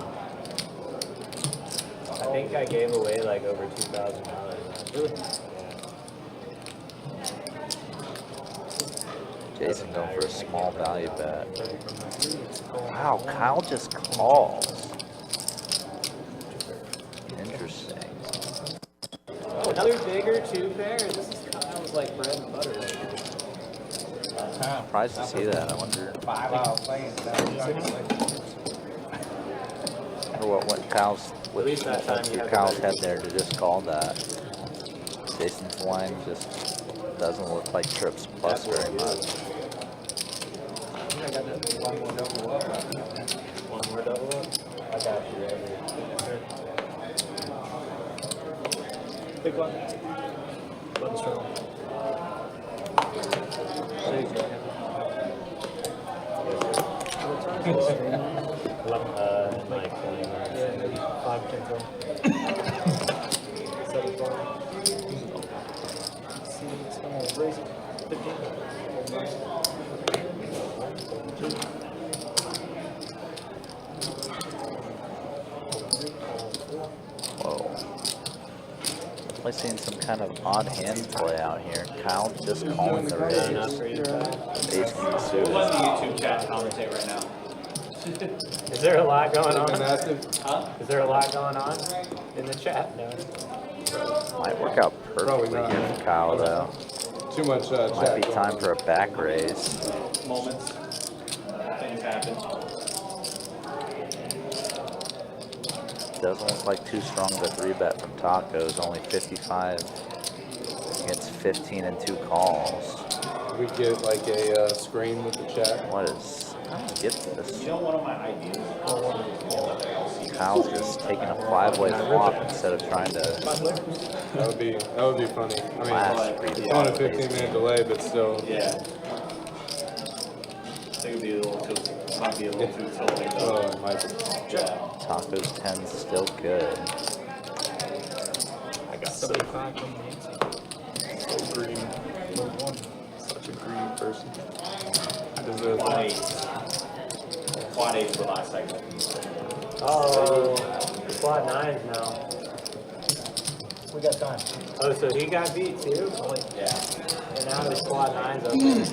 I think I gave away like over $2,000. Really? Jason going for a small value bet. Wow, Kyle just calls. Interesting. Oh, another bigger 2-pair. This is Kyle's like bread and butter. Surprised to see that. I wonder. 5 hours playing. Or what went Kyle's At least that time went you through have Kyle's a- head there to just call that. Jason's line just doesn't look like trips plus very much. I got that one more double up. One more double up? I got you right here. Big one. Button struggle. Like 20 minutes. Yeah, maybe 5, 10 12. 7 12. Whoa. Definitely seeing some kind of odd hand play out here. Kyle just calling the raise. Ace king suited. Let the YouTube chat commentate right now. Is there a lot going on? Huh? Is there a lot going on in the chat? No. Might work out perfectly here for Kyle though. Too much Might be chat time going for a back raise. Moments. Things happen. Doesn't look like too strong of a 3-bet from Tacos. Only 55 against 15 and 2 calls. We get like a screen with the chat. What is? How do you get this? You know, one of my ideas. Kyle's just taking a 5-way flop instead of trying to. That would be funny. I Last mean, pretty it's on a fast 15-minute delay, but still. Yeah. I think it'd be a little too, might be a little too tilting. Oh, it might be. Yeah. Tacos 10 still good. I got 75 from Nancy. So greedy. Such a greedy person. I deserve Quad that. 8. Quad 8 for the last segment. Oh, quad 9s now. We got time. Oh, so he got beat too? Yeah. And now there's quad 9s open.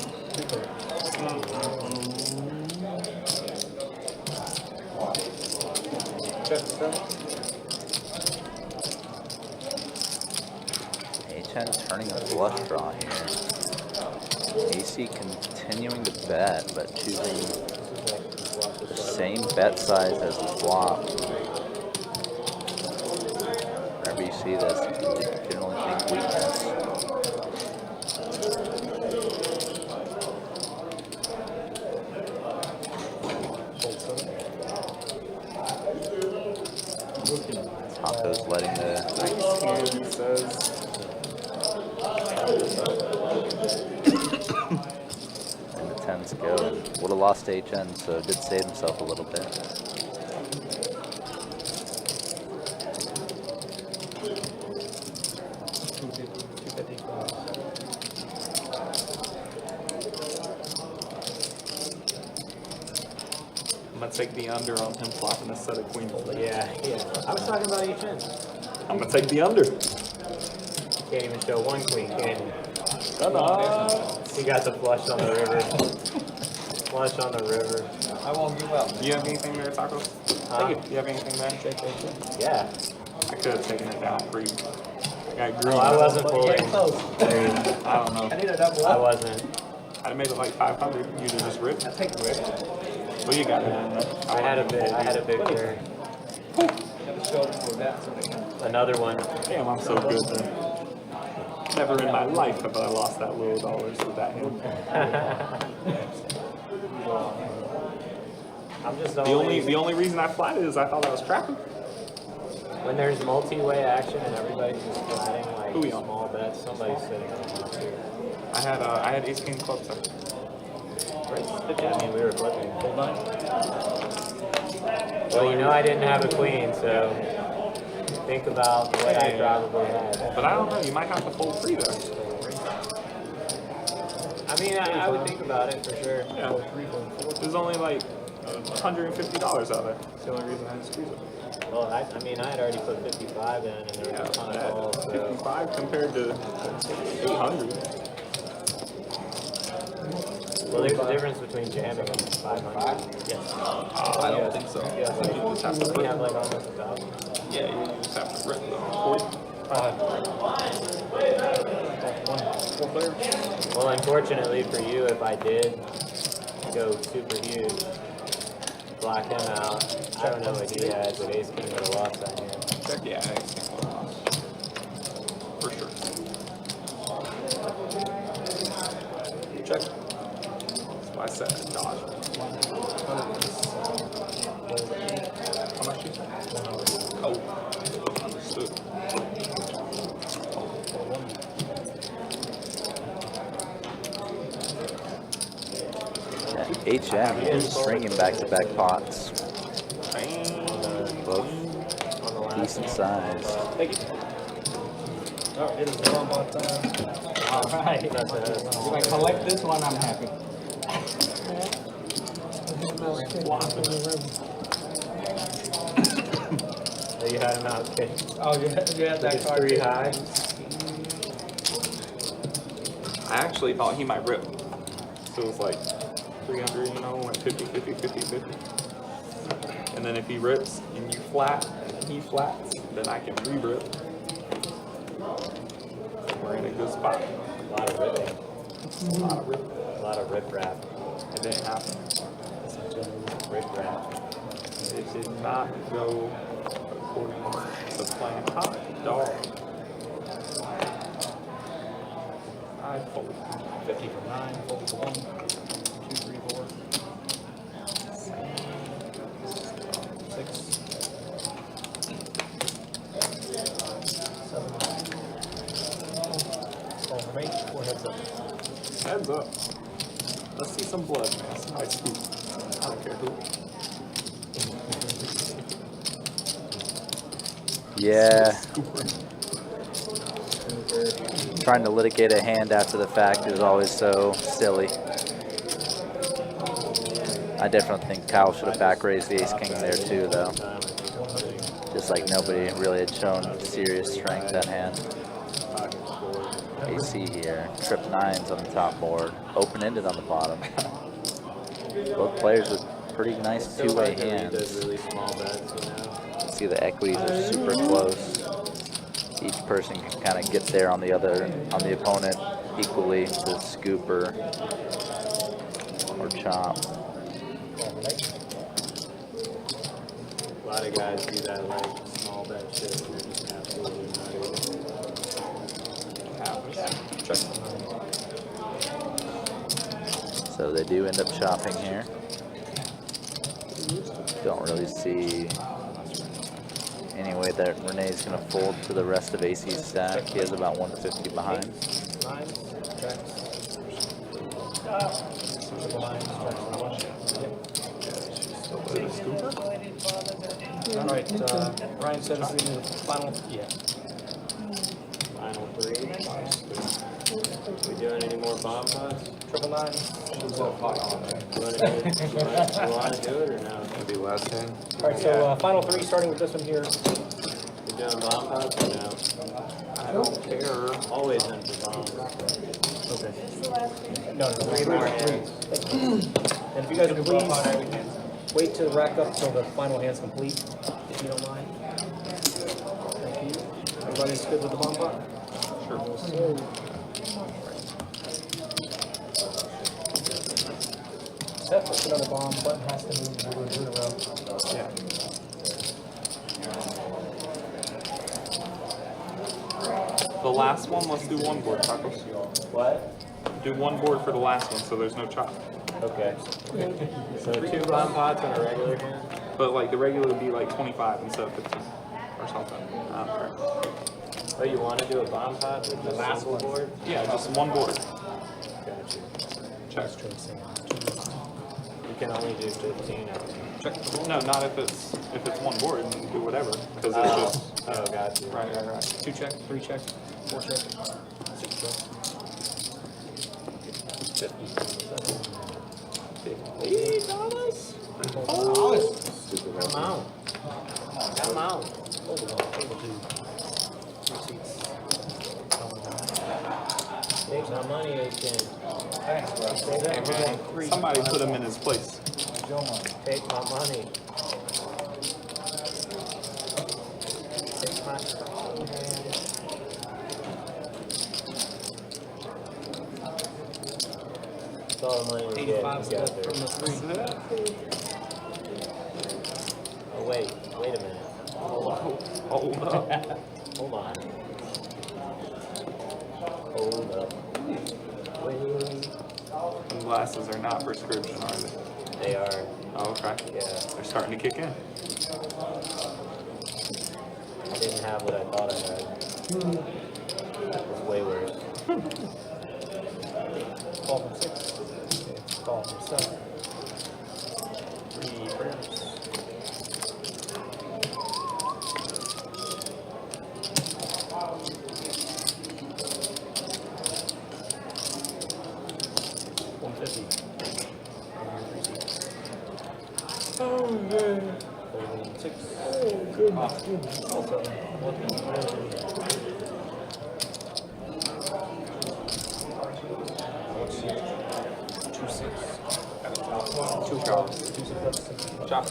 A10 turning a flush draw here. AC continuing to bet, but choosing the same bet size as the flop. Whenever you see this, you generally think weakness. Tacos letting the He says. and the 10s go. Would have lost HN, so did save himself a little bit. I'm gonna take the under on him flopping a set of queens. Yeah, yeah. I was talking about HN. I'm gonna take the under. Can't even show one queen, can you? Ta-da! He got the flush on the river. Flush on the river. I won't give up. Do you have anything there, Tacos? Huh? Do you have anything there? Yeah. I could have taken it down pretty. I got green. Oh, I wasn't Getting pulling. close. I don't know. I need a double I up. wasn't. I'd have made it like 500. You'd have just ripped. I take the risk. Well, you got it. I had a big turn. Never showed up for that, so they can. Another one. Damn, I'm so good then. Never in my life have I lost that little dollars with that hand. I'm just The only reason I flatted is I thought I was trapping. when there's multi-way action and everybody's just flatting like Who we on? small bets, somebody's sitting on the two. I had ace king club set. I mean, we were flipping. Well, you know I didn't have a queen, so think about what I probably had. But I don't know. You might have to fold three there. I mean, I would think about it for sure. Yeah. There's only like $150 out there. That's the only reason I didn't squeeze it. Well, I mean, I had already put 55 in, and there was a ton of calls. So. 55 compared to 800. Well, there's a difference between jamming and 500. Yes. I don't think so. Yeah, I think you just have to we have rip. like almost 1,000. Yeah, you just have to rip the 40. Well, unfortunately for you, if I did go super huge, block him out, I don't know what he had, but Ace King would have lost that hand. Check, yeah, ace king would have lost. For sure. Check. That's why I said dodge. How much you say? Oh, understood. HM is stringing back-to-back pots. Both decent size. Thank you. Oh, it is the bump time. All right. If I collect this one, I'm happy. Oh, you had him out, okay. Oh, you had that card. 3 high. I actually thought he might rip. So it was like 300, you know, like 50, 50, 50, 50. And then if he rips and you flat and he flats, then I can re-rip. We're in a good spot. A lot of ripping. A lot of ripping. A lot of rip rap. It didn't happen. Rip rap. It did not go according to plan. Hot dog. I fold. 50 for 9, fold for 1, 2, 3, 4. 6. 7. Call for mate, 4 heads up. Heads up. Let's see some blood, man. Somebody scoop. I don't care who. Yeah. Trying to litigate a hand after the fact is always so silly. I definitely think Kyle should have back raised the ace king there too, though. Just like nobody really had shown serious strength that hand. AC here, trip 9s on the top board, open-ended on the bottom. Both players with pretty nice two-way hands. Really small bets, you know. See the equities are super close. Each person can kind of get there on the opponent equally to scoop or chop. A lot of guys do that like small bet shit and they're just absolutely nutty. So they do end up chopping here. Don't really see any way that Renee's going to fold to the rest of AC's stack. He has about 1 to 50 behind. 9, tracks. All right, Ryan said this is the final. Yeah. Final 3. We doing any more bomb pots? Triple 9. You want to do it or no? Maybe last hand. All right, so final 3, starting with this one here. We doing bomb pots or no? I don't care. Always in for bombs. Okay. No, 3 more hands. And if you guys would please wait to rack up till the final hand's complete, if you don't mind. Thank you. Everybody's good with the bomb pot? Sure. Seth, let's another bomb. Button has to move. We're going to do it in a row. Yeah. The last one, let's do 1 board, Tacos. What? Do 1 board for the last one so there's no chop. Okay. So 2 bomb pots on a regular hand? But like the regular would be like 25 instead of 15 or something. I don't care. Oh, you want to do a bomb pot with the last board? Yeah, just 1 board. Gotcha. Check. You can only do 15 of them. Check. No, not if it's 1 board. You can do whatever because it's just. Oh, gotcha. Right. 2 check, 3 check, 4 check, 6 check. $50. Oh, I'm out. I'm out. hold on, table 2. Receipts. Take my money again. Thanks, bro. Hey, man, somebody put him in his place. Take my money. Take my hand. That's all the money we get. 85 You got from there. the 3. Oh, wait a minute. Hold up. Hold on. Hold up. Wait. Glasses are not prescription, are they? They are. Oh, okay. Yeah. They're starting to kick in. I didn't have what I thought I had. It was way worse. Call from 6. Okay. Call from 7. 3 prayers. Oh, man. 6. Oh, goodness, goodness. Also, 2-6. Chop.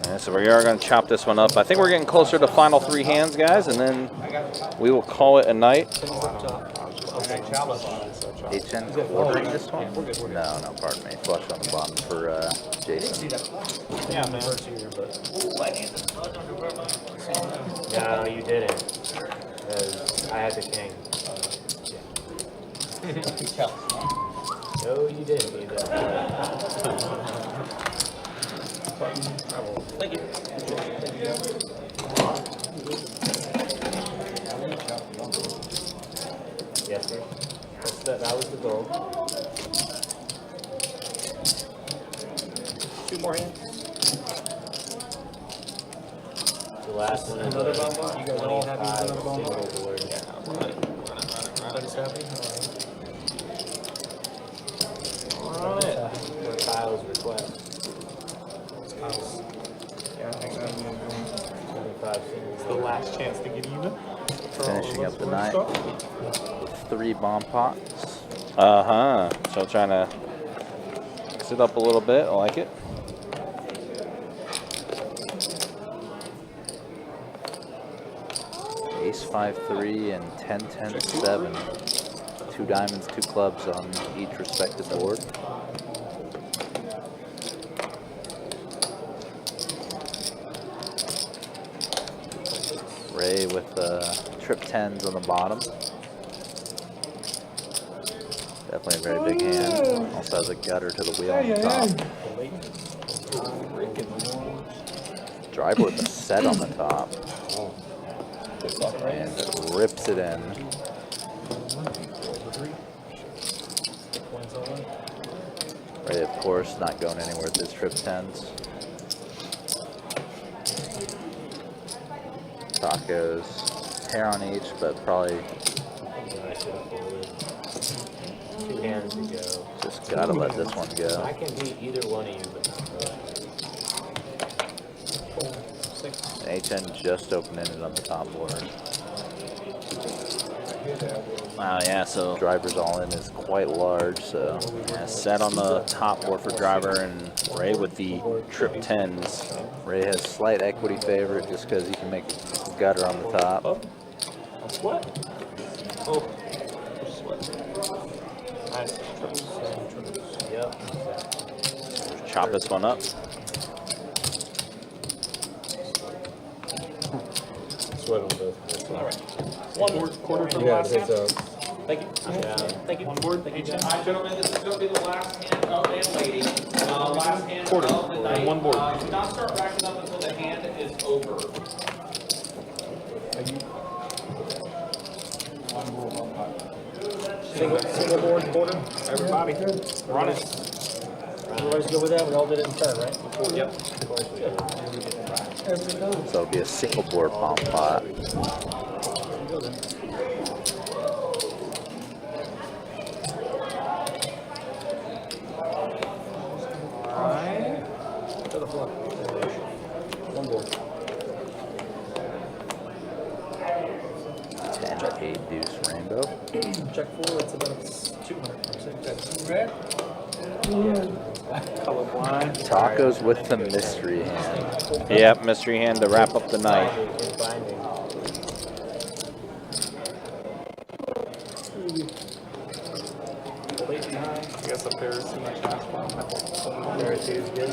Yeah, so we are going to chop this one up. I think we're getting closer to final 3 hands, guys, and then we will call it a night. HN quartering this one? No, no, pardon me. Flush on the bottom for Jason. Yeah, man. No, you didn't. I had the king. No, you didn't. You didn't. Thank you. Thank you. Yes, sir. That was the goal. 2 more hands. The last one is another bomb. You guys all happy with another bomb? Everybody's happy? All right. For Kyle's request. Kyle's. Yeah, I think I'm 25 singles. The last chance to get even. Finishing up the night with 3 bomb pots. Uh-huh. So trying to mix it up a little bit. I like it. Ace 5-3 and 10-10-7. 2 diamonds, 2 clubs on each respective board. Ray with trip 10s on the bottom. Definitely a very big hand. Also has a gutter to the wheel on the top. Driver with a set on the top. And rips it in. Ray, of course, not going anywhere with his trip 10s. Tacos, hair on each, but probably 2 hands to go. just gotta let this one go. I can beat either one of you, but 6. HN just opening it on the top board. Wow, yeah, so Driver's all in is quite large, so yeah, set on the top board for driver and Ray with the trip 10s. Ray has slight equity favorite just because he can make a gutter on the top. What? Oh. Nice. Yep. Chop this one up. Sweat on both. One quarter for the last hand. Thank you. Yeah. Thank you. One board. Thank you, All Jeff. right, gentlemen, this is going to be the last hand of and lady. Last hand of the night. One board. Do not start racking up until the hand is over. Single board, quarter. Everybody, run it. Everybody's good with that? We all did it in turn, right? Yep. So it'll be a single board bomb pot. To the floor. One board. 10-8 deuce rainbow. Check 4, it's about 200. Red? Colorblind. Tacos with the mystery hand. Yep, mystery hand to wrap up the night. Binding. I guess up there is too much hash brown. There it is, good.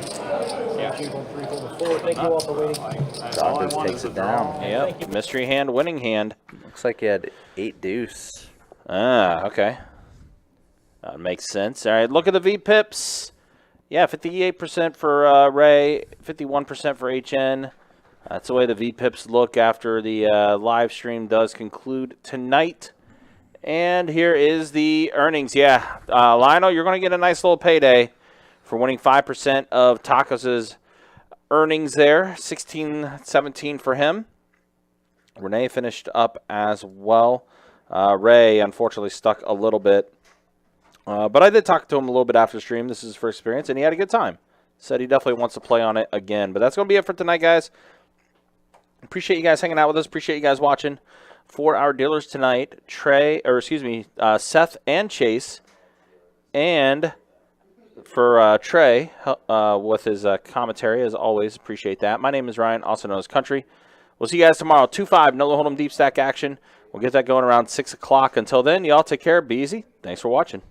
Yeah. 2, 3, 4. Thank you all for waiting. All I Tacos want takes is a it draw. down. Yep, mystery hand, winning hand. Looks like he had 8 deuce. Ah, okay. That makes sense. All right, look at the VPIPs. Yeah, 58% for Ray, 51% for HN. That's the way the VPIPs look after the live stream does conclude tonight. And here is the earnings. Yeah, Lionel, you're going to get a nice little payday for winning 5% of Tacos' earnings there. 16-17 for him. Renee finished up as well. Ray, unfortunately, stuck a little bit But I did talk to him a little bit after the stream. This is his first experience, and he had a good time. Said he definitely wants to play on it again. But that's going to be it for tonight, guys. Appreciate you guys hanging out with us. Appreciate you guys watching. For our dealers tonight, Seth and Chase. And for Trey, with his commentary, as always, appreciate that. My name is Ryan, also known as Country. We'll see you guys tomorrow, 2-5, no Hold'em deep stack action. We'll get that going around 6 o'clock. Until then, y'all take care. Be easy. Thanks for watching.